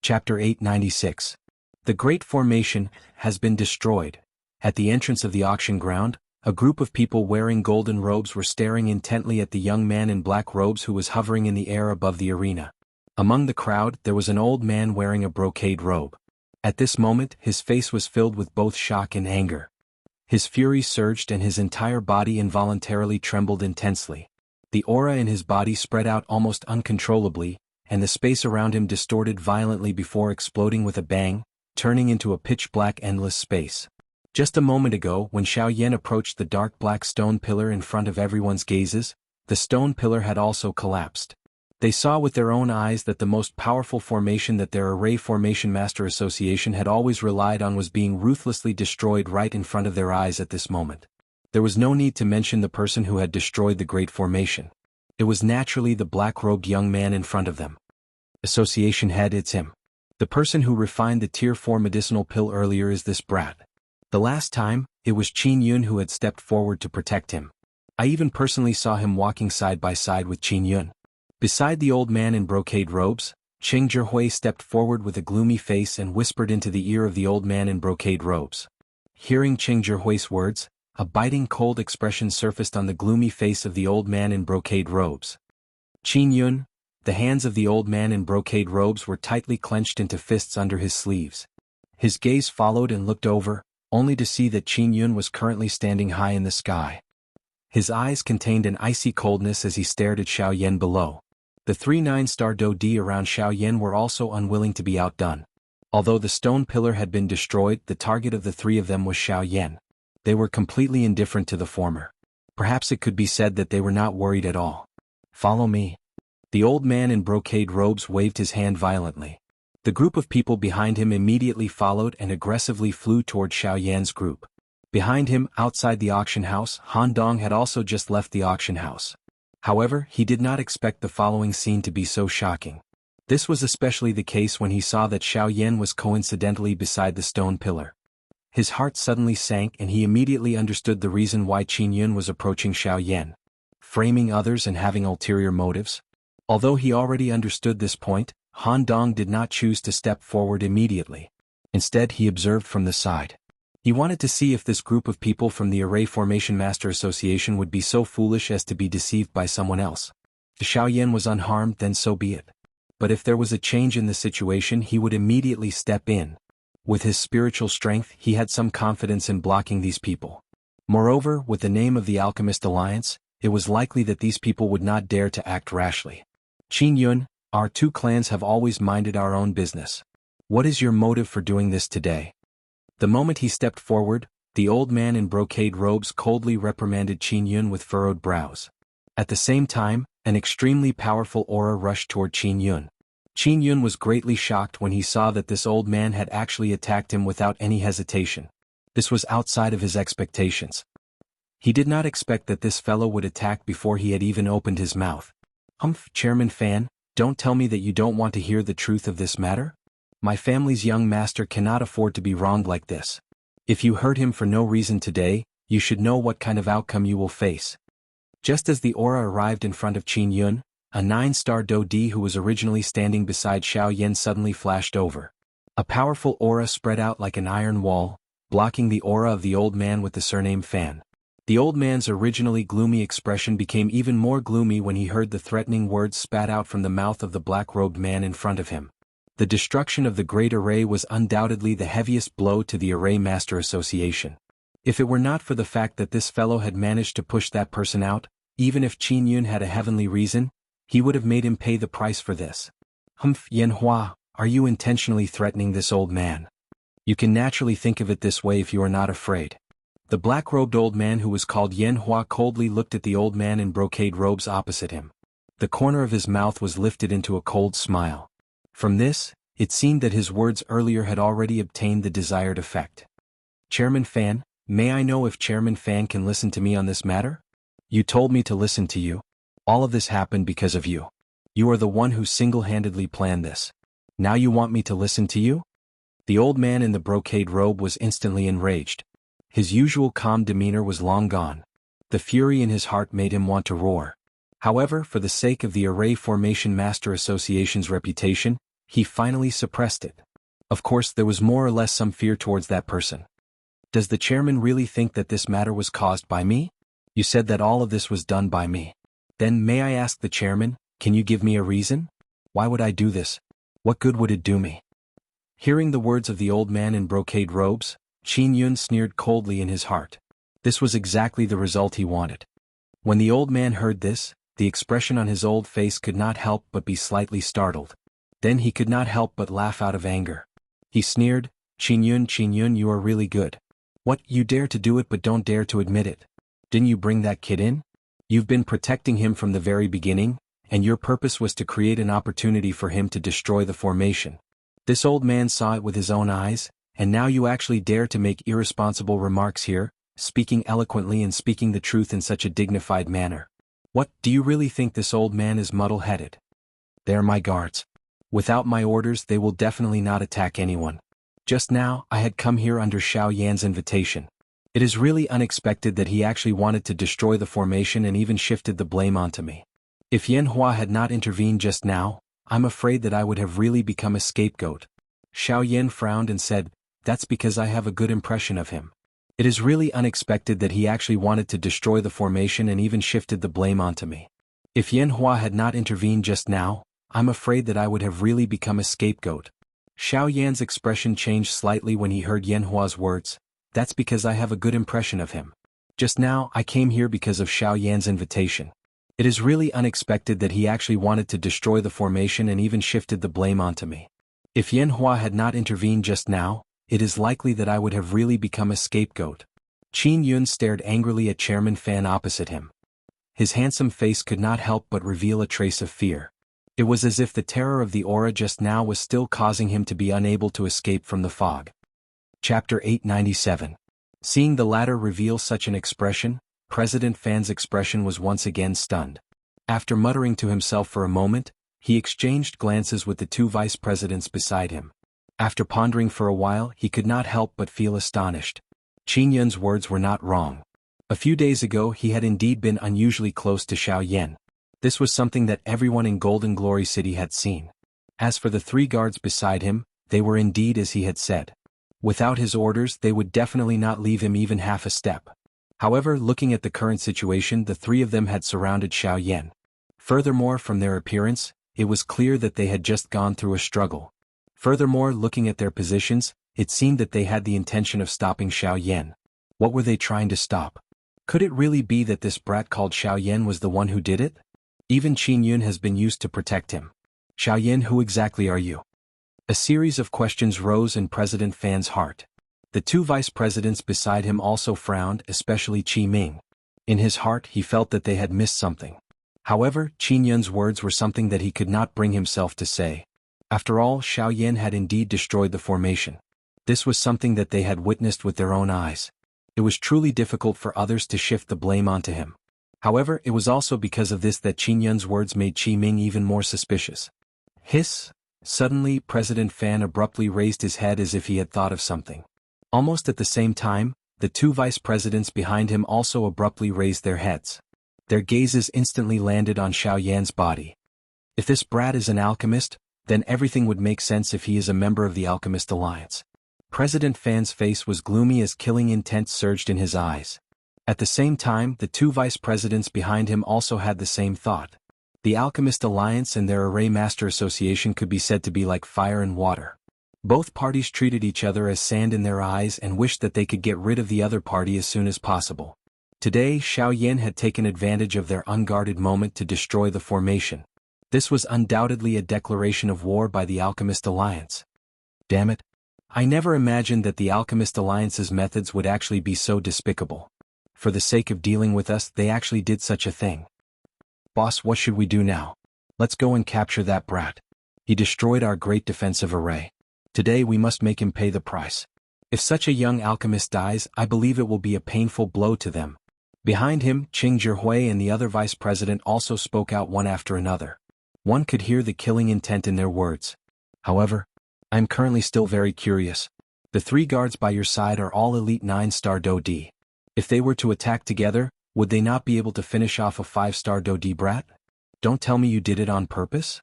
Chapter 896. The Great Formation has been destroyed. At the entrance of the auction ground, a group of people wearing golden robes were staring intently at the young man in black robes who was hovering in the air above the arena. Among the crowd, there was an old man wearing a brocade robe. At this moment, his face was filled with both shock and anger. His fury surged and his entire body involuntarily trembled intensely. The aura in his body spread out almost uncontrollably, and the space around him distorted violently before exploding with a bang, turning into a pitch-black endless space. Just a moment ago, when Xiao Yan approached the dark black stone pillar in front of everyone's gazes, the stone pillar had also collapsed. They saw with their own eyes that the most powerful formation that their Array Formation Master Association had always relied on was being ruthlessly destroyed right in front of their eyes at this moment. There was no need to mention the person who had destroyed the Great Formation. It was naturally the black-robed young man in front of them. Association head, it's him. The person who refined the Tier 4 medicinal pill earlier is this brat. The last time, it was Qin Yun who had stepped forward to protect him. I even personally saw him walking side by side with Qin Yun. Beside the old man in brocade robes, Cheng Zhihui stepped forward with a gloomy face and whispered into the ear of the old man in brocade robes. Hearing Cheng Zhihui's words, a biting cold expression surfaced on the gloomy face of the old man in brocade robes. Qin Yun, the hands of the old man in brocade robes were tightly clenched into fists under his sleeves. His gaze followed and looked over, only to see that Qin Yun was currently standing high in the sky. His eyes contained an icy coldness as he stared at Xiao Yan below. The 3 9-star Do-Di around Xiao Yan were also unwilling to be outdone. Although the stone pillar had been destroyed, the target of the three of them was Xiao Yan. They were completely indifferent to the former. Perhaps it could be said that they were not worried at all. Follow me. The old man in brocade robes waved his hand violently. The group of people behind him immediately followed and aggressively flew toward Xiao Yan's group. Behind him, outside the auction house, Han Dong had also just left the auction house. However, he did not expect the following scene to be so shocking. This was especially the case when he saw that Xiao Yan was coincidentally beside the stone pillar. His heart suddenly sank and he immediately understood the reason why Qin Yun was approaching Xiao Yan. Framing others and having ulterior motives? Although he already understood this point, Han Dong did not choose to step forward immediately. Instead, he observed from the side. He wanted to see if this group of people from the Array Formation Master Association would be so foolish as to be deceived by someone else. If Xiao Yan was unharmed, then so be it. But if there was a change in the situation, he would immediately step in. With his spiritual strength, he had some confidence in blocking these people. Moreover, with the name of the Alchemist Alliance, it was likely that these people would not dare to act rashly. Qin Yun, our two clans have always minded our own business. What is your motive for doing this today? The moment he stepped forward, the old man in brocade robes coldly reprimanded Qin Yun with furrowed brows. At the same time, an extremely powerful aura rushed toward Qin Yun. Qin Yun was greatly shocked when he saw that this old man had actually attacked him without any hesitation. This was outside of his expectations. He did not expect that this fellow would attack before he had even opened his mouth. Chairman Fan, don't tell me that you don't want to hear the truth of this matter? My family's young master cannot afford to be wronged like this. If you hurt him for no reason today, you should know what kind of outcome you will face. Just as the aura arrived in front of Qin Yun, a 9-star Do-Di who was originally standing beside Xiao Yan suddenly flashed over. A powerful aura spread out like an iron wall, blocking the aura of the old man with the surname Fan. The old man's originally gloomy expression became even more gloomy when he heard the threatening words spat out from the mouth of the black-robed man in front of him. The destruction of the Great Array was undoubtedly the heaviest blow to the Array Master Association. If it were not for the fact that this fellow had managed to push that person out, even if Qin Yun had a heavenly reason, he would have made him pay the price for this. Yanhua, are you intentionally threatening this old man? You can naturally think of it this way if you are not afraid. The black-robed old man who was called Yanhua coldly looked at the old man in brocade robes opposite him. The corner of his mouth was lifted into a cold smile. From this, it seemed that his words earlier had already obtained the desired effect. Chairman Fan, may I know if Chairman Fan can listen to me on this matter? You told me to listen to you. All of this happened because of you. You are the one who single-handedly planned this. Now you want me to listen to you? The old man in the brocade robe was instantly enraged. His usual calm demeanor was long gone. The fury in his heart made him want to roar. However, for the sake of the Array Formation Master Association's reputation, he finally suppressed it. Of course, there was more or less some fear towards that person. Does the chairman really think that this matter was caused by me? You said that all of this was done by me. Then may I ask the chairman, can you give me a reason? Why would I do this? What good would it do me? Hearing the words of the old man in brocade robes, Qin Yun sneered coldly in his heart. This was exactly the result he wanted. When the old man heard this, the expression on his old face could not help but be slightly startled. Then he could not help but laugh out of anger. He sneered, Qin Yun, you are really good. What, you dare to do it but don't dare to admit it? Didn't you bring that kid in? You've been protecting him from the very beginning, and your purpose was to create an opportunity for him to destroy the formation. This old man saw it with his own eyes, and now you actually dare to make irresponsible remarks here, speaking eloquently and speaking the truth in such a dignified manner. What, do you really think this old man is muddle-headed? They are my guards. Without my orders they will definitely not attack anyone. Just now, I had come here under Xiao Yan's invitation. It is really unexpected that he actually wanted to destroy the formation and even shifted the blame onto me. If Yan Hua had not intervened just now, I'm afraid that I would have really become a scapegoat. Xiao Yan frowned and said, that's because I have a good impression of him. It is really unexpected that he actually wanted to destroy the formation and even shifted the blame onto me. If Yan Hua had not intervened just now, I'm afraid that I would have really become a scapegoat. Xiao Yan's expression changed slightly when he heard Yan Hua's words. That's because I have a good impression of him. Just now, I came here because of Xiao Yan's invitation. It is really unexpected that he actually wanted to destroy the formation and even shifted the blame onto me. If Yan Hua had not intervened just now, it is likely that I would have really become a scapegoat. Qin Yun stared angrily at Chairman Fan opposite him. His handsome face could not help but reveal a trace of fear. It was as if the terror of the aura just now was still causing him to be unable to escape from the fog. Chapter 897. Seeing the latter reveal such an expression, President Fan's expression was once again stunned. After muttering to himself for a moment, he exchanged glances with the two vice presidents beside him. After pondering for a while, he could not help but feel astonished. Qin Yun's words were not wrong. A few days ago he had indeed been unusually close to Xiao Yan. This was something that everyone in Golden Glory City had seen. As for the three guards beside him, they were indeed as he had said. Without his orders they would definitely not leave him even half a step. However, looking at the current situation, the three of them had surrounded Xiao Yan. Furthermore, from their appearance, it was clear that they had just gone through a struggle. Furthermore, looking at their positions, it seemed that they had the intention of stopping Xiao Yan. What were they trying to stop? Could it really be that this brat called Xiao Yan was the one who did it? Even Qin Yun has been used to protect him. Xiao Yan, who exactly are you? A series of questions rose in President Fan's heart. The two vice presidents beside him also frowned, especially Qi Ming. In his heart he felt that they had missed something. However, Qin Yun's words were something that he could not bring himself to say. After all, Xiao Yan had indeed destroyed the formation. This was something that they had witnessed with their own eyes. It was truly difficult for others to shift the blame onto him. However, it was also because of this that Qin Yun's words made Qi Ming even more suspicious. Hiss! Suddenly, President Fan abruptly raised his head as if he had thought of something. Almost at the same time, the two vice presidents behind him also abruptly raised their heads. Their gazes instantly landed on Xiao Yan's body. If this brat is an alchemist, then everything would make sense if he is a member of the Alchemist Alliance. President Fan's face was gloomy as killing intent surged in his eyes. At the same time, the two vice presidents behind him also had the same thought. The Alchemist Alliance and their Array Master Association could be said to be like fire and water. Both parties treated each other as sand in their eyes and wished that they could get rid of the other party as soon as possible. Today, Xiao Yan had taken advantage of their unguarded moment to destroy the formation. This was undoubtedly a declaration of war by the Alchemist Alliance. Damn it. I never imagined that the Alchemist Alliance's methods would actually be so despicable. For the sake of dealing with us, they actually did such a thing. Boss, what should we do now? Let's go and capture that brat. He destroyed our great defensive array. Today we must make him pay the price. If such a young alchemist dies, I believe it will be a painful blow to them. Behind him, Qing Zhihui and the other vice president also spoke out one after another. One could hear the killing intent in their words. However, I am currently still very curious. The three guards by your side are all elite 9-star Do D. If they were to attack together, would they not be able to finish off a 5-star Do D brat? Don't tell me you did it on purpose?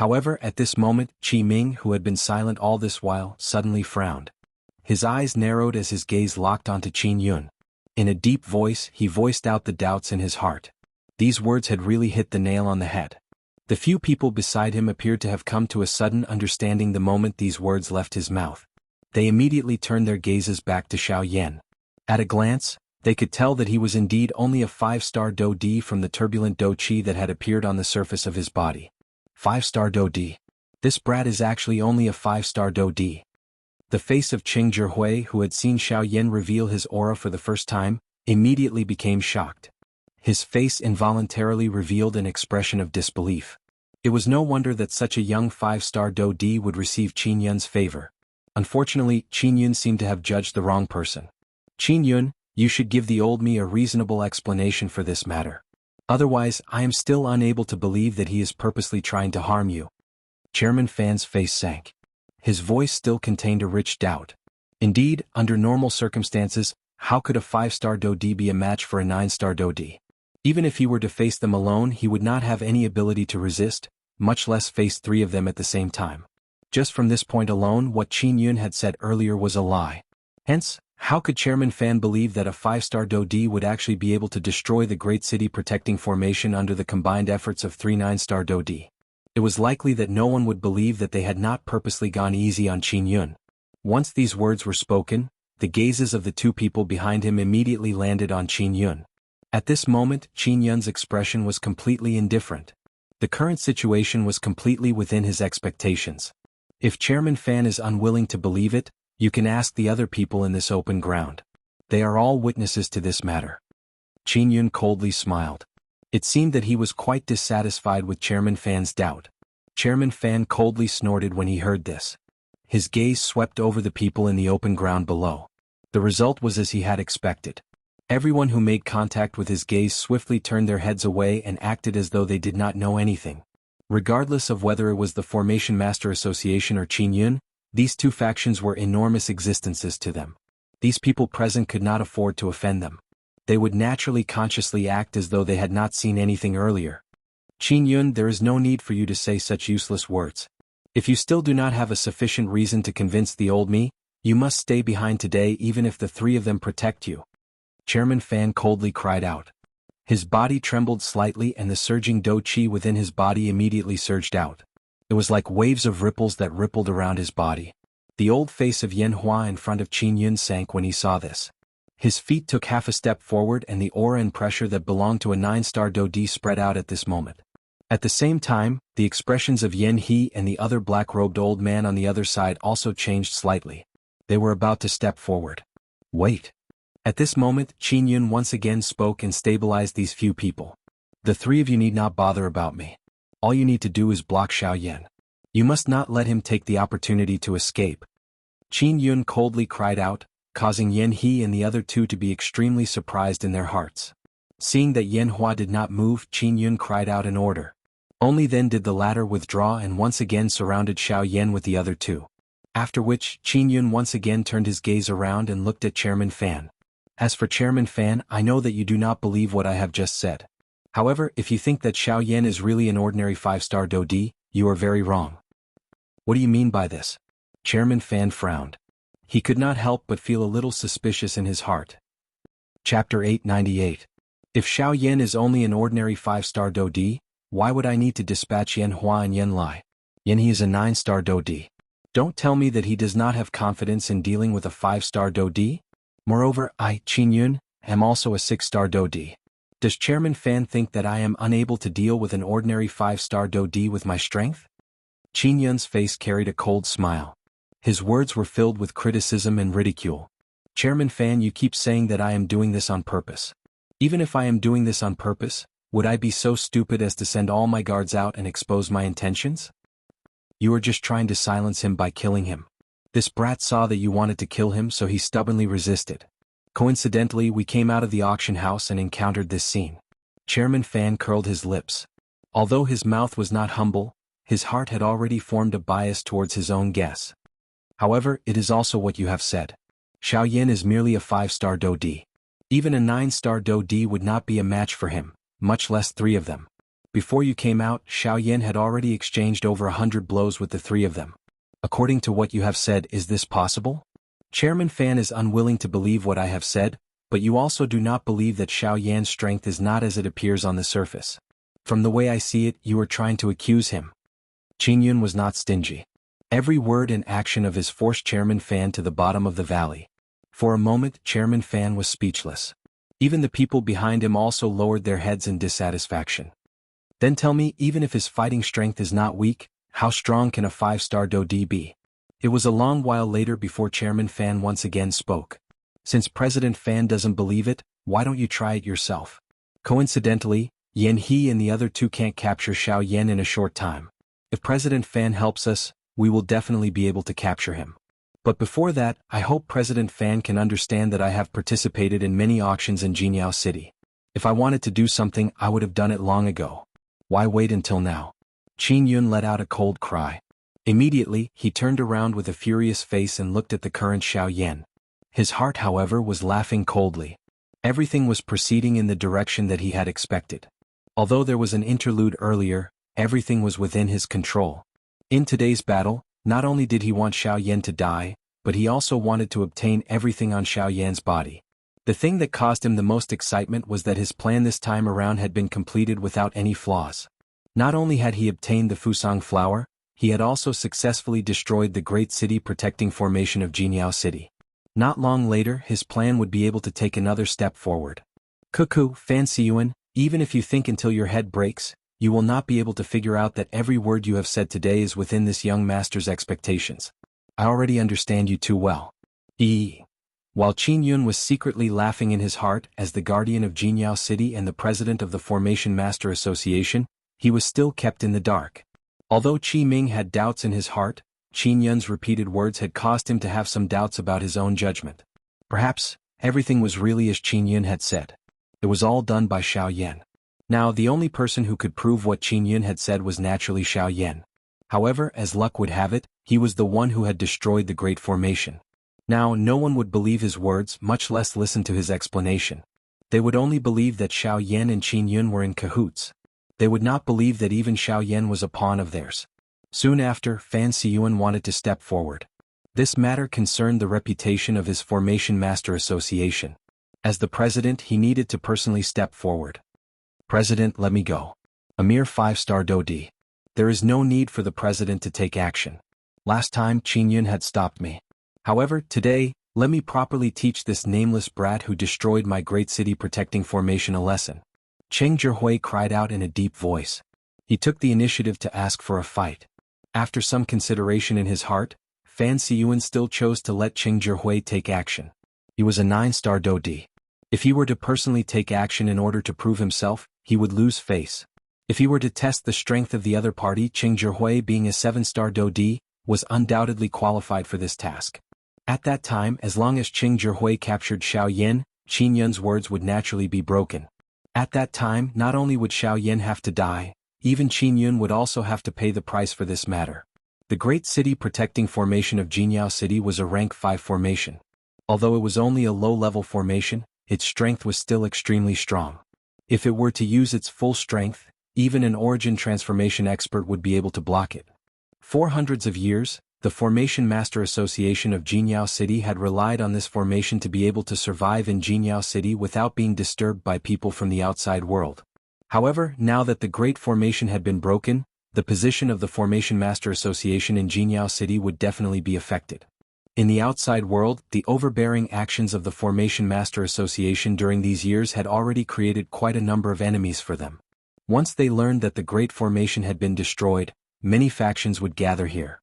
However, at this moment, Qi Ming, who had been silent all this while, suddenly frowned. His eyes narrowed as his gaze locked onto Qin Yun. In a deep voice, he voiced out the doubts in his heart. These words had really hit the nail on the head. The few people beside him appeared to have come to a sudden understanding the moment these words left his mouth. They immediately turned their gazes back to Xiao Yan. At a glance, they could tell that he was indeed only a 5-star Do Di from the turbulent Do Qi that had appeared on the surface of his body. 5-star Do Di. This brat is actually only a 5-star Do Di. The face of Qing Zhihui, who had seen Xiao Yan reveal his aura for the first time, immediately became shocked. His face involuntarily revealed an expression of disbelief. It was no wonder that such a young 5-star Do Di would receive Qin Yun's favor. Unfortunately, Qin Yun seemed to have judged the wrong person. Qin Yun, you should give the old me a reasonable explanation for this matter. Otherwise, I am still unable to believe that he is purposely trying to harm you. Chairman Fan's face sank. His voice still contained a rich doubt. Indeed, under normal circumstances, how could a 5-star Do Di be a match for a 9-star Do Di? Even if he were to face them alone, he would not have any ability to resist, much less face 3 of them at the same time. Just from this point alone, what Qin Yun had said earlier was a lie. Hence, how could Chairman Fan believe that a 5-star Do Di would actually be able to destroy the Great City Protecting Formation under the combined efforts of 3 9-star Do Di? It was likely that no one would believe that they had not purposely gone easy on Qin Yun. Once these words were spoken, the gazes of the 2 people behind him immediately landed on Qin Yun. At this moment, Qin Yun's expression was completely indifferent. The current situation was completely within his expectations. If Chairman Fan is unwilling to believe it, you can ask the other people in this open ground. They are all witnesses to this matter. Qin Yun coldly smiled. It seemed that he was quite dissatisfied with Chairman Fan's doubt. Chairman Fan coldly snorted when he heard this. His gaze swept over the people in the open ground below. The result was as he had expected. Everyone who made contact with his gaze swiftly turned their heads away and acted as though they did not know anything. Regardless of whether it was the Formation Master Association or Qin Yun, these 2 factions were enormous existences to them. These people present could not afford to offend them. They would naturally consciously act as though they had not seen anything earlier. Qin Yun, there is no need for you to say such useless words. If you still do not have a sufficient reason to convince the old me, you must stay behind today even if the 3 of them protect you. Chairman Fan coldly cried out. His body trembled slightly and the surging Do Qi within his body immediately surged out. It was like waves of ripples that rippled around his body. The old face of Yan Hua in front of Qin Yun sank when he saw this. His feet took half a step forward and the aura and pressure that belonged to a 9-star Do Di spread out at this moment. At the same time, the expressions of Yan He and the other black-robed old man on the other side also changed slightly. They were about to step forward. Wait. At this moment, Qin Yun once again spoke and stabilized these few people. The 3 of you need not bother about me. All you need to do is block Xiao Yan. You must not let him take the opportunity to escape. Qin Yun coldly cried out, causing Yan He and the other 2 to be extremely surprised in their hearts. Seeing that Yan Hua did not move, Qin Yun cried out an order. Only then did the latter withdraw and once again surrounded Xiao Yan with the other 2. After which, Qin Yun once again turned his gaze around and looked at Chairman Fan. As for Chairman Fan, I know that you do not believe what I have just said. However, if you think that Xiao Yan is really an ordinary 5-star Do Di, you are very wrong. What do you mean by this? Chairman Fan frowned. He could not help but feel a little suspicious in his heart. Chapter 898. If Xiao Yan is only an ordinary 5-star Do Di, why would I need to dispatch Yan Hua and Yan Lai? Yan He is a 9-star Do Di. Don't tell me that he does not have confidence in dealing with a 5-star Do Di? Moreover, I, Qin Yun, am also a 6-star Do Di. Does Chairman Fan think that I am unable to deal with an ordinary 5-star Do Di with my strength? Qin Yun's face carried a cold smile. His words were filled with criticism and ridicule. Chairman Fan, you keep saying that I am doing this on purpose. Even if I am doing this on purpose, would I be so stupid as to send all my guards out and expose my intentions? You are just trying to silence him by killing him. This brat saw that you wanted to kill him, so he stubbornly resisted. Coincidentally, we came out of the auction house and encountered this scene. Chairman Fan curled his lips. Although his mouth was not humble, his heart had already formed a bias towards his own guess. However, it is also what you have said. Xiao Yan is merely a 5-star Do Di. Even a 9-star Do Di would not be a match for him, much less 3 of them. Before you came out, Xiao Yan had already exchanged over 100 blows with the three of them. According to what you have said, is this possible? Chairman Fan is unwilling to believe what I have said, but you also do not believe that Xiao Yan's strength is not as it appears on the surface. From the way I see it, you are trying to accuse him. Qin Yun was not stingy. Every word and action of his forced Chairman Fan to the bottom of the valley. For a moment, Chairman Fan was speechless. Even the people behind him also lowered their heads in dissatisfaction. Then tell me, even if his fighting strength is not weak, how strong can a 5-star Dodi be? It was a long while later before Chairman Fan once again spoke. Since President Fan doesn't believe it, why don't you try it yourself? Coincidentally, Yan He and the other two can't capture Xiao Yan in a short time. If President Fan helps us, we will definitely be able to capture him. But before that, I hope President Fan can understand that I have participated in many auctions in Jianghu City. If I wanted to do something, I would have done it long ago. Why wait until now? Qin Yun let out a cold cry. Immediately, he turned around with a furious face and looked at the current Xiao Yan. His heart, however, was laughing coldly. Everything was proceeding in the direction that he had expected. Although there was an interlude earlier, everything was within his control. In today's battle, not only did he want Xiao Yan to die, but he also wanted to obtain everything on Xiao Yan's body. The thing that caused him the most excitement was that his plan this time around had been completed without any flaws. Not only had he obtained the Fusang flower, he had also successfully destroyed the great city protecting formation of Jianghu City. Not long later, his plan would be able to take another step forward. Cuckoo, Fan Siyuan, even if you think until your head breaks, you will not be able to figure out that every word you have said today is within this young master's expectations. I already understand you too well. While Qin Yun was secretly laughing in his heart as the guardian of Jianghu City and the president of the Formation Master Association, he was still kept in the dark. Although Qi Ming had doubts in his heart, Qin Yun's repeated words had caused him to have some doubts about his own judgment. Perhaps, everything was really as Qin Yun had said. It was all done by Xiao Yan. Now the only person who could prove what Qin Yun had said was naturally Xiao Yan. However, as luck would have it, he was the one who had destroyed the Great Formation. Now no one would believe his words, much less listen to his explanation. They would only believe that Xiao Yan and Qin Yun were in cahoots. They would not believe that even Xiao Yan was a pawn of theirs. Soon after, Fan Siyuan wanted to step forward. This matter concerned the reputation of his Formation Master Association. As the president, he needed to personally step forward. President, let me go. A mere 5-star Dodi. There is no need for the president to take action. Last time, Qin Yun had stopped me. However, today, let me properly teach this nameless brat who destroyed my great city protecting formation a lesson. Cheng Zhihui cried out in a deep voice. He took the initiative to ask for a fight. After some consideration in his heart, Fan Siyuan still chose to let Cheng Zhihui take action. He was a 9-star Dodi. If he were to personally take action in order to prove himself, he would lose face. If he were to test the strength of the other party, Cheng Zhihui, being a 7-star Dodi, was undoubtedly qualified for this task. At that time, as long as Cheng Zhihui captured Xiao Yan, Qin Yun's words would naturally be broken. At that time, not only would Xiao Yan have to die, even Qin Yun would also have to pay the price for this matter. The great city protecting formation of Jianghu City was a rank 5 formation. Although it was only a low-level formation, its strength was still extremely strong. If it were to use its full strength, even an origin transformation expert would be able to block it. For hundreds of years, the Formation Master Association of Jianghu City had relied on this formation to be able to survive in Jianghu City without being disturbed by people from the outside world. However, now that the Great Formation had been broken, the position of the Formation Master Association in Jianghu City would definitely be affected. In the outside world, the overbearing actions of the Formation Master Association during these years had already created quite a number of enemies for them. Once they learned that the Great Formation had been destroyed, many factions would gather here.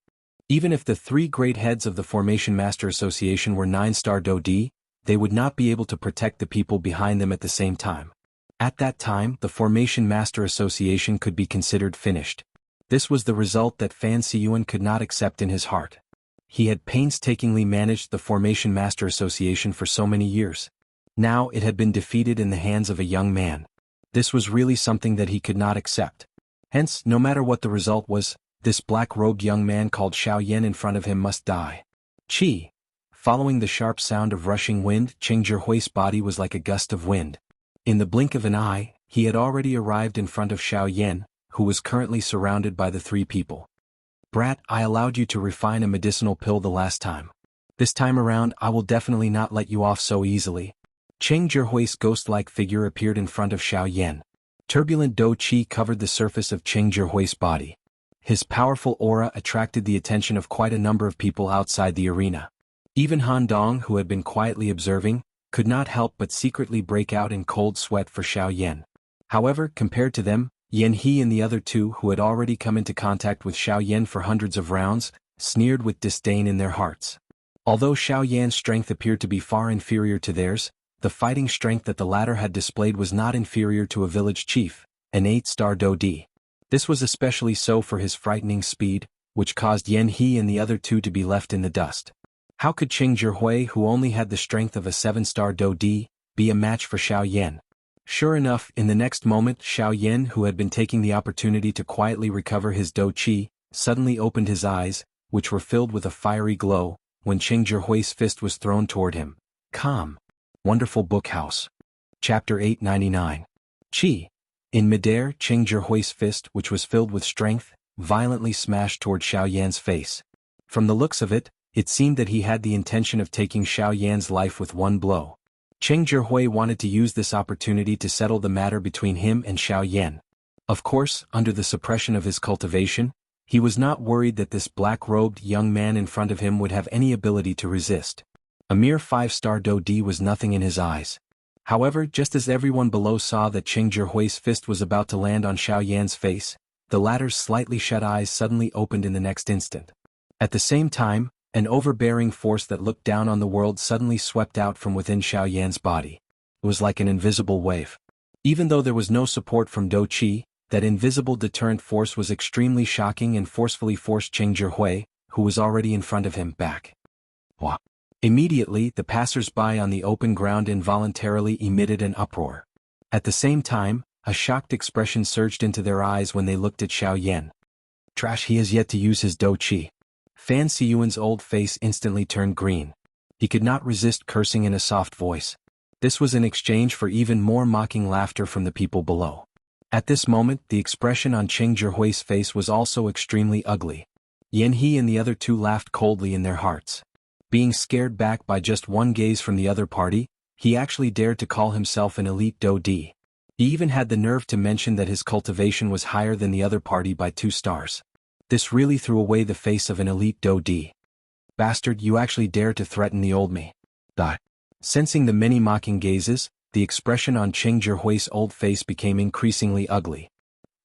Even if the 3 great heads of the Formation Master Association were 9-star Dodi, they would not be able to protect the people behind them at the same time. At that time, the Formation Master Association could be considered finished. This was the result that Fan Siyuan could not accept in his heart. He had painstakingly managed the Formation Master Association for so many years. Now it had been defeated in the hands of a young man. This was really something that he could not accept. Hence, no matter what the result was, this black-robed young man called Xiao Yan in front of him must die. Qi. Following the sharp sound of rushing wind, Cheng Zhihui's body was like a gust of wind. In the blink of an eye, he had already arrived in front of Xiao Yan, who was currently surrounded by the three people. "Brat, I allowed you to refine a medicinal pill the last time. This time around I will definitely not let you off so easily." Cheng Zhihui's ghost-like figure appeared in front of Xiao Yan. Turbulent dou qi covered the surface of Cheng Zhihui's body. His powerful aura attracted the attention of quite a number of people outside the arena. Even Han Dong, who had been quietly observing, could not help but secretly break out in cold sweat for Xiao Yan. However, compared to them, Yan He and the other two who had already come into contact with Xiao Yan for hundreds of rounds, sneered with disdain in their hearts. Although Xiao Yan's strength appeared to be far inferior to theirs, the fighting strength that the latter had displayed was not inferior to a village chief, an 8-star dou di. This was especially so for his frightening speed, which caused Yan He and the other two to be left in the dust. How could Cheng Zhihui, who only had the strength of a 7-star dou di, be a match for Xiao Yan? Sure enough, in the next moment Xiao Yan, who had been taking the opportunity to quietly recover his dou qi, suddenly opened his eyes, which were filled with a fiery glow, when Cheng Zhihui's fist was thrown toward him. Calm. Wonderful Book House. Chapter 899. Qi. In midair, Cheng Zhihui's fist, which was filled with strength, violently smashed toward Xiao Yan's face. From the looks of it, it seemed that he had the intention of taking Xiao Yan's life with one blow. Cheng Zhihui wanted to use this opportunity to settle the matter between him and Xiao Yan. Of course, under the suppression of his cultivation, he was not worried that this black-robed young man in front of him would have any ability to resist. A mere 5-star dou di was nothing in his eyes. However, just as everyone below saw that Cheng Zhihui's fist was about to land on Xiao Yan's face, the latter's slightly shut eyes suddenly opened in the next instant. At the same time, an overbearing force that looked down on the world suddenly swept out from within Xiao Yan's body. It was like an invisible wave. Even though there was no support from dou qi, that invisible deterrent force was extremely shocking and forcefully forced Cheng Zhihui, who was already in front of him, back. Wah! Immediately, the passers-by on the open ground involuntarily emitted an uproar. At the same time, a shocked expression surged into their eyes when they looked at Xiao Yan. Trash, he has yet to use his dou qi. Fan Siyuan's old face instantly turned green. He could not resist cursing in a soft voice. This was in exchange for even more mocking laughter from the people below. At this moment, the expression on Cheng Zhihui's face was also extremely ugly. Yan He and the other two laughed coldly in their hearts. Being scared back by just one gaze from the other party, he actually dared to call himself an elite dou di. He even had the nerve to mention that his cultivation was higher than the other party by 2 stars. This really threw away the face of an elite dou di. Bastard, you actually dare to threaten the old me. Sensing the many mocking gazes, the expression on Cheng Zhihui's old face became increasingly ugly.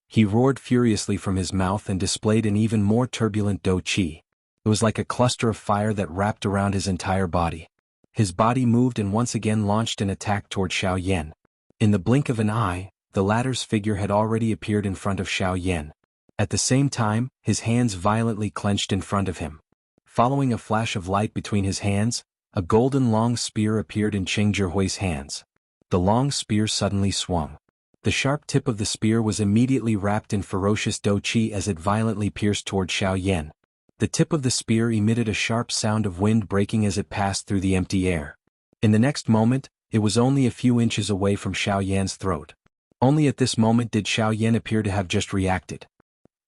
He roared furiously from his mouth and displayed an even more turbulent dou qi. It was like a cluster of fire that wrapped around his entire body. His body moved and once again launched an attack toward Xiao Yan. In the blink of an eye, the latter's figure had already appeared in front of Xiao Yan. At the same time, his hands violently clenched in front of him. Following a flash of light between his hands, a golden long spear appeared in Cheng Zhihui's hands. The long spear suddenly swung. The sharp tip of the spear was immediately wrapped in ferocious dou qi as it violently pierced toward Xiao Yan. The tip of the spear emitted a sharp sound of wind breaking as it passed through the empty air. In the next moment, it was only a few inches away from Xiao Yan's throat. Only at this moment did Xiao Yan appear to have just reacted.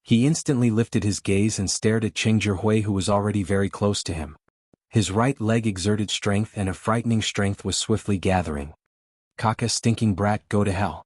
He instantly lifted his gaze and stared at Cheng Zhihui, who was already very close to him. His right leg exerted strength and a frightening strength was swiftly gathering. Kaka, stinking brat, go to hell.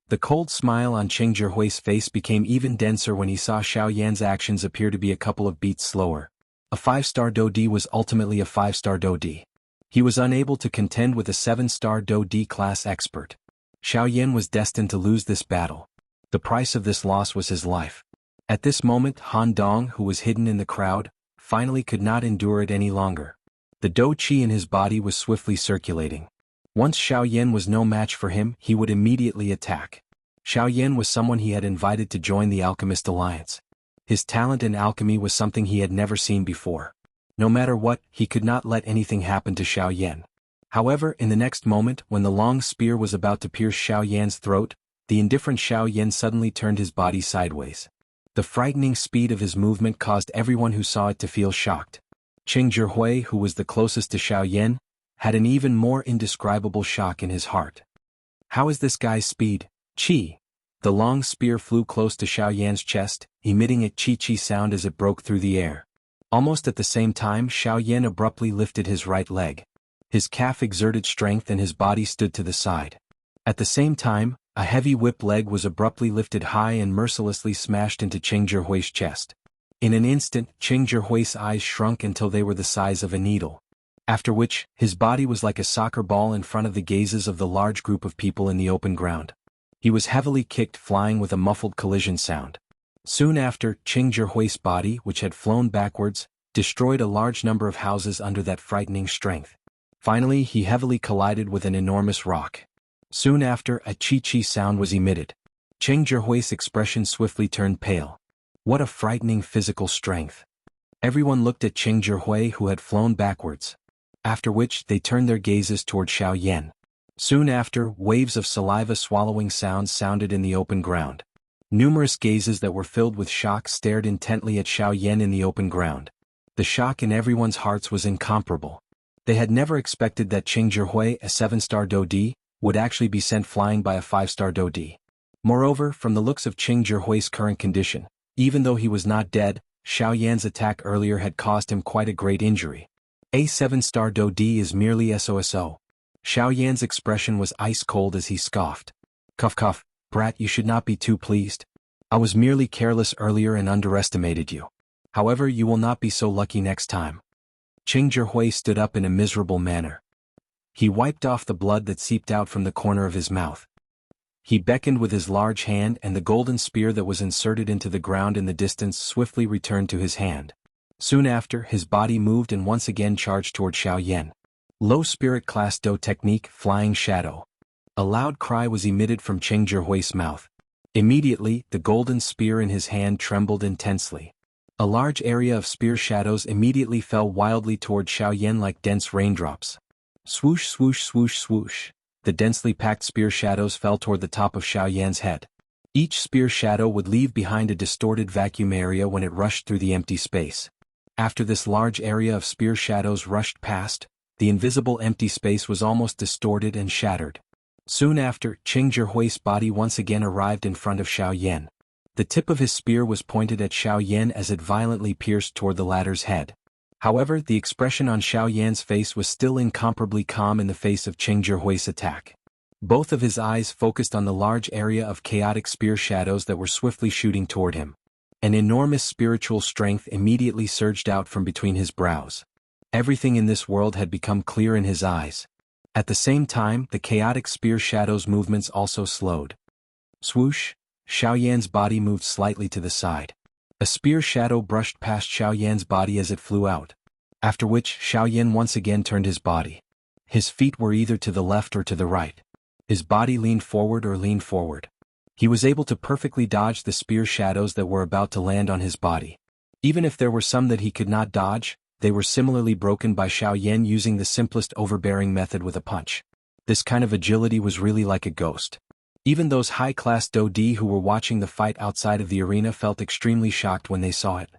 The cold smile on Cheng Zhihui's face became even denser when he saw Xiao Yan's actions appear to be a couple of beats slower. A 5-star dou di was ultimately a 5-star dou di. He was unable to contend with a 7-star dou di class expert. Xiao Yan was destined to lose this battle. The price of this loss was his life. At this moment, Han Dong, who was hidden in the crowd, finally could not endure it any longer. The dou qi in his body was swiftly circulating. Once Xiao Yan was no match for him, he would immediately attack. Xiao Yan was someone he had invited to join the Alchemist Alliance. His talent in alchemy was something he had never seen before. No matter what, he could not let anything happen to Xiao Yan. However, in the next moment, when the long spear was about to pierce Xiao Yan's throat, the indifferent Xiao Yan suddenly turned his body sideways. The frightening speed of his movement caused everyone who saw it to feel shocked. Cheng Zhihui, who was the closest to Xiao Yan, had an even more indescribable shock in his heart. How is this guy's speed? Chi. The long spear flew close to Xiao Yan's chest, emitting a chi-chi sound as it broke through the air. Almost at the same time, Xiao Yan abruptly lifted his right leg. His calf exerted strength and his body stood to the side. At the same time, a heavy whip leg was abruptly lifted high and mercilessly smashed into Cheng Zhihui's chest. In an instant, Cheng Zhihui's eyes shrunk until they were the size of a needle. After which, his body was like a soccer ball in front of the gazes of the large group of people in the open ground. He was heavily kicked, flying with a muffled collision sound. Soon after, Cheng Zhihui's body, which had flown backwards, destroyed a large number of houses under that frightening strength. Finally, he heavily collided with an enormous rock. Soon after, a chi-chi sound was emitted. Cheng Zhihui's expression swiftly turned pale. What a frightening physical strength. Everyone looked at Cheng Zhihui, who had flown backwards. After which, they turned their gazes toward Xiao Yan. Soon after, waves of saliva-swallowing sounds sounded in the open ground. Numerous gazes that were filled with shock stared intently at Xiao Yan in the open ground. The shock in everyone's hearts was incomparable. They had never expected that Cheng Zhihui, a 7-star Dodi, would actually be sent flying by a 5-star Dodi. Moreover, from the looks of Cheng Zhihui's current condition, even though he was not dead, Xiao Yan's attack earlier had caused him quite a great injury. A 7-star Dodi is merely SOSO. Xiao Yan's expression was ice-cold as he scoffed. Cuff cuff, brat, you should not be too pleased. I was merely careless earlier and underestimated you. However, you will not be so lucky next time. Cheng Zhihui stood up in a miserable manner. He wiped off the blood that seeped out from the corner of his mouth. He beckoned with his large hand, and the golden spear that was inserted into the ground in the distance swiftly returned to his hand. Soon after, his body moved and once again charged toward Xiao Yan. Low Spirit Class Do Technique, Flying Shadow. A loud cry was emitted from Cheng Zhihui's mouth. Immediately, the golden spear in his hand trembled intensely. A large area of spear shadows immediately fell wildly toward Xiao Yan like dense raindrops. Swoosh swoosh swoosh swoosh. The densely packed spear shadows fell toward the top of Xiao Yan's head. Each spear shadow would leave behind a distorted vacuum area when it rushed through the empty space. After this large area of spear shadows rushed past, the invisible empty space was almost distorted and shattered. Soon after, Cheng Zhihui's body once again arrived in front of Xiao Yan. The tip of his spear was pointed at Xiao Yan as it violently pierced toward the latter's head. However, the expression on Xiao Yan's face was still incomparably calm in the face of Cheng Zhihui's attack. Both of his eyes focused on the large area of chaotic spear shadows that were swiftly shooting toward him. An enormous spiritual strength immediately surged out from between his brows. Everything in this world had become clear in his eyes. At the same time, the chaotic spear shadows' movements also slowed. Swoosh! Xiao Yan's body moved slightly to the side. A spear shadow brushed past Xiao Yan's body as it flew out. After which, Xiao Yan once again turned his body. His feet were either to the left or to the right. His body leaned forward or leaned forward. He was able to perfectly dodge the spear shadows that were about to land on his body. Even if there were some that he could not dodge, they were similarly broken by Xiao Yan using the simplest overbearing method with a punch. This kind of agility was really like a ghost. Even those high-class Dodi who were watching the fight outside of the arena felt extremely shocked when they saw it.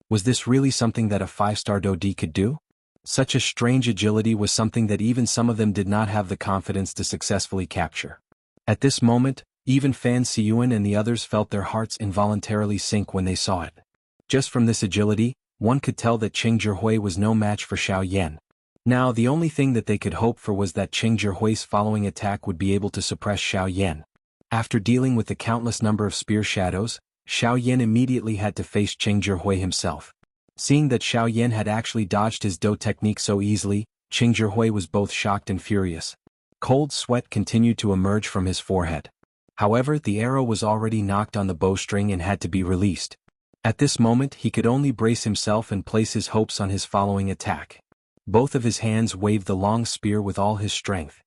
Was this really something that a 5-star Dodi could do? Such a strange agility was something that even some of them did not have the confidence to successfully capture. At this moment, even Fan Siyuan and the others felt their hearts involuntarily sink when they saw it. Just from this agility, one could tell that Cheng Zhihui was no match for Xiao Yan. Now the only thing that they could hope for was that Cheng Zhihui's following attack would be able to suppress Xiao Yan. After dealing with the countless number of spear shadows, Xiao Yan immediately had to face Cheng Zhihui himself. Seeing that Xiao Yan had actually dodged his Do technique so easily, Cheng Zhihui was both shocked and furious. Cold sweat continued to emerge from his forehead. However, the arrow was already knocked on the bowstring and had to be released. At this moment he could only brace himself and place his hopes on his following attack. Both of his hands waved the long spear with all his strength.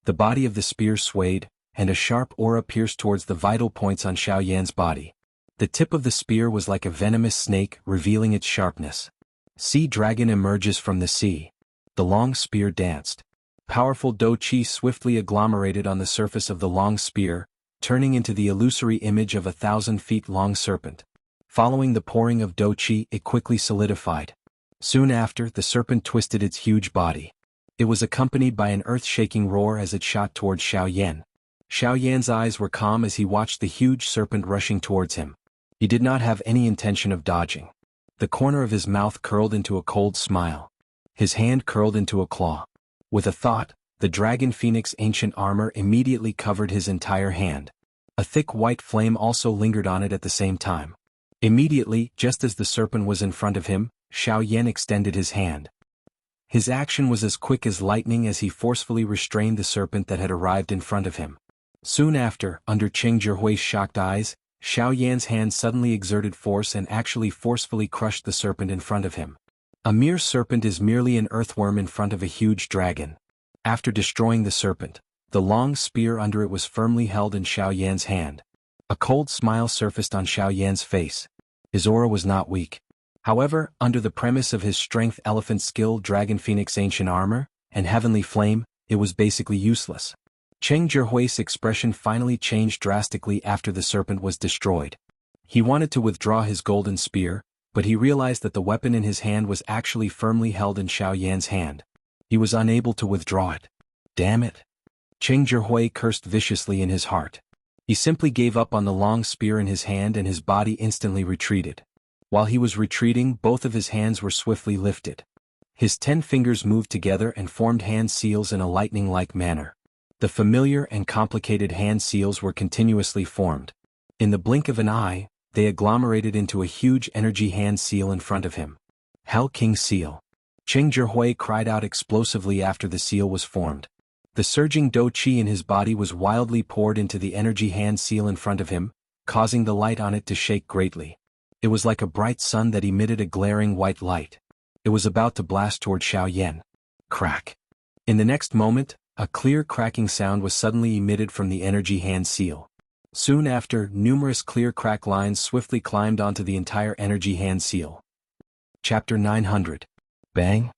The body of the spear swayed, and a sharp aura pierced towards the vital points on Xiao Yan's body. The tip of the spear was like a venomous snake, revealing its sharpness. Sea dragon emerges from the sea. The long spear danced. Powerful Do Chi swiftly agglomerated on the surface of the long spear, turning into the illusory image of a 1,000-feet-long serpent. Following the pouring of Do Chi, it quickly solidified. Soon after, the serpent twisted its huge body. It was accompanied by an earth-shaking roar as it shot towards Xiao Yan. Xiao Yan's eyes were calm as he watched the huge serpent rushing towards him. He did not have any intention of dodging. The corner of his mouth curled into a cold smile. His hand curled into a claw. With a thought, the dragon phoenix ancient armor immediately covered his entire hand. A thick white flame also lingered on it at the same time. Immediately, just as the serpent was in front of him, Xiao Yan extended his hand. His action was as quick as lightning as he forcefully restrained the serpent that had arrived in front of him. Soon after, under Cheng Zhihui's shocked eyes, Xiao Yan's hand suddenly exerted force and actually forcefully crushed the serpent in front of him. A mere serpent is merely an earthworm in front of a huge dragon. After destroying the serpent, the long spear under it was firmly held in Xiao Yan's hand. A cold smile surfaced on Xiao Yan's face. His aura was not weak. However, under the premise of his strength, elephant skill, dragon phoenix ancient armor, and heavenly flame, it was basically useless. Cheng Zhihui's expression finally changed drastically after the serpent was destroyed. He wanted to withdraw his golden spear, but he realized that the weapon in his hand was actually firmly held in Xiao Yan's hand. He was unable to withdraw it. Damn it! Cheng Zhihui cursed viciously in his heart. He simply gave up on the long spear in his hand and his body instantly retreated. While he was retreating, both of his hands were swiftly lifted. His 10 fingers moved together and formed hand seals in a lightning-like manner. The familiar and complicated hand seals were continuously formed. In the blink of an eye, they agglomerated into a huge energy hand seal in front of him. Hell King Seal. Cheng Zhihui cried out explosively after the seal was formed. The surging do qi in his body was wildly poured into the energy hand seal in front of him, causing the light on it to shake greatly. It was like a bright sun that emitted a glaring white light. It was about to blast toward Xiao Yan. Crack. In the next moment, a clear cracking sound was suddenly emitted from the energy hand seal. Soon after, numerous clear crack lines swiftly climbed onto the entire energy hand seal. Chapter 900. Bang.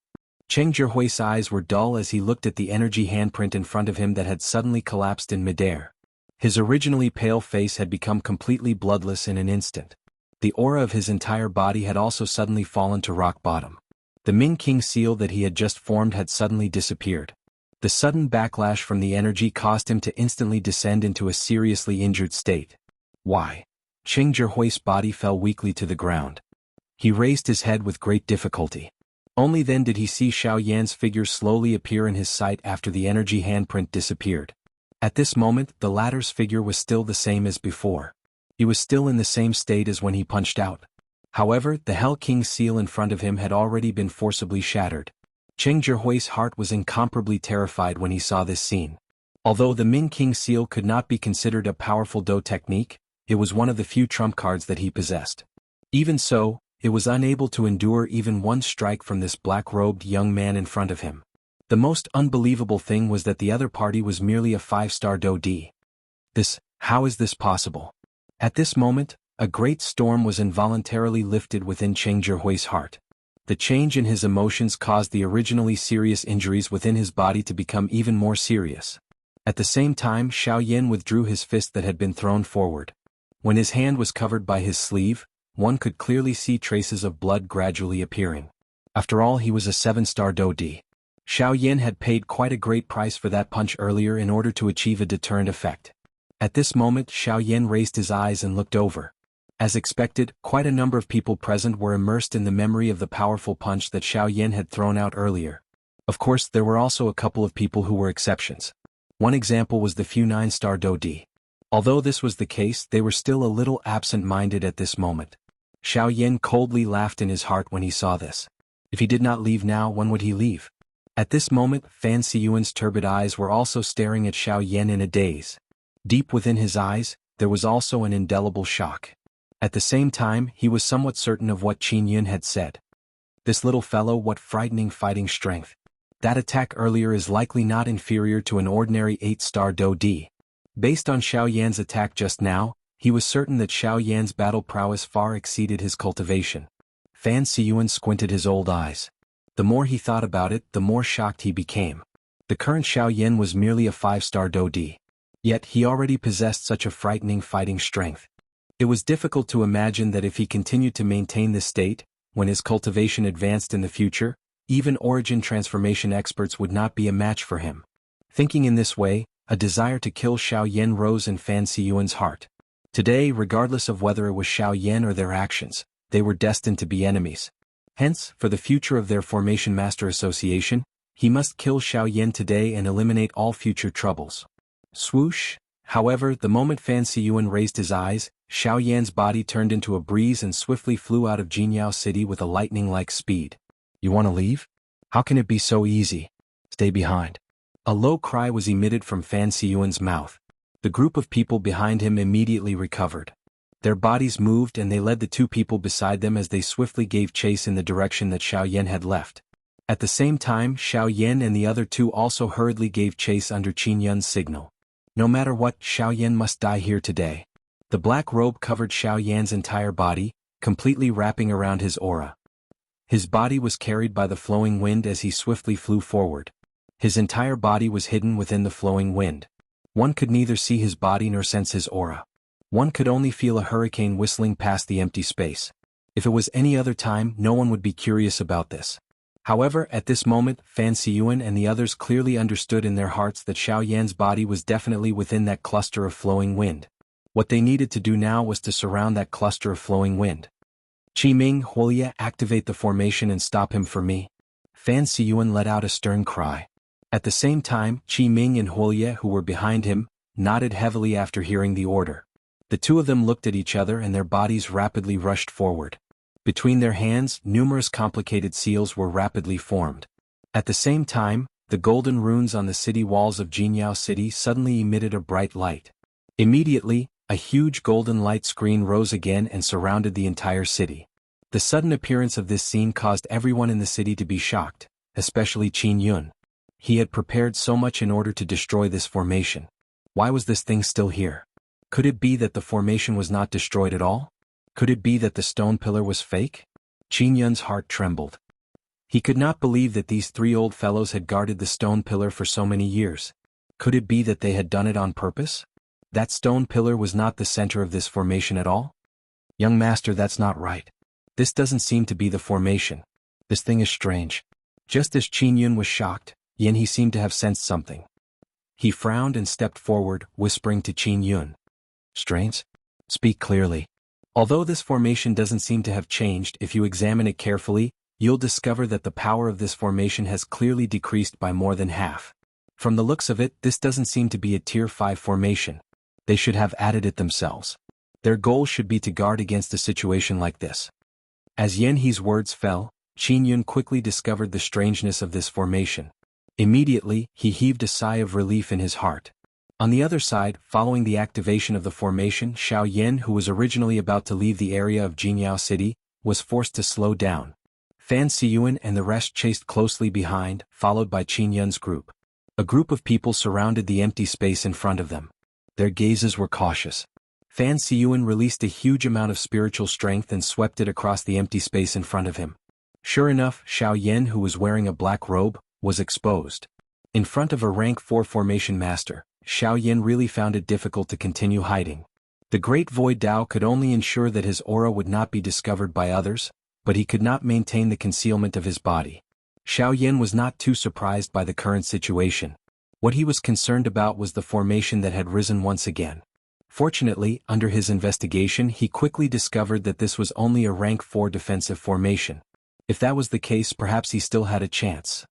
Cheng Zhihui's eyes were dull as he looked at the energy handprint in front of him that had suddenly collapsed in midair. His originally pale face had become completely bloodless in an instant. The aura of his entire body had also suddenly fallen to rock bottom. The Ming King seal that he had just formed had suddenly disappeared. The sudden backlash from the energy caused him to instantly descend into a seriously injured state. Why? Cheng Zhihui's body fell weakly to the ground. He raised his head with great difficulty. Only then did he see Xiao Yan's figure slowly appear in his sight after the energy handprint disappeared. At this moment, the latter's figure was still the same as before. He was still in the same state as when he punched out. However, the Hell King seal in front of him had already been forcibly shattered. Cheng Zhihui's heart was incomparably terrified when he saw this scene. Although the Ming King seal could not be considered a powerful do technique, it was one of the few trump cards that he possessed. Even so, it was unable to endure even one strike from this black-robed young man in front of him. The most unbelievable thing was that the other party was merely a 5-star do D. How is this possible? At this moment, a great storm was involuntarily lifted within Cheng Zhihui's heart. The change in his emotions caused the originally serious injuries within his body to become even more serious. At the same time, Xiao Yan withdrew his fist that had been thrown forward. When his hand was covered by his sleeve, one could clearly see traces of blood gradually appearing. After all, he was a 7-star do D. Xiao Yan had paid quite a great price for that punch earlier in order to achieve a deterrent effect. At this moment, Xiao Yan raised his eyes and looked over. As expected, quite a number of people present were immersed in the memory of the powerful punch that Xiao Yan had thrown out earlier. Of course, there were also a couple of people who were exceptions. One example was the few 9-star do D. Although this was the case, they were still a little absent-minded at this moment. Xiao Yan coldly laughed in his heart when he saw this. If he did not leave now, when would he leave? At this moment, Fan Siyuan's turbid eyes were also staring at Xiao Yan in a daze. Deep within his eyes, there was also an indelible shock. At the same time, he was somewhat certain of what Qin Yun had said. This little fellow, what frightening fighting strength. That attack earlier is likely not inferior to an ordinary 8-star do D. Based on Xiao Yan's attack just now, he was certain that Xiao Yan's battle prowess far exceeded his cultivation. Fan Siyuan squinted his old eyes. The more he thought about it, the more shocked he became. The current Xiao Yan was merely a 5-star do D. Yet he already possessed such a frightening fighting strength. It was difficult to imagine that if he continued to maintain this state, when his cultivation advanced in the future, even origin transformation experts would not be a match for him. Thinking in this way, a desire to kill Xiao Yan rose in Fan Siyuan's heart. Today, regardless of whether it was Xiao Yan or their actions, they were destined to be enemies. Hence, for the future of their Formation Master Association, he must kill Xiao Yan today and eliminate all future troubles. Swoosh! However, the moment Fan Siyuan raised his eyes, Xiao Yan's body turned into a breeze and swiftly flew out of Jianghu City with a lightning-like speed. You want to leave? How can it be so easy? Stay behind. A low cry was emitted from Fan Siyuan's mouth. The group of people behind him immediately recovered. Their bodies moved and they led the two people beside them as they swiftly gave chase in the direction that Xiao Yan had left. At the same time, Xiao Yan and the other two also hurriedly gave chase under Qin Yun's signal. No matter what, Xiao Yan must die here today. The black robe covered Xiao Yan's entire body, completely wrapping around his aura. His body was carried by the flowing wind as he swiftly flew forward. His entire body was hidden within the flowing wind. One could neither see his body nor sense his aura. One could only feel a hurricane whistling past the empty space. If it was any other time, no one would be curious about this. However, at this moment, Fan Siyuan and the others clearly understood in their hearts that Xiao Yan's body was definitely within that cluster of flowing wind. What they needed to do now was to surround that cluster of flowing wind. Qi Ming, Wuxia, activate the formation and stop him for me. Fan Siyuan let out a stern cry. At the same time, Qi Ming and Wuxia, who were behind him, nodded heavily after hearing the order. The two of them looked at each other and their bodies rapidly rushed forward. Between their hands, numerous complicated seals were rapidly formed. At the same time, the golden runes on the city walls of Jianghu City suddenly emitted a bright light. Immediately, a huge golden light screen rose again and surrounded the entire city. The sudden appearance of this scene caused everyone in the city to be shocked, especially Qin Yun. He had prepared so much in order to destroy this formation. Why was this thing still here? Could it be that the formation was not destroyed at all? Could it be that the stone pillar was fake? Qin Yun's heart trembled. He could not believe that these three old fellows had guarded the stone pillar for so many years. Could it be that they had done it on purpose? That stone pillar was not the center of this formation at all? Young master, that's not right. This doesn't seem to be the formation. This thing is strange. Just as Qin Yun was shocked, he seemed to have sensed something. He frowned and stepped forward, whispering to Qin Yun. Strange? Speak clearly. Although this formation doesn't seem to have changed, if you examine it carefully, you'll discover that the power of this formation has clearly decreased by more than half. From the looks of it, this doesn't seem to be a Tier 5 formation. They should have added it themselves. Their goal should be to guard against a situation like this. As Yanhe's words fell, Qin Yun quickly discovered the strangeness of this formation. Immediately, he heaved a sigh of relief in his heart. On the other side, following the activation of the formation, Xiao Yan, who was originally about to leave the area of Jianghu City, was forced to slow down. Fan Siyuan and the rest chased closely behind, followed by Qin Yun's group. A group of people surrounded the empty space in front of them. Their gazes were cautious. Fan Siyuan released a huge amount of spiritual strength and swept it across the empty space in front of him. Sure enough, Xiao Yan, who was wearing a black robe, was exposed. In front of a rank 4 formation master, Xiao Yan really found it difficult to continue hiding. The Great Void Dao could only ensure that his aura would not be discovered by others, but he could not maintain the concealment of his body. Xiao Yan was not too surprised by the current situation. What he was concerned about was the formation that had risen once again. Fortunately, under his investigation he quickly discovered that this was only a rank 4 defensive formation. If that was the case, perhaps he still had a chance.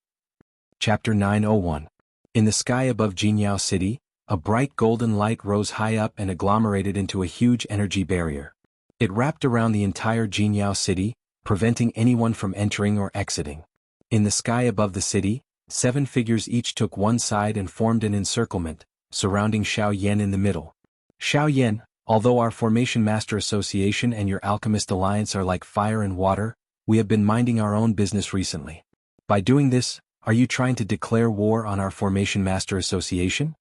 Chapter 901. In the sky above Jianghu City, a bright golden light rose high up and agglomerated into a huge energy barrier. It wrapped around the entire Jianghu City, preventing anyone from entering or exiting. In the sky above the city, 7 figures each took one side and formed an encirclement, surrounding Xiao Yan in the middle. Xiao Yan, although our Formation Master Association and your Alchemist Alliance are like fire and water, we have been minding our own business recently. By doing this, are you trying to declare war on our Formation Master Association?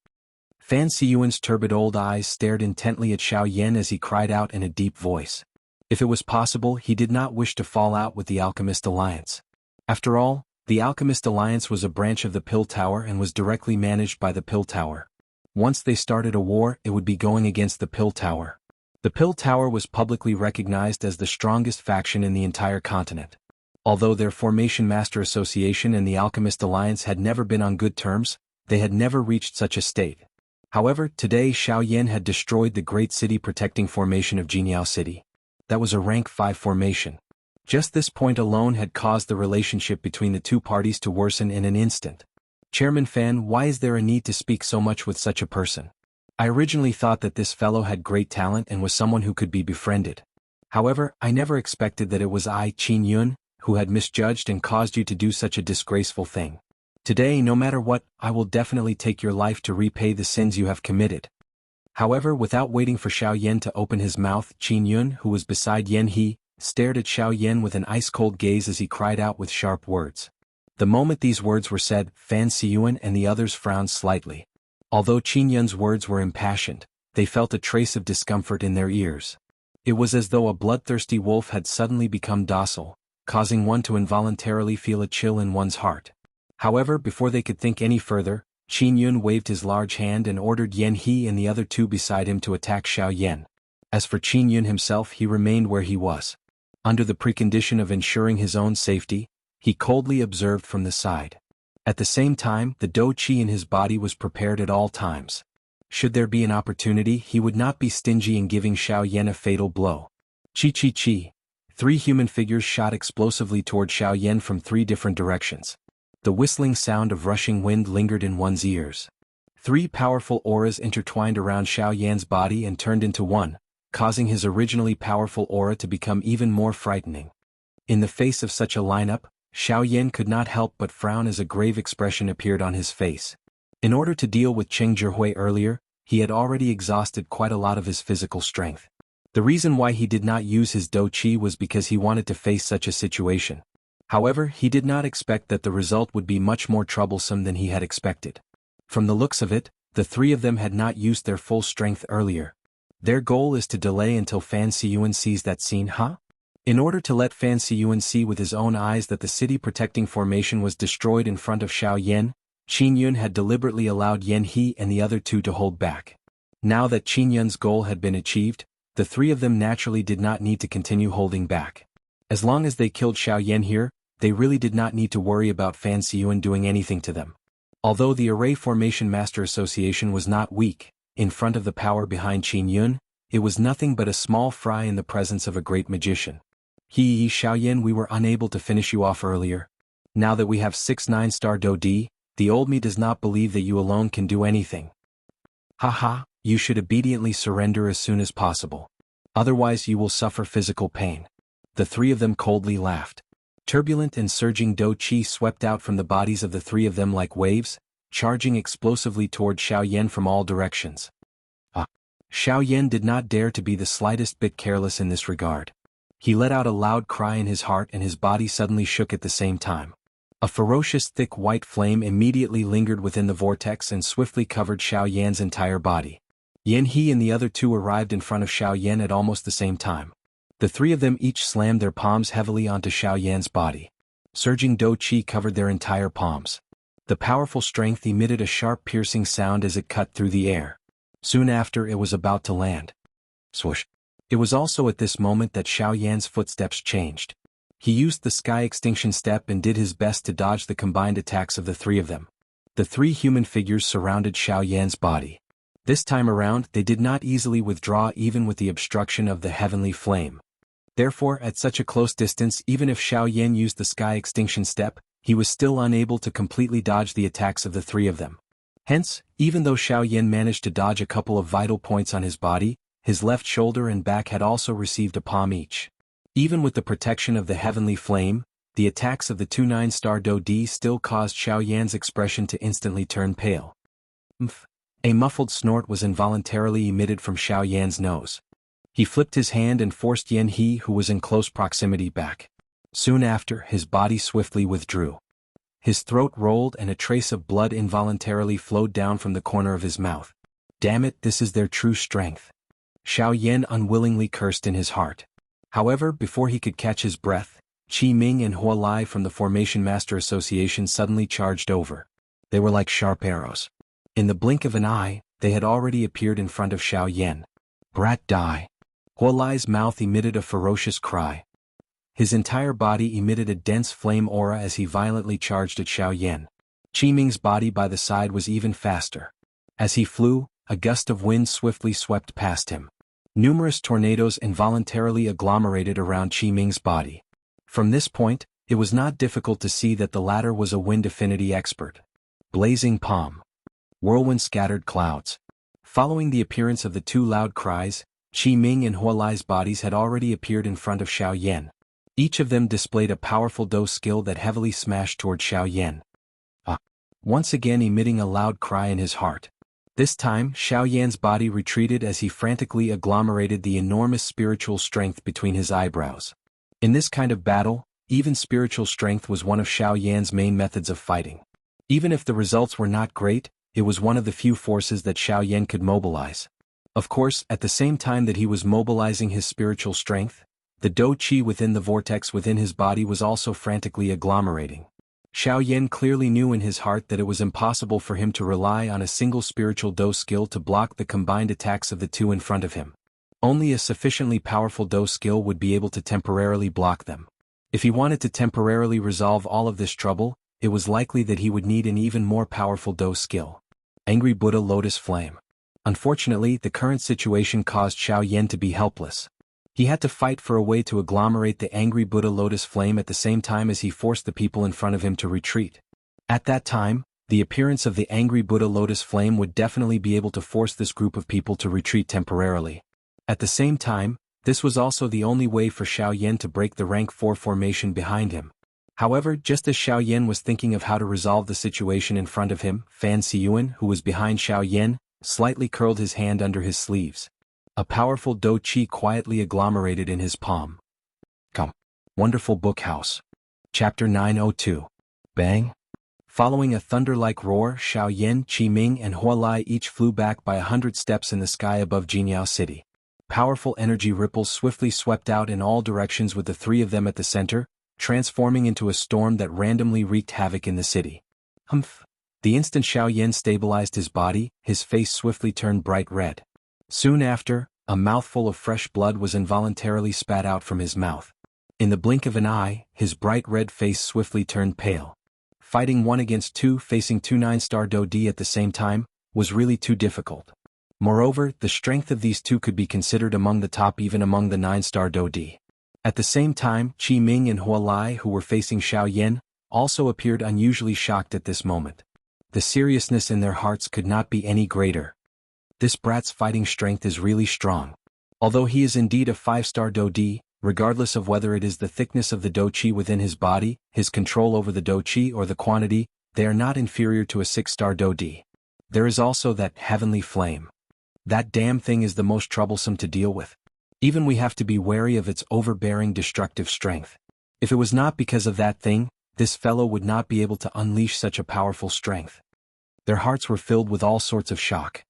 Fan Siyuan's turbid old eyes stared intently at Xiao Yan as he cried out in a deep voice. If it was possible, he did not wish to fall out with the Alchemist Alliance. After all, the Alchemist Alliance was a branch of the Pill Tower and was directly managed by the Pill Tower. Once they started a war, it would be going against the Pill Tower. The Pill Tower was publicly recognized as the strongest faction in the entire continent. Although their Formation Master Association and the Alchemist Alliance had never been on good terms, they had never reached such a state. However, today Xiao Yan had destroyed the great city protecting formation of Jianghu City. That was a rank 5 formation. Just this point alone had caused the relationship between the two parties to worsen in an instant. Chairman Fan, why is there a need to speak so much with such a person? I originally thought that this fellow had great talent and was someone who could be befriended. However, I never expected that it was I, Qin Yun, who had misjudged and caused you to do such a disgraceful thing. Today, no matter what, I will definitely take your life to repay the sins you have committed. However, without waiting for Xiao Yan to open his mouth, Qin Yun, who was beside Yan He, stared at Xiao Yan with an ice-cold gaze as he cried out with sharp words. The moment these words were said, Fan Siyuan and the others frowned slightly. Although Qin Yun's words were impassioned, they felt a trace of discomfort in their ears. It was as though a bloodthirsty wolf had suddenly become docile, causing one to involuntarily feel a chill in one's heart. However, before they could think any further, Qin Yun waved his large hand and ordered Yan He and the other two beside him to attack Xiao Yan. As for Qin Yun himself, he remained where he was. Under the precondition of ensuring his own safety, he coldly observed from the side. At the same time, the dou qi in his body was prepared at all times. Should there be an opportunity, he would not be stingy in giving Xiao Yan a fatal blow. Chi. 3 human figures shot explosively toward Xiao Yan from 3 different directions. The whistling sound of rushing wind lingered in one's ears. 3 powerful auras intertwined around Xiao Yan's body and turned into one, causing his originally powerful aura to become even more frightening. In the face of such a lineup, Xiao Yan could not help but frown as a grave expression appeared on his face. In order to deal with Cheng Zhihui earlier, he had already exhausted quite a lot of his physical strength. The reason why he did not use his dou qi was because he wanted to face such a situation. However, he did not expect that the result would be much more troublesome than he had expected. From the looks of it, the 3 of them had not used their full strength earlier. Their goal is to delay until Fan Siyuan sees that scene, huh? In order to let Fan Siyuan see with his own eyes that the city protecting formation was destroyed in front of Xiao Yan, Qin Yun had deliberately allowed Yan He and the other 2 to hold back. Now that Qin Yun's goal had been achieved, the 3 of them naturally did not need to continue holding back. As long as they killed Xiao Yan here, they really did not need to worry about Fan Siyuan doing anything to them. Although the Array Formation Master Association was not weak, in front of the power behind Qin Yun, it was nothing but a small fry in the presence of a great magician. Xiao Yan, we were unable to finish you off earlier. Now that we have 6 9-star Dou Di, the old me does not believe that you alone can do anything. Haha, you should obediently surrender as soon as possible. Otherwise you will suffer physical pain. The 3 of them coldly laughed. Turbulent and surging dou qi swept out from the bodies of the 3 of them like waves, charging explosively toward Xiao Yan from all directions. Xiao Yan did not dare to be the slightest bit careless in this regard. He let out a loud cry in his heart and his body suddenly shook at the same time. A ferocious thick white flame immediately lingered within the vortex and swiftly covered Xiao Yan's entire body. Yan He and the other 2 arrived in front of Xiao Yan at almost the same time. The 3 of them each slammed their palms heavily onto Xiao Yan's body. Surging dou qi covered their entire palms. The powerful strength emitted a sharp piercing sound as it cut through the air. Soon after it was about to land. Swoosh. It was also at this moment that Xiao Yan's footsteps changed. He used the Sky Extinction Step and did his best to dodge the combined attacks of the 3 of them. The 3 human figures surrounded Xiao Yan's body. This time around, they did not easily withdraw even with the obstruction of the heavenly flame. Therefore, at such a close distance, even if Xiao Yan used the Sky Extinction Step, he was still unable to completely dodge the attacks of the 3 of them. Hence, even though Xiao Yan managed to dodge a couple of vital points on his body, his left shoulder and back had also received a palm each. Even with the protection of the heavenly flame, the attacks of the 2 9-star Dou Di still caused Xiao Yan's expression to instantly turn pale. A muffled snort was involuntarily emitted from Xiao Yan's nose. He flipped his hand and forced Yan He, who was in close proximity, back. Soon after, his body swiftly withdrew. His throat rolled and a trace of blood involuntarily flowed down from the corner of his mouth. Damn it, this is their true strength. Xiao Yan unwillingly cursed in his heart. However, before he could catch his breath, Qi Ming and Hua Lai from the Formation Master Association suddenly charged over. They were like sharp arrows. In the blink of an eye, they had already appeared in front of Xiao Yan. Brat, die. Hua Lai's mouth emitted a ferocious cry. His entire body emitted a dense flame aura as he violently charged at Xiao Yan. Qi Ming's body by the side was even faster. As he flew, a gust of wind swiftly swept past him. Numerous tornadoes involuntarily agglomerated around Qi Ming's body. From this point, it was not difficult to see that the latter was a wind affinity expert. Blazing palm. Whirlwind scattered clouds. Following the appearance of the two loud cries, Qi Ming and Hualai's bodies had already appeared in front of Xiao Yan. Each of them displayed a powerful Do skill that heavily smashed toward Xiao Yan. Once again emitting a loud cry in his heart. This time, Xiao Yan's body retreated as he frantically agglomerated the enormous spiritual strength between his eyebrows. In this kind of battle, even spiritual strength was one of Xiao Yan's main methods of fighting. Even if the results were not great, it was one of the few forces that Xiao Yan could mobilize. Of course, at the same time that he was mobilizing his spiritual strength, the Do Qi within the vortex within his body was also frantically agglomerating. Xiao Yan clearly knew in his heart that it was impossible for him to rely on a single spiritual Do skill to block the combined attacks of the two in front of him. Only a sufficiently powerful Do skill would be able to temporarily block them. If he wanted to temporarily resolve all of this trouble, it was likely that he would need an even more powerful Do skill. Angry Buddha Lotus Flame. Unfortunately, the current situation caused Xiao Yan to be helpless. He had to fight for a way to agglomerate the angry Buddha Lotus Flame at the same time as he forced the people in front of him to retreat. At that time, the appearance of the angry Buddha Lotus Flame would definitely be able to force this group of people to retreat temporarily. At the same time, this was also the only way for Xiao Yan to break the rank 4 formation behind him. However, just as Xiao Yan was thinking of how to resolve the situation in front of him, Fan Siyuan, who was behind Xiao Yan, slightly curled his hand under his sleeves. A powerful Do Qi quietly agglomerated in his palm. Come. Wonderful Book House. Chapter 902. Bang. Following a thunder-like roar, Xiao Yan, Qi Ming and Hualai each flew back by 100 steps in the sky above Jianghu City. Powerful energy ripples swiftly swept out in all directions with the three of them at the center, transforming into a storm that randomly wreaked havoc in the city. Humph. The instant Xiao Yan stabilized his body, his face swiftly turned bright red. Soon after, a mouthful of fresh blood was involuntarily spat out from his mouth. In the blink of an eye, his bright red face swiftly turned pale. Fighting 1 against 2, facing 2 9-star Do D at the same time, was really too difficult. Moreover, the strength of these two could be considered among the top even among the 9-star Do D. At the same time, Qi Ming and Hualai, who were facing Xiao Yan, also appeared unusually shocked at this moment. The seriousness in their hearts could not be any greater. This brat's fighting strength is really strong. Although he is indeed a 5-star Do D, regardless of whether it is the thickness of the Do Qi within his body, his control over the Do Qi or the quantity, they are not inferior to a 6-star Do D. There is also that heavenly flame. That damn thing is the most troublesome to deal with. Even we have to be wary of its overbearing destructive strength. If it was not because of that thing, this fellow would not be able to unleash such a powerful strength. Their hearts were filled with all sorts of shock.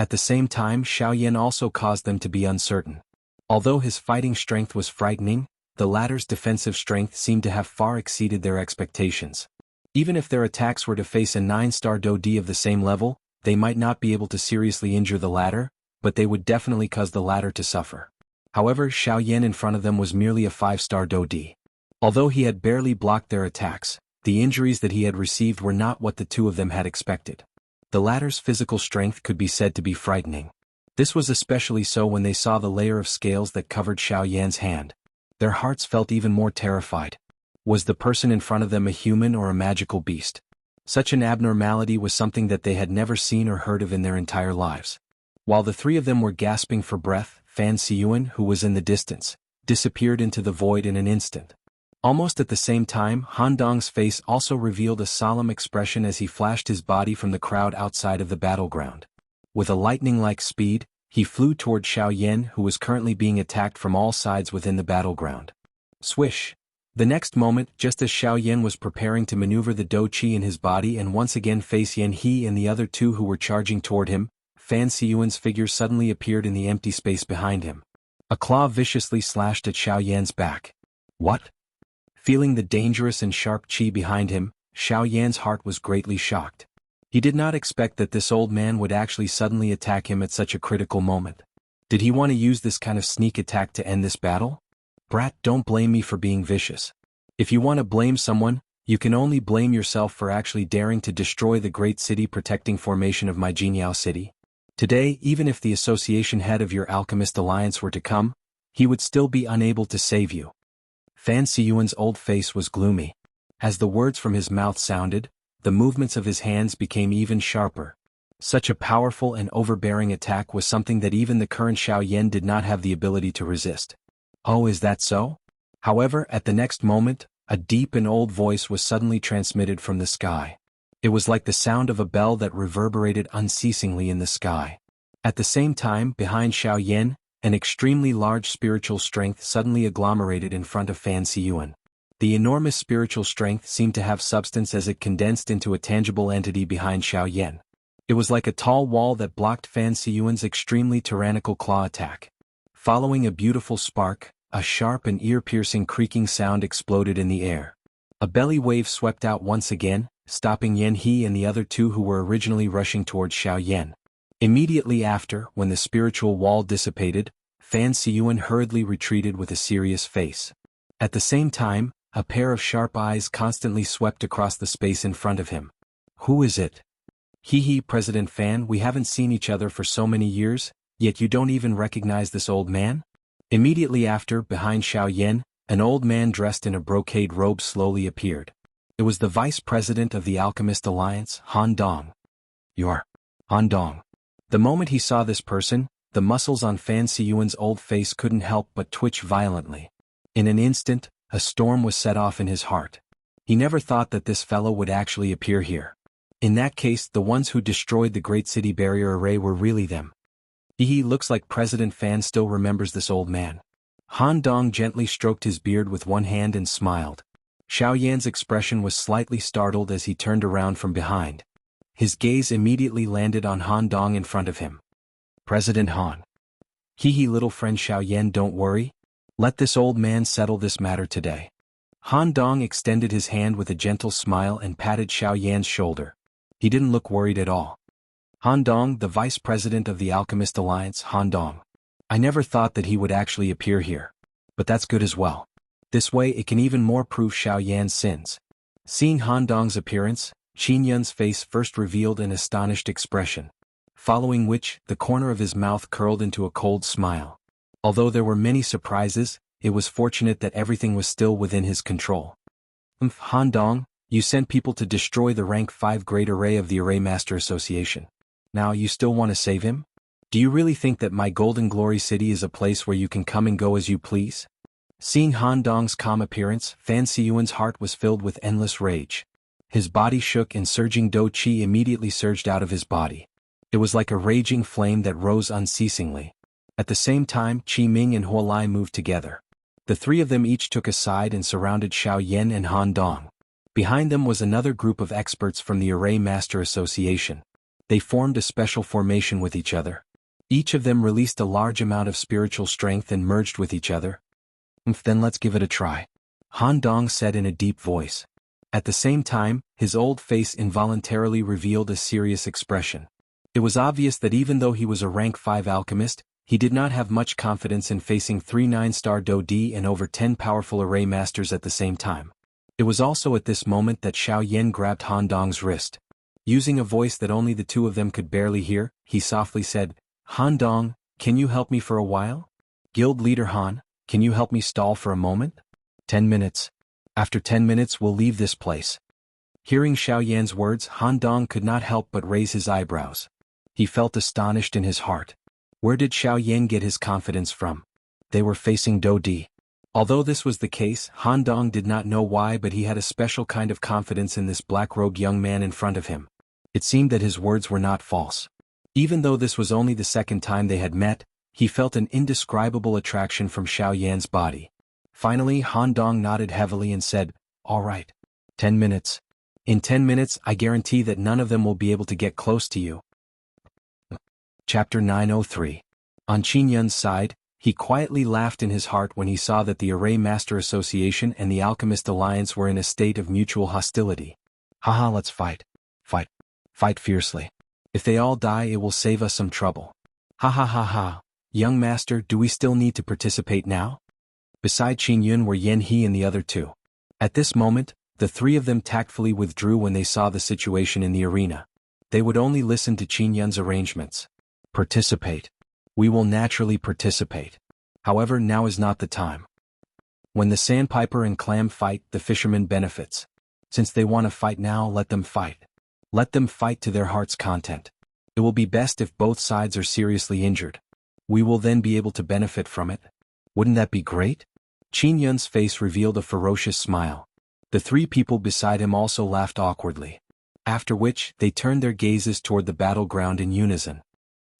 At the same time, Xiao Yan also caused them to be uncertain. Although his fighting strength was frightening, the latter's defensive strength seemed to have far exceeded their expectations. Even if their attacks were to face a 9-star Do D of the same level, they might not be able to seriously injure the latter, but they would definitely cause the latter to suffer. However, Xiao Yan in front of them was merely a 5-star Do D. Although he had barely blocked their attacks, the injuries that he had received were not what the two of them had expected. The latter's physical strength could be said to be frightening. This was especially so when they saw the layer of scales that covered Xiao Yan's hand. Their hearts felt even more terrified. Was the person in front of them a human or a magical beast? Such an abnormality was something that they had never seen or heard of in their entire lives. While the three of them were gasping for breath, Fan Siyuan, who was in the distance, disappeared into the void in an instant. Almost at the same time, Han Dong's face also revealed a solemn expression as he flashed his body from the crowd outside of the battleground. With a lightning-like speed, he flew toward Xiao Yan, who was currently being attacked from all sides within the battleground. Swish! The next moment, just as Xiao Yan was preparing to maneuver the Do Qi in his body and once again face Yan He and the other two who were charging toward him, Fan Siyuan's figure suddenly appeared in the empty space behind him. A claw viciously slashed at Xiao Yan's back. What? Feeling the dangerous and sharp qi behind him, Xiao Yan's heart was greatly shocked. He did not expect that this old man would actually suddenly attack him at such a critical moment. Did he want to use this kind of sneak attack to end this battle? Brat, don't blame me for being vicious. If you want to blame someone, you can only blame yourself for actually daring to destroy the great city protecting formation of my Jianghu City. Today, even if the association head of your alchemist alliance were to come, he would still be unable to save you. Fan Siyuan's old face was gloomy. As the words from his mouth sounded, the movements of his hands became even sharper. Such a powerful and overbearing attack was something that even the current Xiao Yan did not have the ability to resist. Oh, is that so? However, at the next moment, a deep and old voice was suddenly transmitted from the sky. It was like the sound of a bell that reverberated unceasingly in the sky. At the same time, behind Xiao Yan, an extremely large spiritual strength suddenly agglomerated in front of Fan Siyuan. The enormous spiritual strength seemed to have substance as it condensed into a tangible entity behind Xiao Yan. It was like a tall wall that blocked Fan Siyuan's extremely tyrannical claw attack. Following a beautiful spark, a sharp and ear-piercing creaking sound exploded in the air. A belly wave swept out once again, stopping Yan He and the other two who were originally rushing towards Xiao Yan. Immediately after, when the spiritual wall dissipated, Fan Siyuan hurriedly retreated with a serious face. At the same time, a pair of sharp eyes constantly swept across the space in front of him. Who is it? He, President Fan, we haven't seen each other for so many years, yet you don't even recognize this old man? Immediately after, behind Xiao Yan, an old man dressed in a brocade robe slowly appeared. It was the vice president of the Alchemist Alliance, Han Dong. You're Han Dong. The moment he saw this person, the muscles on Fan Siyuan's old face couldn't help but twitch violently. In an instant, a storm was set off in his heart. He never thought that this fellow would actually appear here. In that case, the ones who destroyed the Great City Barrier Array were really them. He looks like President Fan still remembers this old man. Han Dong gently stroked his beard with one hand and smiled. Xiao Yan's expression was slightly startled as he turned around from behind. His gaze immediately landed on Han Dong in front of him. President Han. Little friend Xiao Yan, don't worry. Let this old man settle this matter today. Han Dong extended his hand with a gentle smile and patted Xiao Yan's shoulder. He didn't look worried at all. Han Dong, the vice president of the Alchemist Alliance, Han Dong. I never thought that he would actually appear here. But that's good as well. This way it can even more prove Xiao Yan's sins. Seeing Han Dong's appearance, Qin Yun's face first revealed an astonished expression, following which, the corner of his mouth curled into a cold smile. Although there were many surprises, it was fortunate that everything was still within his control. Han Dong, you sent people to destroy the rank 5 Great Array of the Array Master Association. Now you still want to save him? Do you really think that my Golden Glory City is a place where you can come and go as you please? Seeing Han Dong's calm appearance, Fan Siyuan's heart was filled with endless rage. His body shook and surging Do Qi immediately surged out of his body. It was like a raging flame that rose unceasingly. At the same time, Qi Ming and Huo Lai moved together. The three of them each took a side and surrounded Xiao Yan and Han Dong. Behind them was another group of experts from the Array Master Association. They formed a special formation with each other. Each of them released a large amount of spiritual strength and merged with each other. Then let's give it a try. Han Dong said in a deep voice. At the same time, his old face involuntarily revealed a serious expression. It was obvious that even though he was a rank 5 alchemist, he did not have much confidence in facing 3 9-star Do Di and over 10 powerful array masters at the same time. It was also at this moment that Xiao Yan grabbed Han Dong's wrist. Using a voice that only the two of them could barely hear, he softly said, Han Dong, can you help me for a while? Guild leader Han, can you help me stall for a moment? 10 minutes. After 10 minutes we'll leave this place. Hearing Xiao Yan's words, Han Dong could not help but raise his eyebrows. He felt astonished in his heart. Where did Xiao Yan get his confidence from? They were facing Do Di. Although this was the case, Han Dong did not know why, but he had a special kind of confidence in this black-robed young man in front of him. It seemed that his words were not false. Even though this was only the second time they had met, he felt an indescribable attraction from Xiao Yan's body. Finally, Han Dong nodded heavily and said, all right. 10 minutes. In 10 minutes, I guarantee that none of them will be able to get close to you. Chapter 903. On Qin Yun's side, he quietly laughed in his heart when he saw that the Array Master Association and the Alchemist Alliance were in a state of mutual hostility. Haha, let's fight. Fight. Fight fiercely. If they all die, it will save us some trouble. Ha ha ha ha. Young master, do we still need to participate now? Beside Qin Yun were Yan He and the other two. At this moment, the three of them tactfully withdrew when they saw the situation in the arena. They would only listen to Qin Yun's arrangements. Participate. We will naturally participate. However, now is not the time. When the sandpiper and clam fight, the fisherman benefits. Since they want to fight now, let them fight. Let them fight to their heart's content. It will be best if both sides are seriously injured. We will then be able to benefit from it. Wouldn't that be great? Qin Yun's face revealed a ferocious smile. The three people beside him also laughed awkwardly. After which, they turned their gazes toward the battleground in unison.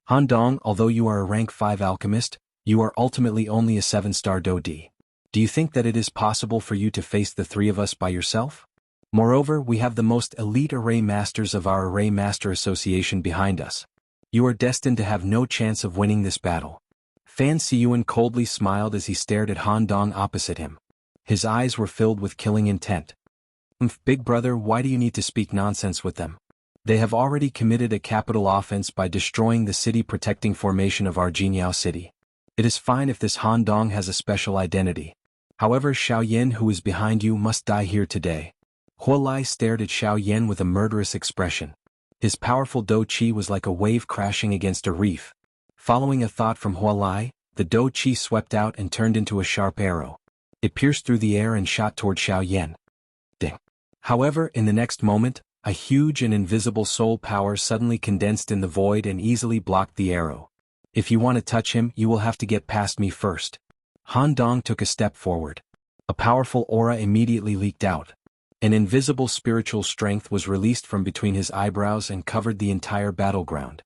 Han Dong, although you are a rank 5 alchemist, you are ultimately only a 7-star Dodi. Do you think that it is possible for you to face the three of us by yourself? Moreover, we have the most elite array masters of our Array Master Association behind us. You are destined to have no chance of winning this battle. Fan Siyuan coldly smiled as he stared at Han Dong opposite him. His eyes were filled with killing intent. Big brother, why do you need to speak nonsense with them? They have already committed a capital offense by destroying the city protecting formation of our Jianghu city. It is fine if this Han Dong has a special identity. However, Xiao Yan, who is behind you, must die here today. Hua Lai stared at Xiao Yan with a murderous expression. His powerful Do Chi was like a wave crashing against a reef. Following a thought from Hua Lai, the Do Chi swept out and turned into a sharp arrow. It pierced through the air and shot toward Xiao Yan. Ding. However, in the next moment, a huge and invisible soul power suddenly condensed in the void and easily blocked the arrow. If you want to touch him, you will have to get past me first. Han Dong took a step forward. A powerful aura immediately leaked out. An invisible spiritual strength was released from between his eyebrows and covered the entire battleground.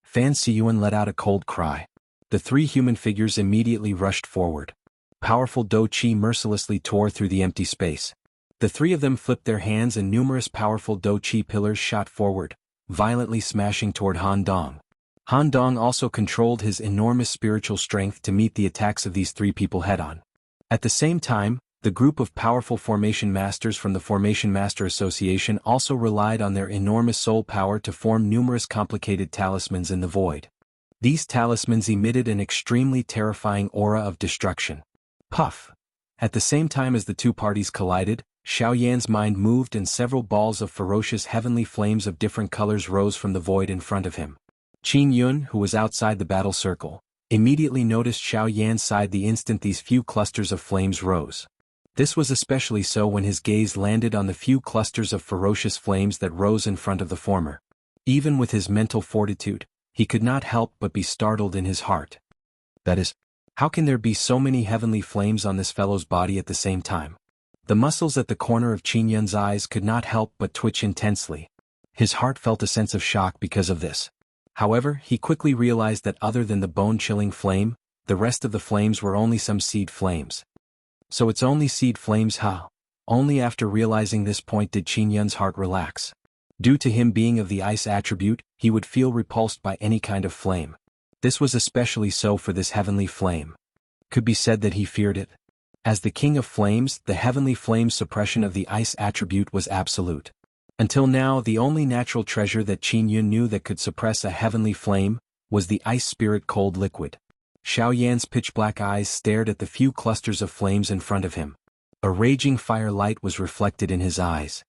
Fan Siyuan let out a cold cry. The three human figures immediately rushed forward. Powerful Do Chi mercilessly tore through the empty space. The three of them flipped their hands and numerous powerful Do Chi pillars shot forward, violently smashing toward Han Dong. Han Dong also controlled his enormous spiritual strength to meet the attacks of these three people head-on. At the same time, the group of powerful formation masters from the Formation Master Association also relied on their enormous soul power to form numerous complicated talismans in the void. These talismans emitted an extremely terrifying aura of destruction. Puff! At the same time as the two parties collided, Xiao Yan's mind moved and several balls of ferocious heavenly flames of different colors rose from the void in front of him. Qin Yun, who was outside the battle circle, immediately noticed Xiao Yan's side the instant these few clusters of flames rose. This was especially so when his gaze landed on the few clusters of ferocious flames that rose in front of the former. Even with his mental fortitude, he could not help but be startled in his heart. That is, how can there be so many heavenly flames on this fellow's body at the same time? The muscles at the corner of Qin Yun's eyes could not help but twitch intensely. His heart felt a sense of shock because of this. However, he quickly realized that other than the bone-chilling flame, the rest of the flames were only some seed flames. So it's only seed flames, huh? Only after realizing this point did Qin Yun's heart relax. Due to him being of the ice attribute, he would feel repulsed by any kind of flame. This was especially so for this heavenly flame. Could be said that he feared it. As the king of flames, the heavenly flame's suppression of the ice attribute was absolute. Until now, the only natural treasure that Qin Yun knew that could suppress a heavenly flame was the ice spirit cold liquid. Xiao Yan's pitch-black eyes stared at the few clusters of flames in front of him. A raging fire light was reflected in his eyes.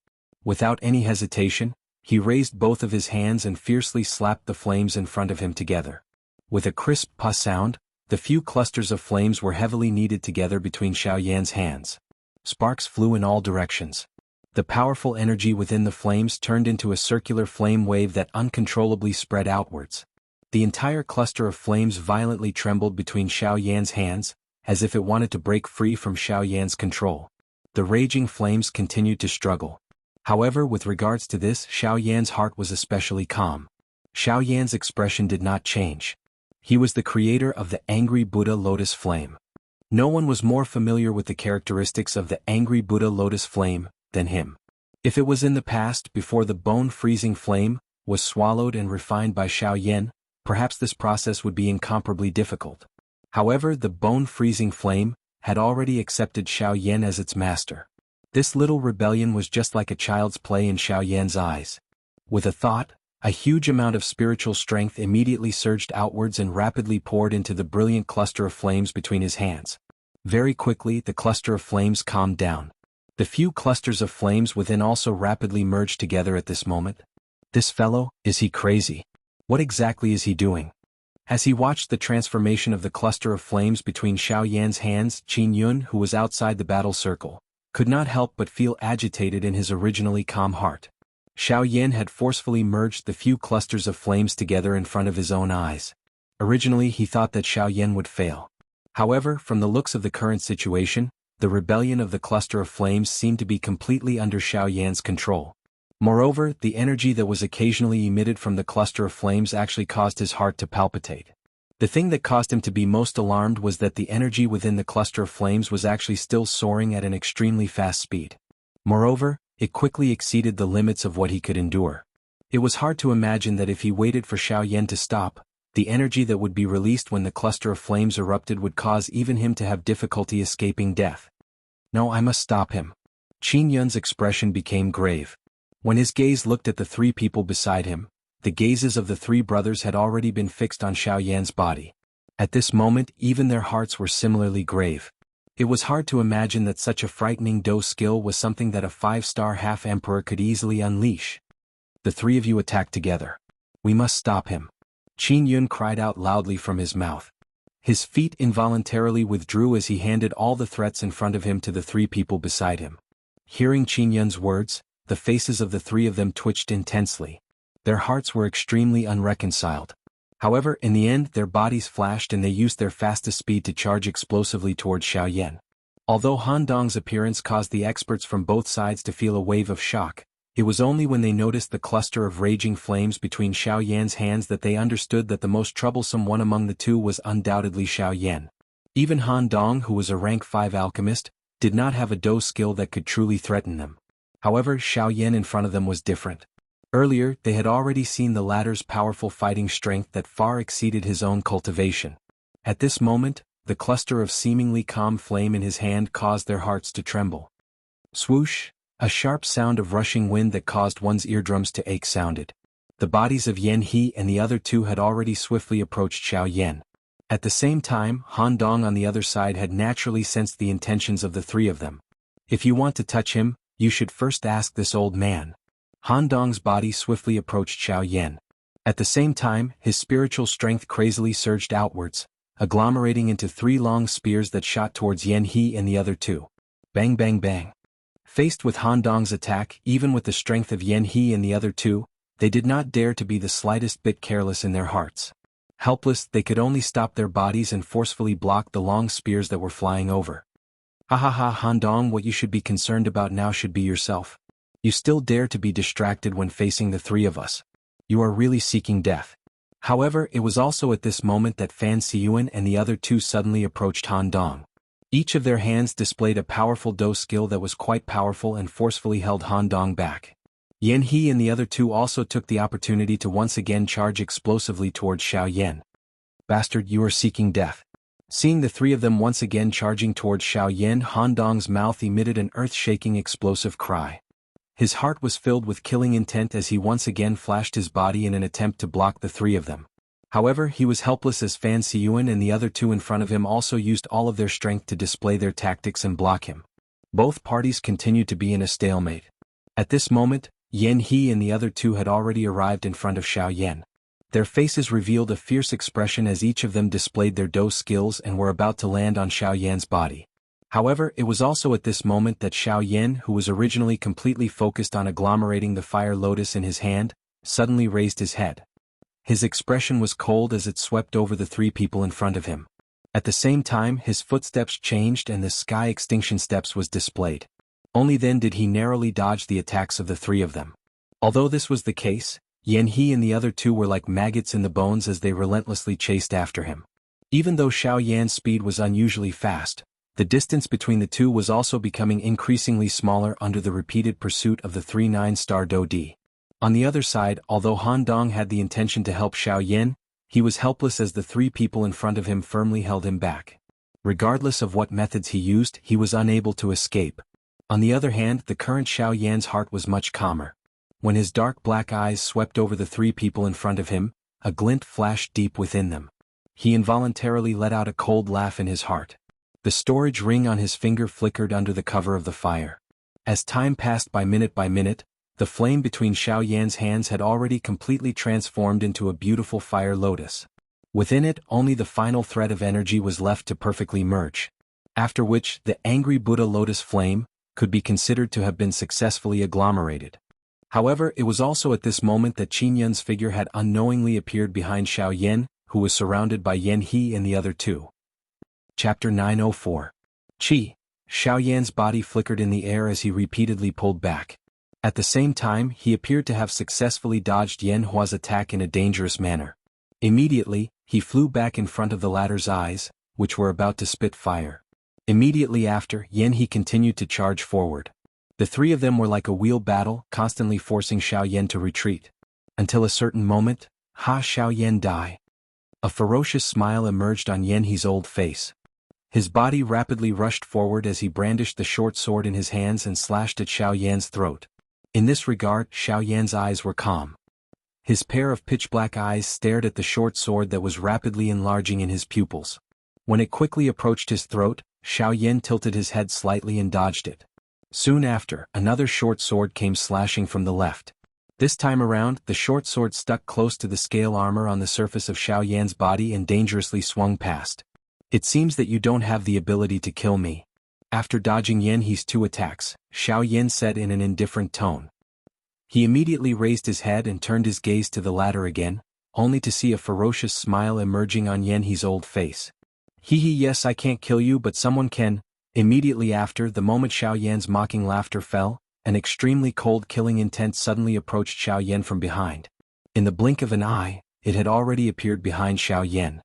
Without any hesitation, he raised both of his hands and fiercely slapped the flames in front of him together. With a crisp "pa" sound, the few clusters of flames were heavily kneaded together between Xiao Yan's hands. Sparks flew in all directions. The powerful energy within the flames turned into a circular flame wave that uncontrollably spread outwards. The entire cluster of flames violently trembled between Xiao Yan's hands, as if it wanted to break free from Xiao Yan's control. The raging flames continued to struggle. However, with regards to this, Xiao Yan's heart was especially calm. Xiao Yan's expression did not change. He was the creator of the Angry Buddha Lotus Flame. No one was more familiar with the characteristics of the Angry Buddha Lotus Flame than him. If it was in the past before the bone-freezing flame was swallowed and refined by Xiao Yan, perhaps this process would be incomparably difficult. However, the bone-freezing flame had already accepted Xiao Yan as its master. This little rebellion was just like a child's play in Xiao Yan's eyes. With a thought, a huge amount of spiritual strength immediately surged outwards and rapidly poured into the brilliant cluster of flames between his hands. Very quickly, the cluster of flames calmed down. The few clusters of flames within also rapidly merged together at this moment. This fellow, is he crazy? What exactly is he doing? As he watched the transformation of the cluster of flames between Xiao Yan's hands, Qin Yun, who was outside the battle circle, could not help but feel agitated in his originally calm heart. Xiao Yan had forcefully merged the few clusters of flames together in front of his own eyes. Originally he thought that Xiao Yan would fail. However, from the looks of the current situation, the rebellion of the cluster of flames seemed to be completely under Xiao Yan's control. Moreover, the energy that was occasionally emitted from the cluster of flames actually caused his heart to palpitate. The thing that caused him to be most alarmed was that the energy within the cluster of flames was actually still soaring at an extremely fast speed. Moreover, it quickly exceeded the limits of what he could endure. It was hard to imagine that if he waited for Xiao Yan to stop, the energy that would be released when the cluster of flames erupted would cause even him to have difficulty escaping death. No, I must stop him. Qin Yun's expression became grave. When his gaze looked at the three people beside him, the gazes of the three brothers had already been fixed on Xiao Yan's body. At this moment, even their hearts were similarly grave. It was hard to imagine that such a frightening Do skill was something that a 5-star half-emperor could easily unleash. The three of you attack together. We must stop him. Qin Yun cried out loudly from his mouth. His feet involuntarily withdrew as he handed all the threats in front of him to the three people beside him. Hearing Qin Yun's words, the faces of the three of them twitched intensely. Their hearts were extremely unreconciled. However, in the end their bodies flashed and they used their fastest speed to charge explosively towards Xiao Yan. Although Han Dong's appearance caused the experts from both sides to feel a wave of shock, it was only when they noticed the cluster of raging flames between Xiao Yan's hands that they understood that the most troublesome one among the two was undoubtedly Xiao Yan. Even Han Dong, who was a rank 5 alchemist, did not have a Do skill that could truly threaten them. However, Xiao Yan in front of them was different. Earlier, they had already seen the latter's powerful fighting strength that far exceeded his own cultivation. At this moment, the cluster of seemingly calm flame in his hand caused their hearts to tremble. Swoosh! A sharp sound of rushing wind that caused one's eardrums to ache sounded. The bodies of Yan He and the other two had already swiftly approached Xiao Yan. At the same time, Han Dong on the other side had naturally sensed the intentions of the three of them. If you want to touch him, you should first ask this old man. Han Dong's body swiftly approached Xiao Yan. At the same time, his spiritual strength crazily surged outwards, agglomerating into 3 long spears that shot towards Yan He and the other two. Bang bang bang. Faced with Han Dong's attack, even with the strength of Yan He and the other two, they did not dare to be the slightest bit careless in their hearts. Helpless, they could only stop their bodies and forcefully block the long spears that were flying over. Ha ha ha, Han Dong, what you should be concerned about now should be yourself. You still dare to be distracted when facing the three of us. You are really seeking death. However, it was also at this moment that Fan Xiyuan and the other two suddenly approached Han Dong. Each of their hands displayed a powerful Do skill that was quite powerful and forcefully held Han Dong back. Yan He and the other two also took the opportunity to once again charge explosively towards Xiao Yan. Bastard, you are seeking death. Seeing the three of them once again charging towards Xiao Yan, Han Dong's mouth emitted an earth-shaking explosive cry. His heart was filled with killing intent as he once again flashed his body in an attempt to block the three of them. However, he was helpless as Fan Xiyuan and the other two in front of him also used all of their strength to display their tactics and block him. Both parties continued to be in a stalemate. At this moment, Yan He and the other two had already arrived in front of Xiao Yan. Their faces revealed a fierce expression as each of them displayed their Do skills and were about to land on Xiao Yan's body. However, it was also at this moment that Xiao Yan, who was originally completely focused on agglomerating the fire lotus in his hand, suddenly raised his head. His expression was cold as it swept over the three people in front of him. At the same time, his footsteps changed and the sky extinction steps was displayed. Only then did he narrowly dodge the attacks of the three of them. Although this was the case, Yan He and the other two were like maggots in the bones as they relentlessly chased after him. Even though Xiao Yan's speed was unusually fast, the distance between the two was also becoming increasingly smaller under the repeated pursuit of the 3 9-star Do Di. On the other side, although Han Dong had the intention to help Xiao Yan, he was helpless as the three people in front of him firmly held him back. Regardless of what methods he used, he was unable to escape. On the other hand, the current Xiao Yan's heart was much calmer. When his dark black eyes swept over the three people in front of him, a glint flashed deep within them. He involuntarily let out a cold laugh in his heart. The storage ring on his finger flickered under the cover of the fire. As time passed by minute, the flame between Xiao Yan's hands had already completely transformed into a beautiful fire lotus. Within it, only the final thread of energy was left to perfectly merge. After which, the angry Buddha lotus flame could be considered to have been successfully agglomerated. However, it was also at this moment that Qin Yun's figure had unknowingly appeared behind Xiao Yan, who was surrounded by Yan He and the other two. Chapter 904. Qi. Xiao Yan's body flickered in the air as he repeatedly pulled back. At the same time, he appeared to have successfully dodged Yan Hua's attack in a dangerous manner. Immediately, he flew back in front of the latter's eyes, which were about to spit fire. Immediately after, Yan He continued to charge forward. The three of them were like a wheel battle, constantly forcing Xiao Yan to retreat. Until a certain moment, Ha Xiao Yan die. A ferocious smile emerged on Yan He's old face. His body rapidly rushed forward as he brandished the short sword in his hands and slashed at Xiao Yan's throat. In this regard, Xiao Yan's eyes were calm. His pair of pitch-black eyes stared at the short sword that was rapidly enlarging in his pupils. When it quickly approached his throat, Xiao Yan tilted his head slightly and dodged it. Soon after, another short sword came slashing from the left. This time around, the short sword stuck close to the scale armor on the surface of Xiao Yan's body and dangerously swung past. It seems that you don't have the ability to kill me. After dodging Yan He's two attacks, Xiao Yan said in an indifferent tone. He immediately raised his head and turned his gaze to the latter again, only to see a ferocious smile emerging on Yan He's old face. Yes, I can't kill you, but someone can. Immediately after, the moment Xiao Yan's mocking laughter fell, an extremely cold killing intent suddenly approached Xiao Yan from behind. In the blink of an eye, it had already appeared behind Xiao Yan.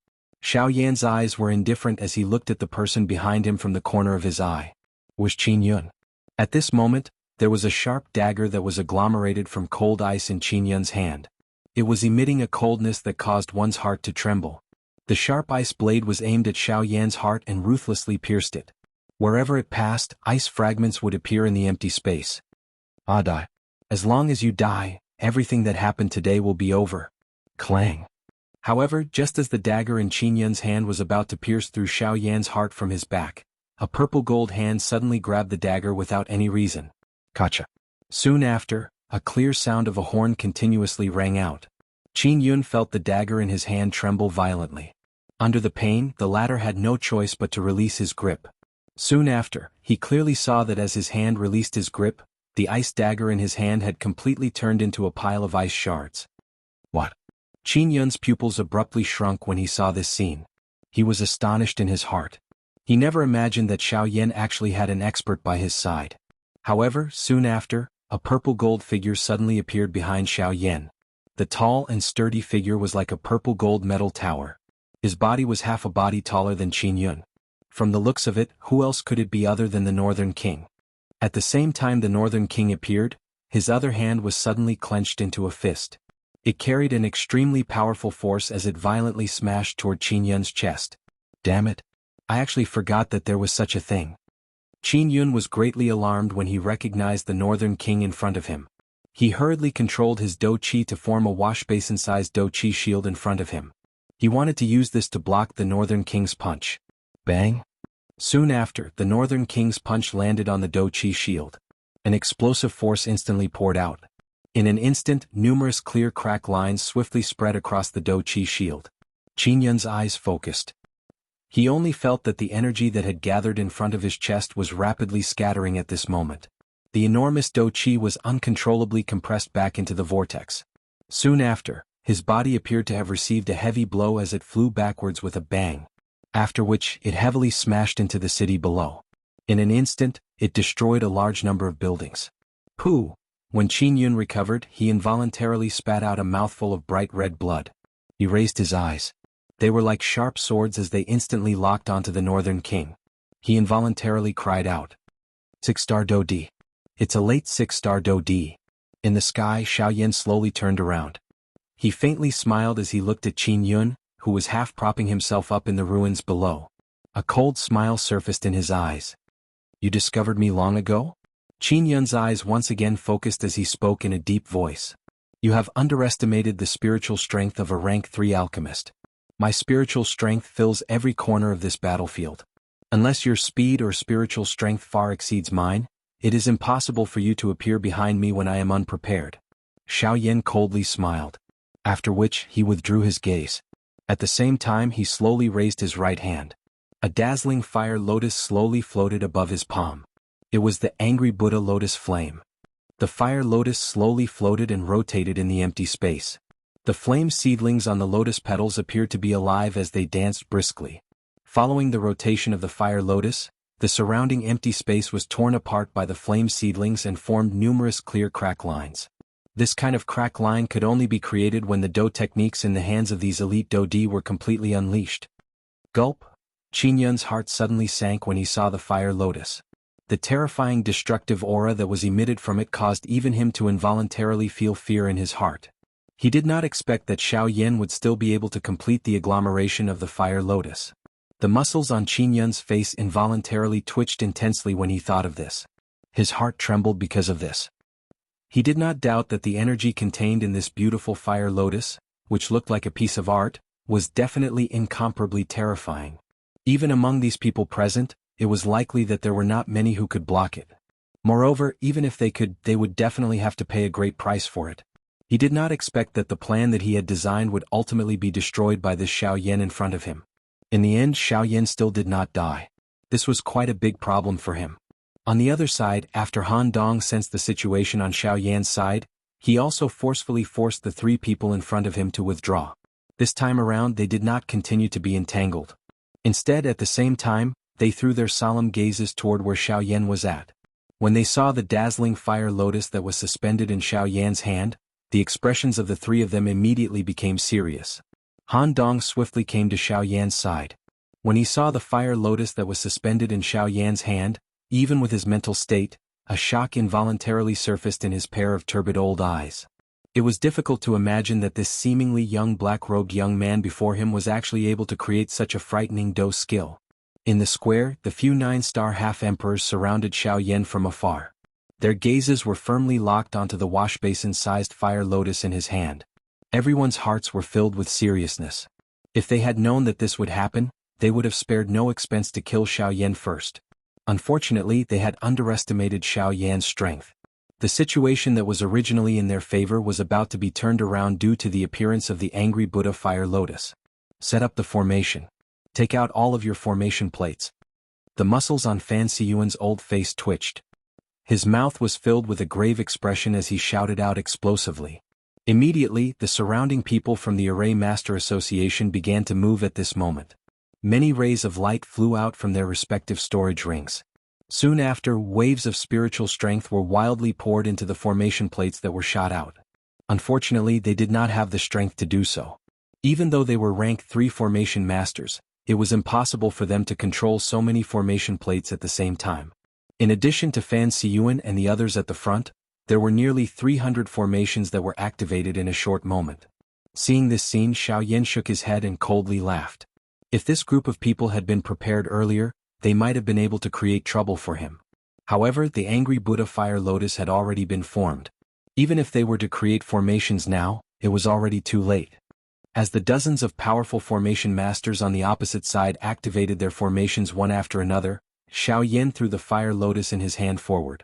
Xiao Yan's eyes were indifferent as he looked at the person behind him from the corner of his eye. Was Qin Yun. At this moment, there was a sharp dagger that was agglomerated from cold ice in Qin Yun's hand. It was emitting a coldness that caused one's heart to tremble. The sharp ice blade was aimed at Xiao Yan's heart and ruthlessly pierced it. Wherever it passed, ice fragments would appear in the empty space. Die. As long as you die, everything that happened today will be over. Clang. However, just as the dagger in Qin Yun's hand was about to pierce through Xiao Yan's heart from his back, a purple gold hand suddenly grabbed the dagger without any reason. Gotcha. Soon after, a clear sound of a horn continuously rang out. Qin Yun felt the dagger in his hand tremble violently. Under the pain, the latter had no choice but to release his grip. Soon after, he clearly saw that as his hand released his grip, the ice dagger in his hand had completely turned into a pile of ice shards. What? Qin Yun's pupils abruptly shrunk when he saw this scene. He was astonished in his heart. He never imagined that Xiao Yan actually had an expert by his side. However, soon after, a purple gold figure suddenly appeared behind Xiao Yan. The tall and sturdy figure was like a purple gold metal tower. His body was half a body taller than Qin Yun. From the looks of it, who else could it be other than the Northern King? At the same time the Northern King appeared, his other hand was suddenly clenched into a fist. It carried an extremely powerful force as it violently smashed toward Qin Yun's chest. Damn it. I actually forgot that there was such a thing. Qin Yun was greatly alarmed when he recognized the Northern King in front of him. He hurriedly controlled his Do Qi to form a wash-basin-sized Do Qi shield in front of him. He wanted to use this to block the Northern King's punch. Bang! Soon after, the Northern King's punch landed on the Do Qi shield. An explosive force instantly poured out. In an instant, numerous clear crack lines swiftly spread across the Do Qi shield. Qin Yun's eyes focused. He only felt that the energy that had gathered in front of his chest was rapidly scattering at this moment. The enormous Do Qi was uncontrollably compressed back into the vortex. Soon after, his body appeared to have received a heavy blow as it flew backwards with a bang. After which, it heavily smashed into the city below. In an instant, it destroyed a large number of buildings. Pooh! When Qin Yun recovered, he involuntarily spat out a mouthful of bright red blood. He raised his eyes. They were like sharp swords as they instantly locked onto the Northern King. He involuntarily cried out. 6-star Do Di. It's a late 6-star Do Di. In the sky, Xiao Yan slowly turned around. He faintly smiled as he looked at Qin Yun, who was half propping himself up in the ruins below. A cold smile surfaced in his eyes. You discovered me long ago? Qin Yun's eyes once again focused as he spoke in a deep voice. You have underestimated the spiritual strength of a rank 3 alchemist. My spiritual strength fills every corner of this battlefield. Unless your speed or spiritual strength far exceeds mine, It is impossible for you to appear behind me when I am unprepared. Xiaoyan coldly smiled. After which, he withdrew his gaze. At the same time, he slowly raised his right hand. A dazzling fire lotus slowly floated above his palm. It was the angry Buddha lotus flame. The fire lotus slowly floated and rotated in the empty space. The flame seedlings on the lotus petals appeared to be alive as they danced briskly. Following the rotation of the fire lotus, the surrounding empty space was torn apart by the flame seedlings and formed numerous clear crack lines. This kind of crack line could only be created when the Do techniques in the hands of these elite Do-di were completely unleashed. Gulp! Qingyun's heart suddenly sank when he saw the fire lotus. The terrifying destructive aura that was emitted from it caused even him to involuntarily feel fear in his heart. He did not expect that Xiaoyan would still be able to complete the agglomeration of the fire lotus. The muscles on Qingyun's face involuntarily twitched intensely when he thought of this. His heart trembled because of this. He did not doubt that the energy contained in this beautiful fire lotus, which looked like a piece of art, was definitely incomparably terrifying. Even among these people present, it was likely that there were not many who could block it. Moreover, even if they could, they would definitely have to pay a great price for it. He did not expect that the plan that he had designed would ultimately be destroyed by this Xiaoyan in front of him. In the end, Xiaoyan still did not die. This was quite a big problem for him. On the other side, after Han Dong sensed the situation on Xiaoyan's side, he also forcefully forced the three people in front of him to withdraw. This time around they did not continue to be entangled. Instead, at the same time, they threw their solemn gazes toward where Xiaoyan was at. When they saw the dazzling fire lotus that was suspended in Xiaoyan's hand, the expressions of the three of them immediately became serious. Han Dong swiftly came to Xiaoyan's side. When he saw the fire lotus that was suspended in Xiaoyan's hand, even with his mental state, a shock involuntarily surfaced in his pair of turbid old eyes. It was difficult to imagine that this seemingly young black-robed young man before him was actually able to create such a frightening Do skill. In the square, the few 9-star half-emperors surrounded Xiaoyan from afar. Their gazes were firmly locked onto the wash-basin-sized fire lotus in his hand. Everyone's hearts were filled with seriousness. If they had known that this would happen, they would have spared no expense to kill Xiaoyan first. Unfortunately, they had underestimated Xiaoyan's strength. The situation that was originally in their favor was about to be turned around due to the appearance of the angry Buddha fire lotus. Set up the formation. Take out all of your formation plates. The muscles on Fan Siyuan's old face twitched. His mouth was filled with a grave expression as he shouted out explosively. Immediately, the surrounding people from the Array Master Association began to move at this moment. Many rays of light flew out from their respective storage rings. Soon after, waves of spiritual strength were wildly poured into the formation plates that were shot out. Unfortunately, they did not have the strength to do so. Even though they were rank 3 formation masters, it was impossible for them to control so many formation plates at the same time. In addition to Fan Siyuan and the others at the front, there were nearly 300 formations that were activated in a short moment. Seeing this scene, Xiaoyan shook his head and coldly laughed. If this group of people had been prepared earlier, they might have been able to create trouble for him. However, the angry Buddha fire lotus had already been formed. Even if they were to create formations now, it was already too late. As the dozens of powerful formation masters on the opposite side activated their formations one after another, Xiaoyan threw the fire lotus in his hand forward.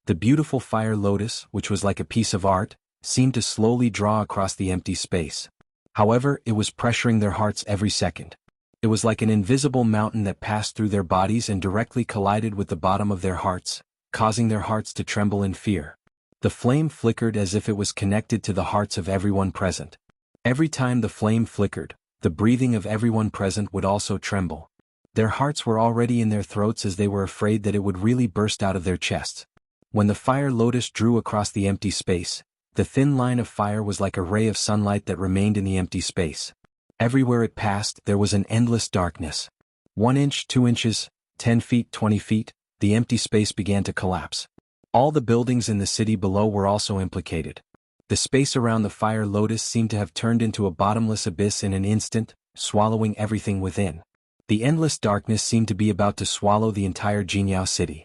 The beautiful fire lotus, which was like a piece of art, seemed to slowly draw across the empty space. However, it was pressuring their hearts every second. It was like an invisible mountain that passed through their bodies and directly collided with the bottom of their hearts, causing their hearts to tremble in fear. The flame flickered as if it was connected to the hearts of everyone present. Every time the flame flickered, the breathing of everyone present would also tremble. Their hearts were already in their throats as they were afraid that it would really burst out of their chests. When the fire lotus drew across the empty space, the thin line of fire was like a ray of sunlight that remained in the empty space. Everywhere it passed, there was an endless darkness. 1 inch, 2 inches, 10 feet, 20 feet, the empty space began to collapse. All the buildings in the city below were also implicated. The space around the fire lotus seemed to have turned into a bottomless abyss in an instant, swallowing everything within. The endless darkness seemed to be about to swallow the entire Jianghu city.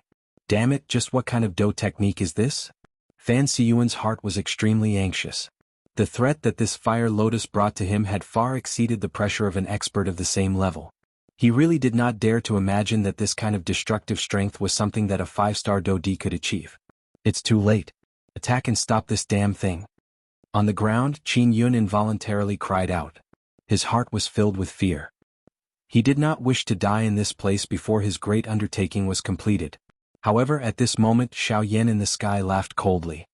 Damn it, just what kind of Do technique is this? Fan Siyuan's heart was extremely anxious. The threat that this fire lotus brought to him had far exceeded the pressure of an expert of the same level. He really did not dare to imagine that this kind of destructive strength was something that a 5-star Dodi could achieve. It's too late. Attack and stop this damn thing. On the ground, Qin Yun involuntarily cried out. His heart was filled with fear. He did not wish to die in this place before his great undertaking was completed. However, at this moment Xiao Yan in the sky laughed coldly.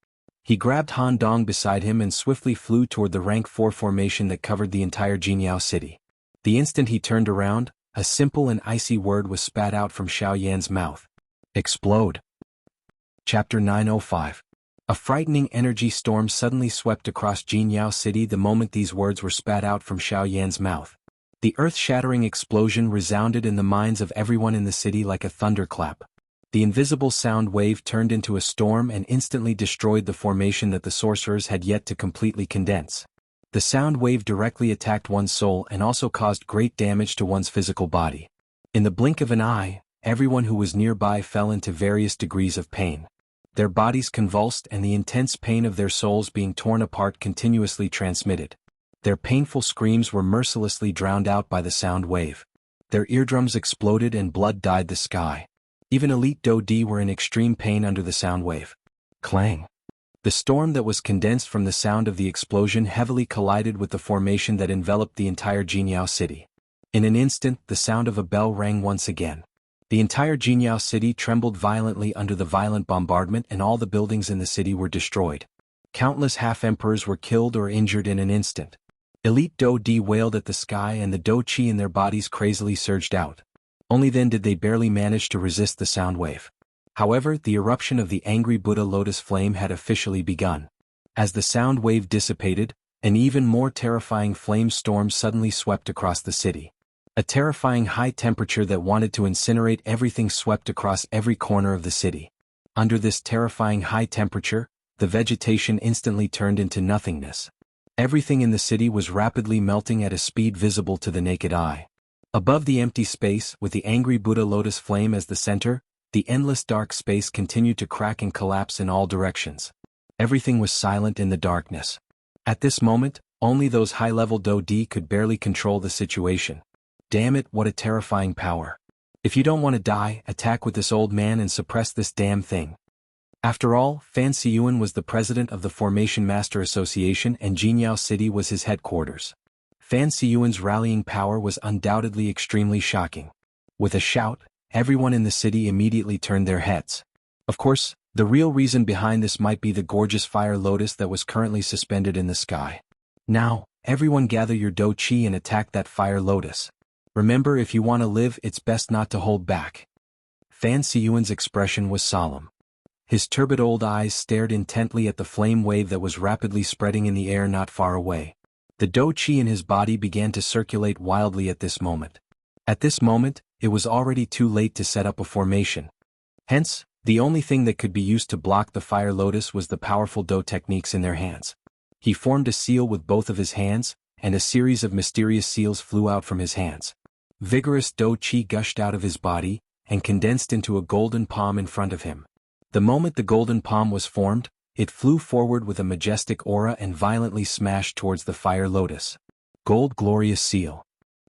He grabbed Han Dong beside him and swiftly flew toward the rank 4 formation that covered the entire Jianghu city. The instant he turned around, a simple and icy word was spat out from Xiao Yan's mouth. Explode. Chapter 905. A frightening energy storm suddenly swept across Jianghu city the moment these words were spat out from Xiao Yan's mouth. The earth-shattering explosion resounded in the minds of everyone in the city like a thunderclap. The invisible sound wave turned into a storm and instantly destroyed the formation that the sorcerers had yet to completely condense. The sound wave directly attacked one's soul and also caused great damage to one's physical body. In the blink of an eye, everyone who was nearby fell into various degrees of pain. Their bodies convulsed and the intense pain of their souls being torn apart continuously transmitted. Their painful screams were mercilessly drowned out by the sound wave. Their eardrums exploded and blood dyed the sky. Even elite Dodi were in extreme pain under the sound wave. Clang. The storm that was condensed from the sound of the explosion heavily collided with the formation that enveloped the entire Jianghu city. In an instant, the sound of a bell rang once again. The entire Jianghu city trembled violently under the violent bombardment and all the buildings in the city were destroyed. Countless half-emperors were killed or injured in an instant. Elite Dodi wailed at the sky and the Do Chi in their bodies crazily surged out. Only then did they barely manage to resist the sound wave. However, the eruption of the angry Buddha lotus flame had officially begun. As the sound wave dissipated, an even more terrifying flame storm suddenly swept across the city. A terrifying high temperature that wanted to incinerate everything swept across every corner of the city. Under this terrifying high temperature, the vegetation instantly turned into nothingness. Everything in the city was rapidly melting at a speed visible to the naked eye. Above the empty space, with the angry Buddha lotus flame as the center, the endless dark space continued to crack and collapse in all directions. Everything was silent in the darkness. At this moment, only those high-level Dodi could barely control the situation. Damn it, what a terrifying power. If you don't want to die, attack with this old man and suppress this damn thing. After all, Fan Siyuan was the president of the Formation Master Association and Jianghu City was his headquarters. Fan Siyuan's rallying power was undoubtedly extremely shocking. With a shout, everyone in the city immediately turned their heads. Of course, the real reason behind this might be the gorgeous fire lotus that was currently suspended in the sky. Now, everyone gather your Do Chi and attack that fire lotus. Remember, if you want to live, it's best not to hold back. Fan Siyuan's expression was solemn. His turbid old eyes stared intently at the flame wave that was rapidly spreading in the air not far away. The Do Chi in his body began to circulate wildly at this moment. At this moment, it was already too late to set up a formation. Hence, the only thing that could be used to block the fire lotus was the powerful Do techniques in their hands. He formed a seal with both of his hands, and a series of mysterious seals flew out from his hands. Vigorous Do Chi gushed out of his body, and condensed into a golden palm in front of him. The moment the golden palm was formed, it flew forward with a majestic aura and violently smashed towards the fire lotus. Gold glorious seal.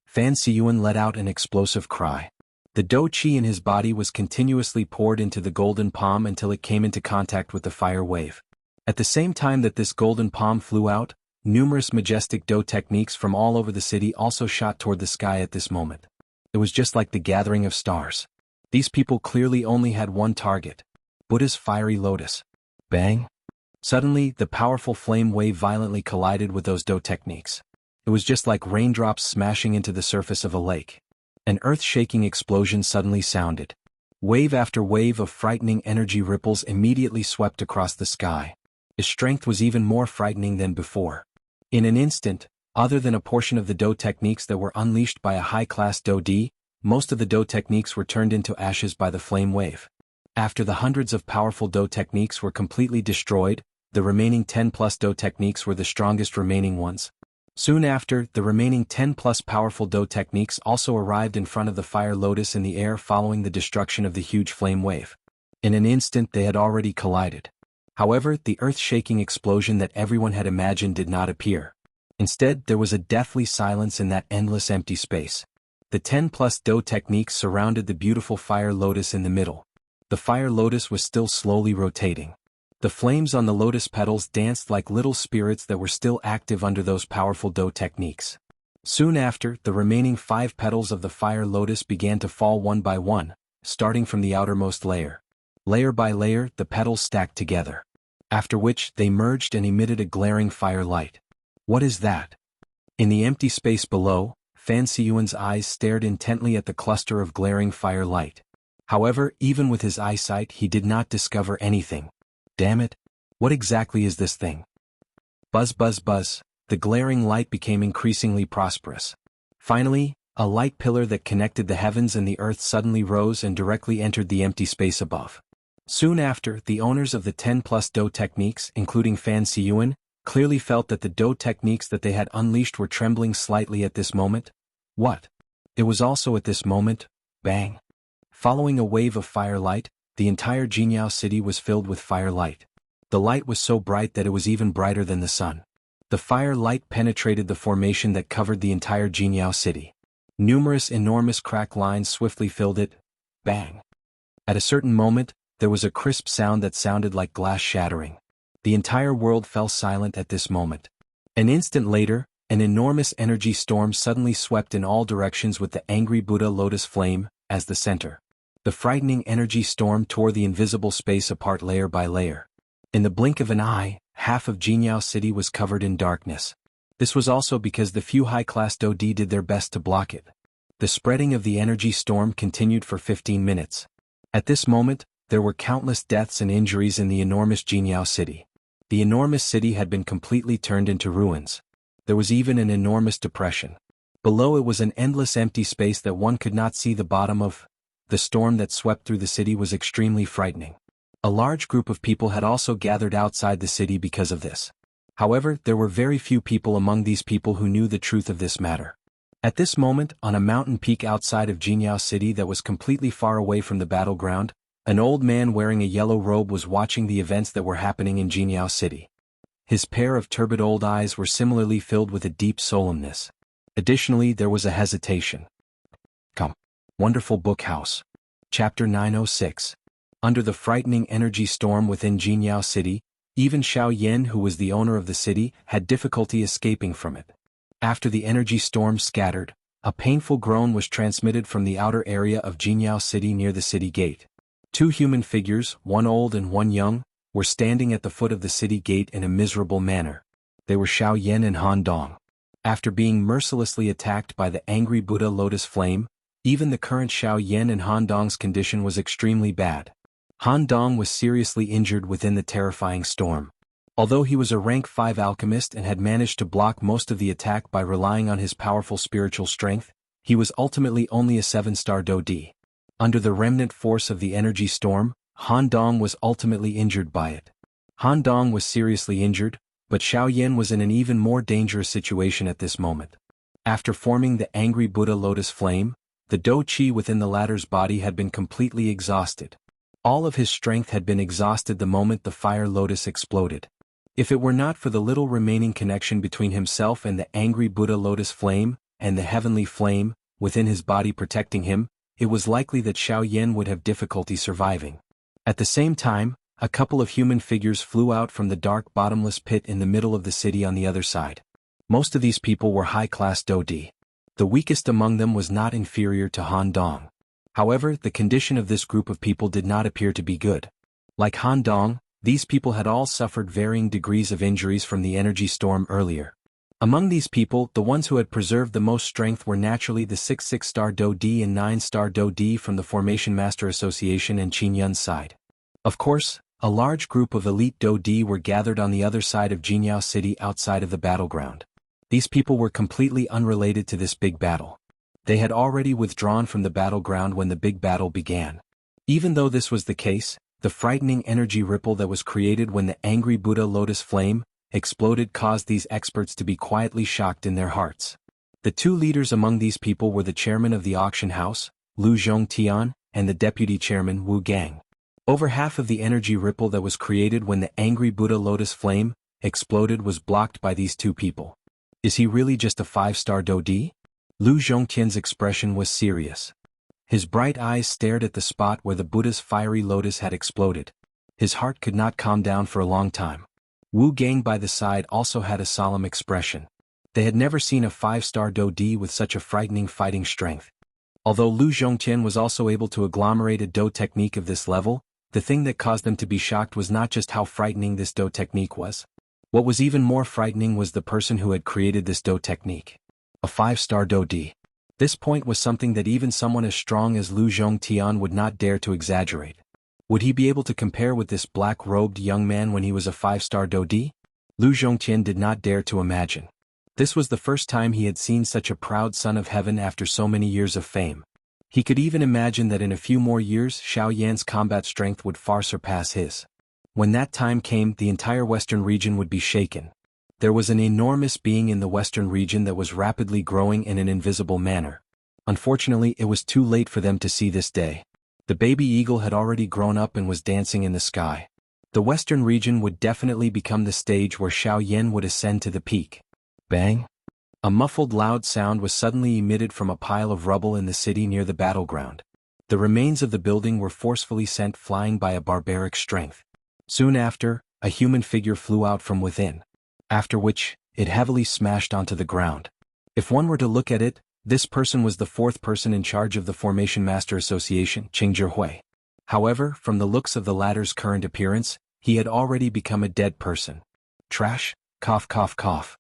Fan Siyuan let out an explosive cry. The Do Chi in his body was continuously poured into the golden palm until it came into contact with the fire wave. At the same time that this golden palm flew out, numerous majestic Do techniques from all over the city also shot toward the sky at this moment. It was just like the gathering of stars. These people clearly only had one target. Buddha's fiery lotus. Bang! Suddenly, the powerful flame wave violently collided with those Do techniques. It was just like raindrops smashing into the surface of a lake. An earth-shaking explosion suddenly sounded. Wave after wave of frightening energy ripples immediately swept across the sky. Its strength was even more frightening than before. In an instant, other than a portion of the Do techniques that were unleashed by a high-class Dodi, most of the Do techniques were turned into ashes by the flame wave. After the hundreds of powerful Do techniques were completely destroyed, the remaining 10+ Do techniques were the strongest remaining ones. Soon after, the remaining 10+ powerful Do techniques also arrived in front of the fire lotus in the air following the destruction of the huge flame wave. In an instant they had already collided. However, the earth-shaking explosion that everyone had imagined did not appear. Instead, there was a deathly silence in that endless empty space. The 10+ Do techniques surrounded the beautiful fire lotus in the middle. The fire lotus was still slowly rotating. The flames on the lotus petals danced like little spirits that were still active under those powerful Do techniques. Soon after, the remaining 5 petals of the fire lotus began to fall one by one, starting from the outermost layer. Layer by layer, the petals stacked together. After which, they merged and emitted a glaring fire light. What is that? In the empty space below, Fan Siyuan's eyes stared intently at the cluster of glaring fire light. However, even with his eyesight, he did not discover anything. Damn it! What exactly is this thing? Buzz buzz buzz, the glaring light became increasingly prosperous. Finally, a light pillar that connected the heavens and the earth suddenly rose and directly entered the empty space above. Soon after, the owners of the 10+ Do techniques, including Fan Siyuan, clearly felt that the Do techniques that they had unleashed were trembling slightly at this moment. What? It was also at this moment, bang! Following a wave of firelight, the entire Jianghu city was filled with firelight. The light was so bright that it was even brighter than the sun. The fire light penetrated the formation that covered the entire Jianghu city. Numerous enormous crack lines swiftly filled it. Bang! At a certain moment, there was a crisp sound that sounded like glass shattering. The entire world fell silent at this moment. An instant later, an enormous energy storm suddenly swept in all directions with the angry Buddha lotus flame as the center. The frightening energy storm tore the invisible space apart layer by layer. In the blink of an eye, half of Jianghu city was covered in darkness. This was also because the few high-class Do-di did their best to block it. The spreading of the energy storm continued for 15 minutes. At this moment, there were countless deaths and injuries in the enormous Jianghu city. The enormous city had been completely turned into ruins. There was even an enormous depression. Below it was an endless empty space that one could not see the bottom of. The storm that swept through the city was extremely frightening. A large group of people had also gathered outside the city because of this. However, there were very few people among these people who knew the truth of this matter. At this moment, on a mountain peak outside of Jianghu city that was completely far away from the battleground, an old man wearing a yellow robe was watching the events that were happening in Jianghu city. His pair of turbid old eyes were similarly filled with a deep solemnness. Additionally, there was a hesitation. Come. Wonderful Book House. Chapter 906. Under the frightening energy storm within Jianghu city, even Xiao Yan, who was the owner of the city, had difficulty escaping from it. After the energy storm scattered, a painful groan was transmitted from the outer area of Jianghu city near the city gate. 2 human figures, one old and one young, were standing at the foot of the city gate in a miserable manner. They were Xiao Yan and Han Dong. After being mercilessly attacked by the angry Buddha lotus flame, even the current Xiao Yan and Han Dong's condition was extremely bad. Han Dong was seriously injured within the terrifying storm. Although he was a rank 5 alchemist and had managed to block most of the attack by relying on his powerful spiritual strength, he was ultimately only a 7-star Do-di. Under the remnant force of the energy storm, Han Dong was ultimately injured by it. Han Dong was seriously injured, but Xiao Yan was in an even more dangerous situation at this moment. After forming the angry Buddha lotus flame, the Do-chi within the latter's body had been completely exhausted. All of his strength had been exhausted the moment the fire lotus exploded. If it were not for the little remaining connection between himself and the angry Buddha lotus flame, and the heavenly flame, within his body protecting him, it was likely that Xiao Yan would have difficulty surviving. At the same time, a couple of human figures flew out from the dark bottomless pit in the middle of the city on the other side. Most of these people were high-class Do-di. The weakest among them was not inferior to Han Dong. However, the condition of this group of people did not appear to be good. Like Han Dong, these people had all suffered varying degrees of injuries from the energy storm earlier. Among these people, the ones who had preserved the most strength were naturally the 6-star Do-di and 9-star Do-di from the Formation Master Association and Qin Yun's side. Of course, a large group of elite Do-di were gathered on the other side of Jianghu city outside of the battleground. These people were completely unrelated to this big battle. They had already withdrawn from the battleground when the big battle began. Even though this was the case, the frightening energy ripple that was created when the angry Buddha lotus flame exploded caused these experts to be quietly shocked in their hearts. The 2 leaders among these people were the chairman of the auction house, Lu Zhongtian, and the deputy chairman, Wu Gang. Over half of the energy ripple that was created when the angry Buddha lotus flame exploded was blocked by these 2 people. Is he really just a 5-star Do-di? Lu Zhongtian's expression was serious. His bright eyes stared at the spot where the Buddha's fiery lotus had exploded. His heart could not calm down for a long time. Wu Gang by the side also had a solemn expression. They had never seen a 5-star Do Di with such a frightening fighting strength. Although Lu Zhongtian was also able to agglomerate a Do technique of this level, the thing that caused them to be shocked was not just how frightening this Do technique was. What was even more frightening was the person who had created this Do technique. A 5-star Do Di. This point was something that even someone as strong as Lu Zhongtian would not dare to exaggerate. Would he be able to compare with this black-robed young man when he was a 5-star Do Di? Lu Zhongtian did not dare to imagine. This was the first time he had seen such a proud son of heaven after so many years of fame. He could even imagine that in a few more years Xiao Yan's combat strength would far surpass his. When that time came, the entire western region would be shaken. There was an enormous being in the western region that was rapidly growing in an invisible manner. Unfortunately, it was too late for them to see this day. The baby eagle had already grown up and was dancing in the sky. The western region would definitely become the stage where Xiao Yan would ascend to the peak. Bang! A muffled loud sound was suddenly emitted from a pile of rubble in the city near the battleground. The remains of the building were forcefully sent flying by a barbaric strength. Soon after, a human figure flew out from within. After which, it heavily smashed onto the ground. If one were to look at it, this person was the fourth person in charge of the Formation Master Association, Cheng Zhihui. However, from the looks of the latter's current appearance, he had already become a dead person. Trash, cough cough cough.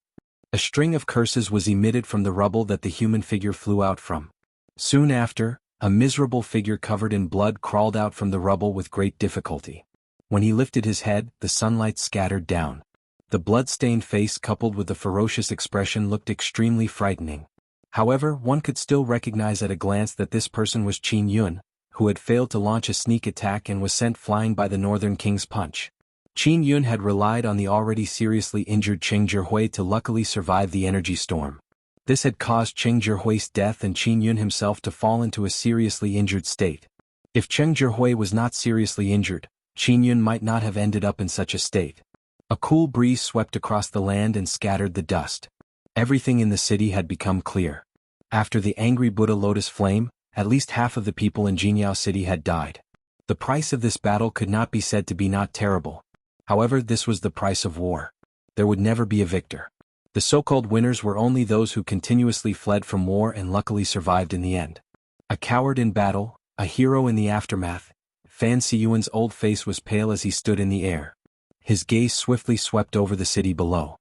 A string of curses was emitted from the rubble that the human figure flew out from. Soon after, a miserable figure covered in blood crawled out from the rubble with great difficulty. When he lifted his head, the sunlight scattered down. The blood-stained face coupled with the ferocious expression looked extremely frightening. However, one could still recognize at a glance that this person was Qin Yun, who had failed to launch a sneak attack and was sent flying by the Northern King's punch. Qin Yun had relied on the already seriously injured Cheng Zhihui to luckily survive the energy storm. This had caused Cheng Zhihui's death and Qin Yun himself to fall into a seriously injured state. If Cheng Zhihui was not seriously injured, Qin Yun might not have ended up in such a state. A cool breeze swept across the land and scattered the dust. Everything in the city had become clear. After the angry Buddha lotus flame, at least half of the people in Jianghu city had died. The price of this battle could not be said to be not terrible. However, this was the price of war. There would never be a victor. The so-called winners were only those who continuously fled from war and luckily survived in the end. A coward in battle, a hero in the aftermath, Fan Siyuan's old face was pale as he stood in the air. His gaze swiftly swept over the city below.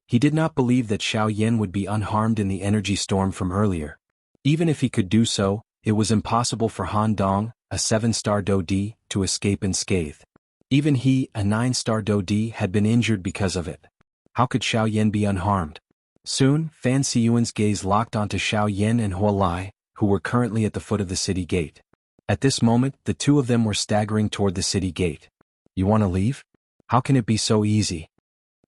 He did not believe that Xiao Yan would be unharmed in the energy storm from earlier. Even if he could do so, it was impossible for Han Dong, a 7-star Do Di, to escape unscathed. Even he, a 9-star Do Di, had been injured because of it. How could Xiao Yan be unharmed? Soon, Fan Siyuan's gaze locked onto Xiao Yan and Hua Lai, who were currently at the foot of the city gate. At this moment, the two of them were staggering toward the city gate. You want to leave? How can it be so easy?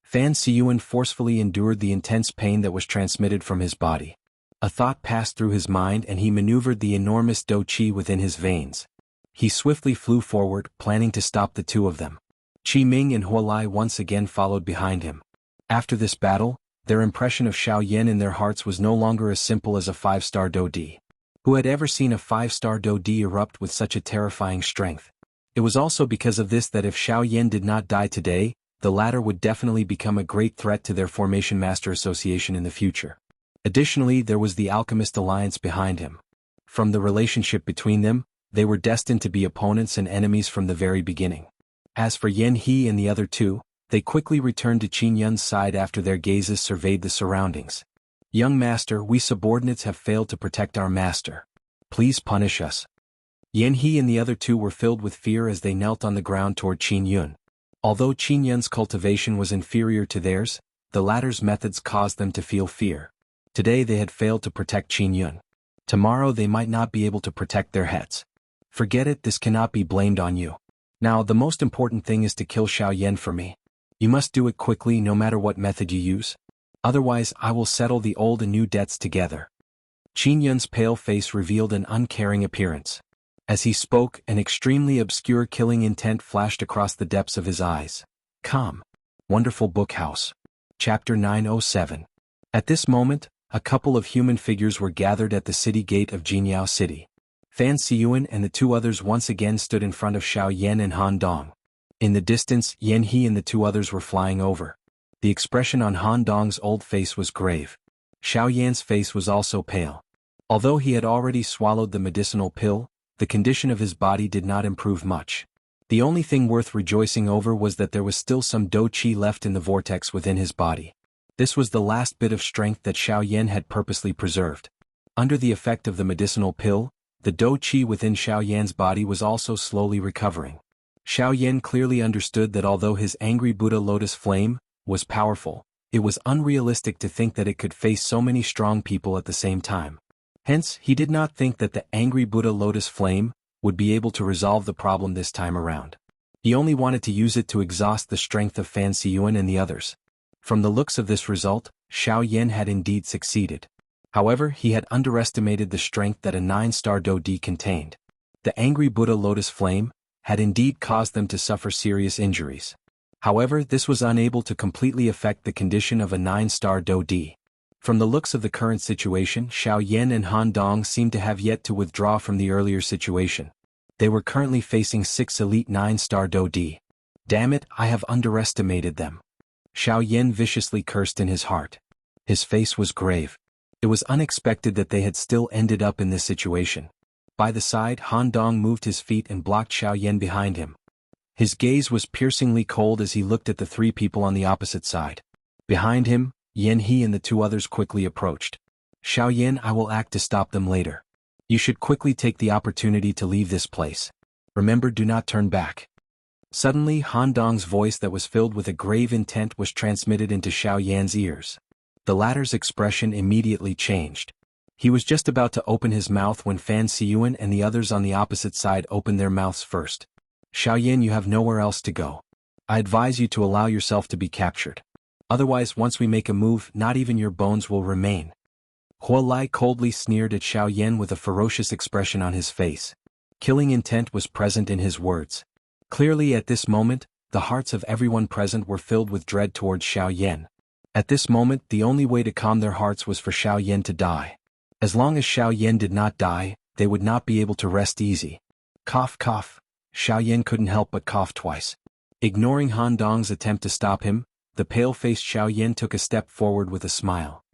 Fan Siyuan forcefully endured the intense pain that was transmitted from his body. A thought passed through his mind and he maneuvered the enormous Do Qi within his veins. He swiftly flew forward, planning to stop the two of them. Qi Ming and Hua Lai once again followed behind him. After this battle, their impression of Xiao Yan in their hearts was no longer as simple as a 5-star Do Di. Who had ever seen a 5-star Do Di erupt with such a terrifying strength? It was also because of this that if Xiao Yan did not die today, the latter would definitely become a great threat to their Formation Master Association in the future. Additionally, there was the Alchemist Alliance behind him. From the relationship between them, they were destined to be opponents and enemies from the very beginning. As for Yan He and the other two, they quickly returned to Qin Yun's side after their gazes surveyed the surroundings. Young master, we subordinates have failed to protect our master. Please punish us. Yan He and the other two were filled with fear as they knelt on the ground toward Qin Yun. Although Qin Yun's cultivation was inferior to theirs, the latter's methods caused them to feel fear. Today they had failed to protect Qin Yun. Tomorrow they might not be able to protect their heads. Forget it, this cannot be blamed on you. Now the most important thing is to kill Xiao Yan for me. You must do it quickly no matter what method you use. Otherwise I will settle the old and new debts together. Qin Yun's pale face revealed an uncaring appearance. As he spoke, an extremely obscure killing intent flashed across the depths of his eyes. Calm. Wonderful Book House. Chapter 907. At this moment, a couple of human figures were gathered at the city gate of Jianghu City. Fan Xiyuan and the two others once again stood in front of Xiao Yan and Han Dong. In the distance, Yan He and the two others were flying over. The expression on Han Dong's old face was grave. Xiao Yan's face was also pale. Although he had already swallowed the medicinal pill, the condition of his body did not improve much. The only thing worth rejoicing over was that there was still some dou qi left in the vortex within his body. This was the last bit of strength that Xiao Yan had purposely preserved. Under the effect of the medicinal pill, the dou qi within Xiao Yan's body was also slowly recovering. Xiao Yan clearly understood that although his angry Buddha lotus flame was powerful, it was unrealistic to think that it could face so many strong people at the same time. Hence, he did not think that the angry Buddha lotus flame would be able to resolve the problem this time around. He only wanted to use it to exhaust the strength of Fan Xiyuan and the others. From the looks of this result, Xiao Yan had indeed succeeded. However, he had underestimated the strength that a 9-star dou di contained. The angry Buddha lotus flame had indeed caused them to suffer serious injuries. However, this was unable to completely affect the condition of a 9-star dou di. From the looks of the current situation, Xiao Yan and Han Dong seemed to have yet to withdraw from the earlier situation. They were currently facing 6 elite 9-star dou di. Damn it, I have underestimated them. Xiao Yan viciously cursed in his heart. His face was grave. It was unexpected that they had still ended up in this situation. By the side, Han Dong moved his feet and blocked Xiao Yan behind him. His gaze was piercingly cold as he looked at the three people on the opposite side. Behind him, Yan He and the two others quickly approached. Xiao Yan, I will act to stop them later. You should quickly take the opportunity to leave this place. Remember, do not turn back. Suddenly, Han Dong's voice that was filled with a grave intent was transmitted into Xiao Yan's ears. The latter's expression immediately changed. He was just about to open his mouth when Fan Xiyuan and the others on the opposite side opened their mouths first. Xiao Yan, you have nowhere else to go. I advise you to allow yourself to be captured. Otherwise, once we make a move, not even your bones will remain. Huo Lai coldly sneered at Xiao Yan with a ferocious expression on his face. Killing intent was present in his words. Clearly at this moment, the hearts of everyone present were filled with dread towards Xiao Yan. At this moment, the only way to calm their hearts was for Xiao Yan to die. As long as Xiao Yan did not die, they would not be able to rest easy. Cough, cough. Xiao Yan couldn't help but cough twice. Ignoring Han Dong's attempt to stop him, the pale-faced Xiao Yan took a step forward with a smile.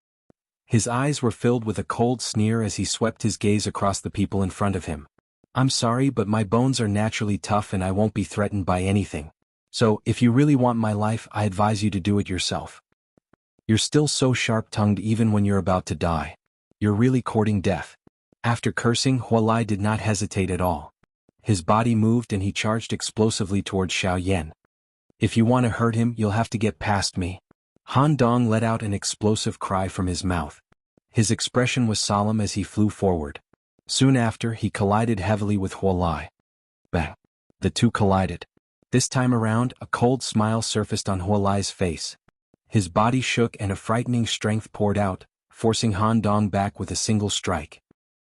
His eyes were filled with a cold sneer as he swept his gaze across the people in front of him. I'm sorry, but my bones are naturally tough and I won't be threatened by anything. So, if you really want my life, I advise you to do it yourself. You're still so sharp-tongued even when you're about to die. You're really courting death. After cursing, Huo Lai did not hesitate at all. His body moved and he charged explosively towards Xiao Yan. If you want to hurt him, you'll have to get past me. Han Dong let out an explosive cry from his mouth. His expression was solemn as he flew forward. Soon after, he collided heavily with Huo Lai. Bang! The two collided. This time around, a cold smile surfaced on Huo Lai's face. His body shook and a frightening strength poured out, forcing Han Dong back with a single strike.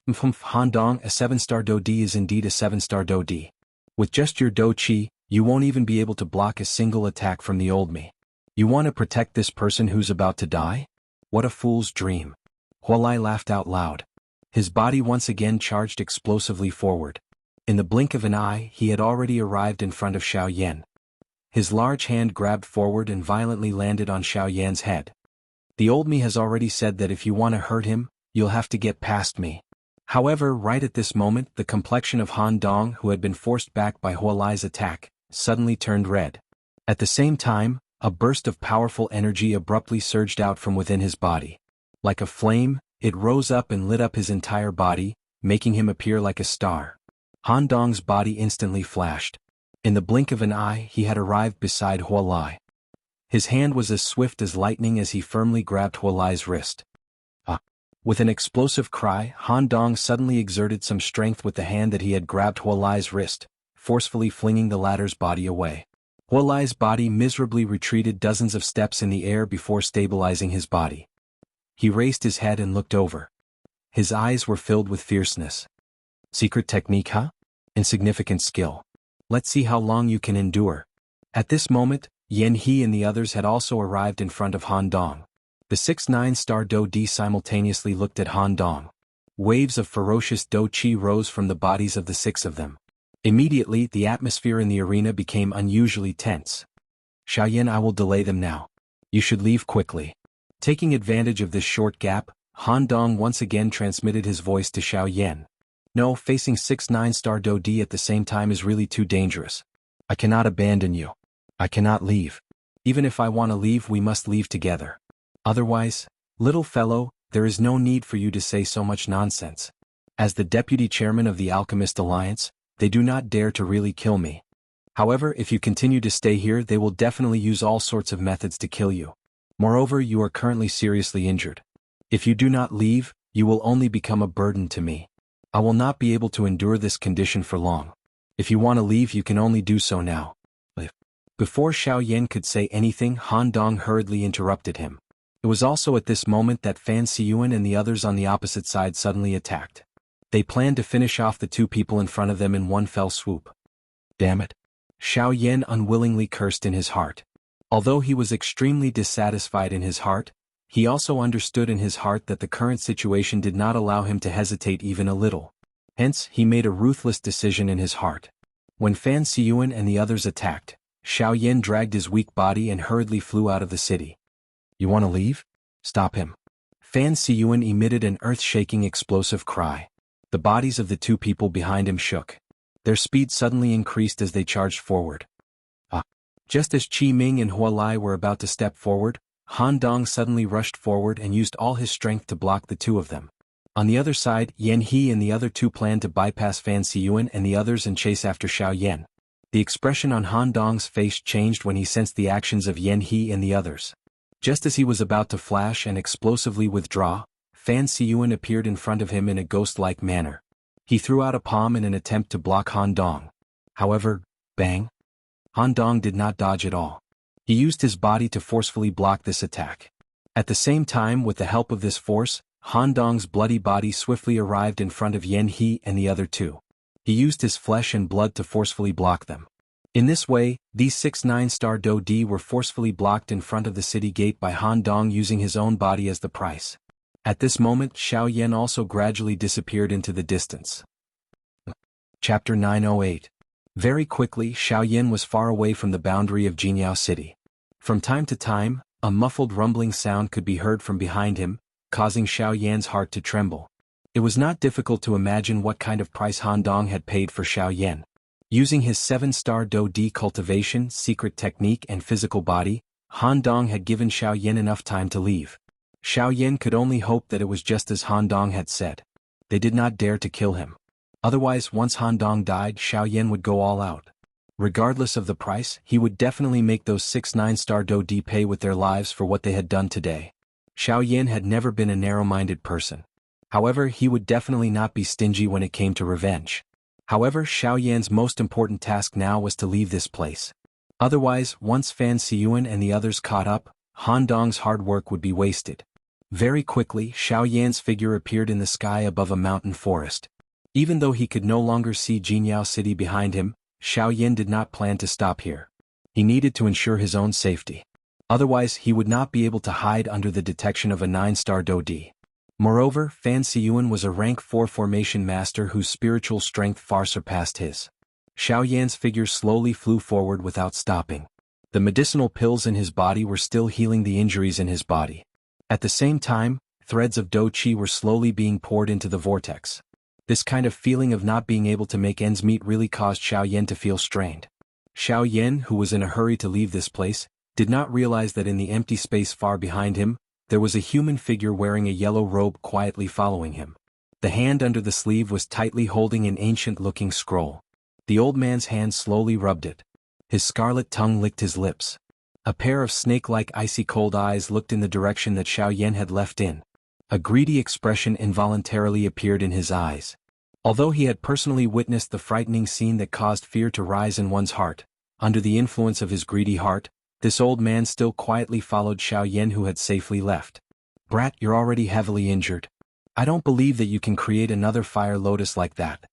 Han Dong, a 7-star dou di is indeed a 7-star dou di. With just your dou qi, you won't even be able to block a single attack from the old me. You want to protect this person who's about to die? What a fool's dream. Huo Lai laughed out loud. His body once again charged explosively forward. In the blink of an eye, he had already arrived in front of Xiao Yan. His large hand grabbed forward and violently landed on Xiao Yan's head. The old me has already said that if you want to hurt him, you'll have to get past me. However, right at this moment, the complexion of Han Dong, who had been forced back by Huo Lai's attack, suddenly turned red. At the same time, a burst of powerful energy abruptly surged out from within his body. Like a flame, it rose up and lit up his entire body, making him appear like a star. Han Dong's body instantly flashed. In the blink of an eye, he had arrived beside Huo Lai. His hand was as swift as lightning as he firmly grabbed Huo Lai's wrist. With an explosive cry, Han Dong suddenly exerted some strength with the hand that he had grabbed Huo Lai's wrist, forcefully flinging the latter's body away. Huo Lai's body miserably retreated dozens of steps in the air before stabilizing his body. He raised his head and looked over. His eyes were filled with fierceness. Secret technique, huh? Insignificant skill. Let's see how long you can endure. At this moment, Yan He and the others had also arrived in front of Han Dong. The 6 9-star Do Di simultaneously looked at Han Dong. Waves of ferocious Do Chi rose from the bodies of the 6 of them. Immediately, the atmosphere in the arena became unusually tense. Xiaoyan, I will delay them now. You should leave quickly. Taking advantage of this short gap, Han Dong once again transmitted his voice to Xiaoyan. No, facing 6 9-star Do Di at the same time is really too dangerous. I cannot abandon you. I cannot leave. Even if I want to leave, we must leave together. Otherwise, little fellow, there is no need for you to say so much nonsense. As the deputy chairman of the Alchemist Alliance, they do not dare to really kill me. However, if you continue to stay here, they will definitely use all sorts of methods to kill you. Moreover, you are currently seriously injured. If you do not leave, you will only become a burden to me. I will not be able to endure this condition for long. If you want to leave, you can only do so now. Before Xiaoyan could say anything, Han Dong hurriedly interrupted him. It was also at this moment that Fan Xiyuan and the others on the opposite side suddenly attacked. They planned to finish off the 2 people in front of them in one fell swoop. Damn it! Xiaoyan unwillingly cursed in his heart. Although he was extremely dissatisfied in his heart, he also understood in his heart that the current situation did not allow him to hesitate even a little. Hence, he made a ruthless decision in his heart. When Fan Xiyuan and the others attacked, Xiaoyan dragged his weak body and hurriedly flew out of the city. You want to leave? Stop him. Fan Xiyuan emitted an earth-shaking explosive cry. The bodies of the 2 people behind him shook. Their speed suddenly increased as they charged forward. Just as Qi Ming and Hua Lai were about to step forward, Han Dong suddenly rushed forward and used all his strength to block the 2 of them. On the other side, Yan He and the other 2 planned to bypass Fan Xiyuan and the others and chase after Xiaoyan. The expression on Han Dong's face changed when he sensed the actions of Yan He and the others. Just as he was about to flash and explosively withdraw, Fan Xiyuan appeared in front of him in a ghost-like manner. He threw out a palm in an attempt to block Han Dong. However, bang! Han Dong did not dodge at all. He used his body to forcefully block this attack. At the same time, with the help of this force, Han Dong's bloody body swiftly arrived in front of Yan He and the other 2. He used his flesh and blood to forcefully block them. In this way, these 6 9-star Do Di were forcefully blocked in front of the city gate by Han Dong using his own body as the price. At this moment, Xiaoyan also gradually disappeared into the distance. Chapter 908. Very quickly, Xiaoyan was far away from the boundary of Jianghu City. From time to time, a muffled rumbling sound could be heard from behind him, causing Xiaoyan's heart to tremble. It was not difficult to imagine what kind of price Han Dong had paid for Xiaoyan. Using his 7-star Do Di cultivation, secret technique and physical body, Han Dong had given Xiaoyan enough time to leave. Xiaoyan could only hope that it was just as Han Dong had said. They did not dare to kill him. Otherwise, once Han Dong died, Xiaoyan would go all out. Regardless of the price, he would definitely make those 6 9-star Do Di pay with their lives for what they had done today. Xiaoyan had never been a narrow-minded person. However, he would definitely not be stingy when it came to revenge. However, Xiaoyan's most important task now was to leave this place. Otherwise, once Fan Xiyuan and the others caught up, Han Dong's hard work would be wasted. Very quickly, Xiaoyan's figure appeared in the sky above a mountain forest. Even though he could no longer see Jianghu City behind him, Xiaoyan did not plan to stop here. He needed to ensure his own safety. Otherwise, he would not be able to hide under the detection of a 9-star Do Di. Moreover, Fan Xiyuan was a rank 4 formation master whose spiritual strength far surpassed his. Xiaoyan's figure slowly flew forward without stopping. The medicinal pills in his body were still healing the injuries in his body. At the same time, threads of Do Chi were slowly being poured into the vortex. This kind of feeling of not being able to make ends meet really caused Xiaoyan to feel strained. Xiaoyan, who was in a hurry to leave this place, did not realize that in the empty space far behind him, there was a human figure wearing a yellow robe quietly following him. The hand under the sleeve was tightly holding an ancient-looking scroll. The old man's hand slowly rubbed it. His scarlet tongue licked his lips. A pair of snake-like icy-cold eyes looked in the direction that Xiaoyan had left in. A greedy expression involuntarily appeared in his eyes. Although he had personally witnessed the frightening scene that caused fear to rise in one's heart, under the influence of his greedy heart, this old man still quietly followed Xiaoyan, who had safely left. Brat, you're already heavily injured. I don't believe that you can create another fire lotus like that.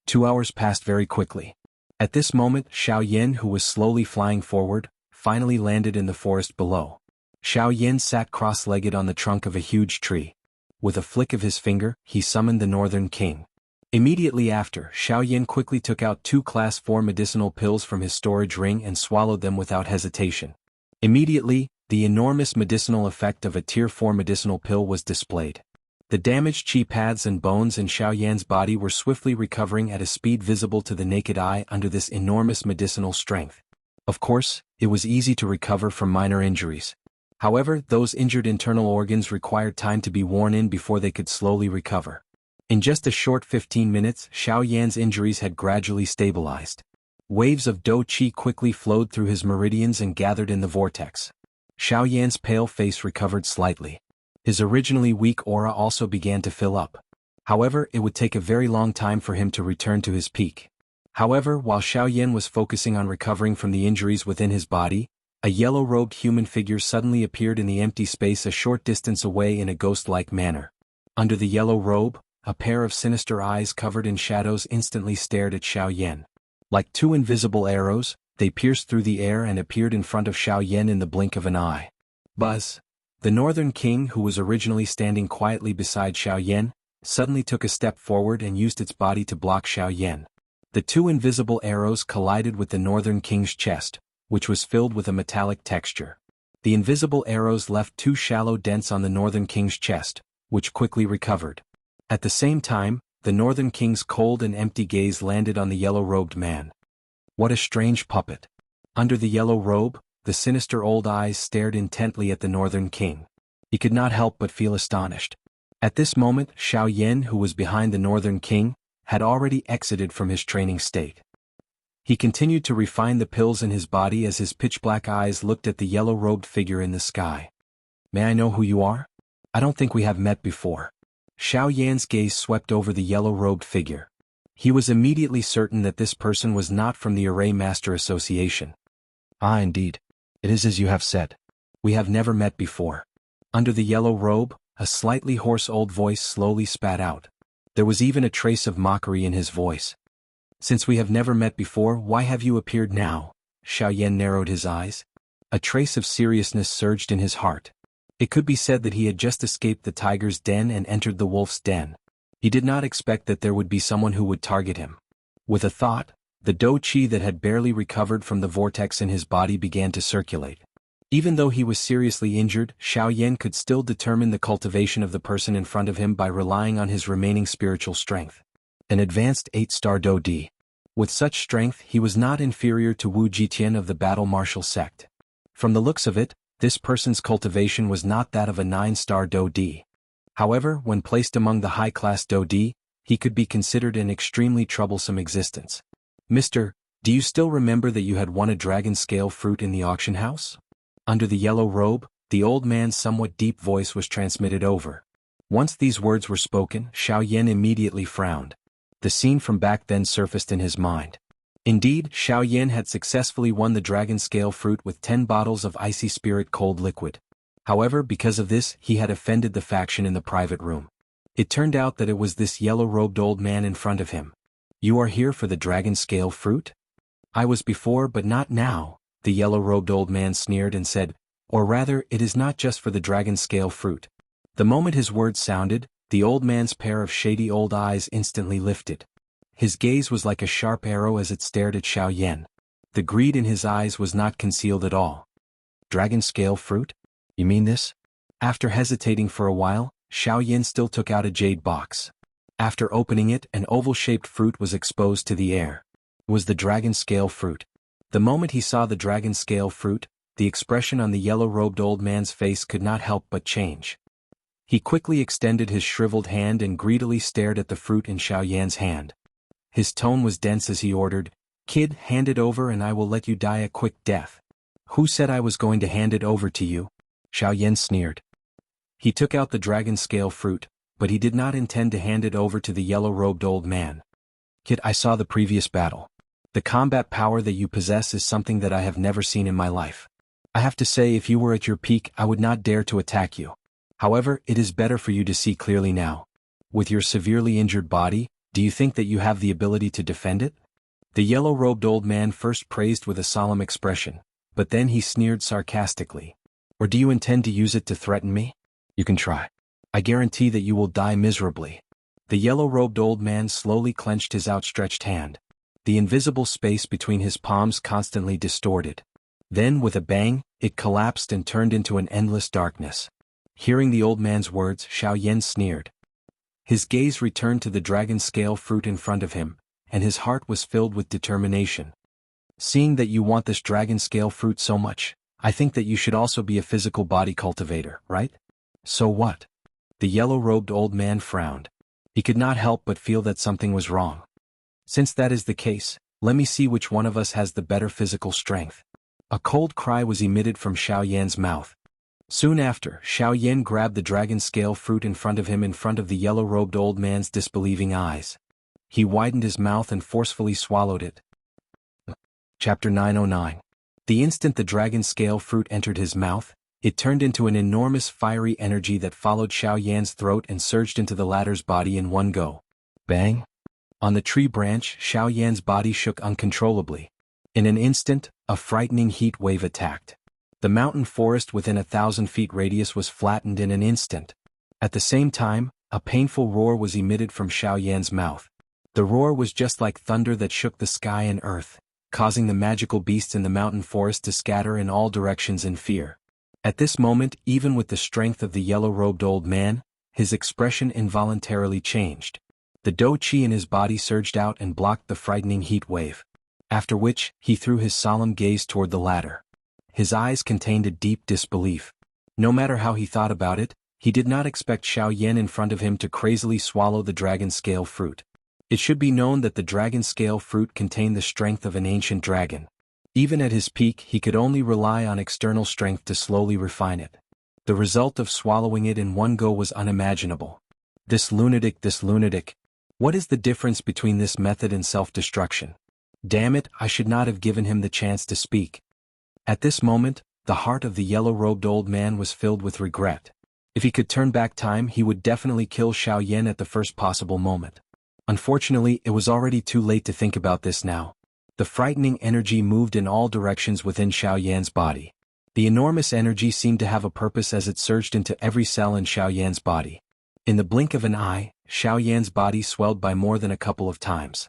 2 hours passed very quickly. At this moment, Xiaoyan, who was slowly flying forward, finally landed in the forest below. Xiao Yan sat cross-legged on the trunk of a huge tree. With a flick of his finger, he summoned the Northern King. Immediately after, Xiao Yan quickly took out 2 Class 4 medicinal pills from his storage ring and swallowed them without hesitation. Immediately, the enormous medicinal effect of a Tier 4 medicinal pill was displayed. The damaged chi paths and bones in Xiao Yan's body were swiftly recovering at a speed visible to the naked eye under this enormous medicinal strength. Of course, it was easy to recover from minor injuries. However, those injured internal organs required time to be worn in before they could slowly recover. In just a short 15 minutes, Xiao Yan's injuries had gradually stabilized. Waves of dou qi quickly flowed through his meridians and gathered in the vortex. Xiao Yan's pale face recovered slightly. His originally weak aura also began to fill up. However, it would take a very long time for him to return to his peak. However, while Xiao Yan was focusing on recovering from the injuries within his body, a yellow-robed human figure suddenly appeared in the empty space a short distance away in a ghost-like manner. Under the yellow robe, a pair of sinister eyes covered in shadows instantly stared at Xiao Yan. Like 2 invisible arrows, they pierced through the air and appeared in front of Xiao Yan in the blink of an eye. Buzz! The Northern King, who was originally standing quietly beside Xiao Yan, suddenly took a step forward and used its body to block Xiao Yan. The 2 invisible arrows collided with the Northern King's chest, which was filled with a metallic texture. The invisible arrows left 2 shallow dents on the Northern King's chest, which quickly recovered. At the same time, the Northern King's cold and empty gaze landed on the yellow-robed man. What a strange puppet. Under the yellow robe, the sinister old eyes stared intently at the Northern King. He could not help but feel astonished. At this moment, Xiao Yan, who was behind the Northern King, had already exited from his training state. He continued to refine the pills in his body as his pitch-black eyes looked at the yellow-robed figure in the sky. May I know who you are? I don't think we have met before. Xiao Yan's gaze swept over the yellow-robed figure. He was immediately certain that this person was not from the Array Master Association. Ah, indeed. It is as you have said. We have never met before. Under the yellow robe, a slightly hoarse old voice slowly spat out. There was even a trace of mockery in his voice. Since we have never met before, why have you appeared now? Xiao Yan narrowed his eyes. A trace of seriousness surged in his heart. It could be said that he had just escaped the tiger's den and entered the wolf's den. He did not expect that there would be someone who would target him. With a thought, the dou qi that had barely recovered from the vortex in his body began to circulate. Even though he was seriously injured, Xiao Yan could still determine the cultivation of the person in front of him by relying on his remaining spiritual strength. An advanced 8-star dou di. With such strength, he was not inferior to Wu Jitian of the Battle Martial sect. From the looks of it, this person's cultivation was not that of a 9-star dou di. However, when placed among the high-class dou di, he could be considered an extremely troublesome existence. Mister, do you still remember that you had won a dragon scale fruit in the auction house? Under the yellow robe, the old man's somewhat deep voice was transmitted over. Once these words were spoken, Xiao Yan immediately frowned. The scene from back then surfaced in his mind. Indeed, Xiao Yan had successfully won the dragon scale fruit with 10 bottles of icy spirit cold liquid. However, because of this, he had offended the faction in the private room. It turned out that it was this yellow-robed old man in front of him. You are here for the dragon scale fruit? I was before but not now, the yellow-robed old man sneered and said, or rather, it is not just for the dragon scale fruit. The moment his words sounded, the old man's pair of shady old eyes instantly lifted. His gaze was like a sharp arrow as it stared at Xiao Yan. The greed in his eyes was not concealed at all. Dragon scale fruit? You mean this? After hesitating for a while, Xiao Yan still took out a jade box. After opening it, an oval-shaped fruit was exposed to the air. It was the dragon scale fruit. The moment he saw the dragon scale fruit, the expression on the yellow-robed old man's face could not help but change. He quickly extended his shriveled hand and greedily stared at the fruit in Xiao Yan's hand. His tone was dense as he ordered, "Kid, hand it over and I will let you die a quick death." "Who said I was going to hand it over to you?" Xiao Yan sneered. He took out the dragon scale fruit, but he did not intend to hand it over to the yellow-robed old man. "Kid, I saw the previous battle. The combat power that you possess is something that I have never seen in my life. I have to say, if you were at your peak, I would not dare to attack you. However, it is better for you to see clearly now. With your severely injured body, do you think that you have the ability to defend it?" The yellow-robed old man first praised with a solemn expression, but then he sneered sarcastically. Or do you intend to use it to threaten me? You can try. I guarantee that you will die miserably. The yellow-robed old man slowly clenched his outstretched hand. The invisible space between his palms constantly distorted. Then, with a bang, it collapsed and turned into an endless darkness. Hearing the old man's words, Xiaoyan sneered. His gaze returned to the dragon scale fruit in front of him, and his heart was filled with determination. Seeing that you want this dragon scale fruit so much, I think that you should also be a physical body cultivator, right? So what? The yellow-robed old man frowned. He could not help but feel that something was wrong. Since that is the case, let me see which one of us has the better physical strength. A cold cry was emitted from Xiaoyan's mouth. Soon after, Xiaoyan grabbed the dragon scale fruit in front of him in front of the yellow-robed old man's disbelieving eyes. He widened his mouth and forcefully swallowed it. Chapter 909. The instant the dragon scale fruit entered his mouth, it turned into an enormous fiery energy that followed Xiaoyan's throat and surged into the latter's body in one go. Bang! On the tree branch, Xiaoyan's body shook uncontrollably. In an instant, a frightening heat wave attacked. The mountain forest within 1,000 feet radius was flattened in an instant. At the same time, a painful roar was emitted from Xiaoyan's mouth. The roar was just like thunder that shook the sky and earth, causing the magical beasts in the mountain forest to scatter in all directions in fear. At this moment, even with the strength of the yellow-robed old man, his expression involuntarily changed. The dou qi in his body surged out and blocked the frightening heat wave. After which, he threw his solemn gaze toward the latter. His eyes contained a deep disbelief. No matter how he thought about it, he did not expect Xiaoyan in front of him to crazily swallow the dragon scale fruit. It should be known that the dragon scale fruit contained the strength of an ancient dragon. Even at his peak, he could only rely on external strength to slowly refine it. The result of swallowing it in one go was unimaginable. This lunatic. What is the difference between this method and self-destruction? Damn it, I should not have given him the chance to speak. At this moment, the heart of the yellow-robed old man was filled with regret. If he could turn back time, he would definitely kill Xiaoyan at the first possible moment. Unfortunately, it was already too late to think about this now. The frightening energy moved in all directions within Xiaoyan's body. The enormous energy seemed to have a purpose as it surged into every cell in Xiaoyan's body. In the blink of an eye, Xiaoyan's body swelled by more than a couple of times.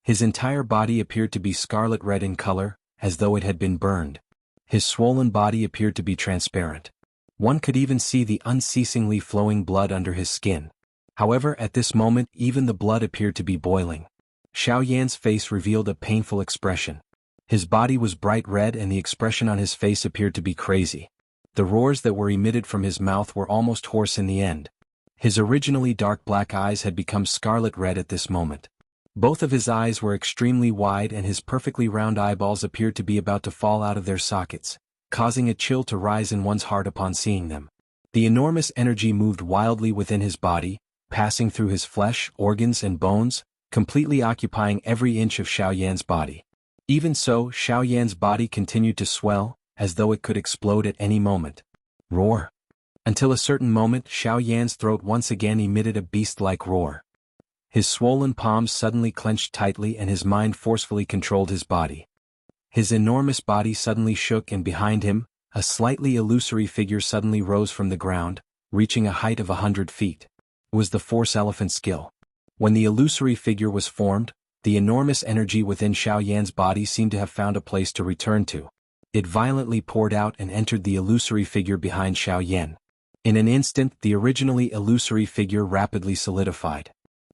His entire body appeared to be scarlet red in color, as though it had been burned. His swollen body appeared to be transparent. One could even see the unceasingly flowing blood under his skin. However, at this moment, even the blood appeared to be boiling. Xiaoyan's face revealed a painful expression. His body was bright red and the expression on his face appeared to be crazy. The roars that were emitted from his mouth were almost hoarse in the end. His originally dark black eyes had become scarlet red at this moment. Both of his eyes were extremely wide and his perfectly round eyeballs appeared to be about to fall out of their sockets, causing a chill to rise in one's heart upon seeing them. The enormous energy moved wildly within his body, passing through his flesh, organs and bones, completely occupying every inch of Xiaoyan's body. Even so, Xiaoyan's body continued to swell, as though it could explode at any moment. Roar! Until a certain moment, Xiaoyan's throat once again emitted a beast-like roar. His swollen palms suddenly clenched tightly and his mind forcefully controlled his body. His enormous body suddenly shook and behind him, a slightly illusory figure suddenly rose from the ground, reaching a height of 100 feet. It was the Force Elephant skill. When the illusory figure was formed, the enormous energy within Xiaoyan's body seemed to have found a place to return to. It violently poured out and entered the illusory figure behind Xiaoyan. In an instant, the originally illusory figure rapidly solidified.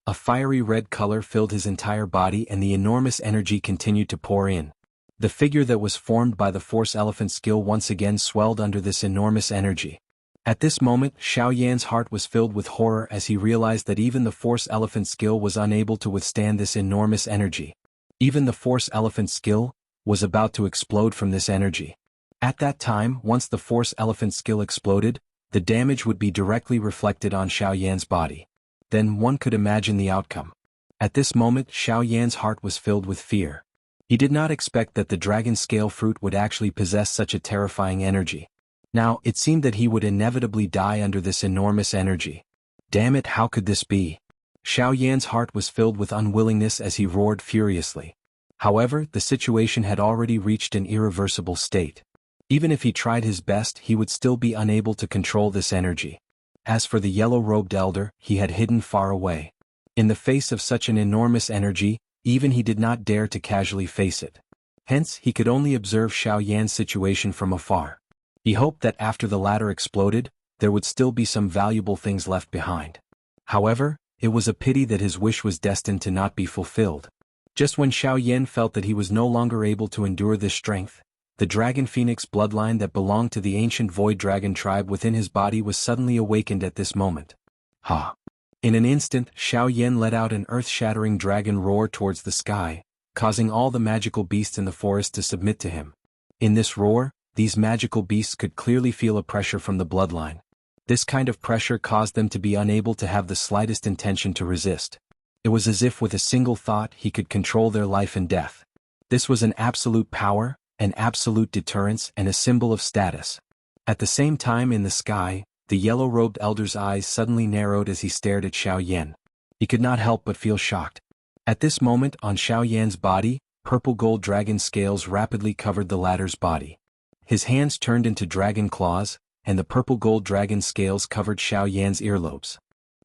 A fiery red color filled his entire body and the enormous energy continued to pour in. The figure that was formed by the Force Elephant skill once again swelled under this enormous energy. At this moment, Xiaoyan's heart was filled with horror as he realized that even the Force Elephant skill was unable to withstand this enormous energy. Even the Force Elephant skill was about to explode from this energy. At that time, once the Force Elephant skill exploded, the damage would be directly reflected on Xiaoyan's body. Then one could imagine the outcome. At this moment, Xiaoyan's heart was filled with fear. He did not expect that the dragon scale fruit would actually possess such a terrifying energy. Now, it seemed that he would inevitably die under this enormous energy. Damn it, how could this be? Xiaoyan's heart was filled with unwillingness as he roared furiously. However, the situation had already reached an irreversible state. Even if he tried his best, he would still be unable to control this energy. As for the yellow-robed elder, he had hidden far away. In the face of such an enormous energy, even he did not dare to casually face it. Hence, he could only observe Xiao Yan's situation from afar. He hoped that after the latter exploded, there would still be some valuable things left behind. However, it was a pity that his wish was destined to not be fulfilled. Just when Xiao Yan felt that he was no longer able to endure this strength, the dragon phoenix bloodline that belonged to the ancient void dragon tribe within his body was suddenly awakened at this moment. Ha! In an instant, Xiao Yan let out an earth-shattering dragon roar towards the sky, causing all the magical beasts in the forest to submit to him. In this roar, these magical beasts could clearly feel a pressure from the bloodline. This kind of pressure caused them to be unable to have the slightest intention to resist. It was as if with a single thought he could control their life and death. This was an absolute power, an absolute deterrence, and a symbol of status. At the same time in the sky, the yellow-robed elder's eyes suddenly narrowed as he stared at Xiao Yan. He could not help but feel shocked. At this moment on Xiao Yan's body, purple gold dragon scales rapidly covered the latter's body. His hands turned into dragon claws, and the purple gold dragon scales covered Xiao Yan's earlobes.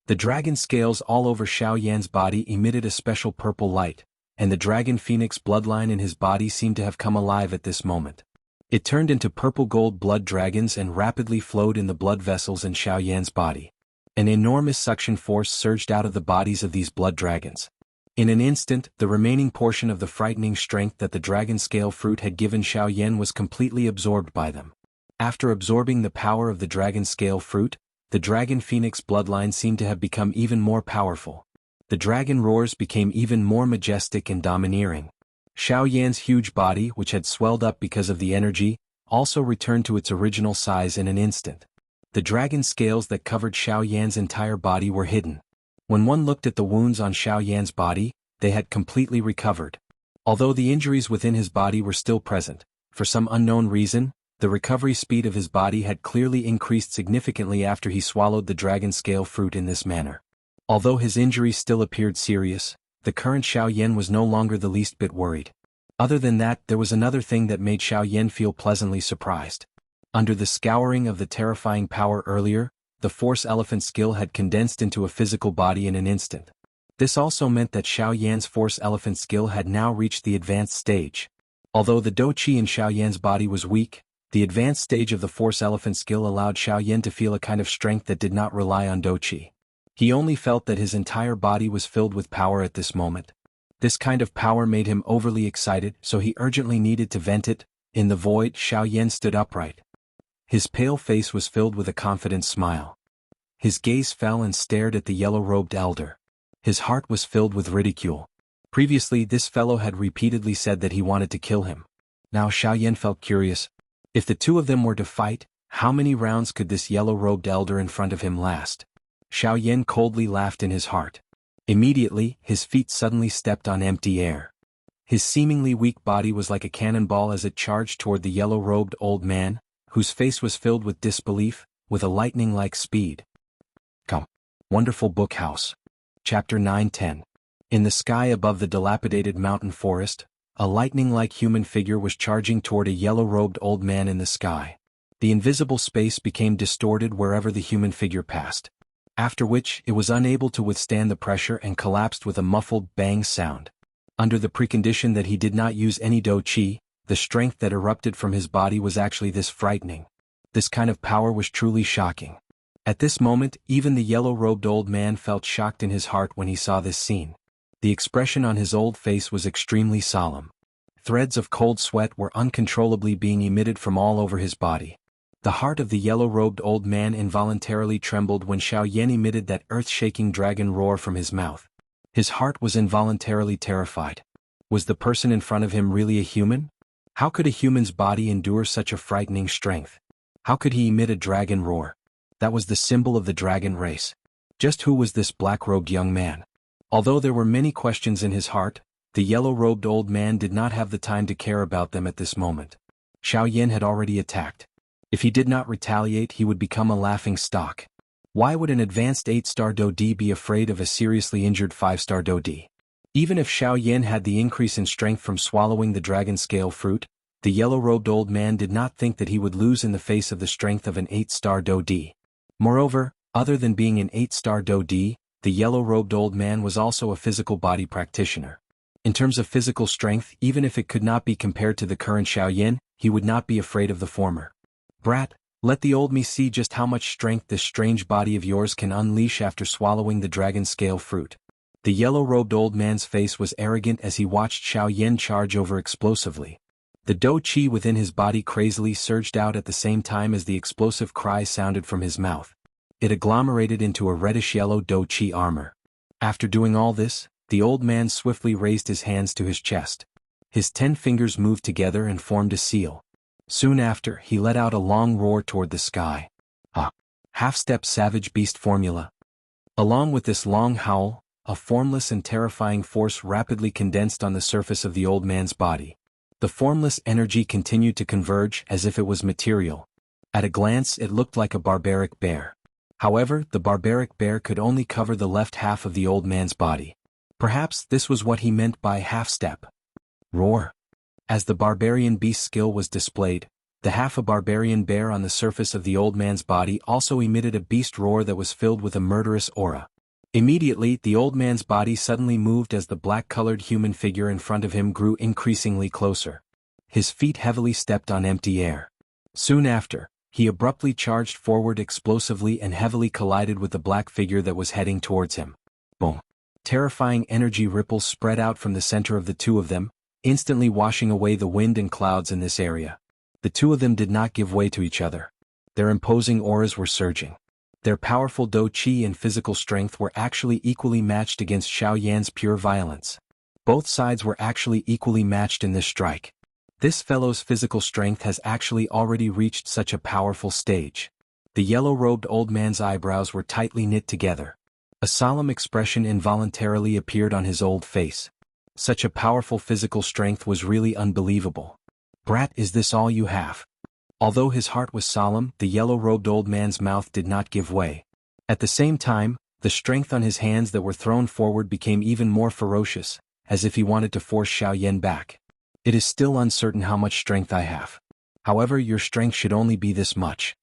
The dragon scales all over Xiao Yan's body emitted a special purple light, and the dragon phoenix bloodline in his body seemed to have come alive at this moment. It turned into purple gold blood dragons and rapidly flowed in the blood vessels in Xiao Yan's body. An enormous suction force surged out of the bodies of these blood dragons. In an instant, the remaining portion of the frightening strength that the dragon scale fruit had given Xiao Yan was completely absorbed by them. After absorbing the power of the dragon scale fruit, the dragon phoenix bloodline seemed to have become even more powerful. The dragon roars became even more majestic and domineering. Xiao Yan's huge body, which had swelled up because of the energy, also returned to its original size in an instant. The dragon scales that covered Xiao Yan's entire body were hidden. When one looked at the wounds on Xiao Yan's body, they had completely recovered. Although the injuries within his body were still present, for some unknown reason, the recovery speed of his body had clearly increased significantly after he swallowed the dragon scale fruit in this manner. Although his injuries still appeared serious, the current Xiao Yan was no longer the least bit worried. Other than that, there was another thing that made Xiao Yan feel pleasantly surprised. Under the scouring of the terrifying power earlier, the Force Elephant skill had condensed into a physical body in an instant. This also meant that Xiao Yan's Force Elephant skill had now reached the advanced stage. Although the Do Qi in Xiao Yan's body was weak, the advanced stage of the Force Elephant skill allowed Xiao Yan to feel a kind of strength that did not rely on Do Qi. He only felt that his entire body was filled with power at this moment. This kind of power made him overly excited, so he urgently needed to vent it. In the void, Xiao Yan stood upright. His pale face was filled with a confident smile. His gaze fell and stared at the yellow-robed elder. His heart was filled with ridicule. Previously, this fellow had repeatedly said that he wanted to kill him. Now Xiao Yan felt curious. If the two of them were to fight, how many rounds could this yellow-robed elder in front of him last? Xiao Yan coldly laughed in his heart. Immediately, his feet suddenly stepped on empty air. His seemingly weak body was like a cannonball as it charged toward the yellow-robed old man, whose face was filled with disbelief, with a lightning-like speed. Come. Wonderful Book House. Chapter 9-10. In the sky above the dilapidated mountain forest, a lightning-like human figure was charging toward a yellow-robed old man in the sky. The invisible space became distorted wherever the human figure passed. After which, it was unable to withstand the pressure and collapsed with a muffled bang sound. Under the precondition that he did not use any Do Qi, the strength that erupted from his body was actually this frightening. This kind of power was truly shocking. At this moment, even the yellow-robed old man felt shocked in his heart when he saw this scene. The expression on his old face was extremely solemn. Threads of cold sweat were uncontrollably being emitted from all over his body. The heart of the yellow-robed old man involuntarily trembled when Xiao Yan emitted that earth-shaking dragon roar from his mouth. His heart was involuntarily terrified. Was the person in front of him really a human? How could a human's body endure such a frightening strength? How could he emit a dragon roar? That was the symbol of the dragon race. Just who was this black-robed young man? Although there were many questions in his heart, the yellow-robed old man did not have the time to care about them at this moment. Xiao Yan had already attacked. If he did not retaliate, he would become a laughing stock. Why would an advanced 8-star Do Di be afraid of a seriously injured 5-star Do Di? Even if Xiao Yan had the increase in strength from swallowing the dragon scale fruit, The yellow-robed old man did not think that he would lose in the face of the strength of an 8-star Do-D. Moreover, other than being an 8-star Do-D, the yellow-robed old man was also a physical body practitioner. In terms of physical strength, even if it could not be compared to the current Xiaoyan, he would not be afraid of the former. "Brat, let the old me see just how much strength this strange body of yours can unleash after swallowing the dragon scale fruit." The yellow-robed old man's face was arrogant as he watched Xiaoyan charge over explosively. The Do-Chi within his body crazily surged out at the same time as the explosive cry sounded from his mouth. It agglomerated into a reddish-yellow Do-Chi armor. After doing all this, the old man swiftly raised his hands to his chest. His 10 fingers moved together and formed a seal. Soon after, he let out a long roar toward the sky. A half-step savage beast formula. Along with this long howl, a formless and terrifying force rapidly condensed on the surface of the old man's body. The formless energy continued to converge as if it was material. At a glance, it looked like a barbaric bear. However, the barbaric bear could only cover the left half of the old man's body. Perhaps this was what he meant by half-step. Roar. As the barbarian beast skill was displayed, the half a barbarian bear on the surface of the old man's body also emitted a beast roar that was filled with a murderous aura. Immediately, the old man's body suddenly moved as the black-colored human figure in front of him grew increasingly closer. His feet heavily stepped on empty air. Soon after, he abruptly charged forward explosively and heavily collided with the black figure that was heading towards him. Boom! Terrifying energy ripples spread out from the center of the two of them, instantly washing away the wind and clouds in this area. The two of them did not give way to each other. Their imposing auras were surging. Their powerful Do-Chi and physical strength were actually equally matched against Xiaoyan's pure violence. Both sides were actually equally matched in this strike. This fellow's physical strength has actually already reached such a powerful stage. The yellow-robed old man's eyebrows were tightly knit together. A solemn expression involuntarily appeared on his old face. Such a powerful physical strength was really unbelievable. "Brat, is this all you have?" Although his heart was solemn, the yellow-robed old man's mouth did not give way. At the same time, the strength on his hands that were thrown forward became even more ferocious, as if he wanted to force Xiaoyan back. "It is still uncertain how much strength I have. However, your strength should only be this much."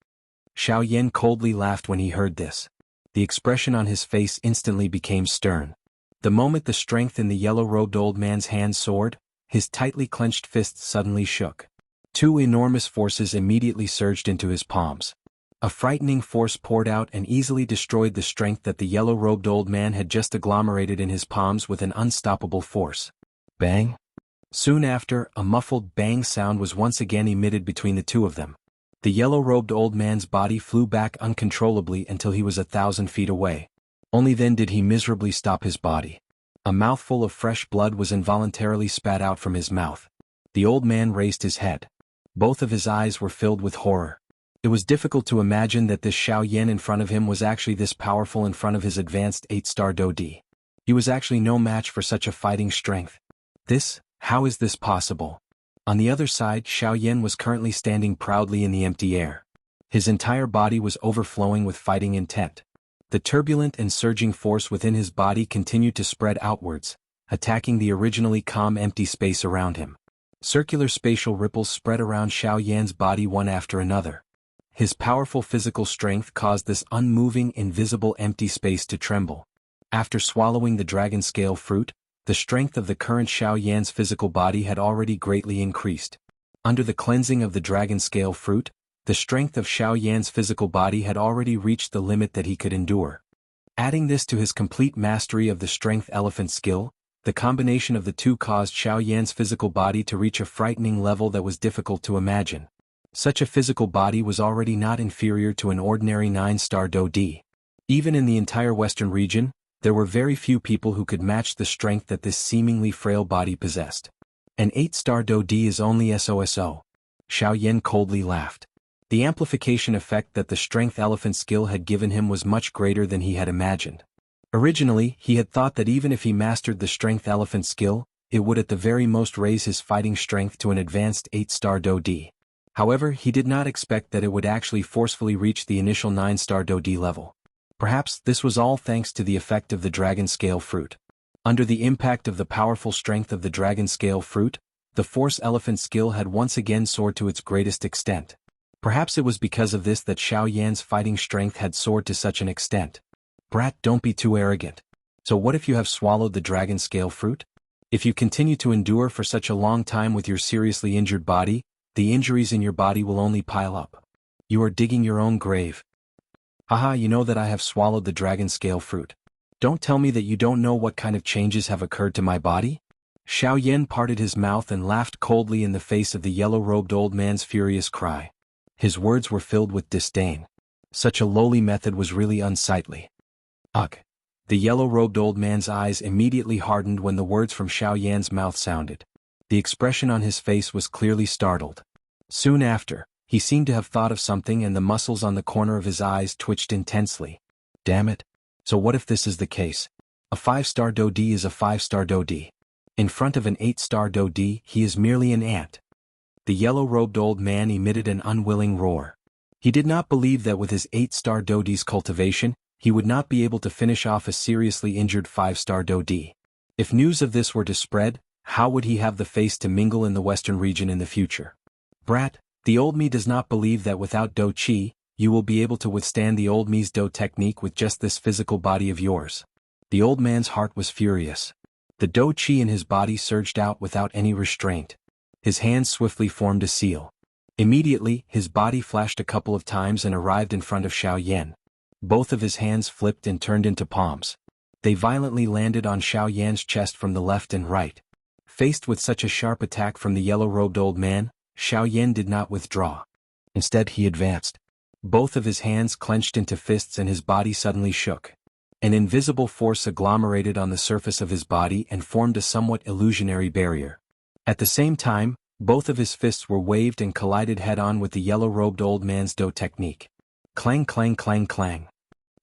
Xiaoyan coldly laughed when he heard this. The expression on his face instantly became stern. The moment the strength in the yellow-robed old man's hand soared, his tightly clenched fists suddenly shook. 2 enormous forces immediately surged into his palms. A frightening force poured out and easily destroyed the strength that the yellow-robed old man had just agglomerated in his palms with an unstoppable force. Bang! Soon after, a muffled bang sound was once again emitted between the two of them. The yellow-robed old man's body flew back uncontrollably until he was 1,000 feet away. Only then did he miserably stop his body. A mouthful of fresh blood was involuntarily spat out from his mouth. The old man raised his head. Both of his eyes were filled with horror. It was difficult to imagine that this Xiaoyan in front of him was actually this powerful in front of his advanced 8-star Do-D. He was actually no match for such a fighting strength. How is this possible? On the other side, Xiaoyan was currently standing proudly in the empty air. His entire body was overflowing with fighting intent. The turbulent and surging force within his body continued to spread outwards, attacking the originally calm empty space around him. Circular spatial ripples spread around Xiaoyan's body one after another. His powerful physical strength caused this unmoving, invisible empty space to tremble. After swallowing the dragon scale fruit, the strength of the current Xiaoyan's physical body had already greatly increased. Under the cleansing of the dragon scale fruit, the strength of Xiaoyan's physical body had already reached the limit that he could endure. Adding this to his complete mastery of the strength elephant skill, the combination of the two caused Xiaoyan's physical body to reach a frightening level that was difficult to imagine. Such a physical body was already not inferior to an ordinary 9-star Do-D. Even in the entire western region, there were very few people who could match the strength that this seemingly frail body possessed. An 8-star Do-D is only SOSO. Xiaoyan coldly laughed. The amplification effect that the strength elephant skill had given him was much greater than he had imagined. Originally, he had thought that even if he mastered the strength elephant skill, it would at the very most raise his fighting strength to an advanced 8-star Do-D. However, he did not expect that it would actually forcefully reach the initial 9-star Do-D level. Perhaps this was all thanks to the effect of the dragon scale fruit. Under the impact of the powerful strength of the dragon scale fruit, The Force Elephant skill had once again soared to its greatest extent. Perhaps it was because of this that Xiao Yan's fighting strength had soared to such an extent. Brat, don't be too arrogant. So what if you have swallowed the dragon scale fruit? If you continue to endure for such a long time with your seriously injured body, the injuries in your body will only pile up. You are digging your own grave. Haha, you know that I have swallowed the dragon scale fruit. Don't tell me that you don't know what kind of changes have occurred to my body? Xiao Yan parted his mouth and laughed coldly in the face of the yellow-robed old man's furious cry. His words were filled with disdain. Such a lowly method was really unsightly. Ugh! The yellow-robed old man's eyes immediately hardened when the words from Xiao Yan's mouth sounded. The expression on his face was clearly startled. Soon after, he seemed to have thought of something and the muscles on the corner of his eyes twitched intensely. Damn it! So what if this is the case? A 5-star Dodi is a 5-star Dodi. In front of an 8-star Dodi, he is merely an ant. The yellow-robed old man emitted an unwilling roar. He did not believe that with his 8-star Dodi's cultivation, he would not be able to finish off a seriously injured 5-star Dodi. If news of this were to spread, how would he have the face to mingle in the western region in the future? Brat, the old me does not believe that without Do Chi, you will be able to withstand the old me's Do technique with just this physical body of yours. The old man's heart was furious. The Do Chi in his body surged out without any restraint. His hands swiftly formed a seal. Immediately, his body flashed a couple of times and arrived in front of Xiao Yan. Both of his hands flipped and turned into palms. They violently landed on Xiao Yan's chest from the left and right. Faced with such a sharp attack from the yellow-robed old man, Xiao Yan did not withdraw. Instead, he advanced. Both of his hands clenched into fists and his body suddenly shook. An invisible force agglomerated on the surface of his body and formed a somewhat illusionary barrier. At the same time, both of his fists were waved and collided head-on with the yellow-robed old man's Do technique. Clang clang clang clang.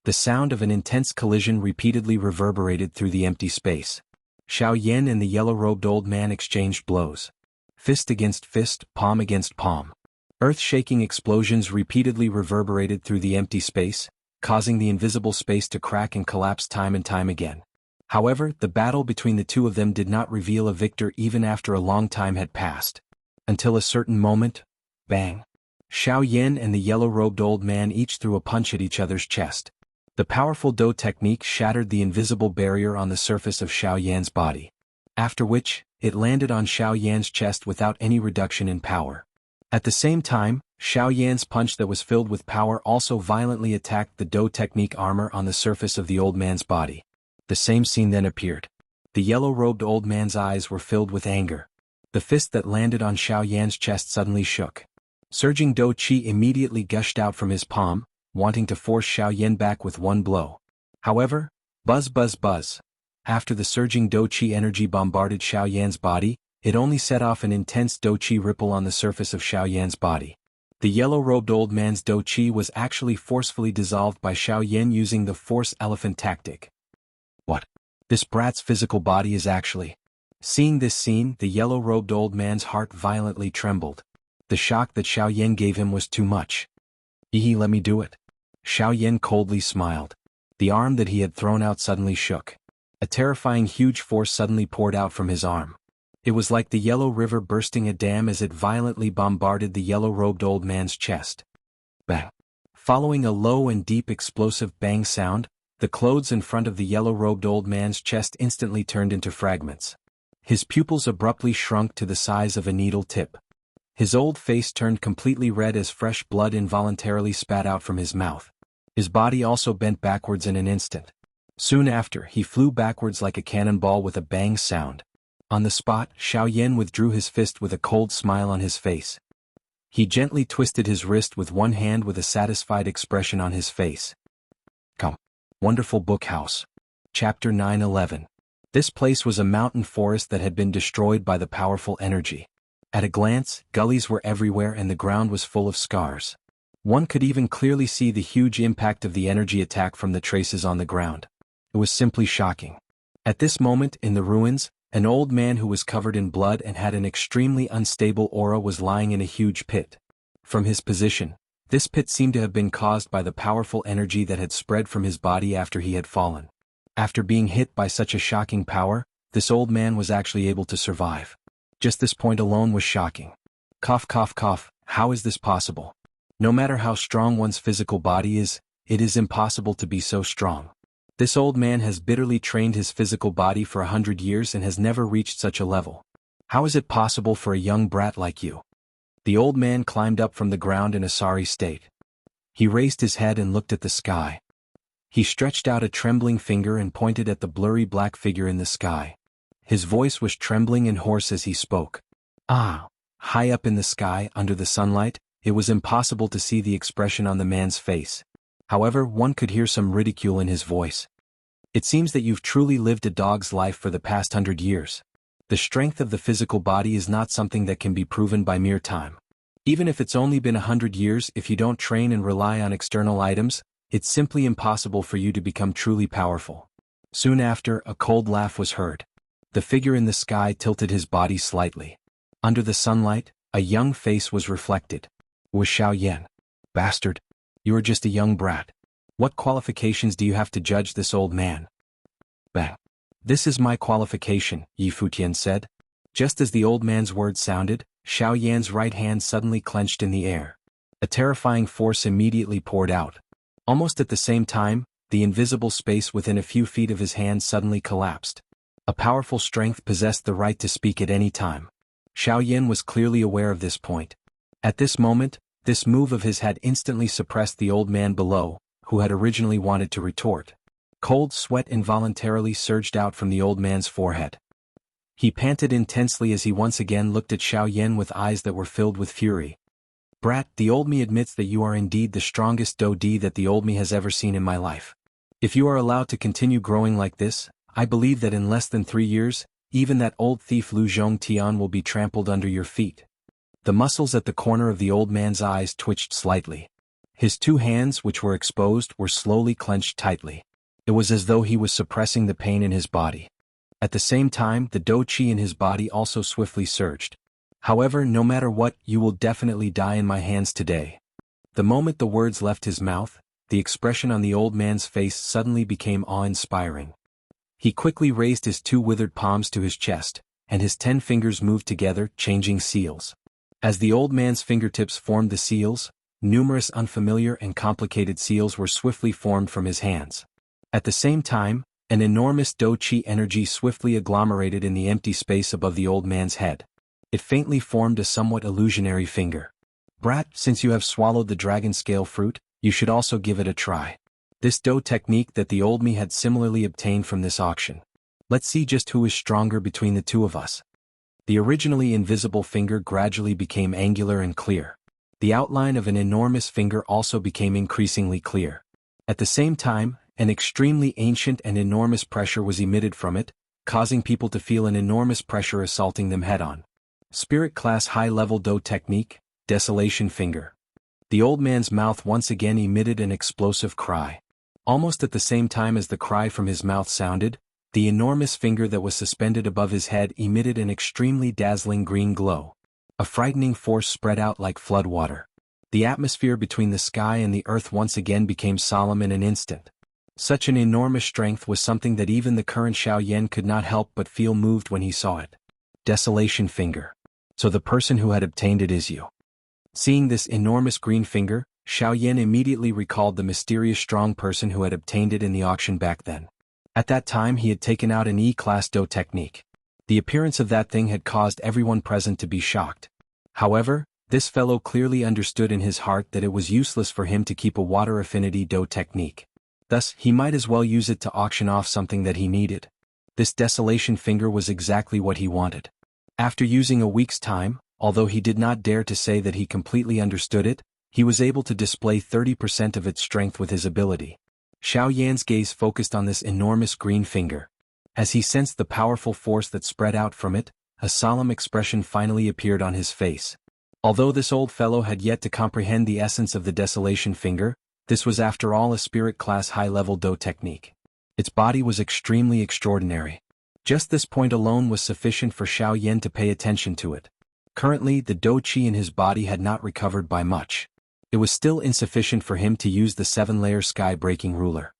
The sound of an intense collision repeatedly reverberated through the empty space. Xiao Yan and the yellow-robed old man exchanged blows. Fist against fist, palm against palm. Earth-shaking explosions repeatedly reverberated through the empty space, causing the invisible space to crack and collapse time and time again. However, the battle between the two of them did not reveal a victor even after a long time had passed. Until a certain moment, bang! Xiao Yan and the yellow-robed old man each threw a punch at each other's chest. The powerful Do technique shattered the invisible barrier on the surface of Xiao Yan's body. After which, it landed on Xiao Yan's chest without any reduction in power. At the same time, Xiao Yan's punch that was filled with power also violently attacked the Do technique armor on the surface of the old man's body. The same scene then appeared. The yellow-robed old man's eyes were filled with anger. The fist that landed on Xiao Yan's chest suddenly shook. Surging Do Chi immediately gushed out from his palm, wanting to force Xiao Yan back with one blow. However, buzz buzz buzz. After the surging Do Chi energy bombarded Xiao Yan's body, it only set off an intense Do Chi ripple on the surface of Xiao Yan's body. The yellow-robed old man's Do Chi was actually forcefully dissolved by Xiao Yan using the Force Elephant tactic. What? This brat's physical body is actually... Seeing this scene, the yellow-robed old man's heart violently trembled. The shock that Xiao Yan gave him was too much. Let me do it. Xiao Yan coldly smiled. The arm that he had thrown out suddenly shook. A terrifying huge force suddenly poured out from his arm. It was like the Yellow River bursting a dam as it violently bombarded the yellow-robed old man's chest. Bang! Following a low and deep explosive bang sound, the clothes in front of the yellow-robed old man's chest instantly turned into fragments. His pupils abruptly shrunk to the size of a needle tip. His old face turned completely red as fresh blood involuntarily spat out from his mouth. His body also bent backwards in an instant. Soon after, he flew backwards like a cannonball with a bang sound. On the spot, Xiao Yan withdrew his fist with a cold smile on his face. He gently twisted his wrist with one hand with a satisfied expression on his face. Come. Wonderful Book House. Chapter 9-11. This place was a mountain forest that had been destroyed by the powerful energy. At a glance, gullies were everywhere and the ground was full of scars. One could even clearly see the huge impact of the energy attack from the traces on the ground. It was simply shocking. At this moment, in the ruins, an old man who was covered in blood and had an extremely unstable aura was lying in a huge pit. From his position, this pit seemed to have been caused by the powerful energy that had spread from his body after he had fallen. After being hit by such a shocking power, this old man was actually able to survive. Just this point alone was shocking. Cough, cough, cough, how is this possible? No matter how strong one's physical body is, it is impossible to be so strong. This old man has bitterly trained his physical body for 100 years and has never reached such a level. How is it possible for a young brat like you? The old man climbed up from the ground in a sorry state. He raised his head and looked at the sky. He stretched out a trembling finger and pointed at the blurry black figure in the sky. His voice was trembling and hoarse as he spoke. Ah! High up in the sky, under the sunlight, it was impossible to see the expression on the man's face. However, one could hear some ridicule in his voice. It seems that you've truly lived a dog's life for the past 100 years. The strength of the physical body is not something that can be proven by mere time. Even if it's only been 100 years, if you don't train and rely on external items, it's simply impossible for you to become truly powerful. Soon after, a cold laugh was heard. The figure in the sky tilted his body slightly. Under the sunlight, a young face was reflected. It was Xiao Yan. Bastard. You are just a young brat. What qualifications do you have to judge this old man? Bang. This is my qualification, Yi Futian said. Just as the old man's words sounded, Xiao Yan's right hand suddenly clenched in the air. A terrifying force immediately poured out. Almost at the same time, the invisible space within a few feet of his hand suddenly collapsed. A powerful strength possessed the right to speak at any time. Xiao Yan was clearly aware of this point. At this moment, this move of his had instantly suppressed the old man below, who had originally wanted to retort. Cold sweat involuntarily surged out from the old man's forehead. He panted intensely as he once again looked at Xiao Yan with eyes that were filled with fury. Brat, the old me admits that you are indeed the strongest Do-Di that the old me has ever seen in my life. If you are allowed to continue growing like this, I believe that in less than 3 years, even that old thief Lu Zhongtian will be trampled under your feet. The muscles at the corner of the old man's eyes twitched slightly. His 2 hands, which were exposed, were slowly clenched tightly. It was as though he was suppressing the pain in his body. At the same time, the Do-Chi in his body also swiftly surged. However, no matter what, you will definitely die in my hands today. The moment the words left his mouth, the expression on the old man's face suddenly became awe-inspiring. He quickly raised his 2 withered palms to his chest, and his 10 fingers moved together, changing seals. As the old man's fingertips formed the seals, numerous unfamiliar and complicated seals were swiftly formed from his hands. At the same time, an enormous Do-Chi energy swiftly agglomerated in the empty space above the old man's head. It faintly formed a somewhat illusionary finger. Brat, since you have swallowed the dragon scale fruit, you should also give it a try. This Do technique that the old me had similarly obtained from this auction. Let's see just who is stronger between the 2 of us. The originally invisible finger gradually became angular and clear. The outline of an enormous finger also became increasingly clear. At the same time, an extremely ancient and enormous pressure was emitted from it, causing people to feel an enormous pressure assaulting them head-on. Spirit Class High-Level Do Technique, Desolation Finger. The old man's mouth once again emitted an explosive cry. Almost at the same time as the cry from his mouth sounded, the enormous finger that was suspended above his head emitted an extremely dazzling green glow. A frightening force spread out like floodwater. The atmosphere between the sky and the earth once again became solemn in an instant. Such an enormous strength was something that even the current Xiao Yan could not help but feel moved when he saw it. Desolation Finger. So the person who had obtained it is you. Seeing this enormous green finger, Xiao Yan immediately recalled the mysterious strong person who had obtained it in the auction back then. At that time he had taken out an E-class Do technique. The appearance of that thing had caused everyone present to be shocked. However, this fellow clearly understood in his heart that it was useless for him to keep a water affinity Do technique. Thus, he might as well use it to auction off something that he needed. This desolation finger was exactly what he wanted. After using a week's time, although he did not dare to say that he completely understood it, he was able to display 30% of its strength with his ability. Xiao Yan's gaze focused on this enormous green finger. As he sensed the powerful force that spread out from it, a solemn expression finally appeared on his face. Although this old fellow had yet to comprehend the essence of the desolation finger, this was after all a spirit class high-level Do technique. Its body was extremely extraordinary. Just this point alone was sufficient for Xiao Yan to pay attention to it. Currently, the Do-Chi in his body had not recovered by much. It was still insufficient for him to use the 7-layer sky-breaking ruler.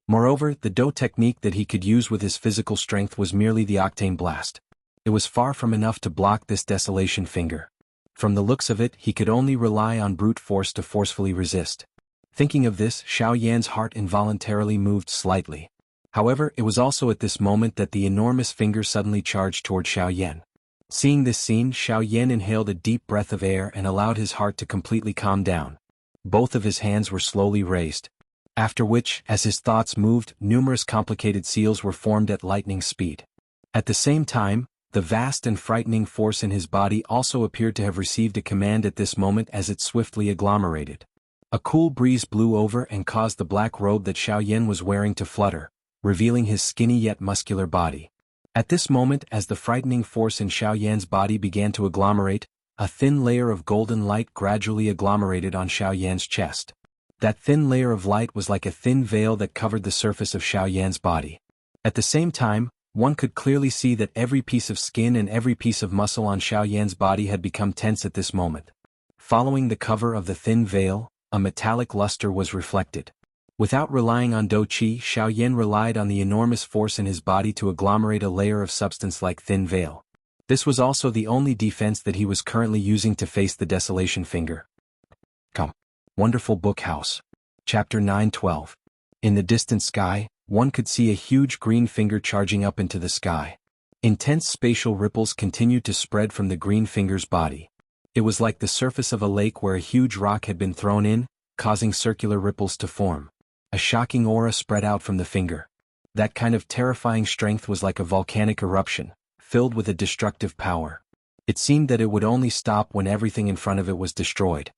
Moreover, the Do technique that he could use with his physical strength was merely the Octane Blast. It was far from enough to block this desolation finger. From the looks of it, he could only rely on brute force to forcefully resist. Thinking of this, Xiao Yan's heart involuntarily moved slightly. However, it was also at this moment that the enormous finger suddenly charged toward Xiao Yan. Seeing this scene, Xiao Yan inhaled a deep breath of air and allowed his heart to completely calm down. Both of his hands were slowly raised. After which, as his thoughts moved, numerous complicated seals were formed at lightning speed. At the same time, the vast and frightening force in his body also appeared to have received a command at this moment as it swiftly agglomerated. A cool breeze blew over and caused the black robe that Xiao Yan was wearing to flutter, revealing his skinny yet muscular body. At this moment, as the frightening force in Xiao Yan's body began to agglomerate, a thin layer of golden light gradually agglomerated on Xiao Yan's chest. That thin layer of light was like a thin veil that covered the surface of Xiao Yan's body. At the same time, one could clearly see that every piece of skin and every piece of muscle on Xiao Yan's body had become tense at this moment. Following the cover of the thin veil, a metallic luster was reflected. Without relying on Do Qi, Xiao Yan relied on the enormous force in his body to agglomerate a layer of substance like thin veil. This was also the only defense that he was currently using to face the desolation finger. Come. Wonderful Book House. Chapter 9-12. In the distant sky, one could see a huge green finger charging up into the sky. Intense spatial ripples continued to spread from the green finger's body. It was like the surface of a lake where a huge rock had been thrown in, causing circular ripples to form. A shocking aura spread out from the finger. That kind of terrifying strength was like a volcanic eruption, filled with a destructive power. It seemed that it would only stop when everything in front of it was destroyed.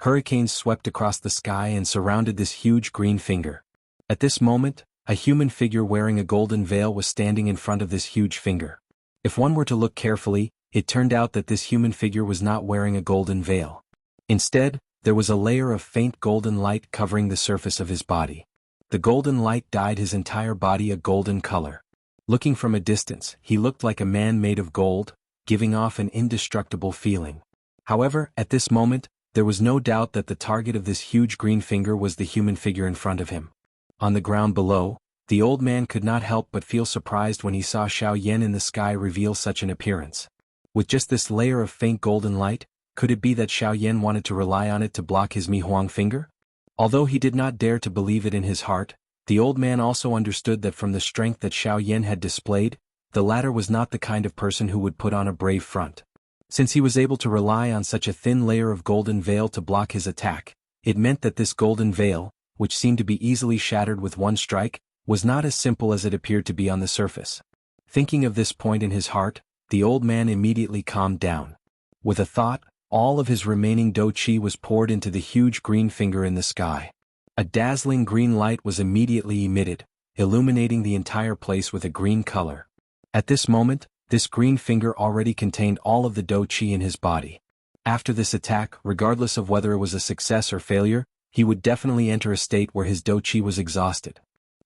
Hurricanes swept across the sky and surrounded this huge green finger. At this moment, a human figure wearing a golden veil was standing in front of this huge finger. If one were to look carefully, it turned out that this human figure was not wearing a golden veil. Instead, there was a layer of faint golden light covering the surface of his body. The golden light dyed his entire body a golden color. Looking from a distance, he looked like a man made of gold, giving off an indestructible feeling. However, at this moment, there was no doubt that the target of this huge green finger was the human figure in front of him. On the ground below, the old man could not help but feel surprised when he saw Xiao Yan in the sky reveal such an appearance. With just this layer of faint golden light, could it be that Xiao Yan wanted to rely on it to block his Mi Huang finger? Although he did not dare to believe it in his heart, the old man also understood that from the strength that Xiao Yan had displayed, the latter was not the kind of person who would put on a brave front. Since he was able to rely on such a thin layer of golden veil to block his attack, it meant that this golden veil, which seemed to be easily shattered with one strike, was not as simple as it appeared to be on the surface. Thinking of this point in his heart, the old man immediately calmed down. With a thought, all of his remaining Do Qi was poured into the huge green finger in the sky. A dazzling green light was immediately emitted, illuminating the entire place with a green color. At this moment, this green finger already contained all of the Do Qi in his body. After this attack, regardless of whether it was a success or failure, he would definitely enter a state where his Do Qi was exhausted.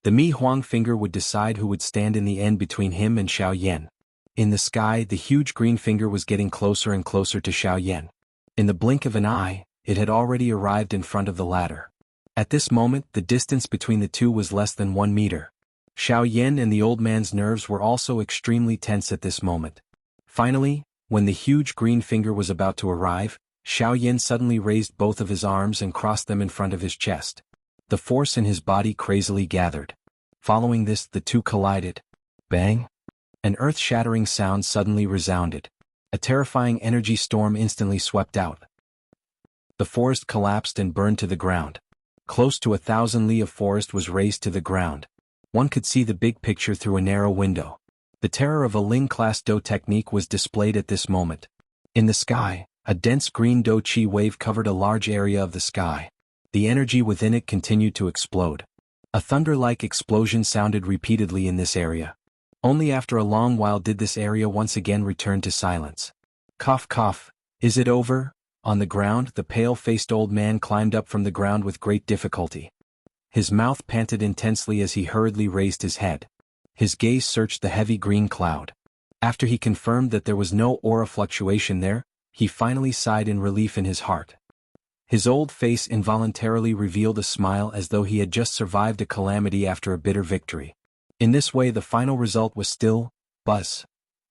The Mi Huang finger would decide who would stand in the end between him and Xiao Yan. In the sky, the huge green finger was getting closer and closer to Xiao Yan. In the blink of an eye, it had already arrived in front of the latter. At this moment, the distance between the two was less than 1 meter. Xiao Yan and the old man's nerves were also extremely tense at this moment. Finally, when the huge green finger was about to arrive, Xiao Yan suddenly raised both of his arms and crossed them in front of his chest. The force in his body crazily gathered. Following this, the two collided. Bang! An earth-shattering sound suddenly resounded. A terrifying energy storm instantly swept out. The forest collapsed and burned to the ground. Close to 1,000 li of forest was razed to the ground. One could see the big picture through a narrow window. The terror of a Ling-class Do technique was displayed at this moment. In the sky, a dense green Do Qi wave covered a large area of the sky. The energy within it continued to explode. A thunder-like explosion sounded repeatedly in this area. Only after a long while did this area once again return to silence. Cough cough, is it over? On the ground, the pale-faced old man climbed up from the ground with great difficulty. His mouth panted intensely as he hurriedly raised his head. His gaze searched the heavy green cloud. After he confirmed that there was no aura fluctuation there, he finally sighed in relief in his heart. His old face involuntarily revealed a smile as though he had just survived a calamity after a bitter victory. In this way the final result was still, buzz.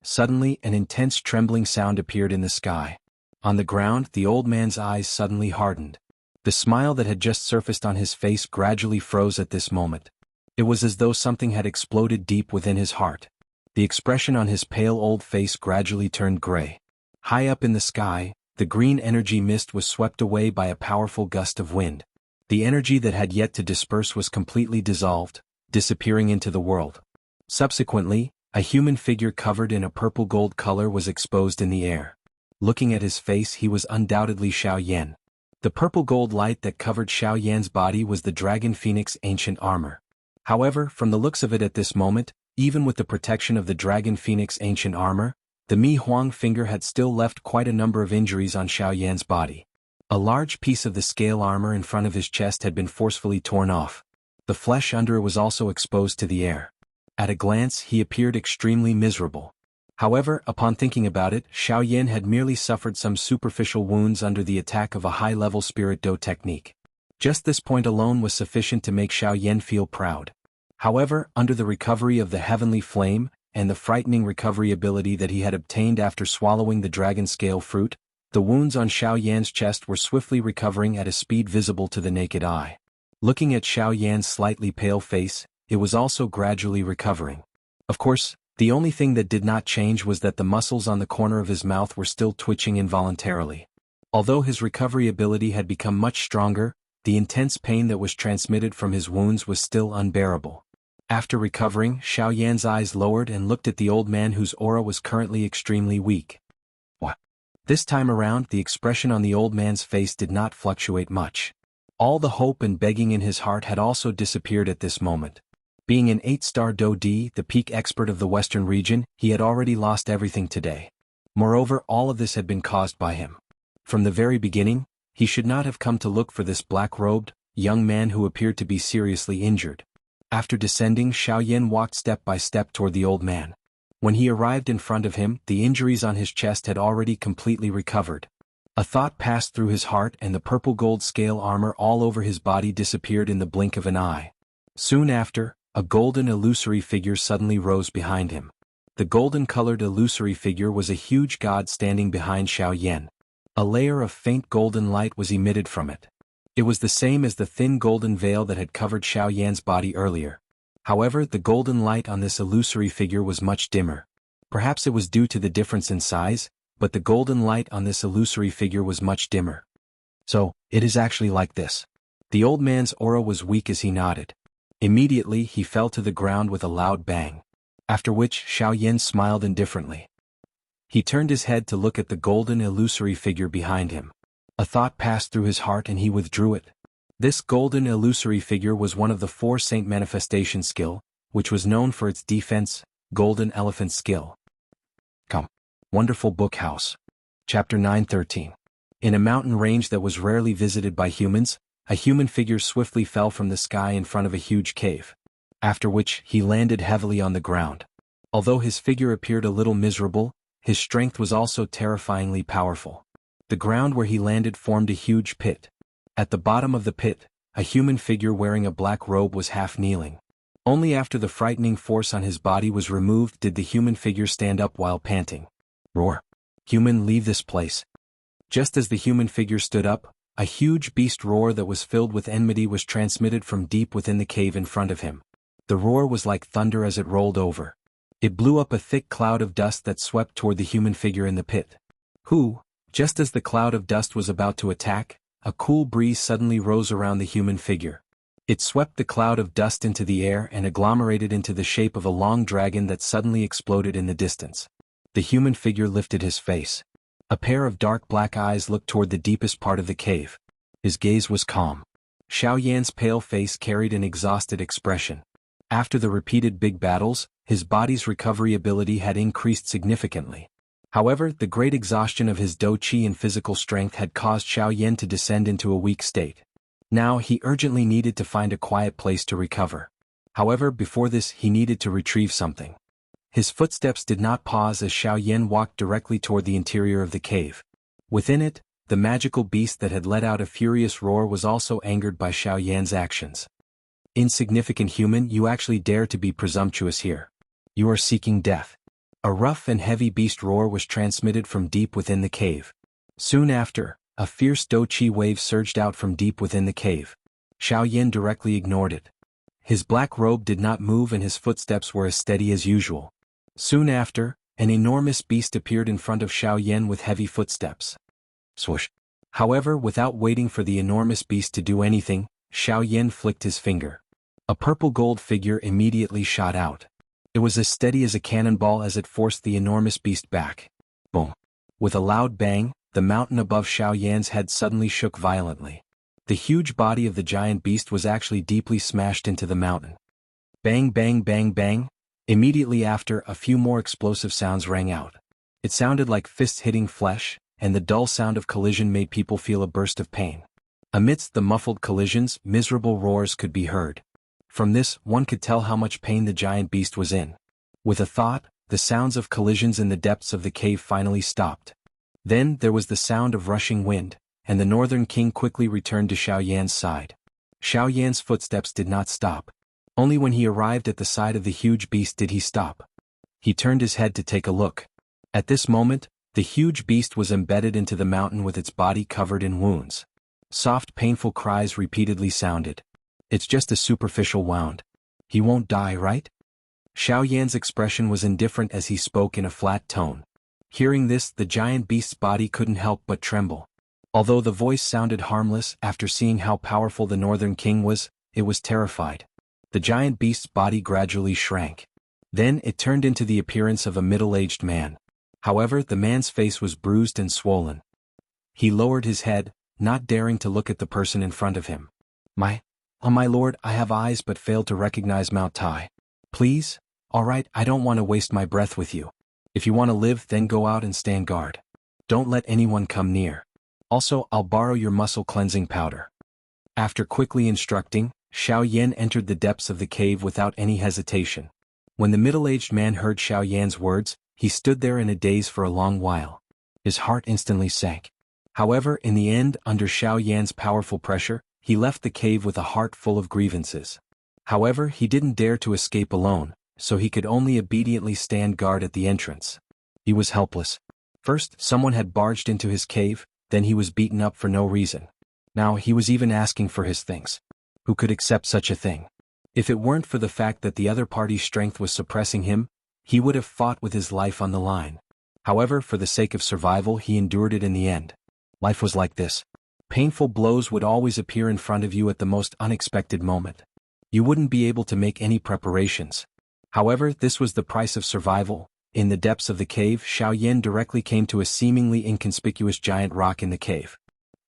Suddenly, an intense trembling sound appeared in the sky. On the ground, the old man's eyes suddenly hardened. The smile that had just surfaced on his face gradually froze at this moment. It was as though something had exploded deep within his heart. The expression on his pale old face gradually turned gray. High up in the sky, the green energy mist was swept away by a powerful gust of wind. The energy that had yet to disperse was completely dissolved, disappearing into the world. Subsequently, a human figure covered in a purple-gold color was exposed in the air. Looking at his face, he was undoubtedly Xiao Yan. The purple-gold light that covered Xiao Yan's body was the Dragon Phoenix ancient armor. However, from the looks of it at this moment, even with the protection of the Dragon Phoenix ancient armor, the Mi Huang finger had still left quite a number of injuries on Xiao Yan's body. A large piece of the scale armor in front of his chest had been forcefully torn off. The flesh under it was also exposed to the air. At a glance, he appeared extremely miserable. However, upon thinking about it, Xiao Yan had merely suffered some superficial wounds under the attack of a high-level Spirit Do technique. Just this point alone was sufficient to make Xiao Yan feel proud. However, under the recovery of the Heavenly Flame, and the frightening recovery ability that he had obtained after swallowing the dragon scale fruit, the wounds on Xiao Yan's chest were swiftly recovering at a speed visible to the naked eye. Looking at Xiao Yan's slightly pale face, it was also gradually recovering. Of course, the only thing that did not change was that the muscles on the corner of his mouth were still twitching involuntarily. Although his recovery ability had become much stronger, the intense pain that was transmitted from his wounds was still unbearable. After recovering, Xiao Yan's eyes lowered and looked at the old man whose aura was currently extremely weak. What? This time around, the expression on the old man's face did not fluctuate much. All the hope and begging in his heart had also disappeared at this moment. Being an 8-star Do D, the peak expert of the Western region, he had already lost everything today. Moreover, all of this had been caused by him. From the very beginning, he should not have come to look for this black-robed, young man who appeared to be seriously injured. After descending, Xiao Yan walked step by step toward the old man. When he arrived in front of him, the injuries on his chest had already completely recovered. A thought passed through his heart and the purple-gold scale armor all over his body disappeared in the blink of an eye. Soon after, a golden illusory figure suddenly rose behind him. The golden-colored illusory figure was a huge god standing behind Xiao Yan. A layer of faint golden light was emitted from it. It was the same as the thin golden veil that had covered Xiao Yan's body earlier. However, the golden light on this illusory figure was much dimmer. Perhaps it was due to the difference in size, but the golden light on this illusory figure was much dimmer. So, it is actually like this. The old man's aura was weak as he nodded. Immediately, he fell to the ground with a loud bang. After which, Xiao Yan smiled indifferently. He turned his head to look at the golden illusory figure behind him. A thought passed through his heart and he withdrew it. This golden illusory figure was one of the 4 Saint Manifestation skill, which was known for its defense, Golden Elephant skill. Come. Wonderful Book House. Chapter 913. In a mountain range that was rarely visited by humans, a human figure swiftly fell from the sky in front of a huge cave. After which, he landed heavily on the ground. Although his figure appeared a little miserable, his strength was also terrifyingly powerful. The ground where he landed formed a huge pit. At the bottom of the pit, a human figure wearing a black robe was half kneeling. Only after the frightening force on his body was removed did the human figure stand up while panting. Roar! Human, leave this place. Just as the human figure stood up, a huge beast roar that was filled with enmity was transmitted from deep within the cave in front of him. The roar was like thunder as it rolled over. It blew up a thick cloud of dust that swept toward the human figure in the pit. Just as the cloud of dust was about to attack, a cool breeze suddenly rose around the human figure. It swept the cloud of dust into the air and agglomerated into the shape of a long dragon that suddenly exploded in the distance. The human figure lifted his face. A pair of dark black eyes looked toward the deepest part of the cave. His gaze was calm. Xiao Yan's pale face carried an exhausted expression. After the repeated big battles, his body's recovery ability had increased significantly. However, the great exhaustion of his Do Qi and physical strength had caused Xiao Yan to descend into a weak state. Now he urgently needed to find a quiet place to recover. However, before this he needed to retrieve something. His footsteps did not pause as Xiao Yan walked directly toward the interior of the cave. Within it, the magical beast that had let out a furious roar was also angered by Xiao Yan's actions. Insignificant human, you actually dare to be presumptuous here. You are seeking death. A rough and heavy beast roar was transmitted from deep within the cave. Soon after, a fierce Do-Chi wave surged out from deep within the cave. Xiaoyan directly ignored it. His black robe did not move and his footsteps were as steady as usual. Soon after, an enormous beast appeared in front of Xiaoyan with heavy footsteps. Swoosh. However, without waiting for the enormous beast to do anything, Xiaoyan flicked his finger. A purple gold figure immediately shot out. It was as steady as a cannonball as it forced the enormous beast back. Boom. With a loud bang, the mountain above Xiaoyan's head suddenly shook violently. The huge body of the giant beast was actually deeply smashed into the mountain. Bang bang bang bang. Immediately after, a few more explosive sounds rang out. It sounded like fists hitting flesh, and the dull sound of collision made people feel a burst of pain. Amidst the muffled collisions, miserable roars could be heard. From this, one could tell how much pain the giant beast was in. With a thought, the sounds of collisions in the depths of the cave finally stopped. Then there was the sound of rushing wind, and the Northern King quickly returned to Xiaoyan's side. Xiaoyan's footsteps did not stop. Only when he arrived at the side of the huge beast did he stop. He turned his head to take a look. At this moment, the huge beast was embedded into the mountain with its body covered in wounds. Soft, painful cries repeatedly sounded. It's just a superficial wound. He won't die, right? Xiaoyan's expression was indifferent as he spoke in a flat tone. Hearing this, the giant beast's body couldn't help but tremble. Although the voice sounded harmless, after seeing how powerful the Northern King was, it was terrified. The giant beast's body gradually shrank. Then it turned into the appearance of a middle-aged man. However, the man's face was bruised and swollen. He lowered his head, not daring to look at the person in front of him. My lord, I have eyes but failed to recognize Mount Tai. Please? Alright, I don't want to waste my breath with you. If you want to live, then go out and stand guard. Don't let anyone come near. Also, I'll borrow your muscle cleansing powder. After quickly instructing, Xiaoyan entered the depths of the cave without any hesitation. When the middle-aged man heard Xiaoyan's words, he stood there in a daze for a long while. His heart instantly sank. However, in the end, under Xiaoyan's powerful pressure, he left the cave with a heart full of grievances. However, he didn't dare to escape alone, so he could only obediently stand guard at the entrance. He was helpless. First, someone had barged into his cave, then he was beaten up for no reason. Now he was even asking for his things. Who could accept such a thing? If it weren't for the fact that the other party's strength was suppressing him, he would have fought with his life on the line. However, for the sake of survival, he endured it in the end. Life was like this. Painful blows would always appear in front of you at the most unexpected moment. You wouldn't be able to make any preparations. However, this was the price of survival. In the depths of the cave, Xiaoyan directly came to a seemingly inconspicuous giant rock in the cave.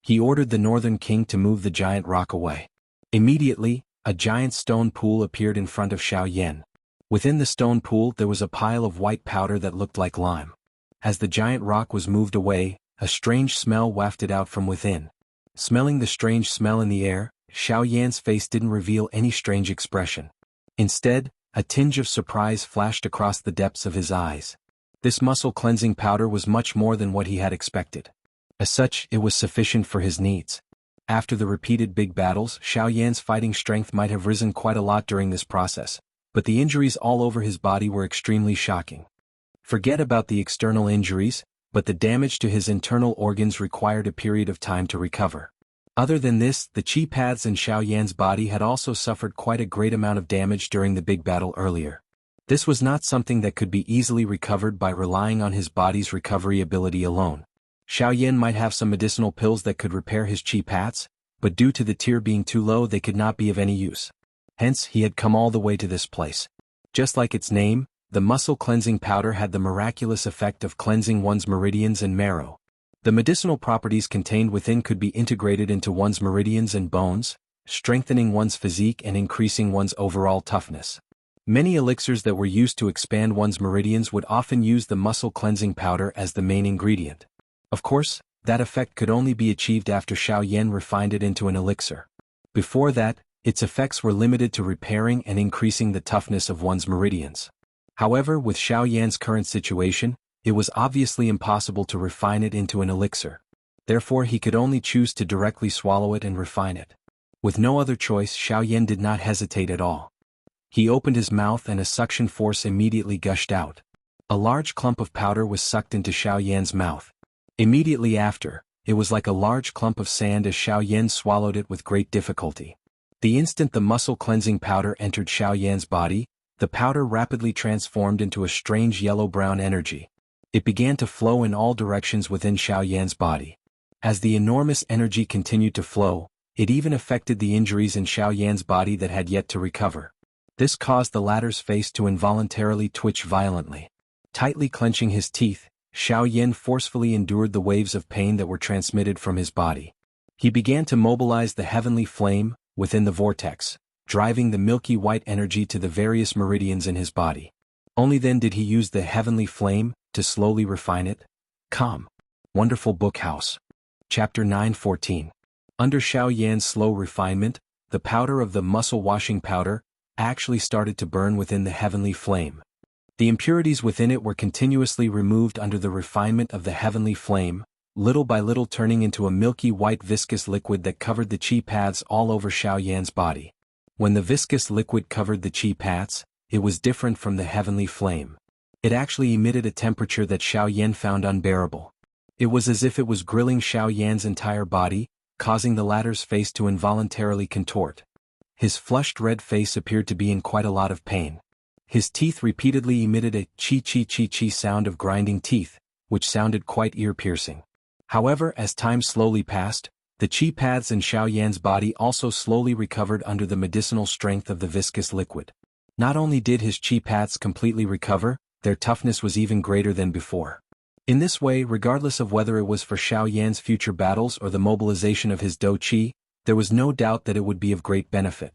He ordered the Northern King to move the giant rock away. Immediately, a giant stone pool appeared in front of Xiaoyan. Within the stone pool there was a pile of white powder that looked like lime. As the giant rock was moved away, a strange smell wafted out from within. Smelling the strange smell in the air, Xiaoyan's face didn't reveal any strange expression. Instead, a tinge of surprise flashed across the depths of his eyes. This muscle cleansing powder was much more than what he had expected. As such, it was sufficient for his needs. After the repeated big battles, Xiaoyan's fighting strength might have risen quite a lot during this process, but the injuries all over his body were extremely shocking. Forget about the external injuries, but the damage to his internal organs required a period of time to recover. Other than this, the chi paths in Xiaoyan's body had also suffered quite a great amount of damage during the big battle earlier. This was not something that could be easily recovered by relying on his body's recovery ability alone. Xiaoyan might have some medicinal pills that could repair his chi paths, but due to the tier being too low they could not be of any use. Hence, he had come all the way to this place. Just like its name, the muscle cleansing powder had the miraculous effect of cleansing one's meridians and marrow. The medicinal properties contained within could be integrated into one's meridians and bones, strengthening one's physique and increasing one's overall toughness. Many elixirs that were used to expand one's meridians would often use the muscle cleansing powder as the main ingredient. Of course, that effect could only be achieved after Xiaoyan refined it into an elixir. Before that, its effects were limited to repairing and increasing the toughness of one's meridians. However, with Xiaoyan's current situation, it was obviously impossible to refine it into an elixir. Therefore, he could only choose to directly swallow it and refine it. With no other choice, Xiaoyan did not hesitate at all. He opened his mouth and a suction force immediately gushed out. A large clump of powder was sucked into Xiao Yan's mouth. Immediately after, it was like a large clump of sand as Xiao Yan swallowed it with great difficulty. The instant the muscle-cleansing powder entered Xiao Yan's body, the powder rapidly transformed into a strange yellow-brown energy. It began to flow in all directions within Xiao Yan's body. As the enormous energy continued to flow, it even affected the injuries in Xiao Yan's body that had yet to recover. This caused the latter's face to involuntarily twitch violently. Tightly clenching his teeth, Xiao Yan forcefully endured the waves of pain that were transmitted from his body. He began to mobilize the heavenly flame within the vortex, driving the milky white energy to the various meridians in his body. Only then did he use the heavenly flame to slowly refine it. Calm. Wonderful Book House. Chapter 9:14. Under Xiao Yan's slow refinement, the powder of the muscle-washing powder actually started to burn within the heavenly flame. The impurities within it were continuously removed under the refinement of the heavenly flame, little by little turning into a milky white viscous liquid that covered the chi paths all over Xiao Yan's body. When the viscous liquid covered the chi paths, it was different from the heavenly flame. It actually emitted a temperature that Xiao Yan found unbearable. It was as if it was grilling Xiao Yan's entire body, causing the latter's face to involuntarily contort. His flushed red face appeared to be in quite a lot of pain. His teeth repeatedly emitted a chi-chi-chi-chi sound of grinding teeth, which sounded quite ear-piercing. However, as time slowly passed, the chi paths in Xiao Yan's body also slowly recovered under the medicinal strength of the viscous liquid. Not only did his chi paths completely recover, their toughness was even greater than before. In this way, regardless of whether it was for Xiao Yan's future battles or the mobilization of his dou qi, there was no doubt that it would be of great benefit.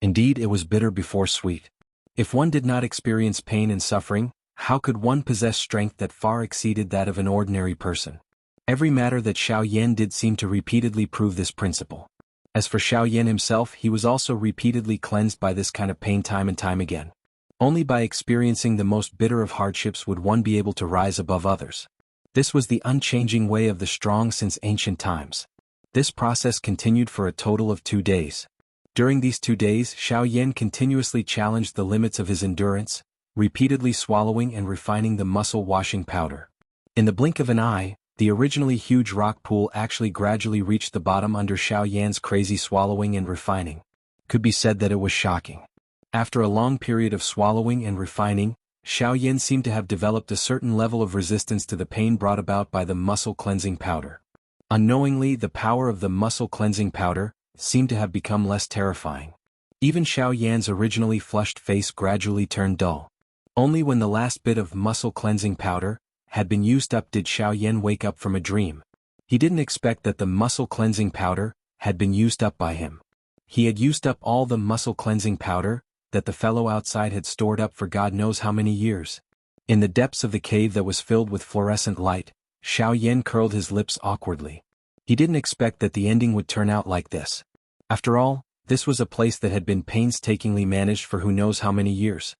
Indeed, it was bitter before sweet. If one did not experience pain and suffering, how could one possess strength that far exceeded that of an ordinary person? Every matter that Xiao Yan did seemed to repeatedly prove this principle. As for Xiao Yan himself, he was also repeatedly cleansed by this kind of pain time and time again. Only by experiencing the most bitter of hardships would one be able to rise above others. This was the unchanging way of the strong since ancient times. This process continued for a total of 2 days. During these 2 days, Xiao Yan continuously challenged the limits of his endurance, repeatedly swallowing and refining the muscle-washing powder. In the blink of an eye, the originally huge rock pool actually gradually reached the bottom under Xiao Yan's crazy swallowing and refining. Could be said that it was shocking. After a long period of swallowing and refining, Xiao Yan seemed to have developed a certain level of resistance to the pain brought about by the muscle-cleansing powder. Unknowingly, the power of the muscle-cleansing powder seemed to have become less terrifying. Even Xiao Yan's originally flushed face gradually turned dull. Only when the last bit of muscle-cleansing powder had been used up did Xiao Yan wake up from a dream. He didn't expect that the muscle-cleansing powder had been used up by him. He had used up all the muscle-cleansing powder that the fellow outside had stored up for God knows how many years. In the depths of the cave that was filled with fluorescent light, Xiao Yan curled his lips awkwardly. He didn't expect that the ending would turn out like this. After all, this was a place that had been painstakingly managed for who knows how many years.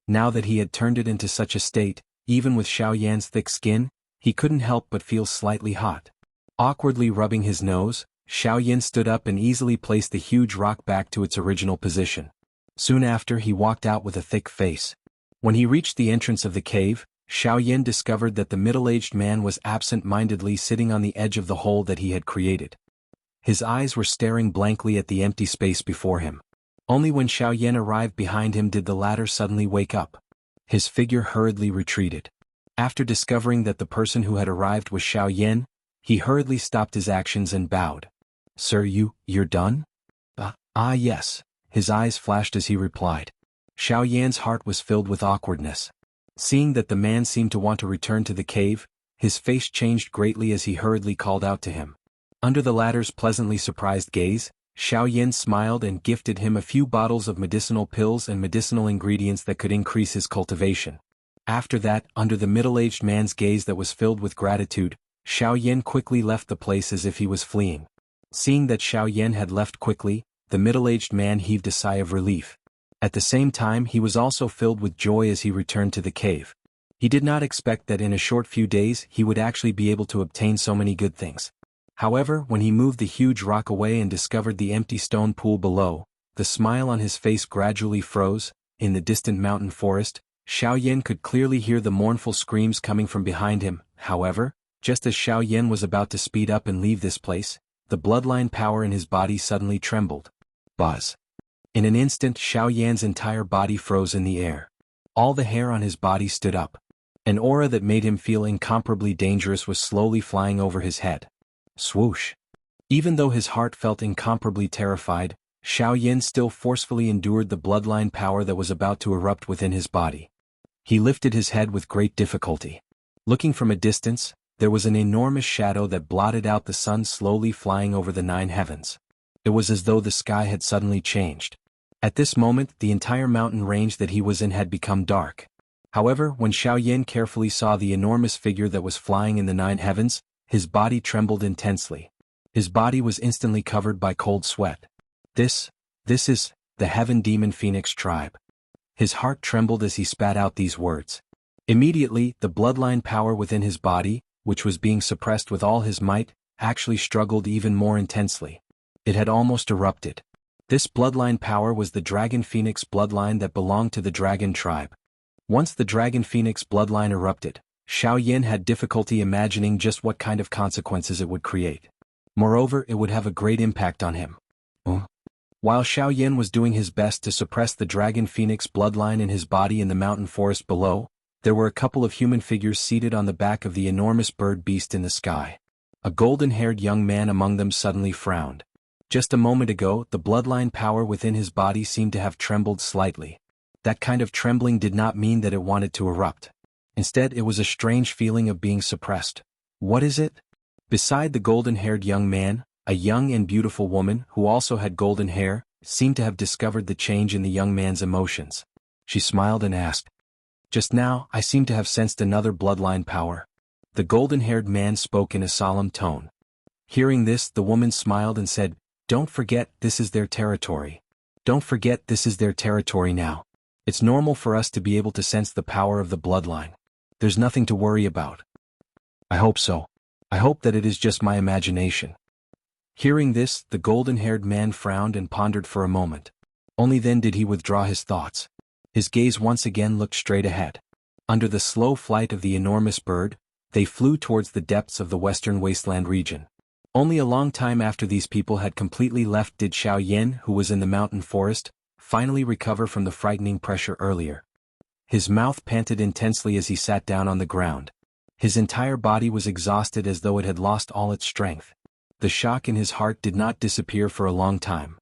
Now that he had turned it into such a state, even with Xiao Yan's thick skin, he couldn't help but feel slightly hot. Awkwardly rubbing his nose, Xiao Yan stood up and easily placed the huge rock back to its original position. Soon after, he walked out with a thick face. When he reached the entrance of the cave, Xiao Yan discovered that the middle-aged man was absent-mindedly sitting on the edge of the hole that he had created. His eyes were staring blankly at the empty space before him. Only when Xiao Yan arrived behind him did the latter suddenly wake up. His figure hurriedly retreated. After discovering that the person who had arrived was Xiao Yan, he hurriedly stopped his actions and bowed. "Sir, you're done?" Yes," his eyes flashed as he replied. Xiao Yan's heart was filled with awkwardness. Seeing that the man seemed to want to return to the cave, his face changed greatly as he hurriedly called out to him. Under the latter's pleasantly surprised gaze, Xiao Yan smiled and gifted him a few bottles of medicinal pills and medicinal ingredients that could increase his cultivation. After that, under the middle-aged man's gaze that was filled with gratitude, Xiao Yan quickly left the place as if he was fleeing. Seeing that Xiao Yan had left quickly, the middle-aged man heaved a sigh of relief. At the same time, he was also filled with joy as he returned to the cave. He did not expect that in a short few days he would actually be able to obtain so many good things. However, when he moved the huge rock away and discovered the empty stone pool below, the smile on his face gradually froze. In the distant mountain forest, Xiaoyan could clearly hear the mournful screams coming from behind him. However, just as Xiaoyan was about to speed up and leave this place, the bloodline power in his body suddenly trembled. Buzz. In an instant, Xiaoyan's entire body froze in the air. All the hair on his body stood up. An aura that made him feel incomparably dangerous was slowly flying over his head. Swoosh. Even though his heart felt incomparably terrified, Xiaoyan still forcefully endured the bloodline power that was about to erupt within his body. He lifted his head with great difficulty. Looking from a distance, there was an enormous shadow that blotted out the sun slowly flying over the 9 heavens. It was as though the sky had suddenly changed. At this moment, the entire mountain range that he was in had become dark. However, when Xiaoyan carefully saw the enormous figure that was flying in the 9 heavens, his body trembled intensely. His body was instantly covered by cold sweat. This is the Heaven Demon Phoenix tribe. His heart trembled as he spat out these words. Immediately, the bloodline power within his body, which was being suppressed with all his might, actually struggled even more intensely. It had almost erupted. This bloodline power was the Dragon Phoenix bloodline that belonged to the Dragon tribe. Once the Dragon Phoenix bloodline erupted, Xiaoyan had difficulty imagining just what kind of consequences it would create. Moreover, it would have a great impact on him. While Xiaoyan was doing his best to suppress the Dragon Phoenix bloodline in his body in the mountain forest below, there were a couple of human figures seated on the back of the enormous bird beast in the sky. A golden-haired young man among them suddenly frowned. Just a moment ago, the bloodline power within his body seemed to have trembled slightly. That kind of trembling did not mean that it wanted to erupt. Instead, it was a strange feeling of being suppressed. What is it? Beside the golden-haired young man, a young and beautiful woman, who also had golden hair, seemed to have discovered the change in the young man's emotions. She smiled and asked, "Just now, I seem to have sensed another bloodline power." The golden-haired man spoke in a solemn tone. Hearing this, the woman smiled and said, "Don't forget, this is their territory. Don't forget, this is their territory now. It's normal for us to be able to sense the power of the bloodline. There's nothing to worry about." "I hope so. I hope that it is just my imagination." Hearing this, the golden-haired man frowned and pondered for a moment. Only then did he withdraw his thoughts. His gaze once again looked straight ahead. Under the slow flight of the enormous bird, they flew towards the depths of the western wasteland region. Only a long time after these people had completely left did Xiaoyan, who was in the mountain forest, finally recover from the frightening pressure earlier. His mouth panted intensely as he sat down on the ground. His entire body was exhausted as though it had lost all its strength. The shock in his heart did not disappear for a long time.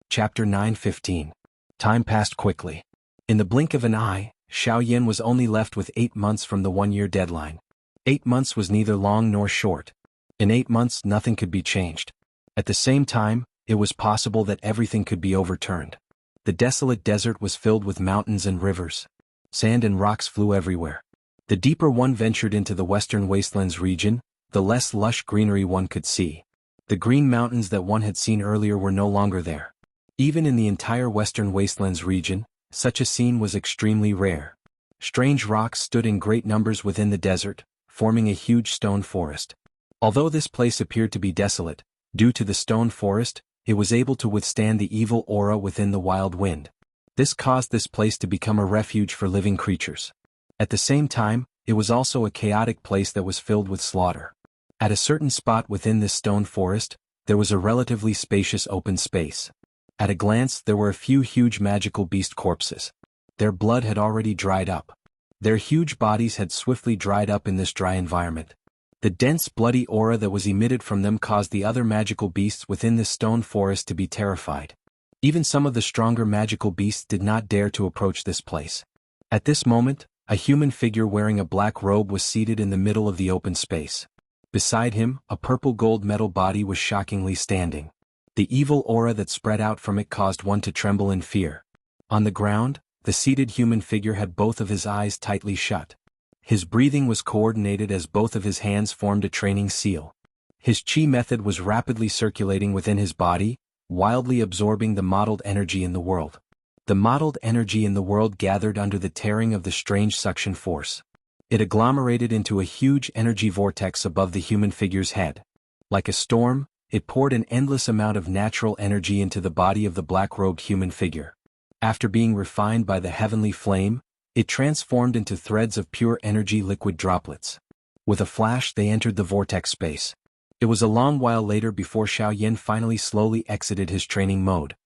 Chapter 9:15. Time passed quickly. In the blink of an eye, Xiaoyan was only left with 8 months from the 1-year deadline. 8 months was neither long nor short. In 8 months nothing could be changed. At the same time, it was possible that everything could be overturned. The desolate desert was filled with mountains and rivers. Sand and rocks flew everywhere. The deeper one ventured into the western wastelands region, the less lush greenery one could see. The green mountains that one had seen earlier were no longer there. Even in the entire western wastelands region, such a scene was extremely rare. Strange rocks stood in great numbers within the desert, forming a huge stone forest. Although this place appeared to be desolate, due to the stone forest, it was able to withstand the evil aura within the wild wind. This caused this place to become a refuge for living creatures. At the same time, it was also a chaotic place that was filled with slaughter. At a certain spot within this stone forest, there was a relatively spacious open space. At a glance, there were a few huge magical beast corpses. Their blood had already dried up. Their huge bodies had swiftly dried up in this dry environment. The dense bloody aura that was emitted from them caused the other magical beasts within this stone forest to be terrified. Even some of the stronger magical beasts did not dare to approach this place. At this moment, a human figure wearing a black robe was seated in the middle of the open space. Beside him, a purple gold metal body was shockingly standing. The evil aura that spread out from it caused one to tremble in fear. On the ground, the seated human figure had both of his eyes tightly shut. His breathing was coordinated as both of his hands formed a training seal. His chi method was rapidly circulating within his body, wildly absorbing the mottled energy in the world. The mottled energy in the world gathered under the tearing of the strange suction force. It agglomerated into a huge energy vortex above the human figure's head. Like a storm, it poured an endless amount of natural energy into the body of the black-robed human figure. After being refined by the heavenly flame, it transformed into threads of pure energy liquid droplets. With a flash they entered the vortex space. It was a long while later before Xiaoyan finally slowly exited his training mode.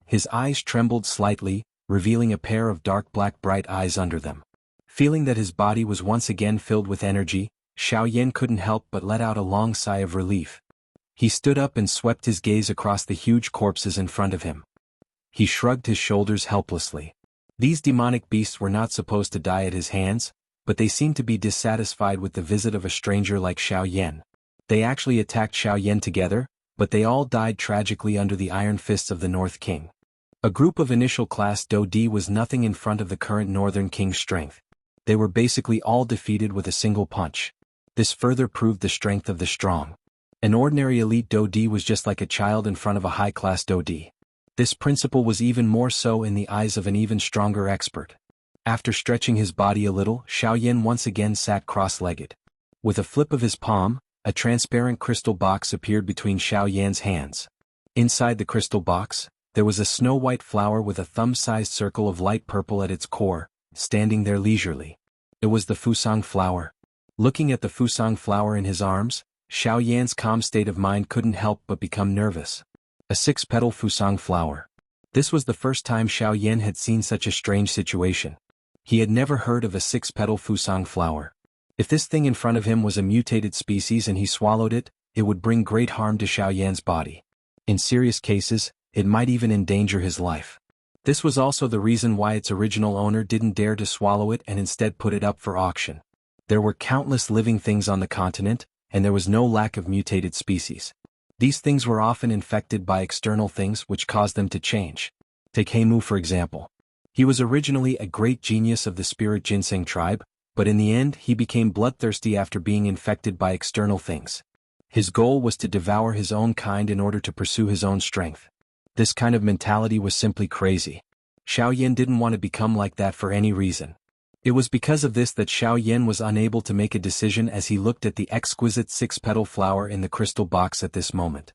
His eyes trembled slightly, revealing a pair of dark black bright eyes under them. Feeling that his body was once again filled with energy, Xiaoyan couldn't help but let out a long sigh of relief. He stood up and swept his gaze across the huge corpses in front of him. He shrugged his shoulders helplessly. These demonic beasts were not supposed to die at his hands, but they seemed to be dissatisfied with the visit of a stranger like Xiaoyan. They actually attacked Xiaoyan together, but they all died tragically under the iron fists of the North King. A group of initial class Do Di was nothing in front of the current Northern King's strength. They were basically all defeated with a single punch. This further proved the strength of the strong. An ordinary elite Do Di was just like a child in front of a high-class Do Di. This principle was even more so in the eyes of an even stronger expert. After stretching his body a little, Xiaoyan once again sat cross-legged. With a flip of his palm, a transparent crystal box appeared between Xiaoyan's hands. Inside the crystal box, there was a snow-white flower with a thumb-sized circle of light purple at its core, standing there leisurely. It was the Fusang flower. Looking at the Fusang flower in his arms, Xiaoyan's calm state of mind couldn't help but become nervous. A 6-petal Fusang flower. This was the first time Xiaoyan had seen such a strange situation. He had never heard of a 6-petal Fusang flower. If this thing in front of him was a mutated species and he swallowed it, it would bring great harm to Xiaoyan's body. In serious cases, it might even endanger his life. This was also the reason why its original owner didn't dare to swallow it and instead put it up for auction. There were countless living things on the continent, and there was no lack of mutated species. These things were often infected by external things which caused them to change. Take Heimu for example. He was originally a great genius of the spirit ginseng tribe, but in the end he became bloodthirsty after being infected by external things. His goal was to devour his own kind in order to pursue his own strength. This kind of mentality was simply crazy. Xiaoyan didn't want to become like that for any reason. It was because of this that Xiaoyan was unable to make a decision as he looked at the exquisite 6-petal flower in the crystal box at this moment.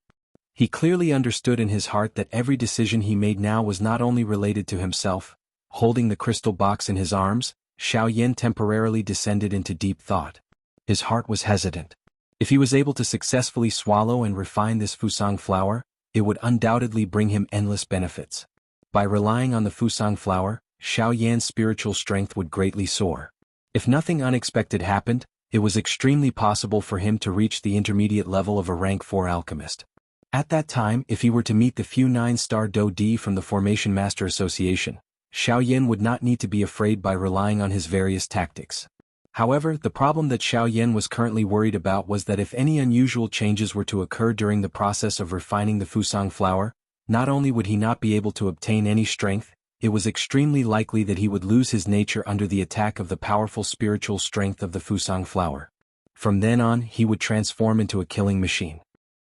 He clearly understood in his heart that every decision he made now was not only related to himself. Holding the crystal box in his arms, Xiaoyan temporarily descended into deep thought. His heart was hesitant. If he was able to successfully swallow and refine this Fusang flower, it would undoubtedly bring him endless benefits. By relying on the Fusang flower, Xiaoyan's spiritual strength would greatly soar. If nothing unexpected happened, it was extremely possible for him to reach the intermediate level of a rank 4 alchemist. At that time, if he were to meet the few 9-star Do Di from the Formation Master Association, Xiaoyan would not need to be afraid by relying on his various tactics. However, the problem that Xiaoyan was currently worried about was that if any unusual changes were to occur during the process of refining the Fusang flower, not only would he not be able to obtain any strength, it was extremely likely that he would lose his nature under the attack of the powerful spiritual strength of the Fusang flower. From then on, he would transform into a killing machine.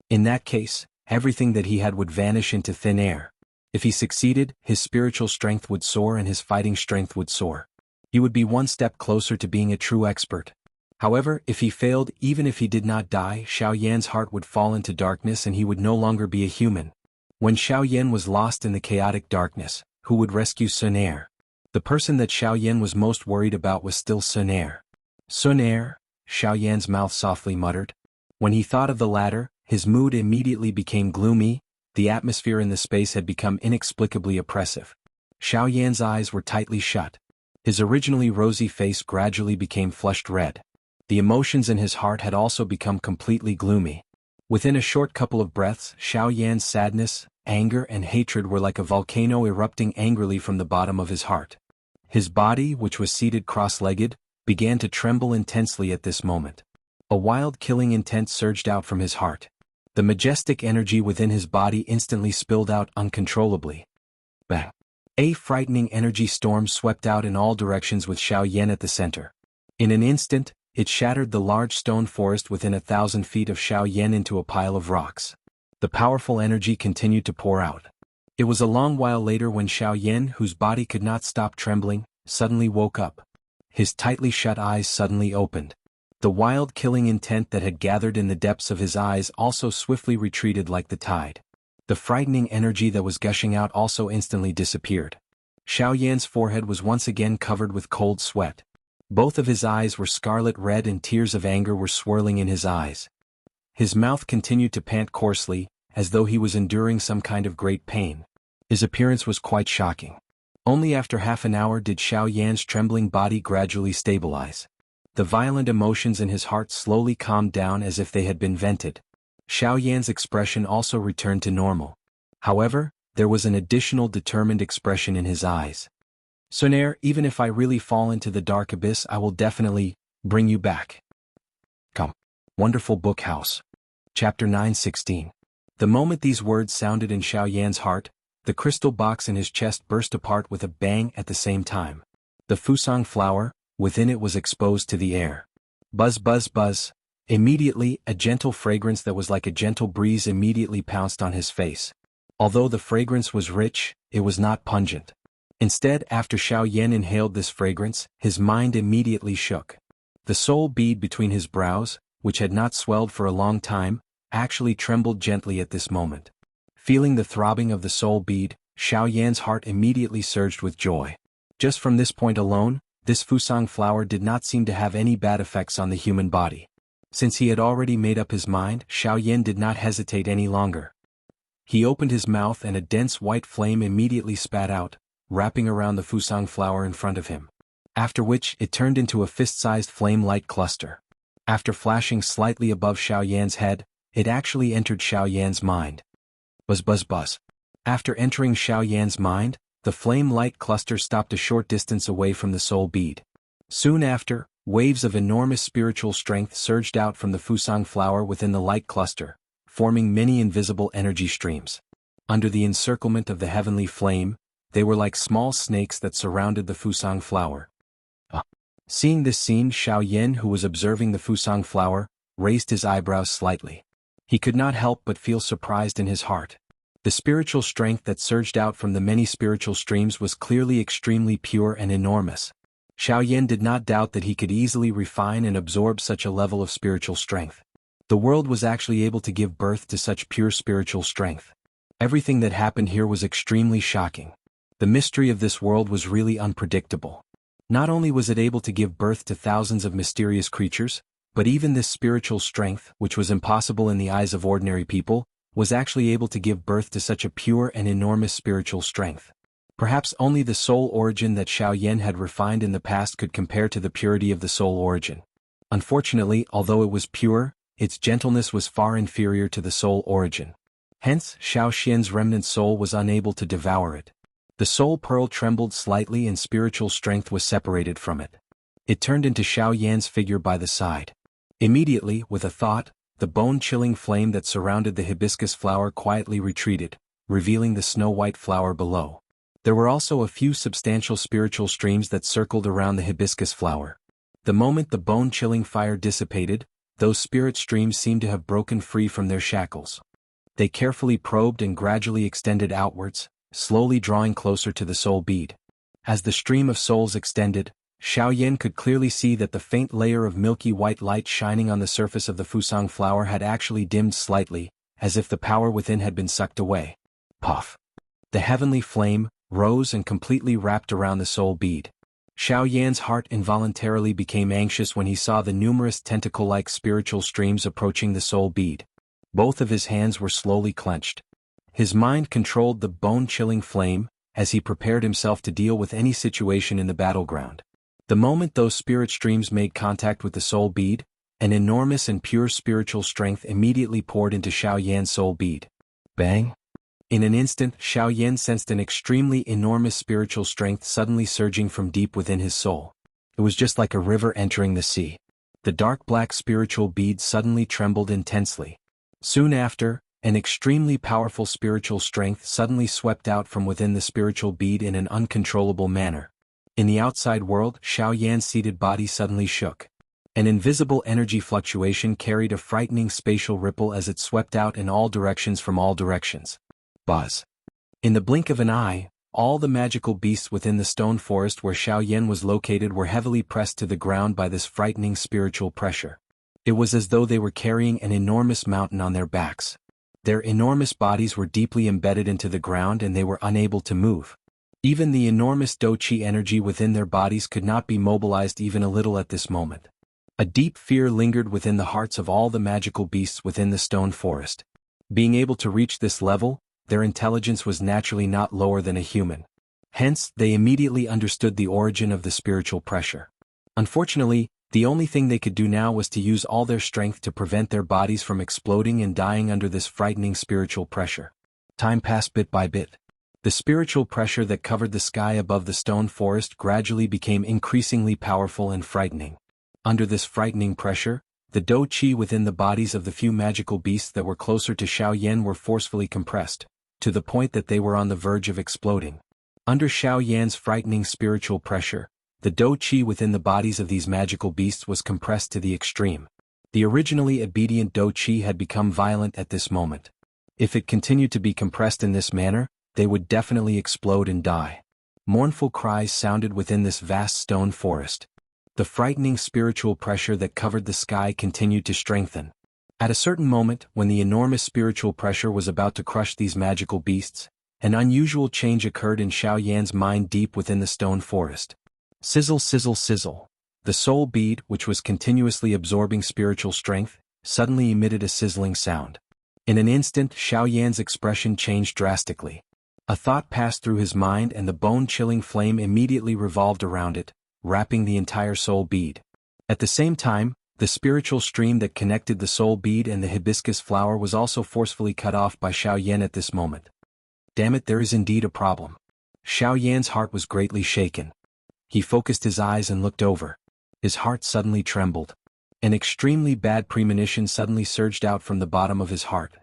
In that case, everything that he had would vanish into thin air. If he succeeded, his spiritual strength would soar and his fighting strength would soar. He would be one step closer to being a true expert. However, if he failed, even if he did not die, Xiaoyan's heart would fall into darkness and he would no longer be a human. When Xiaoyan was lost in the chaotic darkness, who would rescue Sun Air? The person that Xiaoyan was most worried about was still Sun Air. Sun Air, Xiaoyan's mouth softly muttered. When he thought of the latter, his mood immediately became gloomy. The atmosphere in the space had become inexplicably oppressive. Xiaoyan's eyes were tightly shut. His originally rosy face gradually became flushed red. The emotions in his heart had also become completely gloomy. Within a short couple of breaths, Xiaoyan's sadness, anger and hatred were like a volcano erupting angrily from the bottom of his heart. His body, which was seated cross-legged, began to tremble intensely at this moment. A wild killing intent surged out from his heart. The majestic energy within his body instantly spilled out uncontrollably. Bang! A frightening energy storm swept out in all directions with Xiaoyan at the center. In an instant, it shattered the large stone forest within 1,000 feet of Xiaoyan into a pile of rocks. The powerful energy continued to pour out. It was a long while later when Xiaoyan, whose body could not stop trembling, suddenly woke up. His tightly shut eyes suddenly opened. The wild killing intent that had gathered in the depths of his eyes also swiftly retreated like the tide. The frightening energy that was gushing out also instantly disappeared. Xiao Yan's forehead was once again covered with cold sweat. Both of his eyes were scarlet red and tears of anger were swirling in his eyes. His mouth continued to pant coarsely, as though he was enduring some kind of great pain. His appearance was quite shocking. Only after half an hour did Xiao Yan's trembling body gradually stabilize. The violent emotions in his heart slowly calmed down as if they had been vented. Xiao Yan's expression also returned to normal. However, there was an additional determined expression in his eyes. "Sonaire, even if I really fall into the dark abyss, I will definitely bring you back. Come." Wonderful Book House. Chapter 9:16. The moment these words sounded in Xiao Yan's heart, the crystal box in his chest burst apart with a bang at the same time. The fusang flower, within it, was exposed to the air. Buzz buzz buzz. Immediately, a gentle fragrance that was like a gentle breeze immediately pounced on his face. Although the fragrance was rich, it was not pungent. Instead, after Xiao Yan inhaled this fragrance, his mind immediately shook. The soul bead between his brows, which had not swelled for a long time, actually trembled gently at this moment. Feeling the throbbing of the soul bead, Xiao Yan's heart immediately surged with joy. Just from this point alone, this fusang flower did not seem to have any bad effects on the human body. Since he had already made up his mind, Xiao Yan did not hesitate any longer. He opened his mouth and a dense white flame immediately spat out, wrapping around the fusang flower in front of him. After which, it turned into a fist-sized flame-light cluster. After flashing slightly above Xiao Yan's head, it actually entered Xiao Yan's mind. Buzz buzz buzz. After entering Xiao Yan's mind, the flame-light cluster stopped a short distance away from the soul bead. Soon after, waves of enormous spiritual strength surged out from the fusang flower within the light cluster, forming many invisible energy streams. Under the encirclement of the heavenly flame, they were like small snakes that surrounded the fusang flower. Seeing this scene, Xiao Yan, who was observing the fusang flower, raised his eyebrows slightly. He could not help but feel surprised in his heart. The spiritual strength that surged out from the many spiritual streams was clearly extremely pure and enormous. Xiao Yan did not doubt that he could easily refine and absorb such a level of spiritual strength. The world was actually able to give birth to such pure spiritual strength. Everything that happened here was extremely shocking. The mystery of this world was really unpredictable. Not only was it able to give birth to thousands of mysterious creatures, but even this spiritual strength, which was impossible in the eyes of ordinary people, was actually able to give birth to such a pure and enormous spiritual strength. Perhaps only the soul origin that Xiao Yan had refined in the past could compare to the purity of the soul origin. Unfortunately, although it was pure, its gentleness was far inferior to the soul origin. Hence, Xiao Xian's remnant soul was unable to devour it. The soul pearl trembled slightly and spiritual strength was separated from it. It turned into Xiao Yan's figure by the side. Immediately, with a thought, the bone-chilling flame that surrounded the hibiscus flower quietly retreated, revealing the snow-white flower below. There were also a few substantial spiritual streams that circled around the hibiscus flower. The moment the bone-chilling fire dissipated, those spirit streams seemed to have broken free from their shackles. They carefully probed and gradually extended outwards, slowly drawing closer to the soul bead. As the stream of souls extended, Xiao Yan could clearly see that the faint layer of milky white light shining on the surface of the fusang flower had actually dimmed slightly, as if the power within had been sucked away. Puff! The heavenly flame rose and completely wrapped around the soul bead. Xiao Yan's heart involuntarily became anxious when he saw the numerous tentacle-like spiritual streams approaching the soul bead. Both of his hands were slowly clenched. His mind controlled the bone-chilling flame, as he prepared himself to deal with any situation in the battleground. The moment those spirit streams made contact with the soul bead, an enormous and pure spiritual strength immediately poured into Xiao Yan's soul bead. Bang! In an instant, Xiao Yan sensed an extremely enormous spiritual strength suddenly surging from deep within his soul. It was just like a river entering the sea. The dark black spiritual bead suddenly trembled intensely. Soon after, an extremely powerful spiritual strength suddenly swept out from within the spiritual bead in an uncontrollable manner. In the outside world, Xiao Yan's seated body suddenly shook. An invisible energy fluctuation carried a frightening spatial ripple as it swept out in all directions from all directions. Buzz! In the blink of an eye, all the magical beasts within the stone forest where Xiao Yan was located were heavily pressed to the ground by this frightening spiritual pressure. It was as though they were carrying an enormous mountain on their backs. Their enormous bodies were deeply embedded into the ground and they were unable to move. Even the enormous Do-Chi energy within their bodies could not be mobilized even a little at this moment. A deep fear lingered within the hearts of all the magical beasts within the stone forest. Being able to reach this level, their intelligence was naturally not lower than a human. Hence, they immediately understood the origin of the spiritual pressure. Unfortunately, the only thing they could do now was to use all their strength to prevent their bodies from exploding and dying under this frightening spiritual pressure. Time passed bit by bit. The spiritual pressure that covered the sky above the stone forest gradually became increasingly powerful and frightening. Under this frightening pressure, the Do-Chi within the bodies of the few magical beasts that were closer to Xiaoyan were forcefully compressed, to the point that they were on the verge of exploding. Under Xiaoyan's frightening spiritual pressure, the Do-Chi within the bodies of these magical beasts was compressed to the extreme. The originally obedient Do-Chi had become violent at this moment. If it continued to be compressed in this manner, they would definitely explode and die. Mournful cries sounded within this vast stone forest. The frightening spiritual pressure that covered the sky continued to strengthen. At a certain moment, when the enormous spiritual pressure was about to crush these magical beasts, an unusual change occurred in Xiaoyan's mind deep within the stone forest. Sizzle, sizzle, sizzle. The soul bead, which was continuously absorbing spiritual strength, suddenly emitted a sizzling sound. In an instant, Xiaoyan's expression changed drastically. A thought passed through his mind and the bone-chilling flame immediately revolved around it, wrapping the entire soul bead. At the same time, the spiritual stream that connected the soul bead and the hibiscus flower was also forcefully cut off by Xiaoyan at this moment. Damn it, there is indeed a problem. Xiaoyan's heart was greatly shaken. He focused his eyes and looked over. His heart suddenly trembled. An extremely bad premonition suddenly surged out from the bottom of his heart.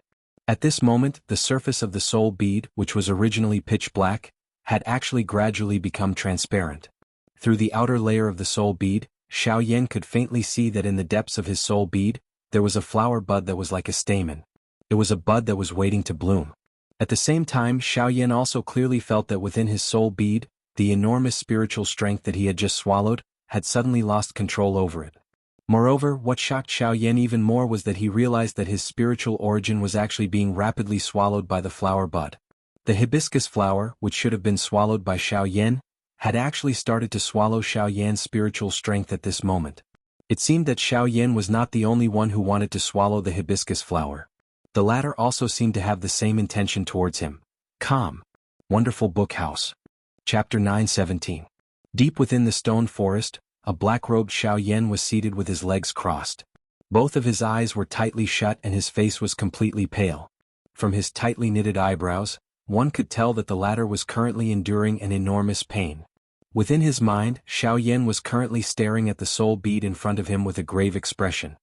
At this moment, the surface of the soul bead, which was originally pitch black, had actually gradually become transparent. Through the outer layer of the soul bead, Xiaoyan could faintly see that in the depths of his soul bead, there was a flower bud that was like a stamen. It was a bud that was waiting to bloom. At the same time, Xiaoyan also clearly felt that within his soul bead, the enormous spiritual strength that he had just swallowed, had suddenly lost control over it. Moreover, what shocked Xiaoyan even more was that he realized that his spiritual origin was actually being rapidly swallowed by the flower bud. The hibiscus flower, which should have been swallowed by Xiaoyan, had actually started to swallow Xiaoyan's spiritual strength at this moment. It seemed that Xiaoyan was not the only one who wanted to swallow the hibiscus flower. The latter also seemed to have the same intention towards him. Calm. Wonderful Book House. Chapter 917. Deep within the stone forest, a black-robed Xiaoyan was seated with his legs crossed. Both of his eyes were tightly shut and his face was completely pale. From his tightly knitted eyebrows, one could tell that the latter was currently enduring an enormous pain. Within his mind, Xiaoyan was currently staring at the soul bead in front of him with a grave expression.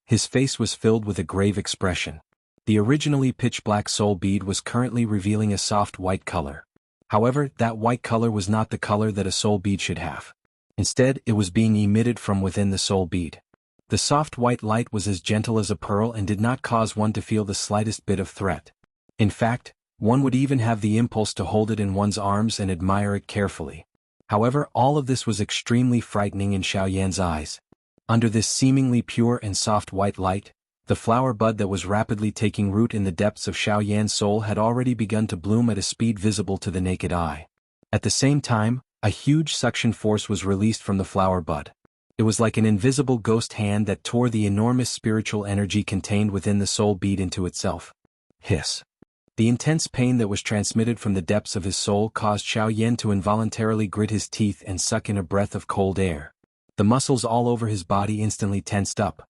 His face was filled with a grave expression. The originally pitch-black soul bead was currently revealing a soft white color. However, that white color was not the color that a soul bead should have. Instead, it was being emitted from within the soul bead. The soft white light was as gentle as a pearl and did not cause one to feel the slightest bit of threat. In fact, one would even have the impulse to hold it in one's arms and admire it carefully. However, all of this was extremely frightening in Xiaoyan's eyes. Under this seemingly pure and soft white light, the flower bud that was rapidly taking root in the depths of Xiaoyan's soul had already begun to bloom at a speed visible to the naked eye. At the same time, a huge suction force was released from the flower bud. It was like an invisible ghost hand that tore the enormous spiritual energy contained within the soul bead into itself. Hiss. The intense pain that was transmitted from the depths of his soul caused Xiaoyan to involuntarily grit his teeth and suck in a breath of cold air. The muscles all over his body instantly tensed up.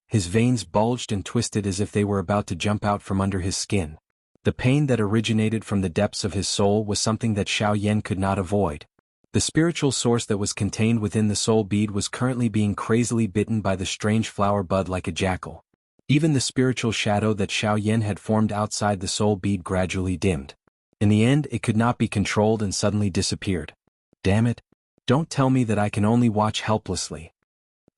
His veins bulged and twisted as if they were about to jump out from under his skin. The pain that originated from the depths of his soul was something that Xiaoyan could not avoid. The spiritual source that was contained within the soul bead was currently being crazily bitten by the strange flower bud like a jackal. Even the spiritual shadow that Xiaoyan had formed outside the soul bead gradually dimmed. In the end, it could not be controlled and suddenly disappeared. Damn it! Don't tell me that I can only watch helplessly.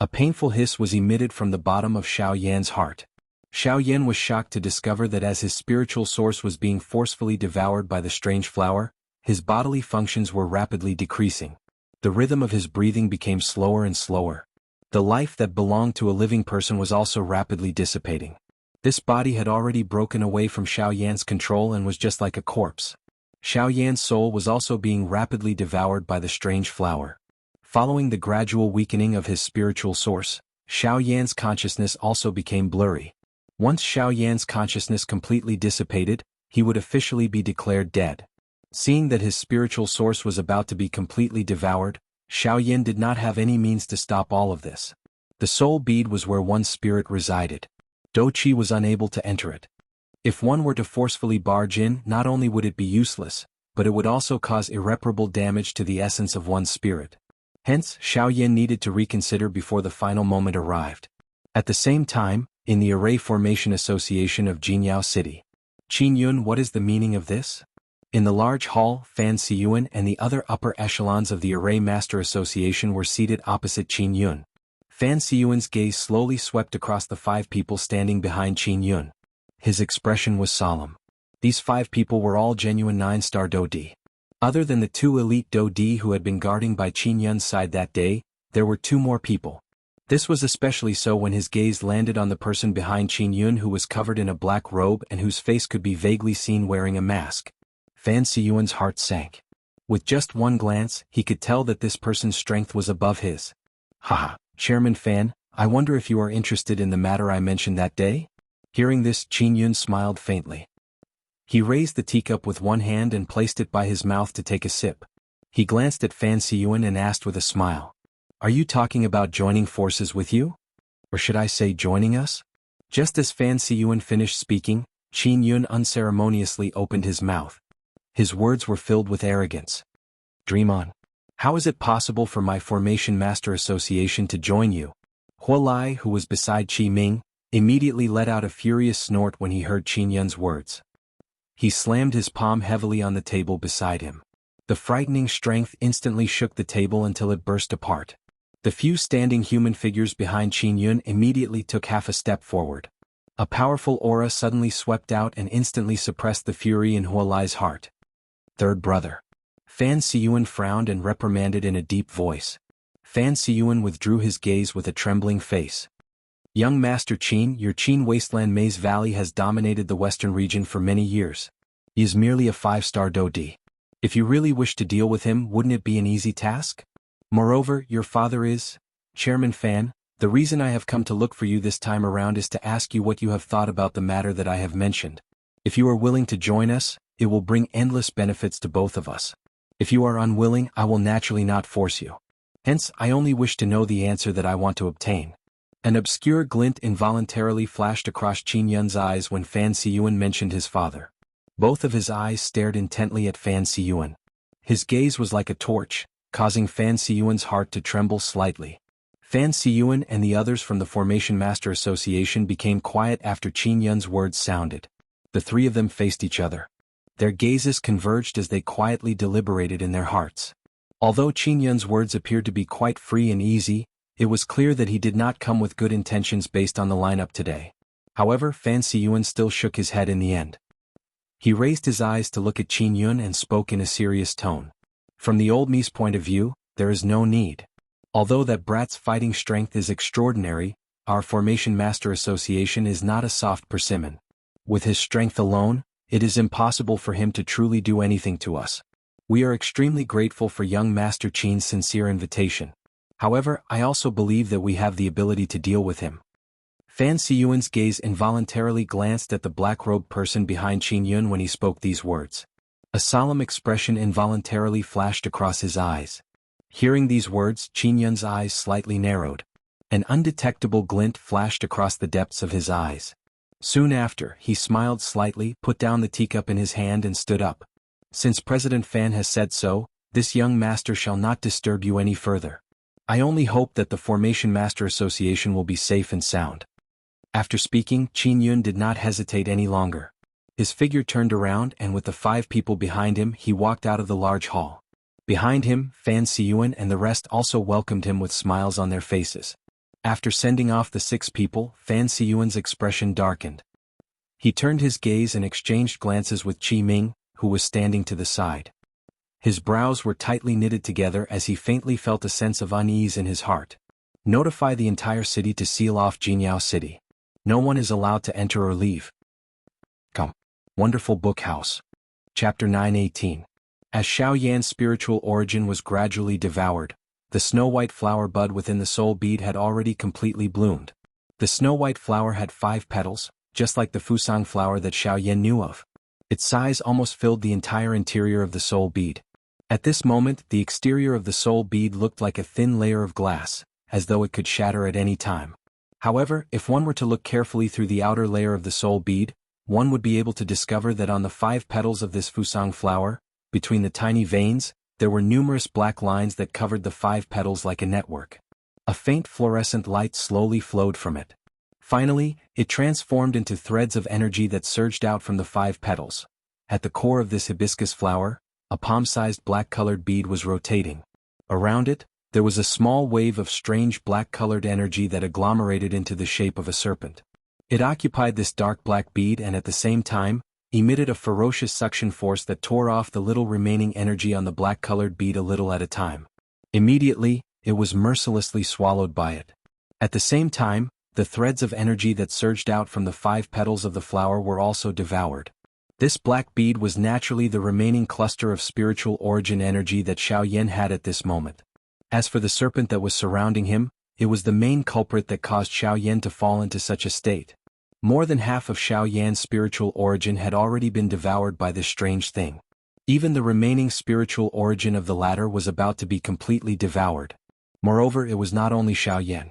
A painful hiss was emitted from the bottom of Xiaoyan's heart. Xiaoyan was shocked to discover that as his spiritual source was being forcefully devoured by the strange flower, his bodily functions were rapidly decreasing. The rhythm of his breathing became slower and slower. The life that belonged to a living person was also rapidly dissipating. This body had already broken away from Xiaoyan's control and was just like a corpse. Xiao Yan's soul was also being rapidly devoured by the strange flower. Following the gradual weakening of his spiritual source, Xiao Yan's consciousness also became blurry. Once Xiao Yan's consciousness completely dissipated, he would officially be declared dead. Seeing that his spiritual source was about to be completely devoured, Xiao Yan did not have any means to stop all of this. The soul bead was where one's spirit resided. Do Qi was unable to enter it. If one were to forcefully barge in, not only would it be useless, but it would also cause irreparable damage to the essence of one's spirit. Hence, Xiao Yan needed to reconsider before the final moment arrived. At the same time, in the Array Formation Association of Jianghu City. Qin Yun, what is the meaning of this? In the large hall, Fan Siyuan and the other upper echelons of the Array Master Association were seated opposite Qin Yun. Fan Siyuan's gaze slowly swept across the 5 people standing behind Qin Yun. His expression was solemn. These 5 people were all genuine 9-star Dodi. Other than the 2 elite Dodi who had been guarding by Qin Yun's side that day, there were 2 more people. This was especially so when his gaze landed on the person behind Qin Yun who was covered in a black robe and whose face could be vaguely seen wearing a mask. Fan Siyuan's heart sank. With just one glance, he could tell that this person's strength was above his. Haha, Chairman Fan, I wonder if you are interested in the matter I mentioned that day? Hearing this, Qin Yun smiled faintly. He raised the teacup with one hand and placed it by his mouth to take a sip. He glanced at Fan Siyuan and asked with a smile. Are you talking about joining forces with you? Or should I say joining us? Just as Fan Siyuan finished speaking, Qin Yun unceremoniously opened his mouth. His words were filled with arrogance. Dream on. How is it possible for my Formation Master Association to join you? Huolai, who was beside Qi Ming, immediately let out a furious snort when he heard Qin Yun's words. He slammed his palm heavily on the table beside him. The frightening strength instantly shook the table until it burst apart. The few standing human figures behind Qin Yun immediately took half a step forward. A powerful aura suddenly swept out and instantly suppressed the fury in Huolai's heart. Third brother. Fan Siyuan frowned and reprimanded in a deep voice. Fan Siyuan withdrew his gaze with a trembling face. Young Master Qin, your Qin wasteland Maze Valley has dominated the western region for many years. He is merely a 5-star Dodi. If you really wish to deal with him, wouldn't it be an easy task? Moreover, your father is, Chairman Fan, the reason I have come to look for you this time around is to ask you what you have thought about the matter that I have mentioned. If you are willing to join us, it will bring endless benefits to both of us. If you are unwilling, I will naturally not force you. Hence, I only wish to know the answer that I want to obtain. An obscure glint involuntarily flashed across Qin Yun's eyes when Fan Siyuan mentioned his father. Both of his eyes stared intently at Fan Siyuan. His gaze was like a torch, causing Fan Siyuan's heart to tremble slightly. Fan Siyuan and the others from the Formation Master Association became quiet after Qin Yun's words sounded. The 3 of them faced each other. Their gazes converged as they quietly deliberated in their hearts. Although Qin Yun's words appeared to be quite free and easy, it was clear that he did not come with good intentions based on the lineup today. However, Fan Siyuan still shook his head in the end. He raised his eyes to look at Qin Yun and spoke in a serious tone. From the old me's point of view, there is no need. Although that brat's fighting strength is extraordinary, our Formation Master Association is not a soft persimmon. With his strength alone, it is impossible for him to truly do anything to us. We are extremely grateful for young Master Qin's sincere invitation. However, I also believe that we have the ability to deal with him. Fan Siyuan's gaze involuntarily glanced at the black-robed person behind Qin Yun when he spoke these words. A solemn expression involuntarily flashed across his eyes. Hearing these words, Qin Yun's eyes slightly narrowed. An undetectable glint flashed across the depths of his eyes. Soon after, he smiled slightly, put down the teacup in his hand and stood up. Since President Fan has said so, this young master shall not disturb you any further. I only hope that the Formation Master Association will be safe and sound. After speaking, Qin Yun did not hesitate any longer. His figure turned around and with the 5 people behind him he walked out of the large hall. Behind him, Fan Siyuan and the rest also welcomed him with smiles on their faces. After sending off the 6 people, Fan Siyuan's expression darkened. He turned his gaze and exchanged glances with Qi Ming, who was standing to the side. His brows were tightly knitted together as he faintly felt a sense of unease in his heart. Notify the entire city to seal off Jianghu City. No one is allowed to enter or leave. Come. Wonderful book house. Chapter 9:18. As Xiao Yan's spiritual origin was gradually devoured, the snow-white flower bud within the soul bead had already completely bloomed. The snow-white flower had 5 petals, just like the Fusang flower that Xiao Yan knew of. Its size almost filled the entire interior of the soul bead. At this moment, the exterior of the soul bead looked like a thin layer of glass, as though it could shatter at any time. However, if one were to look carefully through the outer layer of the soul bead, one would be able to discover that on the 5 petals of this Fusang flower, between the tiny veins, there were numerous black lines that covered the 5 petals like a network. A faint fluorescent light slowly flowed from it. Finally, it transformed into threads of energy that surged out from the 5 petals. At the core of this hibiscus flower, a palm-sized black-colored bead was rotating. Around it, there was a small wave of strange black-colored energy that agglomerated into the shape of a serpent. It occupied this dark black bead and at the same time, emitted a ferocious suction force that tore off the little remaining energy on the black-colored bead a little at a time. Immediately, it was mercilessly swallowed by it. At the same time, the threads of energy that surged out from the 5 petals of the flower were also devoured. This black bead was naturally the remaining cluster of spiritual origin energy that Xiao Yan had at this moment. As for the serpent that was surrounding him, it was the main culprit that caused Xiao Yan to fall into such a state. More than half of Xiao Yan's spiritual origin had already been devoured by this strange thing. Even the remaining spiritual origin of the latter was about to be completely devoured. Moreover, it was not only Xiao Yan.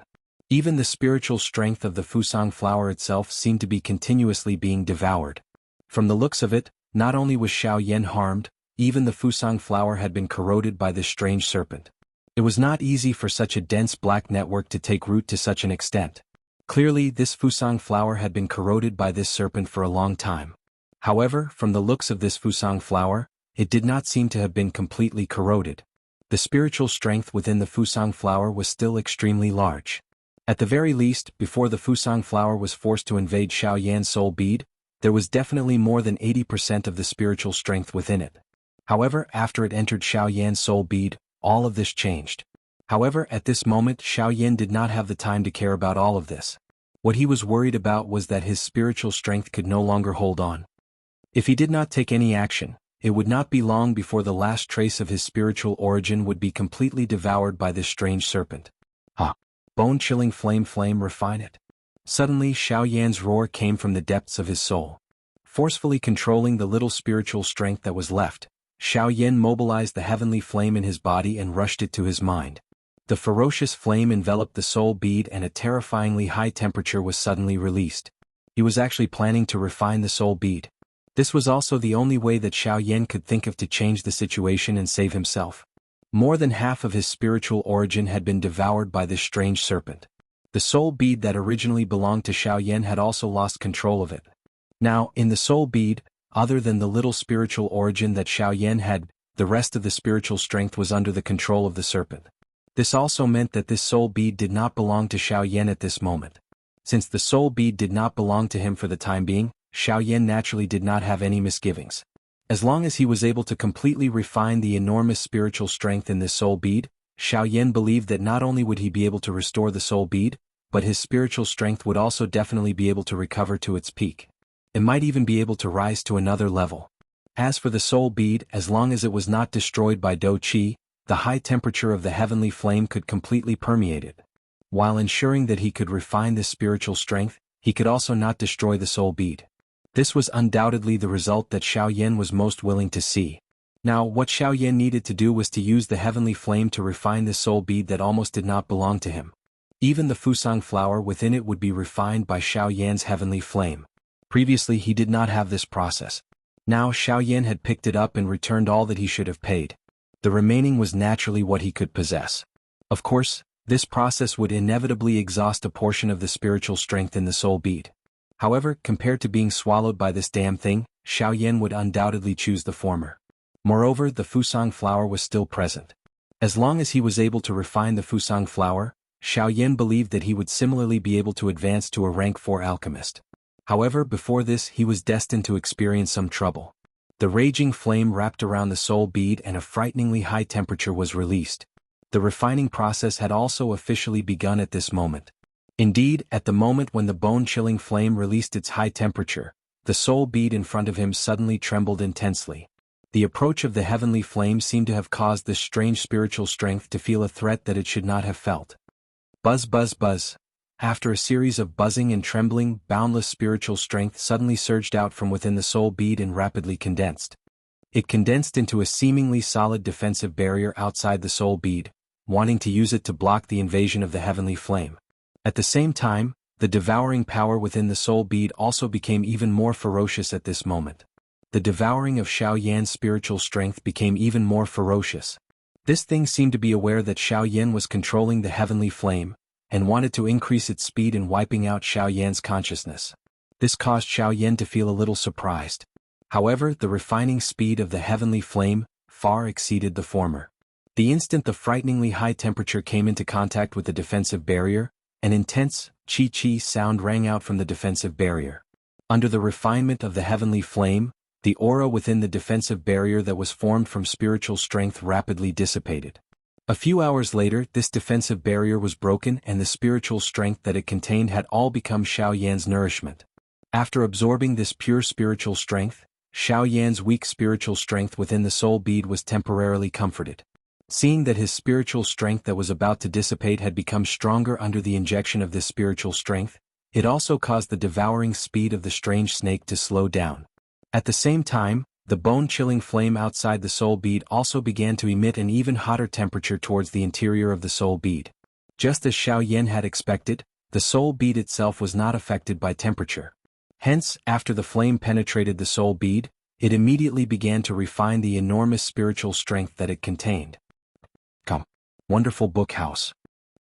Even the spiritual strength of the Fusang flower itself seemed to be continuously being devoured. From the looks of it, not only was Xiao Yan harmed, even the Fusang flower had been corroded by this strange serpent. It was not easy for such a dense black network to take root to such an extent. Clearly, this Fusang flower had been corroded by this serpent for a long time. However, from the looks of this Fusang flower, it did not seem to have been completely corroded. The spiritual strength within the Fusang flower was still extremely large. At the very least, before the Fusang flower was forced to invade Xiao Yan's soul bead, there was definitely more than 80% of the spiritual strength within it. However, after it entered Xiao Yan's soul bead, all of this changed. However, at this moment Xiao Yan did not have the time to care about all of this. What he was worried about was that his spiritual strength could no longer hold on. If he did not take any action, it would not be long before the last trace of his spiritual origin would be completely devoured by this strange serpent. Bone-chilling flame refine it. Suddenly Xiao Yan's roar came from the depths of his soul. Forcefully controlling the little spiritual strength that was left, Xiao Yan mobilized the heavenly flame in his body and rushed it to his mind. The ferocious flame enveloped the soul bead and a terrifyingly high temperature was suddenly released. He was actually planning to refine the soul bead. This was also the only way that Xiao Yan could think of to change the situation and save himself. More than half of his spiritual origin had been devoured by this strange serpent. The soul bead that originally belonged to Xiao Yan had also lost control of it. Now, in the soul bead, other than the little spiritual origin that Xiao Yan had, the rest of the spiritual strength was under the control of the serpent. This also meant that this soul bead did not belong to Xiao Yan at this moment. Since the soul bead did not belong to him for the time being, Xiao Yan naturally did not have any misgivings. As long as he was able to completely refine the enormous spiritual strength in this soul bead, Xiao Yan believed that not only would he be able to restore the soul bead, but his spiritual strength would also definitely be able to recover to its peak. It might even be able to rise to another level. As for the soul bead, as long as it was not destroyed by Do Qi, the high temperature of the heavenly flame could completely permeate it. While ensuring that he could refine this spiritual strength, he could also not destroy the soul bead. This was undoubtedly the result that Xiao Yan was most willing to see. Now, what Xiao Yan needed to do was to use the heavenly flame to refine the soul bead that almost did not belong to him. Even the Fusang flower within it would be refined by Xiao Yan's heavenly flame. Previously he did not have this process. Now Xiao Yan had picked it up and returned all that he should have paid. The remaining was naturally what he could possess. Of course, this process would inevitably exhaust a portion of the spiritual strength in the soul bead. However, compared to being swallowed by this damn thing, Xiao Yan would undoubtedly choose the former. Moreover, the Fusang flower was still present. As long as he was able to refine the Fusang flower, Xiao Yan believed that he would similarly be able to advance to a rank 4 alchemist. However, before this he was destined to experience some trouble. The raging flame wrapped around the soul bead and a frighteningly high temperature was released. The refining process had also officially begun at this moment. Indeed, at the moment when the bone-chilling flame released its high temperature, the soul bead in front of him suddenly trembled intensely. The approach of the heavenly flame seemed to have caused this strange spiritual strength to feel a threat that it should not have felt. Buzz buzz buzz. After a series of buzzing and trembling, boundless spiritual strength suddenly surged out from within the soul bead and rapidly condensed. It condensed into a seemingly solid defensive barrier outside the soul bead, wanting to use it to block the invasion of the heavenly flame. At the same time, the devouring power within the soul bead also became even more ferocious at this moment. The devouring of Xiao Yan's spiritual strength became even more ferocious. This thing seemed to be aware that Xiao Yan was controlling the heavenly flame, and wanted to increase its speed in wiping out Xiao Yan's consciousness. This caused Xiao Yan to feel a little surprised. However, the refining speed of the heavenly flame far exceeded the former. The instant the frighteningly high temperature came into contact with the defensive barrier, an intense chi-chi sound rang out from the defensive barrier. Under the refinement of the heavenly flame, the aura within the defensive barrier that was formed from spiritual strength rapidly dissipated. A few hours later, this defensive barrier was broken and the spiritual strength that it contained had all become Xiao Yan's nourishment. After absorbing this pure spiritual strength, Xiao Yan's weak spiritual strength within the soul bead was temporarily comforted. Seeing that his spiritual strength that was about to dissipate had become stronger under the injection of this spiritual strength, it also caused the devouring speed of the strange snake to slow down. At the same time, the bone-chilling flame outside the soul bead also began to emit an even hotter temperature towards the interior of the soul bead. Just as Xiao Yan had expected, the soul bead itself was not affected by temperature. Hence, after the flame penetrated the soul bead, it immediately began to refine the enormous spiritual strength that it contained. Wonderful Book House.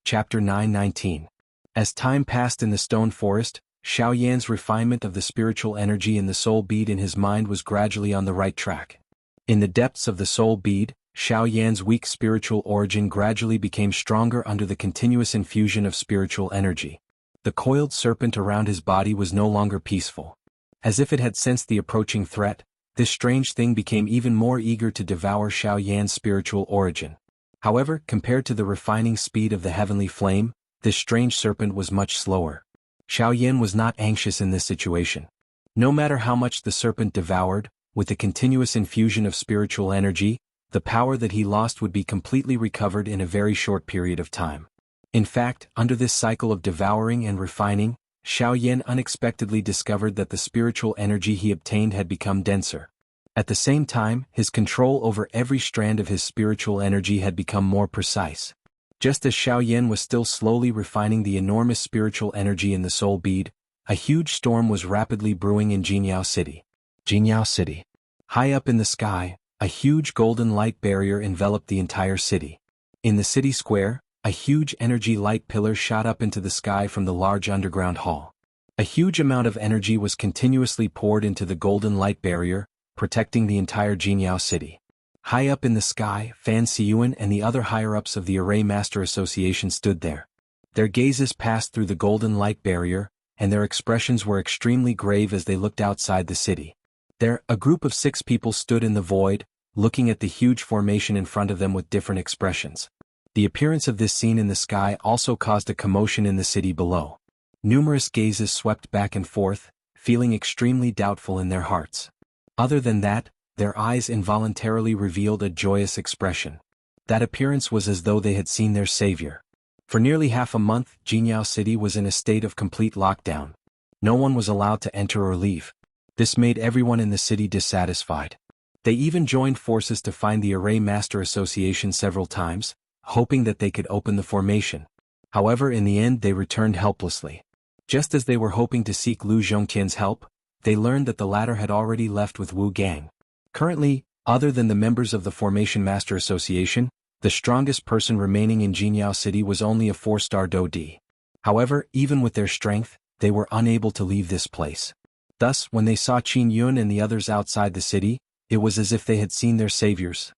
Chapter 919. As time passed in the stone forest, Xiao Yan's refinement of the spiritual energy in the soul bead in his mind was gradually on the right track. In the depths of the soul bead, Xiao Yan's weak spiritual origin gradually became stronger under the continuous infusion of spiritual energy. The coiled serpent around his body was no longer peaceful. As if it had sensed the approaching threat, this strange thing became even more eager to devour Xiao Yan's spiritual origin. However, compared to the refining speed of the heavenly flame, this strange serpent was much slower. Xiao Yan was not anxious in this situation. No matter how much the serpent devoured, with the continuous infusion of spiritual energy, the power that he lost would be completely recovered in a very short period of time. In fact, under this cycle of devouring and refining, Xiao Yan unexpectedly discovered that the spiritual energy he obtained had become denser. At the same time, his control over every strand of his spiritual energy had become more precise. Just as Xiao Yan was still slowly refining the enormous spiritual energy in the soul bead, a huge storm was rapidly brewing in Jianghu City. Jianghu City. High up in the sky, a huge golden light barrier enveloped the entire city. In the city square, a huge energy light pillar shot up into the sky from the large underground hall. A huge amount of energy was continuously poured into the golden light barrier, protecting the entire Jianghu City. High up in the sky, Fan Siyuan and the other higher-ups of the Array Master Association stood there. Their gazes passed through the golden light barrier, and their expressions were extremely grave as they looked outside the city. There, a group of 6 people stood in the void, looking at the huge formation in front of them with different expressions. The appearance of this scene in the sky also caused a commotion in the city below. Numerous gazes swept back and forth, feeling extremely doubtful in their hearts. Other than that, their eyes involuntarily revealed a joyous expression. That appearance was as though they had seen their savior. For nearly half a month, Jianghu City was in a state of complete lockdown. No one was allowed to enter or leave. This made everyone in the city dissatisfied. They even joined forces to find the Array Master Association several times, hoping that they could open the formation. However, in the end they returned helplessly. Just as they were hoping to seek Lu Zhongqian's help, they learned that the latter had already left with Wu Gang. Currently, other than the members of the Formation Master Association, the strongest person remaining in Jianghu City was only a 4-star Dodi. However, even with their strength, they were unable to leave this place. Thus, when they saw Qin Yun and the others outside the city, it was as if they had seen their saviors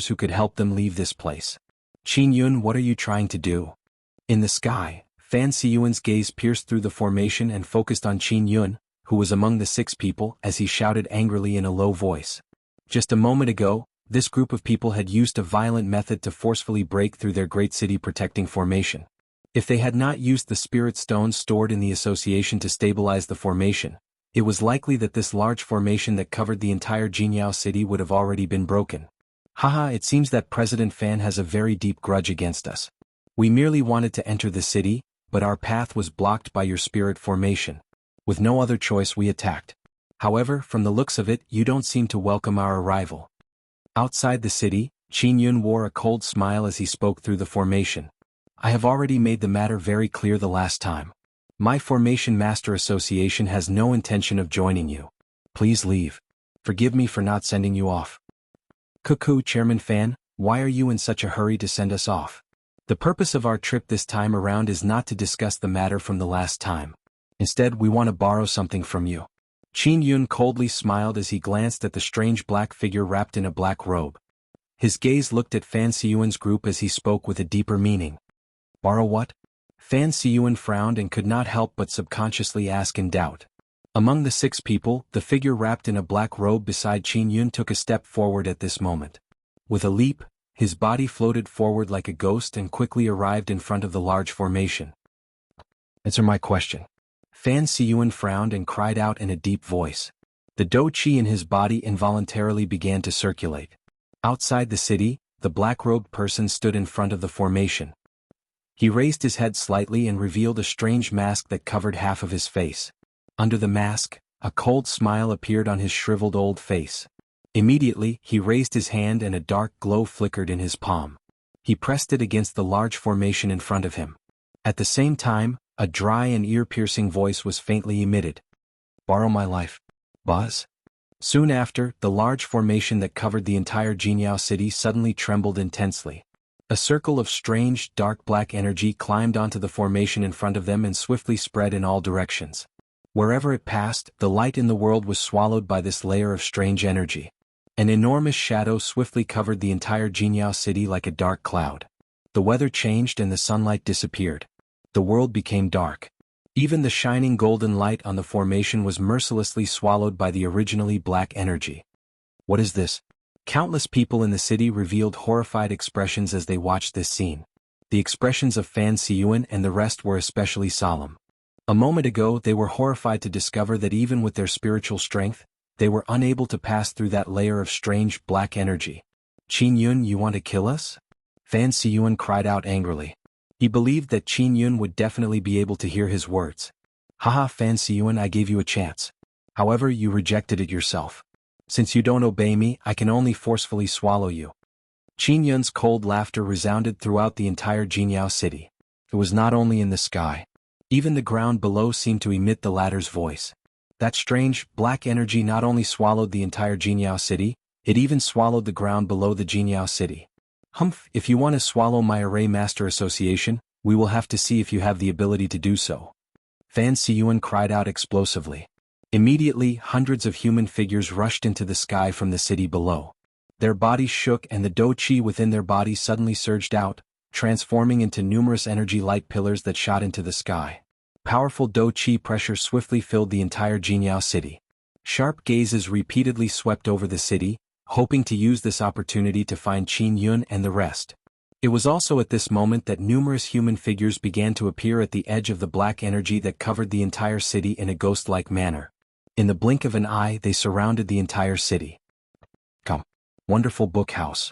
who could help them leave this place. Qin Yun, what are you trying to do? In the sky, Fan Siyuan's gaze pierced through the formation and focused on Qin Yun, who was among the 6 people, as he shouted angrily in a low voice. Just a moment ago, this group of people had used a violent method to forcefully break through their great city protecting formation. If they had not used the spirit stones stored in the association to stabilize the formation, It was likely that this large formation that covered the entire Jianghu city would have already been broken. Haha, it seems that President Fan has a very deep grudge against us. We merely wanted to enter the city, but our path was blocked by your spirit formation. With no other choice we attacked. However, from the looks of it, you don't seem to welcome our arrival. Outside the city, Qin Yun wore a cold smile as he spoke through the formation. I have already made the matter very clear the last time. My Formation Master Association has no intention of joining you. Please leave. Forgive me for not sending you off. Cuckoo, Chairman Fan, why are you in such a hurry to send us off? The purpose of our trip this time around is not to discuss the matter from the last time. Instead, we want to borrow something from you. Qin Yun coldly smiled as he glanced at the strange black figure wrapped in a black robe. His gaze looked at Fan Siyuan's group as he spoke with a deeper meaning. Borrow what? Fan Siyuan frowned and could not help but subconsciously ask in doubt. Among the 6 people, the figure wrapped in a black robe beside Qin Yun took a step forward at this moment. With a leap, his body floated forward like a ghost and quickly arrived in front of the large formation. Answer my question. Fan Siyuan frowned and cried out in a deep voice. The dou qi in his body involuntarily began to circulate. Outside the city, the black-robed person stood in front of the formation. He raised his head slightly and revealed a strange mask that covered half of his face. Under the mask, a cold smile appeared on his shriveled old face. Immediately, he raised his hand and a dark glow flickered in his palm. He pressed it against the large formation in front of him. At the same time, a dry and ear-piercing voice was faintly emitted. Borrow my life. Buzz. Soon after, the large formation that covered the entire Jianghu city suddenly trembled intensely. A circle of strange, dark black energy climbed onto the formation in front of them and swiftly spread in all directions. Wherever it passed, the light in the world was swallowed by this layer of strange energy. An enormous shadow swiftly covered the entire Jianghu city like a dark cloud. The weather changed and the sunlight disappeared. The world became dark. Even the shining golden light on the formation was mercilessly swallowed by the originally black energy. What is this? Countless people in the city revealed horrified expressions as they watched this scene. The expressions of Fan Siyuan and the rest were especially solemn. A moment ago they were horrified to discover that even with their spiritual strength, they were unable to pass through that layer of strange black energy. Qin Yun, you want to kill us? Fan Siyuan cried out angrily. He believed that Qin Yun would definitely be able to hear his words. Haha, Fan Siyuan, I gave you a chance. However, you rejected it yourself. Since you don't obey me, I can only forcefully swallow you. Qin Yun's cold laughter resounded throughout the entire Jianghu city. It was not only in the sky. Even the ground below seemed to emit the latter's voice. That strange, black energy not only swallowed the entire Jianghu city, it even swallowed the ground below the Jianghu city. Humph, if you want to swallow my Array Master Association, we will have to see if you have the ability to do so. Fan Siyuan cried out explosively. Immediately, hundreds of human figures rushed into the sky from the city below. Their bodies shook and the dou qi within their bodies suddenly surged out, transforming into numerous energy light pillars that shot into the sky. Powerful dou qi pressure swiftly filled the entire Jianghu city. Sharp gazes repeatedly swept over the city, hoping to use this opportunity to find Qin Yun and the rest. It was also at this moment that numerous human figures began to appear at the edge of the black energy that covered the entire city in a ghost-like manner. In the blink of an eye they surrounded the entire city. Come. Wonderful Book House.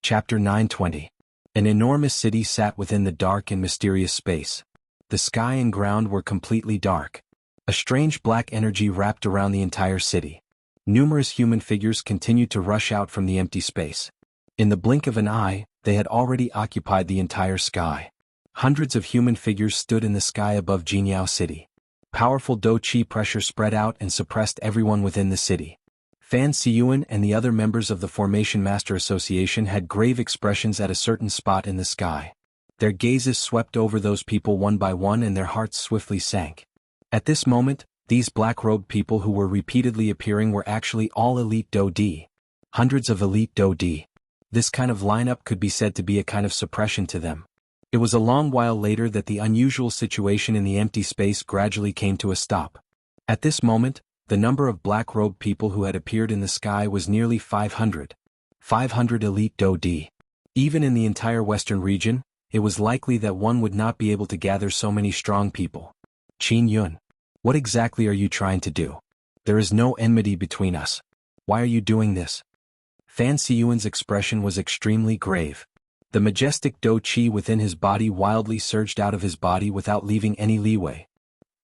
Chapter 920. An enormous city sat within the dark and mysterious space. The sky and ground were completely dark. A strange black energy wrapped around the entire city. Numerous human figures continued to rush out from the empty space. In the blink of an eye, they had already occupied the entire sky. Hundreds of human figures stood in the sky above Jianghu city. Powerful dou qi pressure spread out and suppressed everyone within the city. Fan Siyuan and the other members of the Formation Master Association had grave expressions at a certain spot in the sky. Their gazes swept over those people one by one and their hearts swiftly sank. At this moment, these black-robed people who were repeatedly appearing were actually all elite dou di. Hundreds of elite dou di. This kind of lineup could be said to be a kind of suppression to them. It was a long while later that the unusual situation in the empty space gradually came to a stop. At this moment, the number of black-robed people who had appeared in the sky was nearly 500. 500 elite dou di. Even in the entire western region, it was likely that one would not be able to gather so many strong people. Qin Yun. What exactly are you trying to do? There is no enmity between us. Why are you doing this? Fan Siyuan's expression was extremely grave. The majestic Do Qi within his body wildly surged out of his body without leaving any leeway.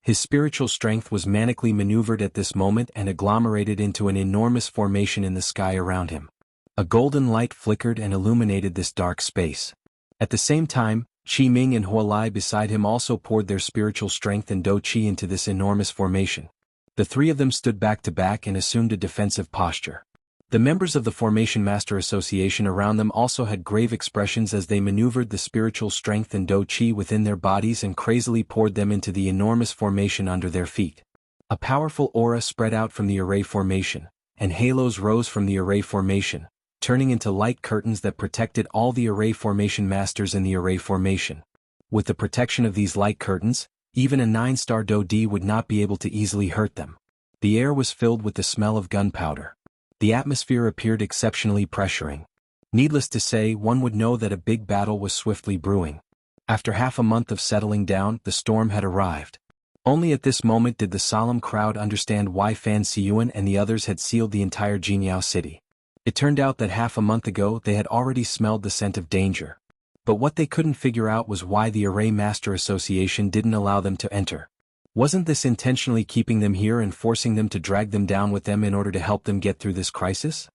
His spiritual strength was manically maneuvered at this moment and agglomerated into an enormous formation in the sky around him. A golden light flickered and illuminated this dark space. At the same time, Qi Ming and Huolai beside him also poured their spiritual strength and Do Qi into this enormous formation. The three of them stood back to back and assumed a defensive posture. The members of the Formation Master Association around them also had grave expressions as they maneuvered the spiritual strength and Do Qi within their bodies and crazily poured them into the enormous formation under their feet. A powerful aura spread out from the array formation, and halos rose from the array formation, turning into light curtains that protected all the array formation masters in the array formation. With the protection of these light curtains, even a 9-star Do D would not be able to easily hurt them. The air was filled with the smell of gunpowder. The atmosphere appeared exceptionally pressuring. Needless to say, one would know that a big battle was swiftly brewing. After half a month of settling down, the storm had arrived. Only at this moment did the solemn crowd understand why Fan Siyuan and the others had sealed the entire Jianghu city. It turned out that half a month ago they had already smelled the scent of danger. But what they couldn't figure out was why the Array Master Association didn't allow them to enter. Wasn't this intentionally keeping them here and forcing them to drag them down with them in order to help them get through this crisis?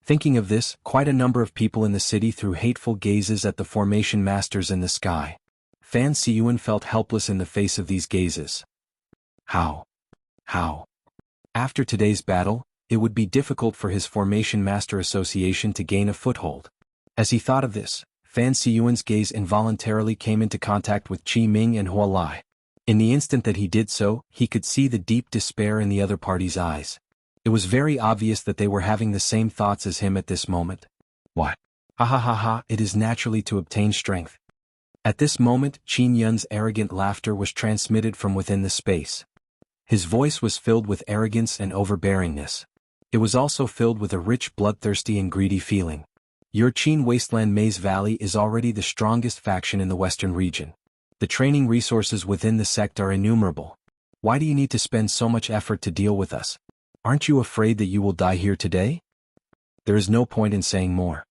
Thinking of this, quite a number of people in the city threw hateful gazes at the formation masters in the sky. Fan Siyuan felt helpless in the face of these gazes. How? After today's battle, it would be difficult for his Formation Master Association to gain a foothold. As he thought of this, Fan Siyuan's gaze involuntarily came into contact with Qi Ming and Huolai. In the instant that he did so, he could see the deep despair in the other party's eyes. It was very obvious that they were having the same thoughts as him at this moment. What? Ha, it is naturally to obtain strength. At this moment, Qin Yun's arrogant laughter was transmitted from within the space. His voice was filled with arrogance and overbearingness. It was also filled with a rich, bloodthirsty and greedy feeling. Your Qin Wasteland Maze Valley is already the strongest faction in the western region. The training resources within the sect are innumerable. Why do you need to spend so much effort to deal with us? Aren't you afraid that you will die here today? There is no point in saying more.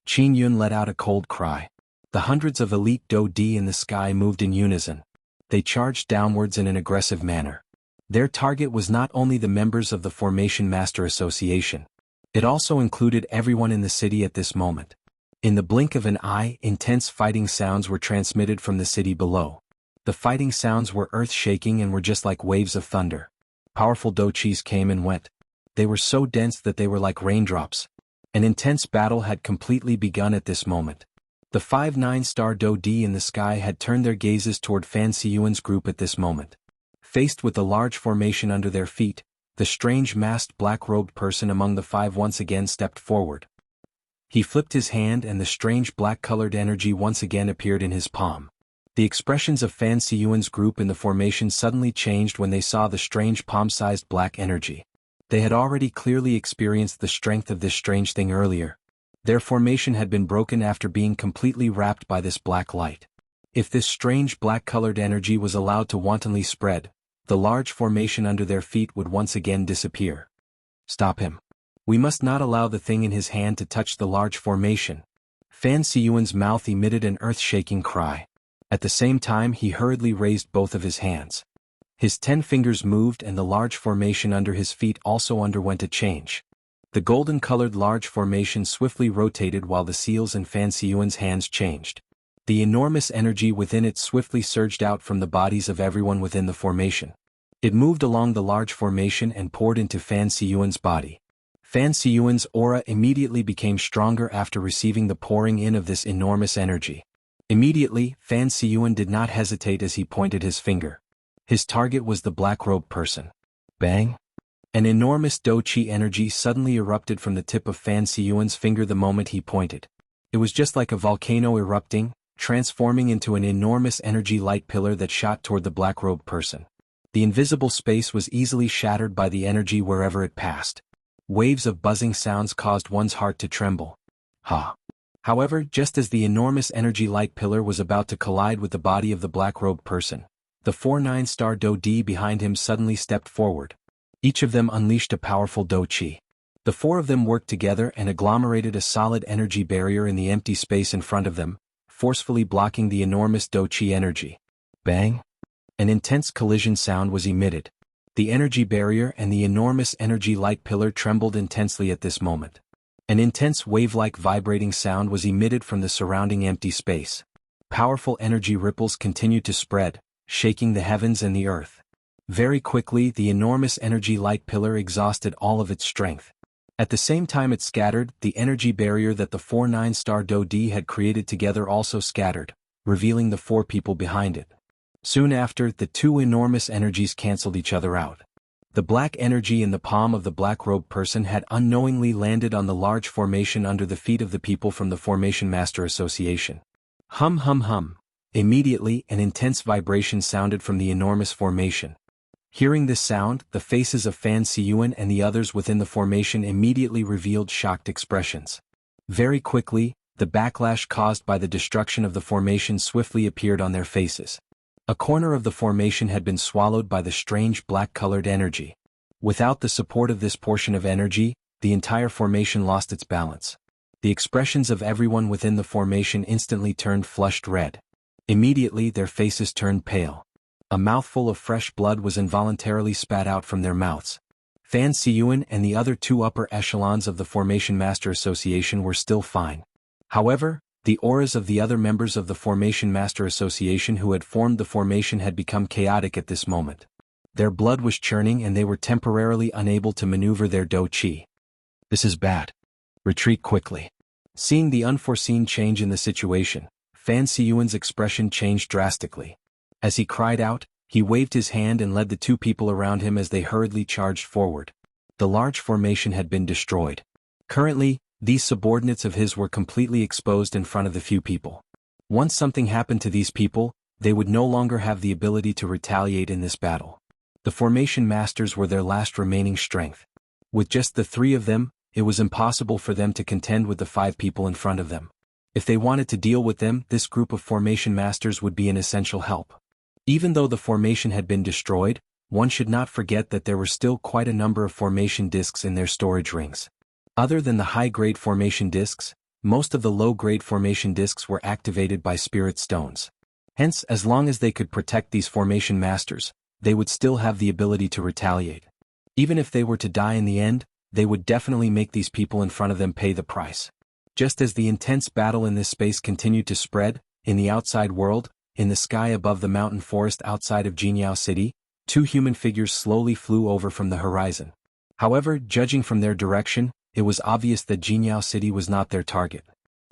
Qin Yun let out a cold cry. The hundreds of elite Do D in the sky moved in unison. They charged downwards in an aggressive manner. Their target was not only the members of the Formation Master Association. It also included everyone in the city at this moment. In the blink of an eye, intense fighting sounds were transmitted from the city below. The fighting sounds were earth-shaking and were just like waves of thunder. Powerful Do Qis came and went. They were so dense that they were like raindrops. An intense battle had completely begun at this moment. The 5 9-star Do D in the sky had turned their gazes toward Fan Siyuan's group at this moment. Faced with the large formation under their feet, the strange masked black-robed person among the 5 once again stepped forward. He flipped his hand and the strange black-colored energy once again appeared in his palm. The expressions of Fan Siyuan's group in the formation suddenly changed when they saw the strange palm-sized black energy. They had already clearly experienced the strength of this strange thing earlier. Their formation had been broken after being completely wrapped by this black light. If this strange black-colored energy was allowed to wantonly spread, the large formation under their feet would once again disappear. Stop him. We must not allow the thing in his hand to touch the large formation. Fan Siyuan's mouth emitted an earth-shaking cry. At the same time he hurriedly raised both of his hands. His 10 fingers moved and the large formation under his feet also underwent a change. The golden-colored large formation swiftly rotated while the seals in Fan Siyuan's hands changed. The enormous energy within it swiftly surged out from the bodies of everyone within the formation. It moved along the large formation and poured into Fan Siyuan's body. Fan Siyuan's aura immediately became stronger after receiving the pouring in of this enormous energy. Immediately, Fan Siyuan did not hesitate as he pointed his finger. His target was the black-robed person. Bang! An enormous Do Qi energy suddenly erupted from the tip of Fan Siyuan's finger the moment he pointed. It was just like a volcano erupting, transforming into an enormous energy light pillar that shot toward the black-robed person. The invisible space was easily shattered by the energy wherever it passed. Waves of buzzing sounds caused one's heart to tremble. However, just as the enormous energy light pillar was about to collide with the body of the black-robed person, the 4 9-star Do D behind him suddenly stepped forward. Each of them unleashed a powerful dou qi. The four of them worked together and agglomerated a solid energy barrier in the empty space in front of them, forcefully blocking the enormous dou qi energy. Bang! An intense collision sound was emitted. The energy barrier and the enormous energy light pillar trembled intensely at this moment. An intense wave-like vibrating sound was emitted from the surrounding empty space. Powerful energy ripples continued to spread, shaking the heavens and the earth. Very quickly, the enormous energy light pillar exhausted all of its strength. At the same time it scattered, the energy barrier that the four nine-star dou di had created together also scattered, revealing the four people behind it. Soon after, the two enormous energies cancelled each other out. The black energy in the palm of the black-robed person had unknowingly landed on the large formation under the feet of the people from the Formation Master Association. Hum hum hum. Immediately, an intense vibration sounded from the enormous formation. Hearing this sound, the faces of Fan Siyuan and the others within the formation immediately revealed shocked expressions. Very quickly, the backlash caused by the destruction of the formation swiftly appeared on their faces. A corner of the formation had been swallowed by the strange black-colored energy. Without the support of this portion of energy, the entire formation lost its balance. The expressions of everyone within the formation instantly turned flushed red. Immediately their faces turned pale. A mouthful of fresh blood was involuntarily spat out from their mouths. Fan Siyuan and the other two upper echelons of the Formation Master Association were still fine. However, the auras of the other members of the Formation Master Association who had formed the formation had become chaotic at this moment. Their blood was churning and they were temporarily unable to maneuver their dou qi. This is bad. Retreat quickly. Seeing the unforeseen change in the situation, Fan Siyuan's expression changed drastically. As he cried out, he waved his hand and led the two people around him as they hurriedly charged forward. The large formation had been destroyed. Currently, these subordinates of his were completely exposed in front of the few people. Once something happened to these people, they would no longer have the ability to retaliate in this battle. The Formation Masters were their last remaining strength. With just the three of them, it was impossible for them to contend with the five people in front of them. If they wanted to deal with them, this group of Formation Masters would be an essential help. Even though the formation had been destroyed, one should not forget that there were still quite a number of formation discs in their storage rings. Other than the high-grade formation discs, most of the low-grade formation discs were activated by spirit stones. Hence, as long as they could protect these formation masters, they would still have the ability to retaliate. Even if they were to die in the end, they would definitely make these people in front of them pay the price. Just as the intense battle in this space continued to spread, in the outside world, in the sky above the mountain forest outside of Jianghu City, two human figures slowly flew over from the horizon. However, judging from their direction, it was obvious that Jianghu City was not their target.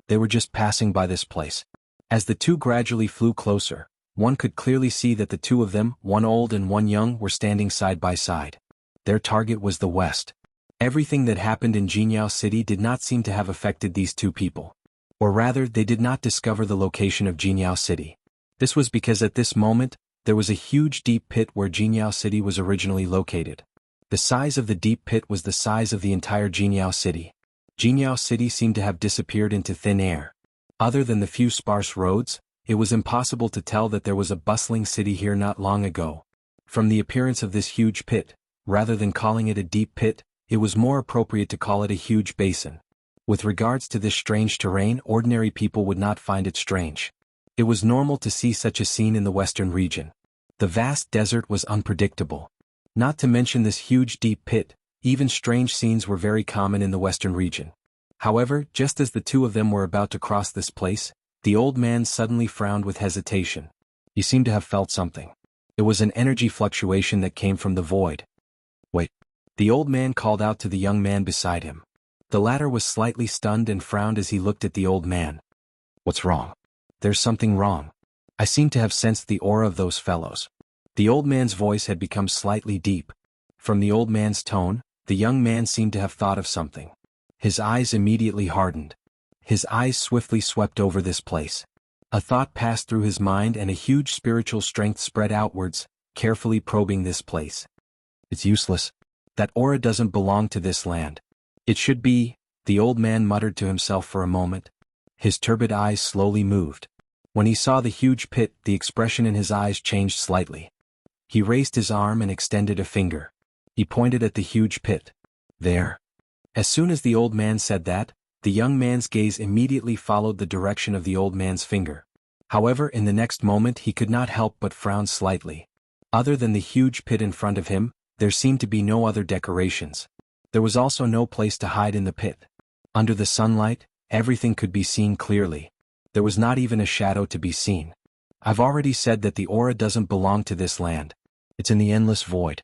They were just passing by this place. As the two gradually flew closer, one could clearly see that the two of them, one old and one young, were standing side by side. Their target was the west. Everything that happened in Jianghu City did not seem to have affected these two people. Or rather, they did not discover the location of Jianghu City. This was because at this moment, there was a huge deep pit where Jianghu City was originally located. The size of the deep pit was the size of the entire Jianghu City. Jianghu City seemed to have disappeared into thin air. Other than the few sparse roads, it was impossible to tell that there was a bustling city here not long ago. From the appearance of this huge pit, rather than calling it a deep pit, it was more appropriate to call it a huge basin. With regards to this strange terrain, ordinary people would not find it strange. It was normal to see such a scene in the western region. The vast desert was unpredictable. Not to mention this huge deep pit, even strange scenes were very common in the western region. However, just as the two of them were about to cross this place, the old man suddenly frowned with hesitation. He seemed to have felt something. It was an energy fluctuation that came from the void. Wait. The old man called out to the young man beside him. The latter was slightly stunned and frowned as he looked at the old man. What's wrong? There's something wrong. I seem to have sensed the aura of those fellows. The old man's voice had become slightly deep. From the old man's tone, the young man seemed to have thought of something. His eyes immediately hardened. His eyes swiftly swept over this place. A thought passed through his mind and a huge spiritual strength spread outwards, carefully probing this place. It's useless. That aura doesn't belong to this land. It should be, the old man muttered to himself for a moment. His turbid eyes slowly moved. When he saw the huge pit, the expression in his eyes changed slightly. He raised his arm and extended a finger. He pointed at the huge pit. There. As soon as the old man said that, the young man's gaze immediately followed the direction of the old man's finger. However, in the next moment he could not help but frown slightly. Other than the huge pit in front of him, there seemed to be no other decorations. There was also no place to hide in the pit. Under the sunlight, everything could be seen clearly. There was not even a shadow to be seen. I've already said that the aura doesn't belong to this land. It's in the endless void.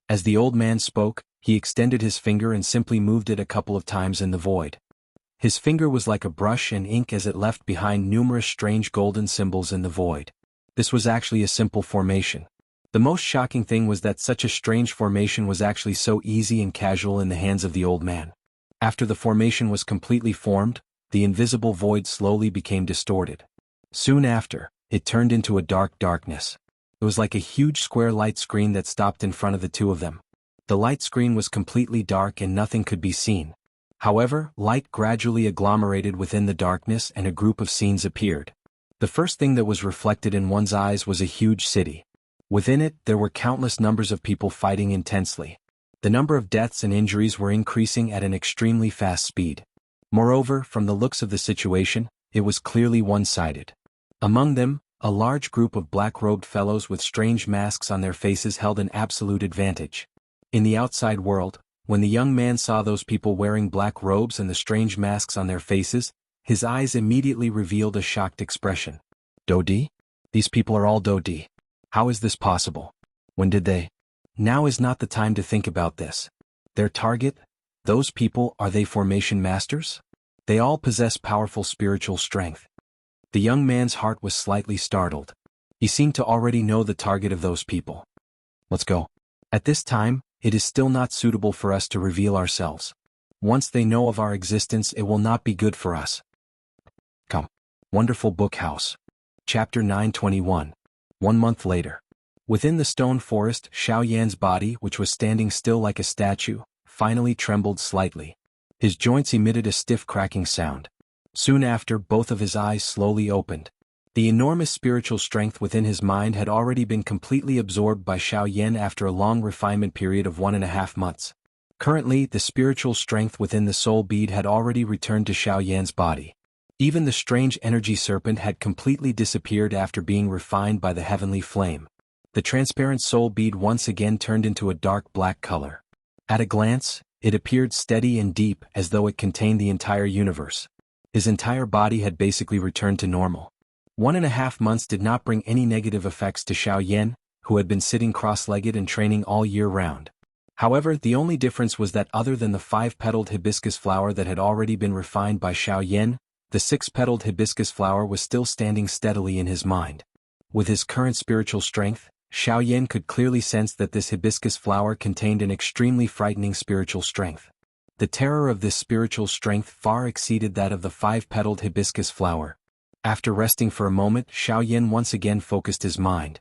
As the old man spoke, he extended his finger and simply moved it a couple of times in the void. His finger was like a brush and ink as it left behind numerous strange golden symbols in the void. This was actually a simple formation. The most shocking thing was that such a strange formation was actually so easy and casual in the hands of the old man. After the formation was completely formed, the invisible void slowly became distorted. Soon after, it turned into a dark darkness. It was like a huge square light screen that stopped in front of the two of them. The light screen was completely dark and nothing could be seen. However, light gradually agglomerated within the darkness and a group of scenes appeared. The first thing that was reflected in one's eyes was a huge city. Within it, there were countless numbers of people fighting intensely. The number of deaths and injuries were increasing at an extremely fast speed. Moreover, from the looks of the situation, it was clearly one-sided. Among them, a large group of black-robed fellows with strange masks on their faces held an absolute advantage. In the outside world, when the young man saw those people wearing black robes and the strange masks on their faces, his eyes immediately revealed a shocked expression. Dodi? These people are all Dodi. How is this possible? When did they? Now is not the time to think about this. Their target? Those people, are they formation masters? They all possess powerful spiritual strength. The young man's heart was slightly startled. He seemed to already know the target of those people. Let's go. At this time, it is still not suitable for us to reveal ourselves. Once they know of our existence, it will not be good for us. Come. Wonderful Book House. Chapter 921. 1 month later. Within the stone forest, Xiao Yan's body, which was standing still like a statue, finally trembled slightly. His joints emitted a stiff cracking sound. Soon after, both of his eyes slowly opened. The enormous spiritual strength within his mind had already been completely absorbed by Xiao Yan after a long refinement period of 1.5 months. Currently, the spiritual strength within the soul bead had already returned to Xiao Yan's body. Even the strange energy serpent had completely disappeared after being refined by the heavenly flame. The transparent soul bead once again turned into a dark black color. At a glance, it appeared steady and deep as though it contained the entire universe. His entire body had basically returned to normal. 1.5 months did not bring any negative effects to Xiao Yan, who had been sitting cross-legged and training all year round. However, the only difference was that other than the 5-petaled hibiscus flower that had already been refined by Xiao Yan, the 6-petaled hibiscus flower was still standing steadily in his mind. With his current spiritual strength, Xiao Yan could clearly sense that this hibiscus flower contained an extremely frightening spiritual strength. The terror of this spiritual strength far exceeded that of the 5-petaled hibiscus flower. After resting for a moment, Xiao Yan once again focused his mind.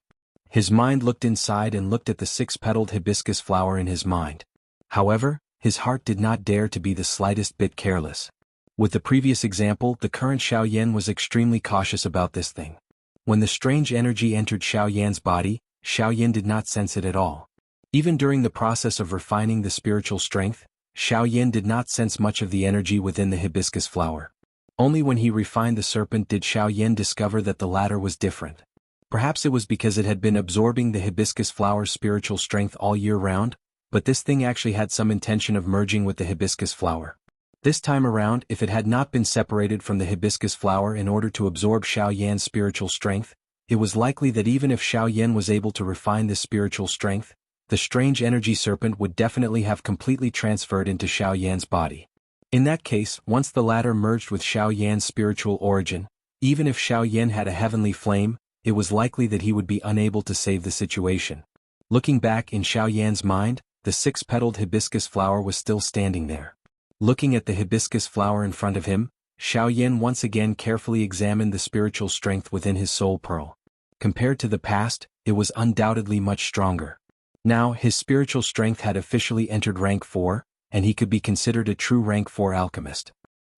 His mind looked inside and looked at the 6-petaled hibiscus flower in his mind. However, his heart did not dare to be the slightest bit careless. With the previous example, the current Xiao Yan was extremely cautious about this thing. When the strange energy entered Xiao Yan's body, Xiao Yan did not sense it at all. Even during the process of refining the spiritual strength, Xiao Yan did not sense much of the energy within the hibiscus flower. Only when he refined the serpent did Xiao Yan discover that the latter was different. Perhaps it was because it had been absorbing the hibiscus flower's spiritual strength all year round, but this thing actually had some intention of merging with the hibiscus flower. This time around, if it had not been separated from the hibiscus flower in order to absorb Xiao Yan's spiritual strength, it was likely that even if Xiao Yan was able to refine this spiritual strength, the strange energy serpent would definitely have completely transferred into Xiao Yan's body. In that case, once the latter merged with Xiao Yan's spiritual origin, even if Xiao Yan had a heavenly flame, it was likely that he would be unable to save the situation. Looking back in Xiao Yan's mind, the 6-petaled hibiscus flower was still standing there. Looking at the hibiscus flower in front of him, Xiao Yan once again carefully examined the spiritual strength within his soul pearl. Compared to the past, it was undoubtedly much stronger. Now, his spiritual strength had officially entered rank 4, and he could be considered a true rank 4 alchemist.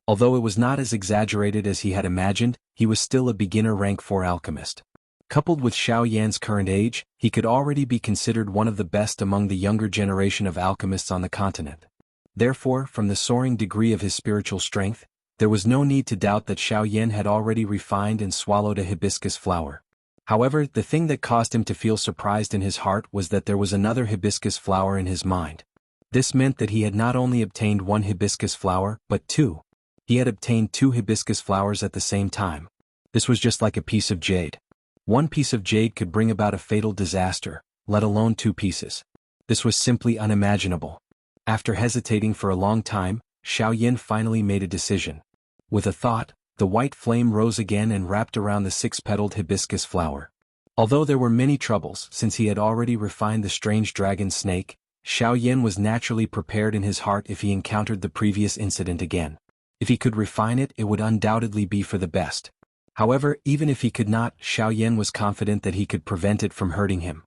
Although it was not as exaggerated as he had imagined, he was still a beginner rank 4 alchemist. Coupled with Xiao Yan's current age, he could already be considered one of the best among the younger generation of alchemists on the continent. Therefore, from the soaring degree of his spiritual strength, there was no need to doubt that Xiao Yan had already refined and swallowed a hibiscus flower. However, the thing that caused him to feel surprised in his heart was that there was another hibiscus flower in his mind. This meant that he had not only obtained one hibiscus flower, but two. He had obtained two hibiscus flowers at the same time. This was just like a piece of jade. One piece of jade could bring about a fatal disaster, let alone two pieces. This was simply unimaginable. After hesitating for a long time, Xiao Yan finally made a decision. With a thought, the white flame rose again and wrapped around the six-petaled hibiscus flower. Although there were many troubles since he had already refined the strange dragon snake, Xiao Yan was naturally prepared in his heart if he encountered the previous incident again. If he could refine it, it would undoubtedly be for the best. However, even if he could not, Xiao Yan was confident that he could prevent it from hurting him.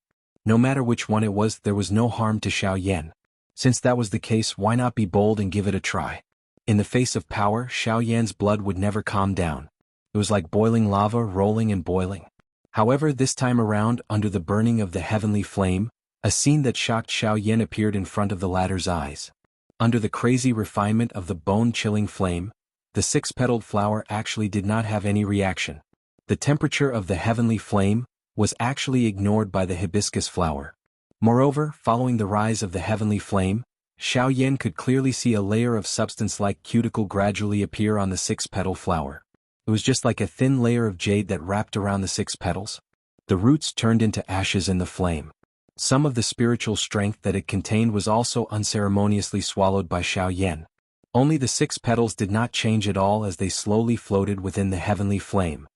No matter which one it was, there was no harm to Xiao Yan. Since that was the case, why not be bold and give it a try? In the face of power, Xiao Yan's blood would never calm down. It was like boiling lava, rolling and boiling. However, this time around, under the burning of the heavenly flame, a scene that shocked Xiao Yan appeared in front of the latter's eyes. Under the crazy refinement of the bone-chilling flame, the six-petaled flower actually did not have any reaction. The temperature of the heavenly flame was actually ignored by the hibiscus flower. Moreover, following the rise of the heavenly flame, Xiao Yan could clearly see a layer of substance like cuticle gradually appear on the six-petal flower. It was just like a thin layer of jade that wrapped around the six petals. The roots turned into ashes in the flame. Some of the spiritual strength that it contained was also unceremoniously swallowed by Xiao Yan. Only the six petals did not change at all as they slowly floated within the heavenly flame.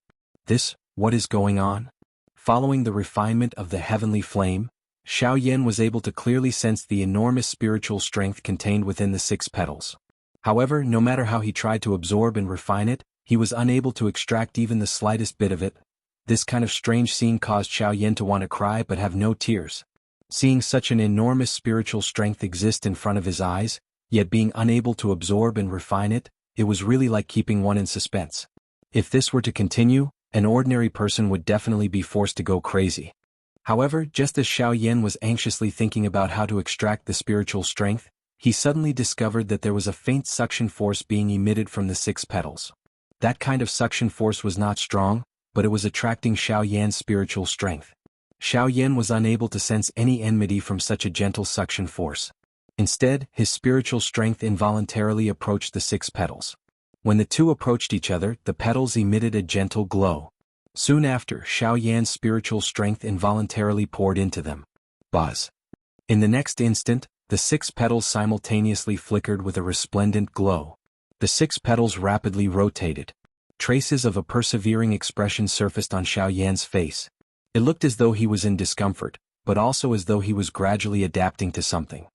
What is going on? Following the refinement of the heavenly flame, Xiao Yan was able to clearly sense the enormous spiritual strength contained within the six petals. However, no matter how he tried to absorb and refine it, he was unable to extract even the slightest bit of it. This kind of strange scene caused Xiao Yan to want to cry but have no tears. Seeing such an enormous spiritual strength exist in front of his eyes, yet being unable to absorb and refine it, it was really like keeping one in suspense. If this were to continue, an ordinary person would definitely be forced to go crazy. However, just as Xiao Yan was anxiously thinking about how to extract the spiritual strength, he suddenly discovered that there was a faint suction force being emitted from the six petals. That kind of suction force was not strong, but it was attracting Xiao Yan's spiritual strength. Xiao Yan was unable to sense any enmity from such a gentle suction force. Instead, his spiritual strength involuntarily approached the six petals. When the two approached each other, the petals emitted a gentle glow. Soon after, Xiao Yan's spiritual strength involuntarily poured into them. Buzz. In the next instant, the six petals simultaneously flickered with a resplendent glow. The six petals rapidly rotated. Traces of a persevering expression surfaced on Xiao Yan's face. It looked as though he was in discomfort, but also as though he was gradually adapting to something.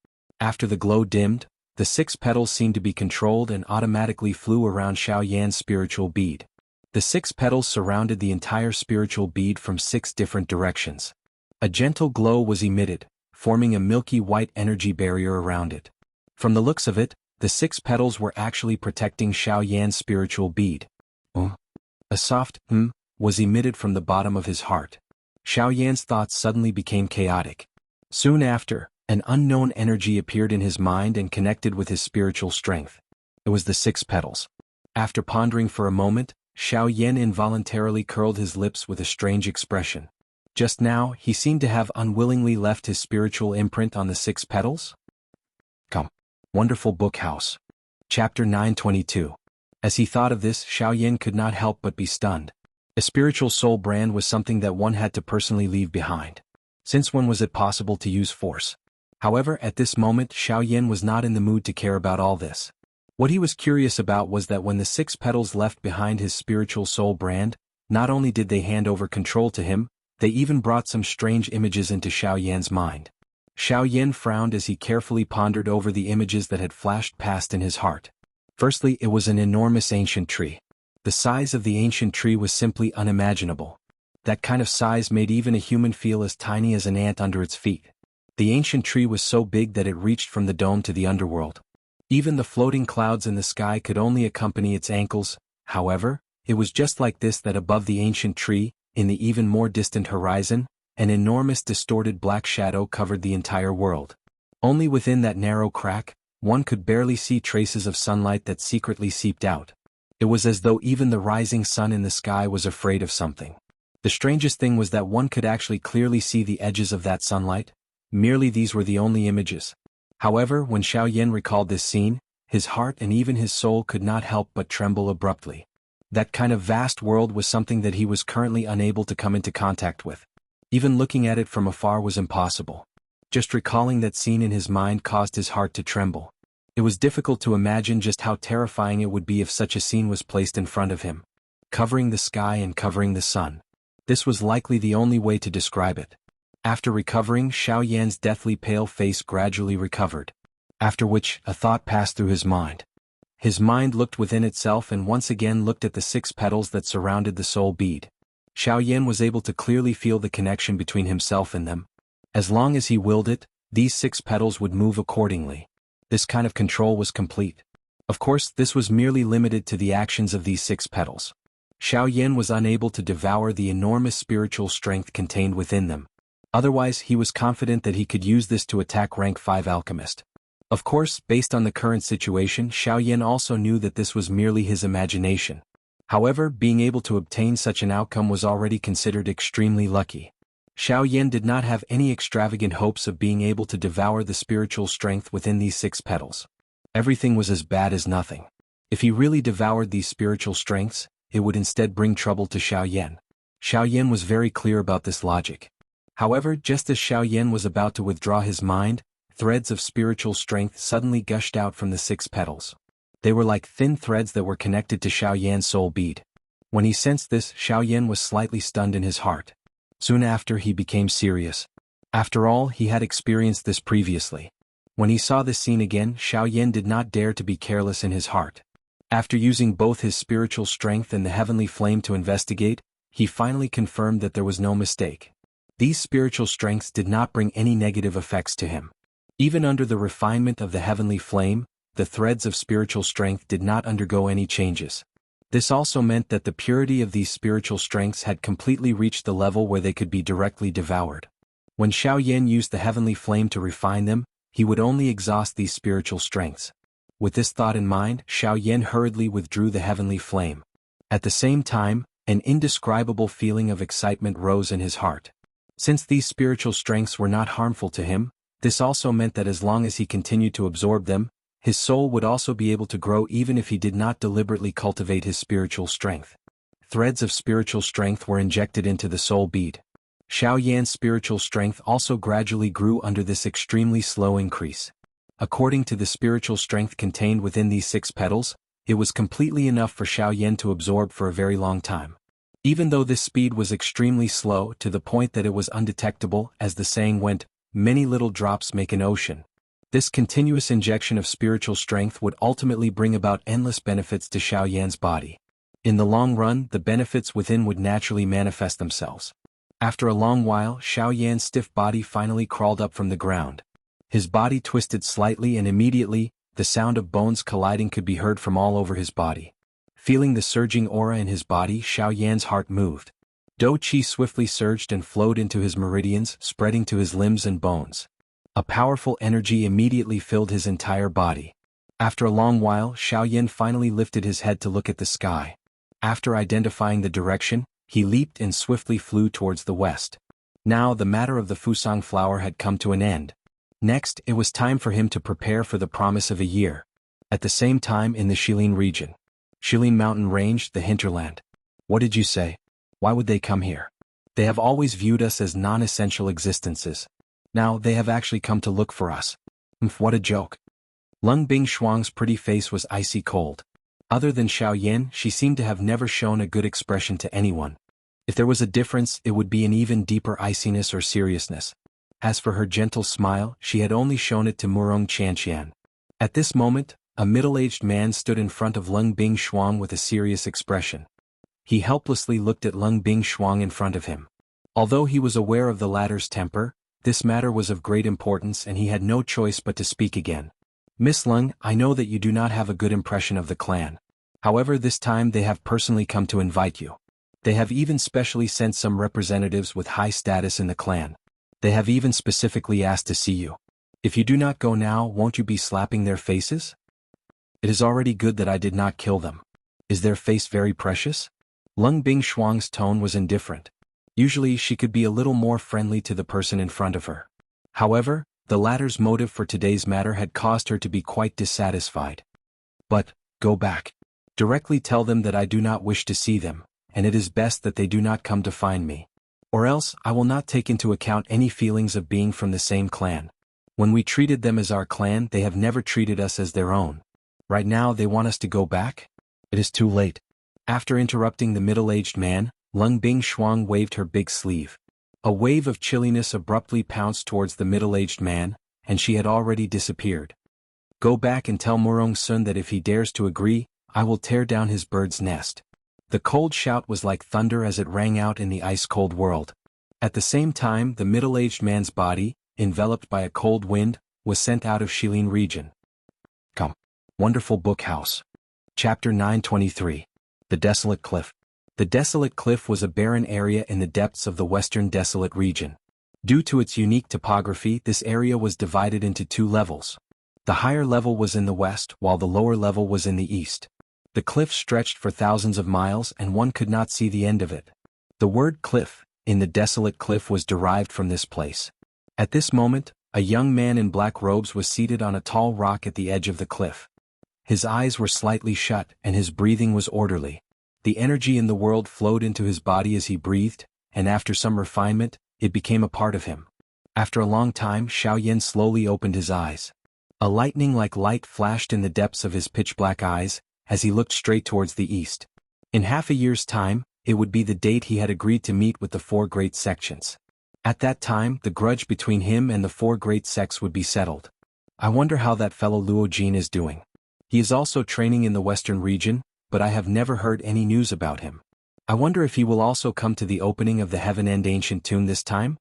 After the glow dimmed, the six petals seemed to be controlled and automatically flew around Xiao Yan's spiritual bead. The six petals surrounded the entire spiritual bead from six different directions. A gentle glow was emitted, forming a milky white energy barrier around it. From the looks of it, the six petals were actually protecting Xiao Yan's spiritual bead. A soft was emitted from the bottom of his heart. Xiao Yan's thoughts suddenly became chaotic. Soon after, an unknown energy appeared in his mind and connected with his spiritual strength. It was the six petals. After pondering for a moment, Xiao Yan involuntarily curled his lips with a strange expression. Just now, he seemed to have unwillingly left his spiritual imprint on the six petals? Come. Wonderful Book House. Chapter 922. As he thought of this, Xiao Yan could not help but be stunned. A spiritual soul brand was something that one had to personally leave behind. Since when was it possible to use force? However, at this moment, Xiao Yan was not in the mood to care about all this. What he was curious about was that when the six petals left behind his spiritual soul brand, not only did they hand over control to him, they even brought some strange images into Xiao Yan's mind. Xiao Yan frowned as he carefully pondered over the images that had flashed past in his heart. Firstly, it was an enormous ancient tree. The size of the ancient tree was simply unimaginable. That kind of size made even a human feel as tiny as an ant under its feet. The ancient tree was so big that it reached from the dome to the underworld. Even the floating clouds in the sky could only accompany its ankles. However, it was just like this that above the ancient tree, in the even more distant horizon, an enormous distorted black shadow covered the entire world. Only within that narrow crack, one could barely see traces of sunlight that secretly seeped out. It was as though even the rising sun in the sky was afraid of something. The strangest thing was that one could actually clearly see the edges of that sunlight. Merely these were the only images. However, when Xiao Yan recalled this scene, his heart and even his soul could not help but tremble abruptly. That kind of vast world was something that he was currently unable to come into contact with. Even looking at it from afar was impossible. Just recalling that scene in his mind caused his heart to tremble. It was difficult to imagine just how terrifying it would be if such a scene was placed in front of him. Covering the sky and covering the sun. This was likely the only way to describe it. After recovering, Xiao Yan's deathly pale face gradually recovered. After which, a thought passed through his mind. His mind looked within itself and once again looked at the 6 petals that surrounded the soul bead. Xiao Yan was able to clearly feel the connection between himself and them. As long as he willed it, these 6 petals would move accordingly. This kind of control was complete. Of course, this was merely limited to the actions of these 6 petals. Xiao Yan was unable to devour the enormous spiritual strength contained within them. Otherwise, he was confident that he could use this to attack rank 5 alchemist. Of course, based on the current situation, Xiao Yan also knew that this was merely his imagination. However, being able to obtain such an outcome was already considered extremely lucky. Xiao Yan did not have any extravagant hopes of being able to devour the spiritual strength within these 6 petals. Everything was as bad as nothing. If he really devoured these spiritual strengths, it would instead bring trouble to Xiao Yan. Xiao Yan was very clear about this logic. However, just as Xiao Yan was about to withdraw his mind, threads of spiritual strength suddenly gushed out from the 6 petals. They were like thin threads that were connected to Xiao Yan's soul bead. When he sensed this, Xiao Yan was slightly stunned in his heart. Soon after, he became serious. After all, he had experienced this previously. When he saw this scene again, Xiao Yan did not dare to be careless in his heart. After using both his spiritual strength and the heavenly flame to investigate, he finally confirmed that there was no mistake. These spiritual strengths did not bring any negative effects to him. Even under the refinement of the heavenly flame, the threads of spiritual strength did not undergo any changes. This also meant that the purity of these spiritual strengths had completely reached the level where they could be directly devoured. When Xiao Yan used the heavenly flame to refine them, he would only exhaust these spiritual strengths. With this thought in mind, Xiao Yan hurriedly withdrew the heavenly flame. At the same time, an indescribable feeling of excitement rose in his heart. Since these spiritual strengths were not harmful to him, this also meant that as long as he continued to absorb them, his soul would also be able to grow even if he did not deliberately cultivate his spiritual strength. Threads of spiritual strength were injected into the soul bead. Xiao Yan's spiritual strength also gradually grew under this extremely slow increase. According to the spiritual strength contained within these 6 petals, it was completely enough for Xiao Yan to absorb for a very long time. Even though this speed was extremely slow to the point that it was undetectable, as the saying went, many little drops make an ocean. This continuous injection of spiritual strength would ultimately bring about endless benefits to Xiao Yan's body. In the long run, the benefits within would naturally manifest themselves. After a long while, Xiao Yan's stiff body finally crawled up from the ground. His body twisted slightly and immediately, the sound of bones colliding could be heard from all over his body. Feeling the surging aura in his body, Xiao Yan's heart moved. Do Qi swiftly surged and flowed into his meridians, spreading to his limbs and bones. A powerful energy immediately filled his entire body. After a long while, Xiao Yan finally lifted his head to look at the sky. After identifying the direction, he leaped and swiftly flew towards the west. Now the matter of the Fusang flower had come to an end. Next, it was time for him to prepare for the promise of a year. At the same time in the Shilin region. Shilin mountain range, the hinterland. What did you say? Why would they come here? They have always viewed us as non-essential existences. Now they have actually come to look for us. What a joke. Lung Bingshuang's pretty face was icy cold. Other than Xiao Yan, she seemed to have never shown a good expression to anyone. If there was a difference, it would be an even deeper iciness or seriousness. As for her gentle smile, she had only shown it to Murong Qianqian. At this moment, a middle-aged man stood in front of Lung Bingshuang with a serious expression. He helplessly looked at Lung Bingshuang in front of him. Although he was aware of the latter's temper, this matter was of great importance and he had no choice but to speak again. Miss Lung, I know that you do not have a good impression of the clan. However, this time they have personally come to invite you. They have even specially sent some representatives with high status in the clan. They have even specifically asked to see you. If you do not go now, won't you be slapping their faces? It is already good that I did not kill them. Is their face very precious? Lung Bingshuang's tone was indifferent. Usually she could be a little more friendly to the person in front of her. However, the latter's motive for today's matter had caused her to be quite dissatisfied. But, go back. Directly tell them that I do not wish to see them, and it is best that they do not come to find me. Or else, I will not take into account any feelings of being from the same clan. When we treated them as our clan, they have never treated us as their own. Right now they want us to go back? It is too late. After interrupting the middle-aged man, Lung Bingshuang waved her big sleeve. A wave of chilliness abruptly pounced towards the middle-aged man, and she had already disappeared. Go back and tell Murong Sun that if he dares to agree, I will tear down his bird's nest. The cold shout was like thunder as it rang out in the ice-cold world. At the same time, the middle-aged man's body, enveloped by a cold wind, was sent out of Shilin region. Come. Wonderful Book House. Chapter 923. The Desolate Cliff. The Desolate Cliff was a barren area in the depths of the western desolate region. Due to its unique topography, this area was divided into two levels. The higher level was in the west, while the lower level was in the east. The cliff stretched for thousands of miles and one could not see the end of it. The word cliff, in the Desolate Cliff, was derived from this place. At this moment, a young man in black robes was seated on a tall rock at the edge of the cliff. His eyes were slightly shut and his breathing was orderly. The energy in the world flowed into his body as he breathed, and after some refinement, it became a part of him. After a long time, Xiaoyan slowly opened his eyes. A lightning-like light flashed in the depths of his pitch-black eyes, as he looked straight towards the east. In half a year's time, it would be the date he had agreed to meet with the four great sections. At that time, the grudge between him and the four great sects would be settled. I wonder how that fellow Luo Jin is doing. He is also training in the western region, but I have never heard any news about him. I wonder if he will also come to the opening of the Heaven End Ancient Tomb this time?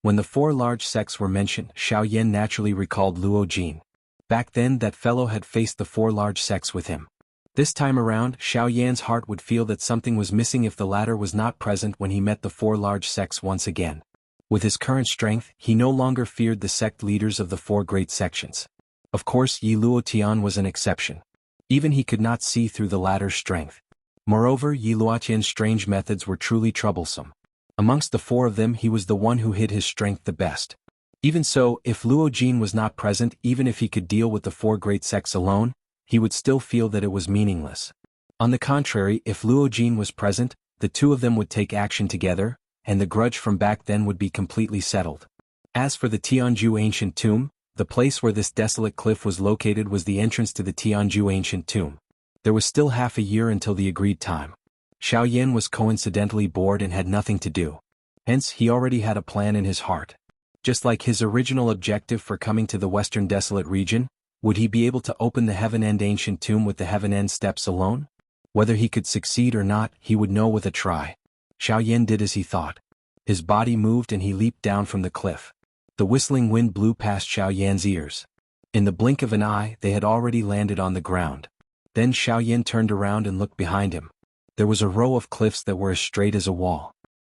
When the four large sects were mentioned, Xiaoyan naturally recalled Luo Jin. Back then that fellow had faced the four large sects with him. This time around, Xiaoyan's heart would feel that something was missing if the latter was not present when he met the four large sects once again. With his current strength, he no longer feared the sect leaders of the four great sections. Of course, Yi Luo Tian was an exception. Even he could not see through the latter's strength. Moreover, Yi Luotian's strange methods were truly troublesome. Amongst the four of them, he was the one who hid his strength the best. Even so, if Luo Jin was not present, even if he could deal with the four great sects alone, he would still feel that it was meaningless. On the contrary, if Luo Jin was present, the two of them would take action together, and the grudge from back then would be completely settled. As for the Tianju Ancient Tomb, the place where this desolate cliff was located was the entrance to the Tianju Ancient Tomb. There was still half a year until the agreed time. Xiaoyan was coincidentally bored and had nothing to do. Hence, he already had a plan in his heart. Just like his original objective for coming to the western desolate region, would he be able to open the Heaven End Ancient Tomb with the Heaven End steps alone? Whether he could succeed or not, he would know with a try. Xiaoyan did as he thought. His body moved and he leaped down from the cliff. The whistling wind blew past Xiaoyan's ears. In the blink of an eye, they had already landed on the ground. Then Xiaoyan turned around and looked behind him. There was a row of cliffs that were as straight as a wall.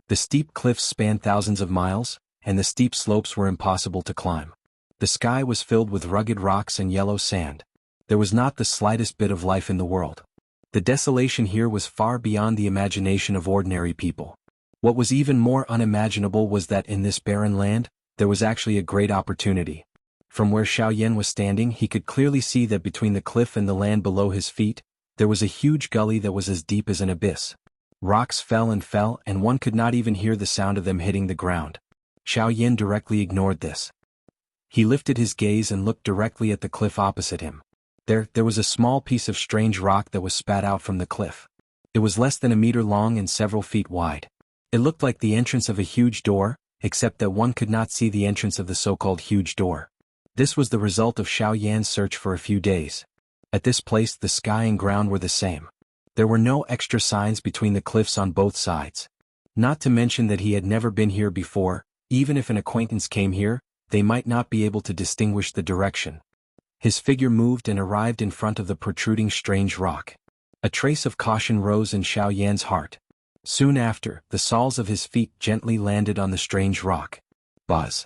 The steep cliffs spanned thousands of miles, and the steep slopes were impossible to climb. The sky was filled with rugged rocks and yellow sand. There was not the slightest bit of life in the world. The desolation here was far beyond the imagination of ordinary people. What was even more unimaginable was that in this barren land, there was actually a great opportunity. From where Xiaoyan was standing, he could clearly see that between the cliff and the land below his feet, there was a huge gully that was as deep as an abyss. Rocks fell, and one could not even hear the sound of them hitting the ground. Xiaoyan directly ignored this. He lifted his gaze and looked directly at the cliff opposite him. There was a small piece of strange rock that was spat out from the cliff. It was less than a meter long and several feet wide. It looked like the entrance of a huge door, except that one could not see the entrance of the so-called huge door. This was the result of Xiaoyan's search for a few days. At this place the sky and ground were the same. There were no extra signs between the cliffs on both sides. Not to mention that he had never been here before. Even if an acquaintance came here, they might not be able to distinguish the direction. His figure moved and arrived in front of the protruding strange rock. A trace of caution rose in Xiaoyan's heart. Soon after, the soles of his feet gently landed on the strange rock. Buzz.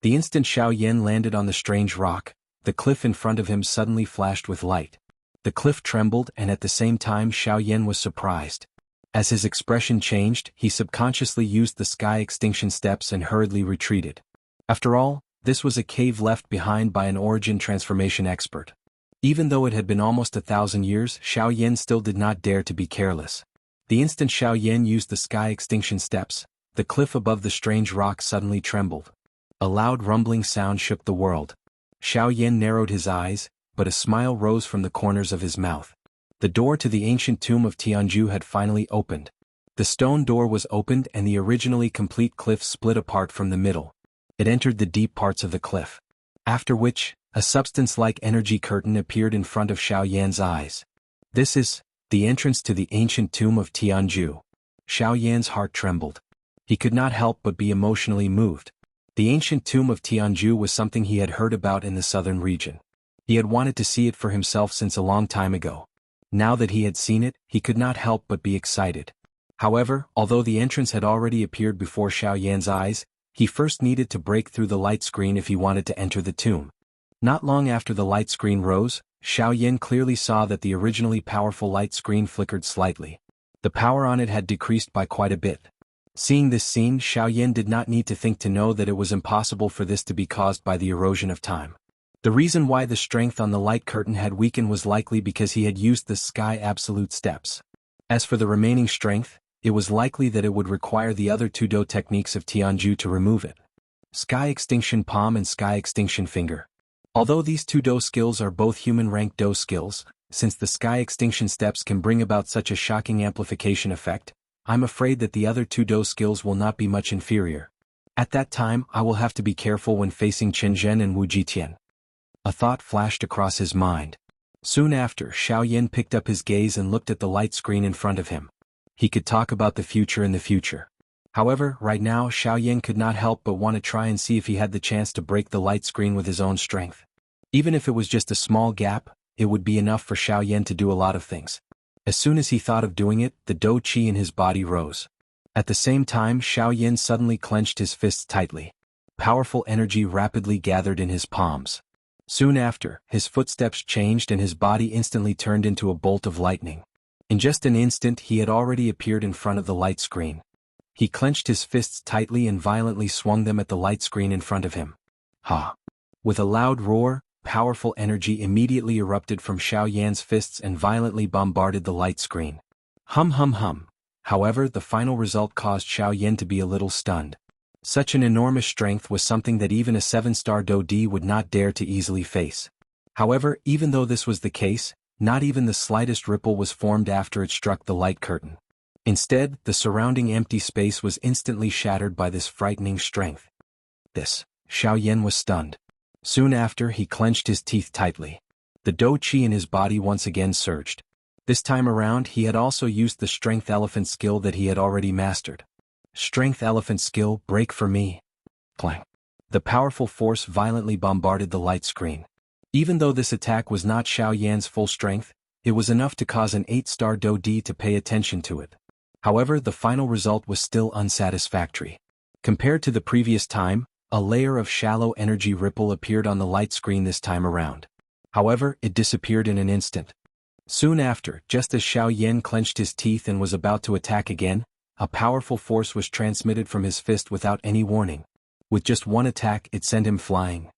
The instant Xiao Yan landed on the strange rock, the cliff in front of him suddenly flashed with light. The cliff trembled, and at the same time Xiao Yan was surprised. As his expression changed, he subconsciously used the sky extinction steps and hurriedly retreated. After all, this was a cave left behind by an origin transformation expert. Even though it had been almost 1,000 years, Xiao Yan still did not dare to be careless. The instant Xiao Yan used the sky extinction steps, the cliff above the strange rock suddenly trembled. A loud rumbling sound shook the world. Xiao Yan narrowed his eyes, but a smile rose from the corners of his mouth. The door to the ancient tomb of Jianghu had finally opened. The stone door was opened and the originally complete cliff split apart from the middle. It entered the deep parts of the cliff. After which, a substance-like energy curtain appeared in front of Xiao Yan's eyes. This is the entrance to the ancient tomb of Jianghu. Xiao Yan's heart trembled. He could not help but be emotionally moved. The ancient tomb of Jianghu was something he had heard about in the southern region. He had wanted to see it for himself since a long time ago. Now that he had seen it, he could not help but be excited. However, although the entrance had already appeared before Xiao Yan's eyes, he first needed to break through the light screen if he wanted to enter the tomb. Not long after the light screen rose, Xiao Yan clearly saw that the originally powerful light screen flickered slightly. The power on it had decreased by quite a bit. Seeing this scene, Xiao Yan did not need to think to know that it was impossible for this to be caused by the erosion of time. The reason why the strength on the light curtain had weakened was likely because he had used the sky absolute steps. As for the remaining strength, it was likely that it would require the other two Do techniques of Jianghu to remove it. Sky Extinction Palm and Sky Extinction Finger. Although these two Do skills are both human-rank Do skills, since the Sky Extinction steps can bring about such a shocking amplification effect, I'm afraid that the other two Do skills will not be much inferior. At that time, I will have to be careful when facing Chen and Wu Jitian. A thought flashed across his mind. Soon after, Xiao Yan picked up his gaze and looked at the light screen in front of him. He could talk about the future in the future. However, right now Xiao Yan could not help but want to try and see if he had the chance to break the light screen with his own strength. Even if it was just a small gap, it would be enough for Xiao Yan to do a lot of things. As soon as he thought of doing it, the Do Qi in his body rose. At the same time, Xiao Yan suddenly clenched his fists tightly. Powerful energy rapidly gathered in his palms. Soon after, his footsteps changed and his body instantly turned into a bolt of lightning. In just an instant he had already appeared in front of the light screen. He clenched his fists tightly and violently swung them at the light screen in front of him. Ha! With a loud roar, powerful energy immediately erupted from Xiao Yan's fists and violently bombarded the light screen. Hum hum hum. However, the final result caused Xiao Yan to be a little stunned. Such an enormous strength was something that even a 7-star Do D would not dare to easily face. However, even though this was the case, not even the slightest ripple was formed after it struck the light curtain. Instead, the surrounding empty space was instantly shattered by this frightening strength. Xiao Yan was stunned. Soon after, he clenched his teeth tightly. The Do Qi in his body once again surged. This time around, he had also used the Strength Elephant skill that he had already mastered. Strength Elephant skill, break for me. Clang. The powerful force violently bombarded the light screen. Even though this attack was not Xiao Yan's full strength, it was enough to cause an 8-star Do D to pay attention to it. However, the final result was still unsatisfactory. Compared to the previous time, a layer of shallow energy ripple appeared on the light screen this time around. However, it disappeared in an instant. Soon after, just as Xiao Yan clenched his teeth and was about to attack again, a powerful force was transmitted from his fist without any warning. With just one attack, it sent him flying.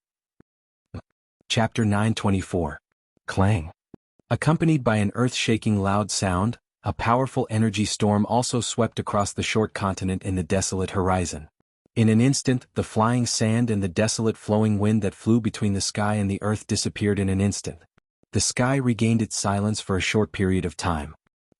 Chapter 924. Clang. Accompanied by an earth-shaking loud sound, a powerful energy storm also swept across the short continent in the desolate horizon. In an instant, the flying sand and the desolate flowing wind that flew between the sky and the earth disappeared in an instant. The sky regained its silence for a short period of time.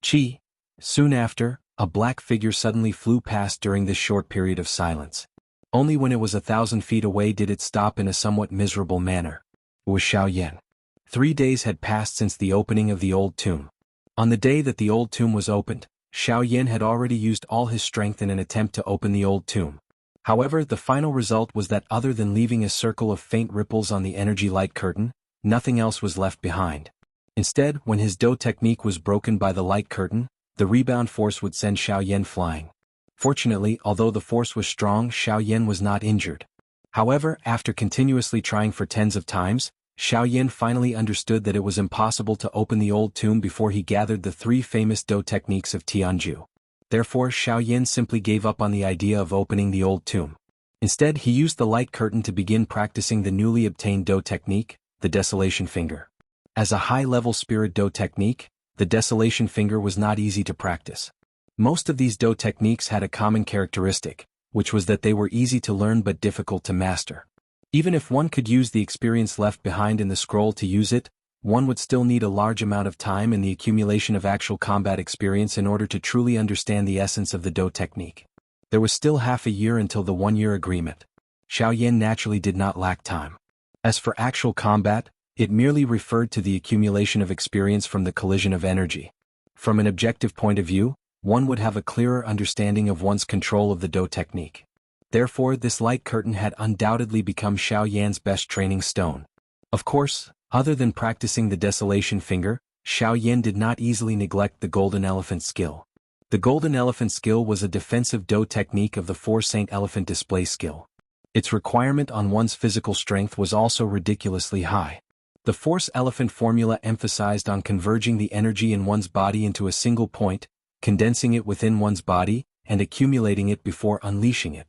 Chi. Soon after, a black figure suddenly flew past during this short period of silence. Only when it was 1,000 feet away did it stop in a somewhat miserable manner. It was Xiao Yan. 3 days had passed since the opening of the old tomb. On the day that the old tomb was opened, Xiao Yan had already used all his strength in an attempt to open the old tomb. However, the final result was that other than leaving a circle of faint ripples on the energy light curtain, nothing else was left behind. Instead, when his Do technique was broken by the light curtain, the rebound force would send Xiao Yan flying. Fortunately, although the force was strong, Xiao Yan was not injured. However, after continuously trying for tens of times, Xiao Yan finally understood that it was impossible to open the old tomb before he gathered the 3 famous Do techniques of Tianju. Therefore, Xiao Yan simply gave up on the idea of opening the old tomb. Instead, he used the light curtain to begin practicing the newly obtained Do technique, the Desolation Finger. As a high-level spirit Do technique, the Desolation Finger was not easy to practice. Most of these Do techniques had a common characteristic, which was that they were easy to learn but difficult to master. Even if one could use the experience left behind in the scroll to use it, one would still need a large amount of time and the accumulation of actual combat experience in order to truly understand the essence of the Do technique. There was still half a year until the 1-year agreement. Xiao Yan naturally did not lack time. As for actual combat, it merely referred to the accumulation of experience from the collision of energy. From an objective point of view, one would have a clearer understanding of one's control of the Do technique. Therefore, this light curtain had undoubtedly become Xiao Yan's best training stone. Of course, other than practicing the Desolation Finger, Xiao Yan did not easily neglect the Golden Elephant skill. The Golden Elephant skill was a defensive Do technique of the 4 Saint Elephant display skill. Its requirement on one's physical strength was also ridiculously high. The Force Elephant formula emphasized on converging the energy in one's body into a single point, condensing it within one's body, and accumulating it before unleashing it.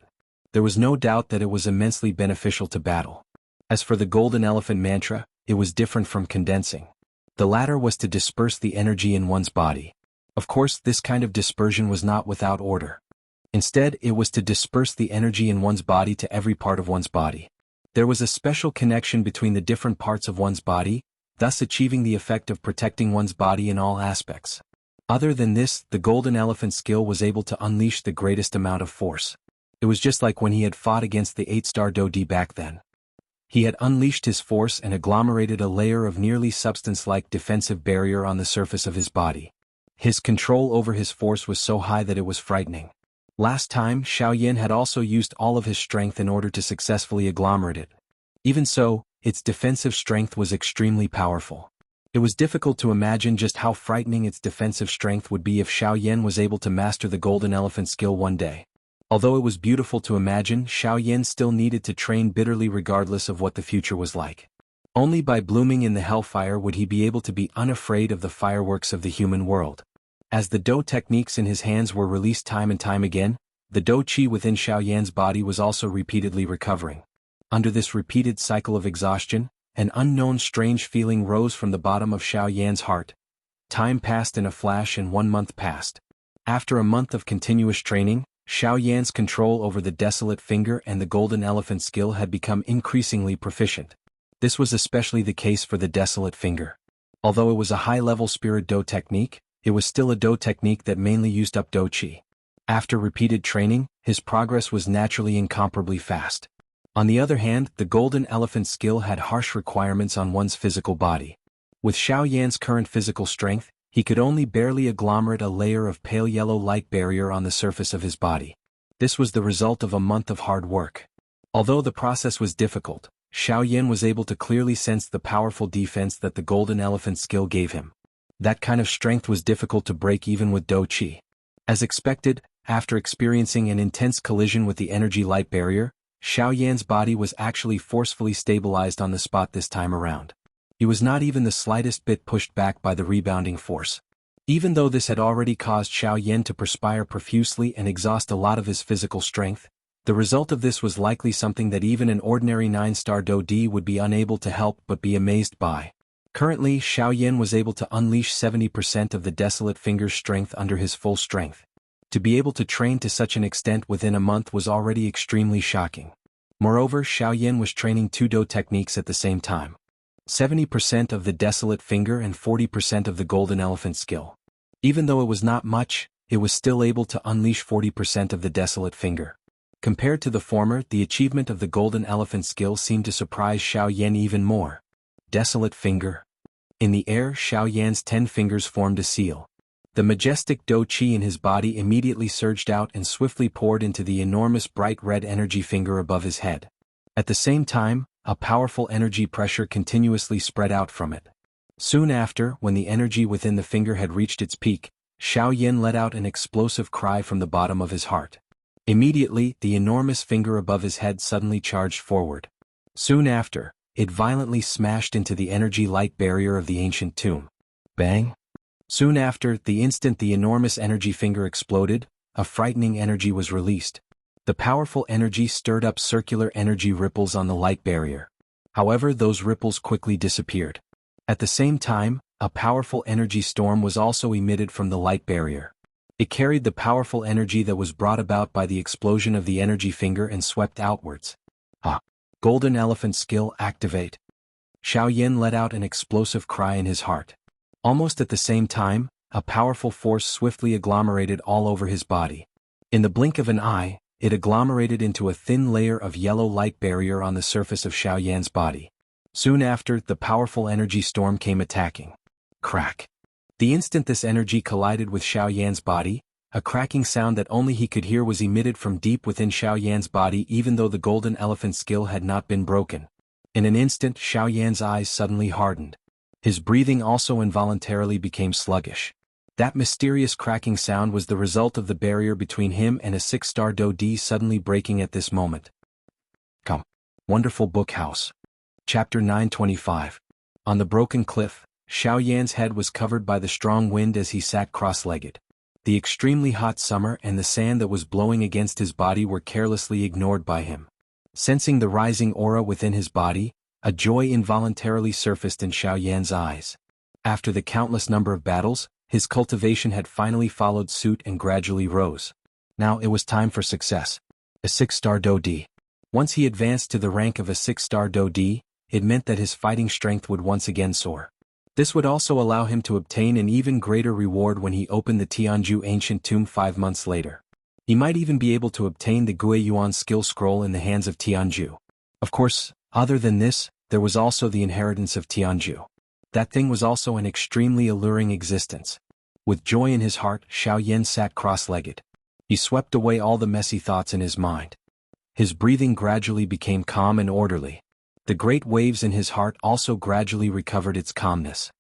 There was no doubt that it was immensely beneficial to battle. As for the Golden Elephant mantra, it was different from condensing. The latter was to disperse the energy in one's body. Of course, this kind of dispersion was not without order. Instead, it was to disperse the energy in one's body to every part of one's body. There was a special connection between the different parts of one's body, thus achieving the effect of protecting one's body in all aspects. Other than this, the Golden Elephant skill was able to unleash the greatest amount of force. It was just like when he had fought against the 8-star Do Di back then. He had unleashed his force and agglomerated a layer of nearly substance-like defensive barrier on the surface of his body. His control over his force was so high that it was frightening. Last time, Xiao Yan had also used all of his strength in order to successfully agglomerate it. Even so, its defensive strength was extremely powerful. It was difficult to imagine just how frightening its defensive strength would be if Xiao Yan was able to master the Golden Elephant skill one day. Although it was beautiful to imagine, Xiao Yan still needed to train bitterly regardless of what the future was like. Only by blooming in the hellfire would he be able to be unafraid of the fireworks of the human world. As the Do techniques in his hands were released time and time again, the Do Qi within Xiao Yan's body was also repeatedly recovering. Under this repeated cycle of exhaustion, an unknown strange feeling rose from the bottom of Xiao Yan's heart. Time passed in a flash and 1 month passed. After a month of continuous training, Xiao Yan's control over the Desolate Finger and the Golden Elephant skill had become increasingly proficient. This was especially the case for the Desolate Finger. Although it was a high-level spirit Do technique, it was still a Do technique that mainly used up Do Qi. After repeated training, his progress was naturally incomparably fast. On the other hand, the Golden Elephant skill had harsh requirements on one's physical body. With Xiao Yan's current physical strength, he could only barely agglomerate a layer of pale yellow light barrier on the surface of his body. This was the result of a month of hard work. Although the process was difficult, Xiao Yan was able to clearly sense the powerful defense that the Golden Elephant skill gave him. That kind of strength was difficult to break even with Do Qi. As expected, after experiencing an intense collision with the energy light barrier, Xiao Yan's body was actually forcefully stabilized on the spot this time around. He was not even the slightest bit pushed back by the rebounding force. Even though this had already caused Xiao Yan to perspire profusely and exhaust a lot of his physical strength, the result of this was likely something that even an ordinary 9-star Do Di would be unable to help but be amazed by. Currently, Xiao Yan was able to unleash 70% of the Desolate Finger's strength under his full strength. To be able to train to such an extent within a month was already extremely shocking. Moreover, Xiao Yan was training 2 Do techniques at the same time. 70% of the Desolate Finger and 40% of the Golden Elephant skill. Even though it was not much, it was still able to unleash 40% of the Desolate Finger. Compared to the former, the achievement of the Golden Elephant skill seemed to surprise Xiao Yan even more. Desolate Finger. In the air, Xiao Yan's 10 fingers formed a seal. The majestic Do Qi in his body immediately surged out and swiftly poured into the enormous bright red energy finger above his head. At the same time, a powerful energy pressure continuously spread out from it. Soon after, when the energy within the finger had reached its peak, Xiao Yan let out an explosive cry from the bottom of his heart. Immediately, the enormous finger above his head suddenly charged forward. Soon after, it violently smashed into the energy light barrier of the ancient tomb. Bang! Soon after, the instant the enormous energy finger exploded, a frightening energy was released. The powerful energy stirred up circular energy ripples on the light barrier. However, those ripples quickly disappeared. At the same time, a powerful energy storm was also emitted from the light barrier. It carried the powerful energy that was brought about by the explosion of the energy finger and swept outwards. Golden Elephant skill activate. Xiao Yan let out an explosive cry in his heart. Almost at the same time, a powerful force swiftly agglomerated all over his body. In the blink of an eye, it agglomerated into a thin layer of yellow light barrier on the surface of Xiao Yan's body. Soon after, the powerful energy storm came attacking. Crack! The instant this energy collided with Xiao Yan's body, a cracking sound that only he could hear was emitted from deep within Xiao Yan's body even though the Golden Elephant skill had not been broken. In an instant, Xiao Yan's eyes suddenly hardened. His breathing also involuntarily became sluggish. That mysterious cracking sound was the result of the barrier between him and a 6-star Do-D suddenly breaking at this moment. Come. Wonderful Book House. Chapter 925. On the broken cliff, Xiao Yan's head was covered by the strong wind as he sat cross-legged. The extremely hot summer and the sand that was blowing against his body were carelessly ignored by him. Sensing the rising aura within his body, a joy involuntarily surfaced in Xiao Yan's eyes. After the countless number of battles, his cultivation had finally followed suit and gradually rose. Now it was time for success. A 6-star Do-D. Once he advanced to the rank of a 6-star Do-D, it meant that his fighting strength would once again soar. This would also allow him to obtain an even greater reward when he opened the Jianghu ancient tomb 5 months later. He might even be able to obtain the Gui Yuan skill scroll in the hands of Jianghu. Of course, other than this, there was also the inheritance of Jianghu. That thing was also an extremely alluring existence. With joy in his heart, Xiao Yan sat cross-legged. He swept away all the messy thoughts in his mind. His breathing gradually became calm and orderly. The great waves in his heart also gradually recovered its calmness.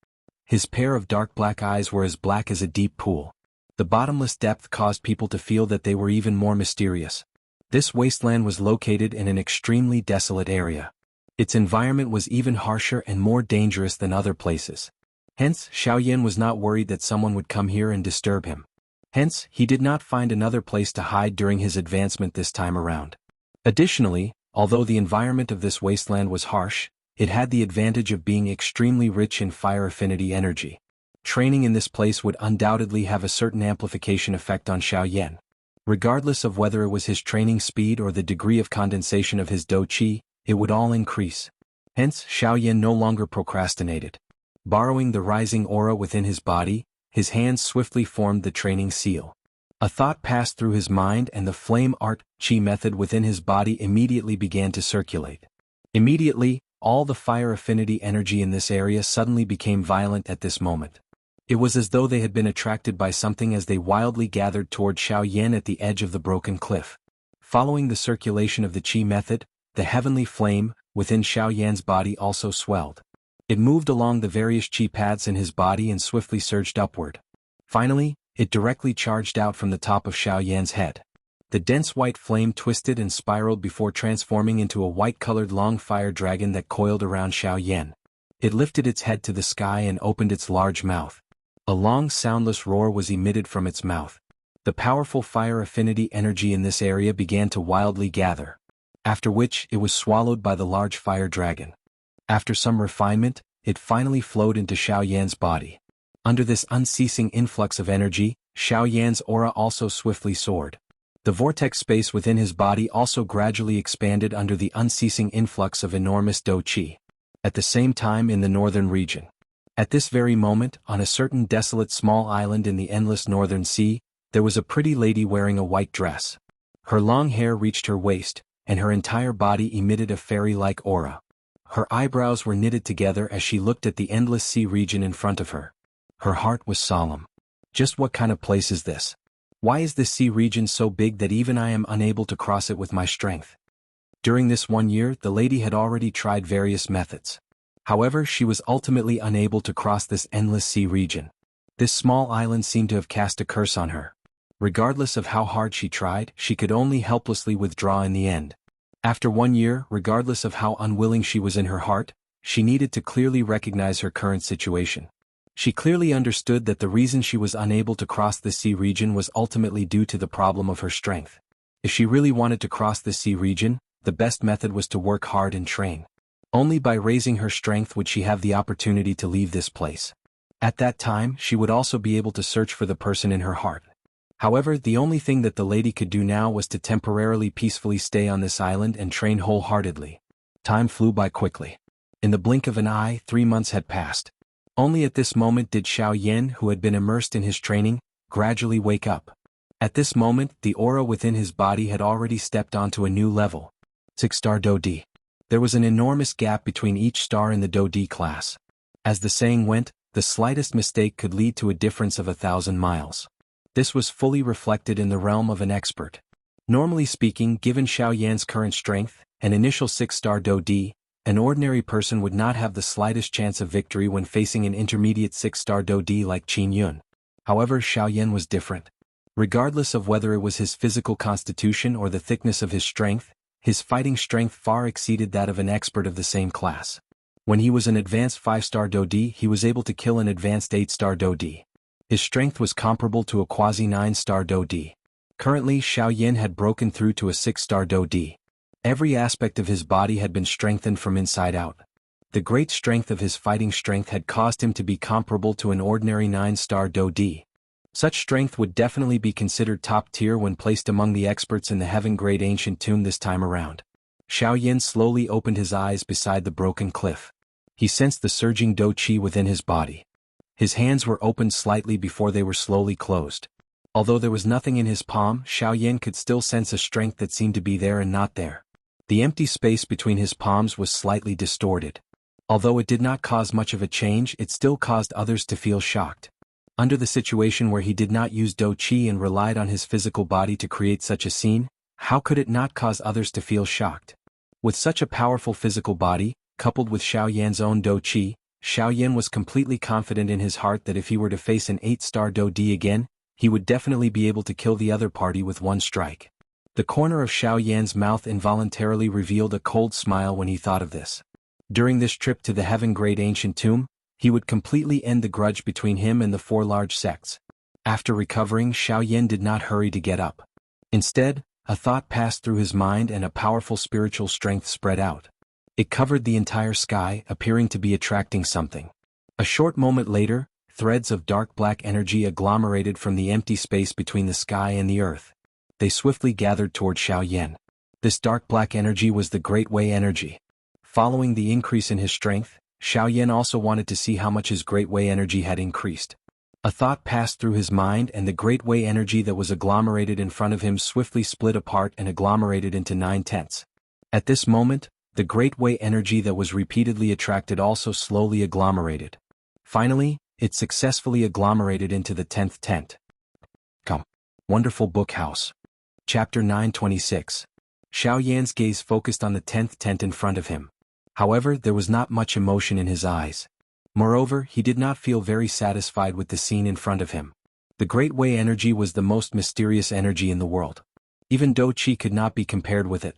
His pair of dark black eyes were as black as a deep pool. The bottomless depth caused people to feel that they were even more mysterious. This wasteland was located in an extremely desolate area. Its environment was even harsher and more dangerous than other places. Hence, Xiao Yan was not worried that someone would come here and disturb him. Hence, he did not find another place to hide during his advancement this time around. Additionally, although the environment of this wasteland was harsh, it had the advantage of being extremely rich in fire affinity energy. Training in this place would undoubtedly have a certain amplification effect on Xiao Yan. Regardless of whether it was his training speed or the degree of condensation of his Do-Chi, it would all increase. Hence, Xiao Yan no longer procrastinated. Borrowing the rising aura within his body, his hands swiftly formed the training seal. A thought passed through his mind and the flame art chi method within his body immediately began to circulate. Immediately, all the fire affinity energy in this area suddenly became violent at this moment. It was as though they had been attracted by something as they wildly gathered toward Xiao Yan at the edge of the broken cliff. Following the circulation of the chi method, the heavenly flame within Xiao Yan's body also swelled. It moved along the various chi paths in his body and swiftly surged upward. Finally, it directly charged out from the top of Xiao Yan's head. The dense white flame twisted and spiraled before transforming into a white-colored long fire dragon that coiled around Xiao Yan. It lifted its head to the sky and opened its large mouth. A long soundless roar was emitted from its mouth. The powerful fire affinity energy in this area began to wildly gather. After which, it was swallowed by the large fire dragon. After some refinement, it finally flowed into Xiao Yan's body. Under this unceasing influx of energy, Xiao Yan's aura also swiftly soared. The vortex space within his body also gradually expanded under the unceasing influx of enormous Do-Chi. At the same time in the northern region. At this very moment, on a certain desolate small island in the endless northern sea, there was a pretty lady wearing a white dress. Her long hair reached her waist, and her entire body emitted a fairy-like aura. Her eyebrows were knitted together as she looked at the endless sea region in front of her. Her heart was solemn. Just what kind of place is this? Why is this sea region so big that even I am unable to cross it with my strength? During this 1 year, the lady had already tried various methods. However, she was ultimately unable to cross this endless sea region. This small island seemed to have cast a curse on her. Regardless of how hard she tried, she could only helplessly withdraw in the end. After 1 year, regardless of how unwilling she was in her heart, she needed to clearly recognize her current situation. She clearly understood that the reason she was unable to cross the sea region was ultimately due to the problem of her strength. If she really wanted to cross the sea region, the best method was to work hard and train. Only by raising her strength would she have the opportunity to leave this place. At that time, she would also be able to search for the person in her heart. However, the only thing that the lady could do now was to temporarily peacefully stay on this island and train wholeheartedly. Time flew by quickly. In the blink of an eye, 3 months had passed. Only at this moment did Xiao Yan, who had been immersed in his training, gradually wake up. At this moment, the aura within his body had already stepped onto a new level. 6-star Do D. There was an enormous gap between each star in the Do D class. As the saying went, the slightest mistake could lead to a difference of 1,000 miles. This was fully reflected in the realm of an expert. Normally speaking, given Xiao Yan's current strength, an initial 6-star Do D, an ordinary person would not have the slightest chance of victory when facing an intermediate 6-star Do D like Qin Yun. However, Xiao Yan was different. Regardless of whether it was his physical constitution or the thickness of his strength, his fighting strength far exceeded that of an expert of the same class. When he was an advanced 5-star Do D, he was able to kill an advanced 8-star Do D. His strength was comparable to a quasi 9-star Do D. Currently, Xiao Yan had broken through to a 6-star Do D. Every aspect of his body had been strengthened from inside out. The great strength of his fighting strength had caused him to be comparable to an ordinary 9-star Do D. Such strength would definitely be considered top tier when placed among the experts in the heaven-grade ancient tomb this time around. Xiao Yan slowly opened his eyes beside the broken cliff. He sensed the surging Do Qi within his body. His hands were opened slightly before they were slowly closed. Although there was nothing in his palm, Xiao Yan could still sense a strength that seemed to be there and not there. The empty space between his palms was slightly distorted. Although it did not cause much of a change, it still caused others to feel shocked. Under the situation where he did not use Do Qi and relied on his physical body to create such a scene, how could it not cause others to feel shocked? With such a powerful physical body, coupled with Xiao Yan's own Do Qi, Xiao Yan was completely confident in his heart that if he were to face an 8-star Do D again, he would definitely be able to kill the other party with one strike. The corner of Xiao Yan's mouth involuntarily revealed a cold smile when he thought of this. During this trip to the heaven-grade ancient tomb, he would completely end the grudge between him and the 4 large sects. After recovering, Xiao Yan did not hurry to get up. Instead, a thought passed through his mind and a powerful spiritual strength spread out. It covered the entire sky, appearing to be attracting something. A short moment later, threads of dark black energy agglomerated from the empty space between the sky and the earth. They swiftly gathered toward Xiao Yan. This dark black energy was the Great Way energy. Following the increase in his strength, Xiao Yan also wanted to see how much his Great Way energy had increased. A thought passed through his mind and the Great Way energy that was agglomerated in front of him swiftly split apart and agglomerated into 9/10. At this moment, the Great Way energy that was repeatedly attracted also slowly agglomerated. Finally, it successfully agglomerated into the 10th tent. Come. Wonderful Book House. Chapter 926. Xiao Yan's gaze focused on the 10th tent in front of him. However, there was not much emotion in his eyes. Moreover, he did not feel very satisfied with the scene in front of him. The Great Way energy was the most mysterious energy in the world. Even Do Qi could not be compared with it.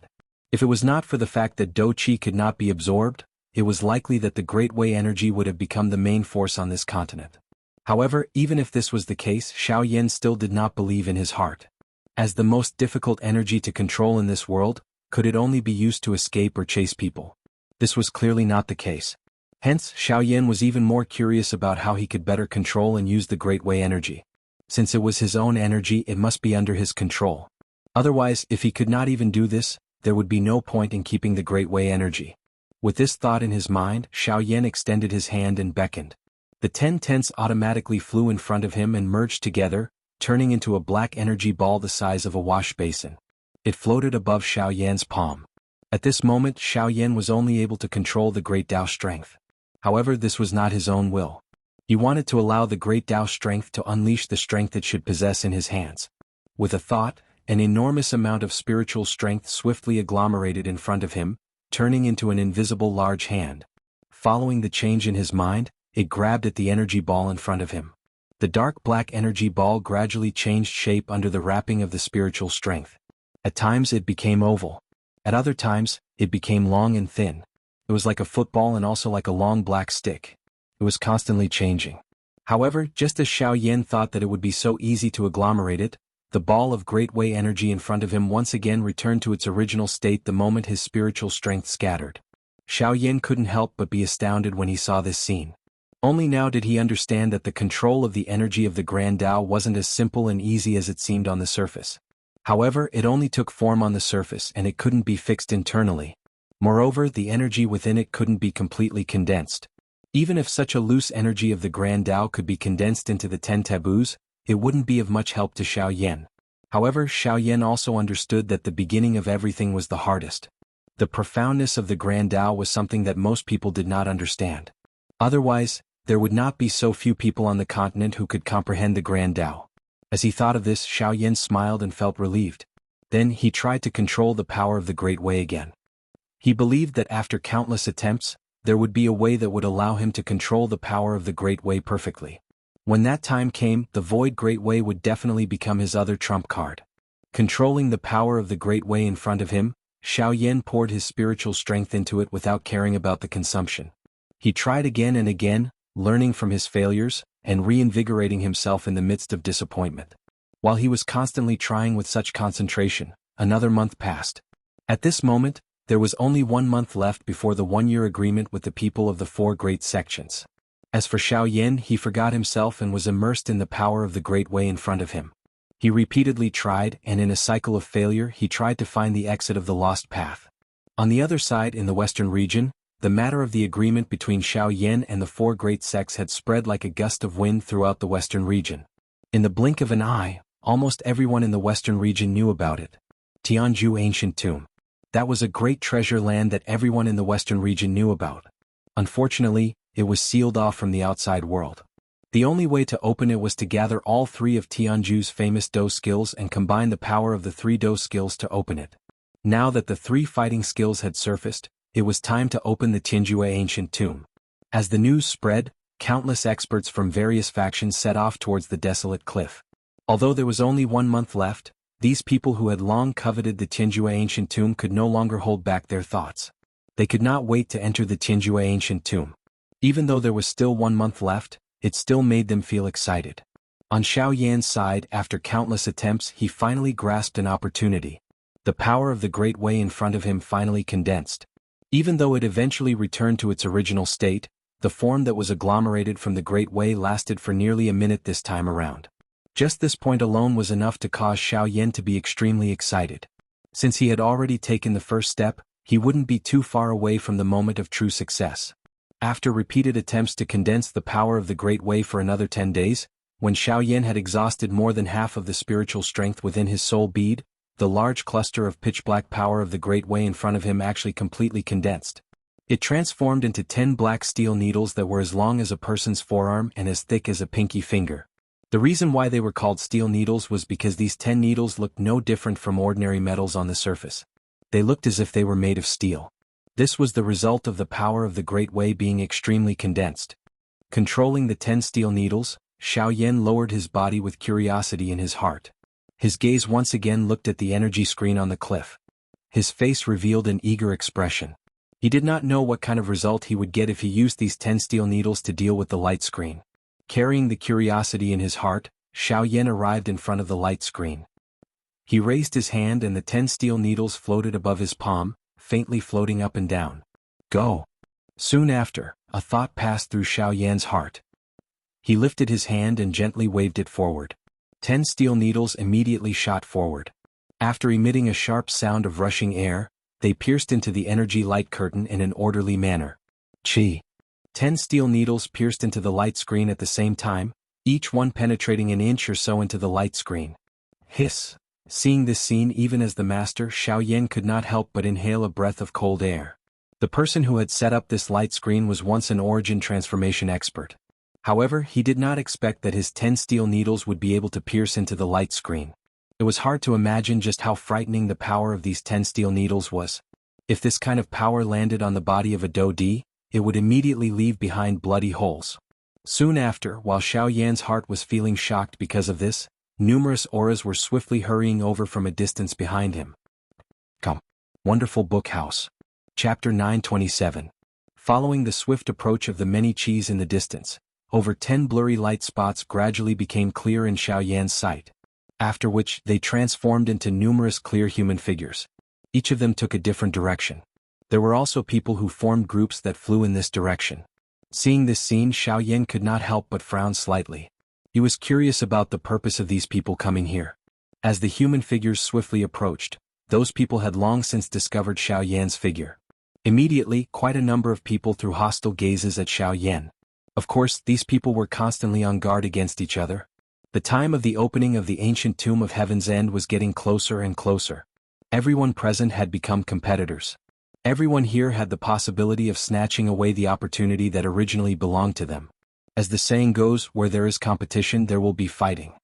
If it was not for the fact that Do Qi could not be absorbed, it was likely that the Great Way energy would have become the main force on this continent. However, even if this was the case, Xiao Yan still did not believe in his heart. As the most difficult energy to control in this world, could it only be used to escape or chase people? This was clearly not the case. Hence, Xiao Yan was even more curious about how he could better control and use the Great Way energy. Since it was his own energy, it must be under his control. Otherwise, if he could not even do this, there would be no point in keeping the Great Way energy. With this thought in his mind, Xiao Yan extended his hand and beckoned. The 10 tents automatically flew in front of him and merged together, turning into a black energy ball the size of a wash basin. It floated above Xiao Yan's palm. At this moment, Xiao Yan was only able to control the Great Tao strength. However, this was not his own will. He wanted to allow the Great Tao strength to unleash the strength it should possess in his hands. With a thought, an enormous amount of spiritual strength swiftly agglomerated in front of him, turning into an invisible large hand. Following the change in his mind, it grabbed at the energy ball in front of him. The dark black energy ball gradually changed shape under the wrapping of the spiritual strength. At times it became oval. At other times, it became long and thin. It was like a football and also like a long black stick. It was constantly changing. However, just as Xiao Yan thought that it would be so easy to agglomerate it, the ball of Great Way energy in front of him once again returned to its original state the moment his spiritual strength scattered. Xiao Yan couldn't help but be astounded when he saw this scene. Only now did he understand that the control of the energy of the Grand Tao wasn't as simple and easy as it seemed on the surface. However, it only took form on the surface and it couldn't be fixed internally. Moreover, the energy within it couldn't be completely condensed. Even if such a loose energy of the Grand Tao could be condensed into the 10 taboos, it wouldn't be of much help to Xiao Yan. However, Xiao Yan also understood that the beginning of everything was the hardest. The profoundness of the Grand Tao was something that most people did not understand. Otherwise, there would not be so few people on the continent who could comprehend the Grand Tao. As he thought of this, Xiao Yan smiled and felt relieved. Then he tried to control the power of the Great Way again. He believed that after countless attempts, there would be a way that would allow him to control the power of the Great Way perfectly. When that time came, the Void Great Way would definitely become his other trump card. Controlling the power of the Great Way in front of him, Xiao Yan poured his spiritual strength into it without caring about the consumption. He tried again and again, learning from his failures, and reinvigorating himself in the midst of disappointment. While he was constantly trying with such concentration, another month passed. At this moment, there was only 1 month left before the 1-year agreement with the people of the 4 great sections. As for Xiao Yan, he forgot himself and was immersed in the power of the Great Way in front of him. He repeatedly tried, and in a cycle of failure he tried to find the exit of the lost path. On the other side, in the western region, the matter of the agreement between Xiao Yan and the 4 great sects had spread like a gust of wind throughout the western region. In the blink of an eye, almost everyone in the western region knew about it. Jianghu Ancient Tomb. That was a great treasure land that everyone in the western region knew about. Unfortunately, it was sealed off from the outside world. The only way to open it was to gather all 3 of Tianju's famous Do skills and combine the power of the 3 Do skills to open it. Now that the 3 fighting skills had surfaced, it was time to open the Tianjue Ancient Tomb. As the news spread, countless experts from various factions set off towards the desolate cliff. Although there was only 1 month left, these people who had long coveted the Tianjue Ancient Tomb could no longer hold back their thoughts. They could not wait to enter the Tianjue Ancient Tomb. Even though there was still 1 month left, it still made them feel excited. On Xiao Yan's side, after countless attempts, he finally grasped an opportunity. The power of the Great Way in front of him finally condensed. Even though it eventually returned to its original state, the form that was agglomerated from the Great Way lasted for nearly a minute this time around. Just this point alone was enough to cause Xiao Yan to be extremely excited. Since he had already taken the first step, he wouldn't be too far away from the moment of true success. After repeated attempts to condense the power of the Great Way for another 10 days, when Xiao Yan had exhausted more than half of the spiritual strength within his soul bead, the large cluster of pitch-black power of the Great Way in front of him actually completely condensed. It transformed into 10 black steel needles that were as long as a person's forearm and as thick as a pinky finger. The reason why they were called steel needles was because these 10 needles looked no different from ordinary metals on the surface. They looked as if they were made of steel. This was the result of the power of the Great Way being extremely condensed. Controlling the 10 steel needles, Xiao Yan lowered his body with curiosity in his heart. His gaze once again looked at the energy screen on the cliff. His face revealed an eager expression. He did not know what kind of result he would get if he used these 10 steel needles to deal with the light screen. Carrying the curiosity in his heart, Xiao Yan arrived in front of the light screen. He raised his hand and the 10 steel needles floated above his palm, faintly floating up and down. Go! Soon after, a thought passed through Xiao Yan's heart. He lifted his hand and gently waved it forward. 10 steel needles immediately shot forward. After emitting a sharp sound of rushing air, they pierced into the energy light curtain in an orderly manner. Chi! 10 steel needles pierced into the light screen at the same time, each one penetrating an inch or so into the light screen. Hiss! Seeing this scene, even as the master, Xiao Yan could not help but inhale a breath of cold air. The person who had set up this light screen was once an origin transformation expert. However, he did not expect that his 10 steel needles would be able to pierce into the light screen. It was hard to imagine just how frightening the power of these 10 steel needles was. If this kind of power landed on the body of a Dodi, it would immediately leave behind bloody holes. Soon after, while Xiao Yan's heart was feeling shocked because of this, numerous auras were swiftly hurrying over from a distance behind him. Come. Wonderful Book House. Chapter 927. Following the swift approach of the many Qis in the distance, over 10 blurry light spots gradually became clear in Xiao Yan's sight, after which they transformed into numerous clear human figures. Each of them took a different direction. There were also people who formed groups that flew in this direction. Seeing this scene, Xiao Yan could not help but frown slightly. He was curious about the purpose of these people coming here. As the human figures swiftly approached, those people had long since discovered Xiao Yan's figure. Immediately, quite a number of people threw hostile gazes at Xiao Yan. Of course, these people were constantly on guard against each other. The time of the opening of the ancient tomb of Heaven's End was getting closer and closer. Everyone present had become competitors. Everyone here had the possibility of snatching away the opportunity that originally belonged to them. As the saying goes, where there is competition there will be fighting.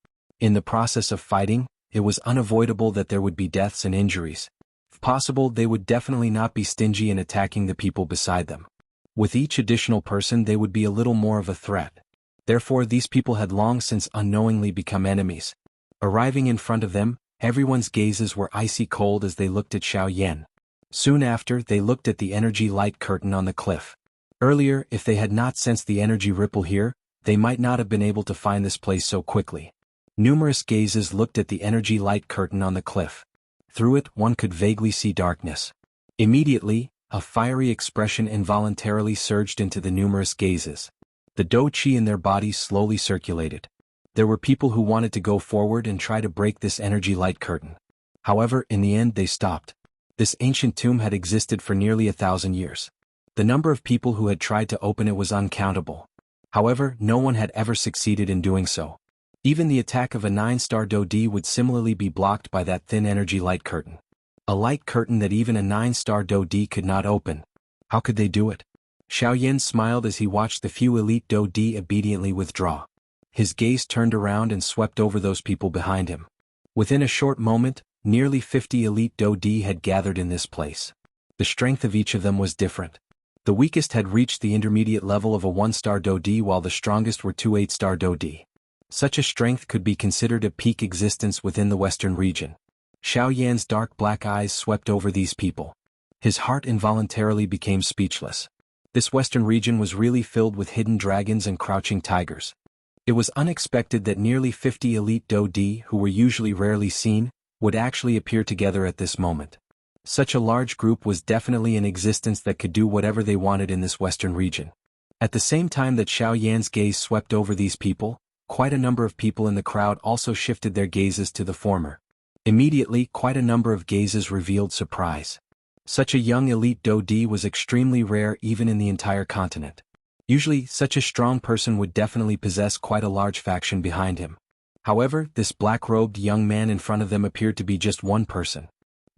In the process of fighting, it was unavoidable that there would be deaths and injuries. If possible, they would definitely not be stingy in attacking the people beside them. With each additional person they would be a little more of a threat. Therefore these people had long since unknowingly become enemies. Arriving in front of them, everyone's gazes were icy cold as they looked at Xiao Yan. Soon after, they looked at the energy light curtain on the cliff. Earlier, if they had not sensed the energy ripple here, they might not have been able to find this place so quickly. Numerous gazes looked at the energy light curtain on the cliff. Through it, one could vaguely see darkness. Immediately, a fiery expression involuntarily surged into the numerous gazes. The dou qi in their bodies slowly circulated. There were people who wanted to go forward and try to break this energy light curtain. However, in the end they stopped. This ancient tomb had existed for nearly 1,000 years. The number of people who had tried to open it was uncountable. However, no one had ever succeeded in doing so. Even the attack of a 9-star dou di would similarly be blocked by that thin energy light curtain. A light curtain that even a 9-star dou di could not open. How could they do it? Xiao Yan smiled as he watched the few elite dou di obediently withdraw. His gaze turned around and swept over those people behind him. Within a short moment, nearly 50 elite dou di had gathered in this place. The strength of each of them was different. The weakest had reached the intermediate level of a 1-star dou di while the strongest were 2 8-star dou di. Such a strength could be considered a peak existence within the western region. Xiao Yan's dark black eyes swept over these people. His heart involuntarily became speechless. This western region was really filled with hidden dragons and crouching tigers. It was unexpected that nearly 50 elite dou di, who were usually rarely seen, would actually appear together at this moment. Such a large group was definitely in existence that could do whatever they wanted in this western region. At the same time that Xiao Yan's gaze swept over these people, quite a number of people in the crowd also shifted their gazes to the former. Immediately, quite a number of gazes revealed surprise. Such a young elite dou di was extremely rare even in the entire continent. Usually, such a strong person would definitely possess quite a large faction behind him. However, this black-robed young man in front of them appeared to be just one person.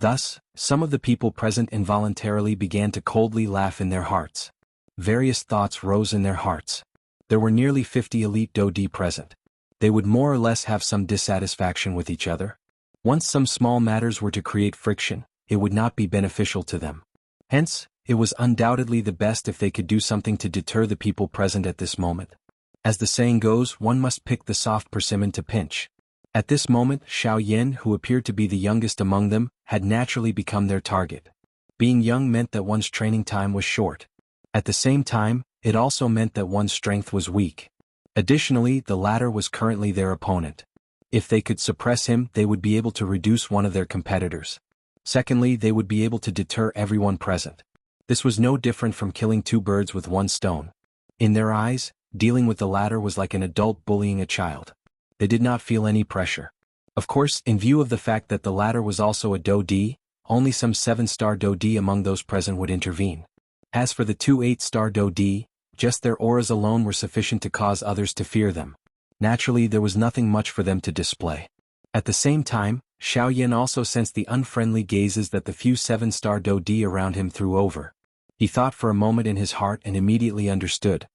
Thus, some of the people present involuntarily began to coldly laugh in their hearts. Various thoughts rose in their hearts. There were nearly 50 elite dou di present. They would more or less have some dissatisfaction with each other. Once some small matters were to create friction, it would not be beneficial to them. Hence, it was undoubtedly the best if they could do something to deter the people present at this moment. As the saying goes, one must pick the soft persimmon to pinch. At this moment, Xiao Yan, who appeared to be the youngest among them, had naturally become their target. Being young meant that one's training time was short. At the same time, it also meant that one's strength was weak. Additionally, the latter was currently their opponent. If they could suppress him, they would be able to reduce one of their competitors. Secondly, they would be able to deter everyone present. This was no different from killing 2 birds with 1 stone. In their eyes, dealing with the latter was like an adult bullying a child. They did not feel any pressure. Of course, in view of the fact that the latter was also a dou di, only some 7-star dou di among those present would intervene. As for the 2 8-star dou di, just their auras alone were sufficient to cause others to fear them. Naturally, there was nothing much for them to display. At the same time, Xiao Yan also sensed the unfriendly gazes that the few 7-star dou di around him threw over. He thought for a moment in his heart and immediately understood.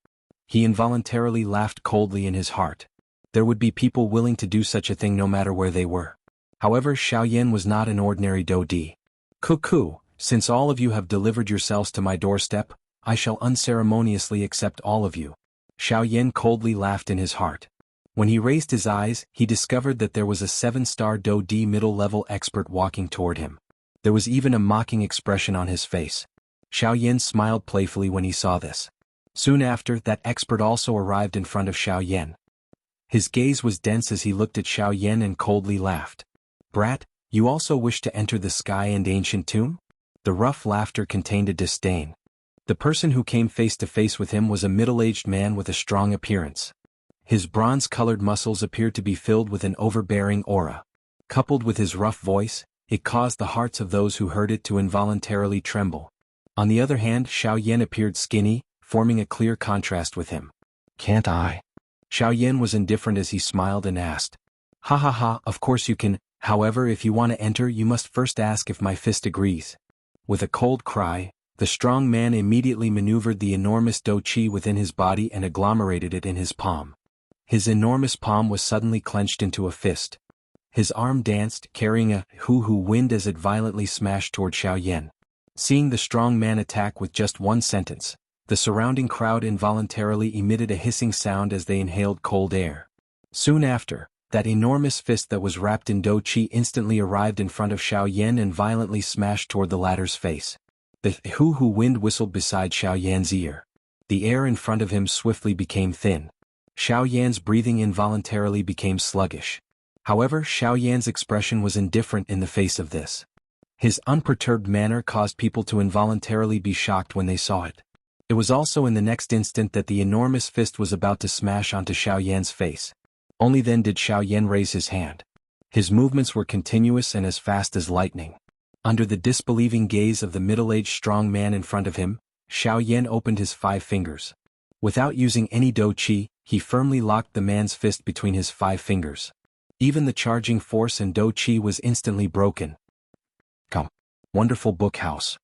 He involuntarily laughed coldly in his heart. There would be people willing to do such a thing no matter where they were. However, Xiao Yan was not an ordinary dou di. Cuckoo, since all of you have delivered yourselves to my doorstep, I shall unceremoniously accept all of you. Xiao Yan coldly laughed in his heart. When he raised his eyes, he discovered that there was a 7-star Do D middle-level expert walking toward him. There was even a mocking expression on his face. Xiao Yan smiled playfully when he saw this. Soon after, that expert also arrived in front of Xiao Yan. His gaze was dense as he looked at Xiao Yan and coldly laughed. "Brat, you also wish to enter the sky and ancient tomb?" The rough laughter contained a disdain. The person who came face to face with him was a middle-aged man with a strong appearance. His bronze-colored muscles appeared to be filled with an overbearing aura. Coupled with his rough voice, it caused the hearts of those who heard it to involuntarily tremble. On the other hand, Xiao Yan appeared skinny, forming a clear contrast with him. "Can't I?" Xiao Yan was indifferent as he smiled and asked. "Ha ha ha, of course you can, however if you want to enter you must first ask if my fist agrees." With a cold cry, the strong man immediately maneuvered the enormous Do Chi within his body and agglomerated it in his palm. His enormous palm was suddenly clenched into a fist. His arm danced, carrying a hoo-hoo wind as it violently smashed toward Xiao Yan. Seeing the strong man attack with just one sentence, the surrounding crowd involuntarily emitted a hissing sound as they inhaled cold air. Soon after, that enormous fist that was wrapped in Do Chi instantly arrived in front of Xiao Yan and violently smashed toward the latter's face. The hoo-hoo wind whistled beside Xiao Yan's ear. The air in front of him swiftly became thin. Xiao Yan's breathing involuntarily became sluggish. However, Xiao Yan's expression was indifferent in the face of this. His unperturbed manner caused people to involuntarily be shocked when they saw it. It was also in the next instant that the enormous fist was about to smash onto Xiao Yan's face. Only then did Xiao Yan raise his hand. His movements were continuous and as fast as lightning. Under the disbelieving gaze of the middle-aged strong man in front of him, Xiao Yan opened his 5 fingers. Without using any Do Chi, he firmly locked the man's fist between his 5 fingers. Even the charging force and Do Chi was instantly broken. Come. Wonderful book house.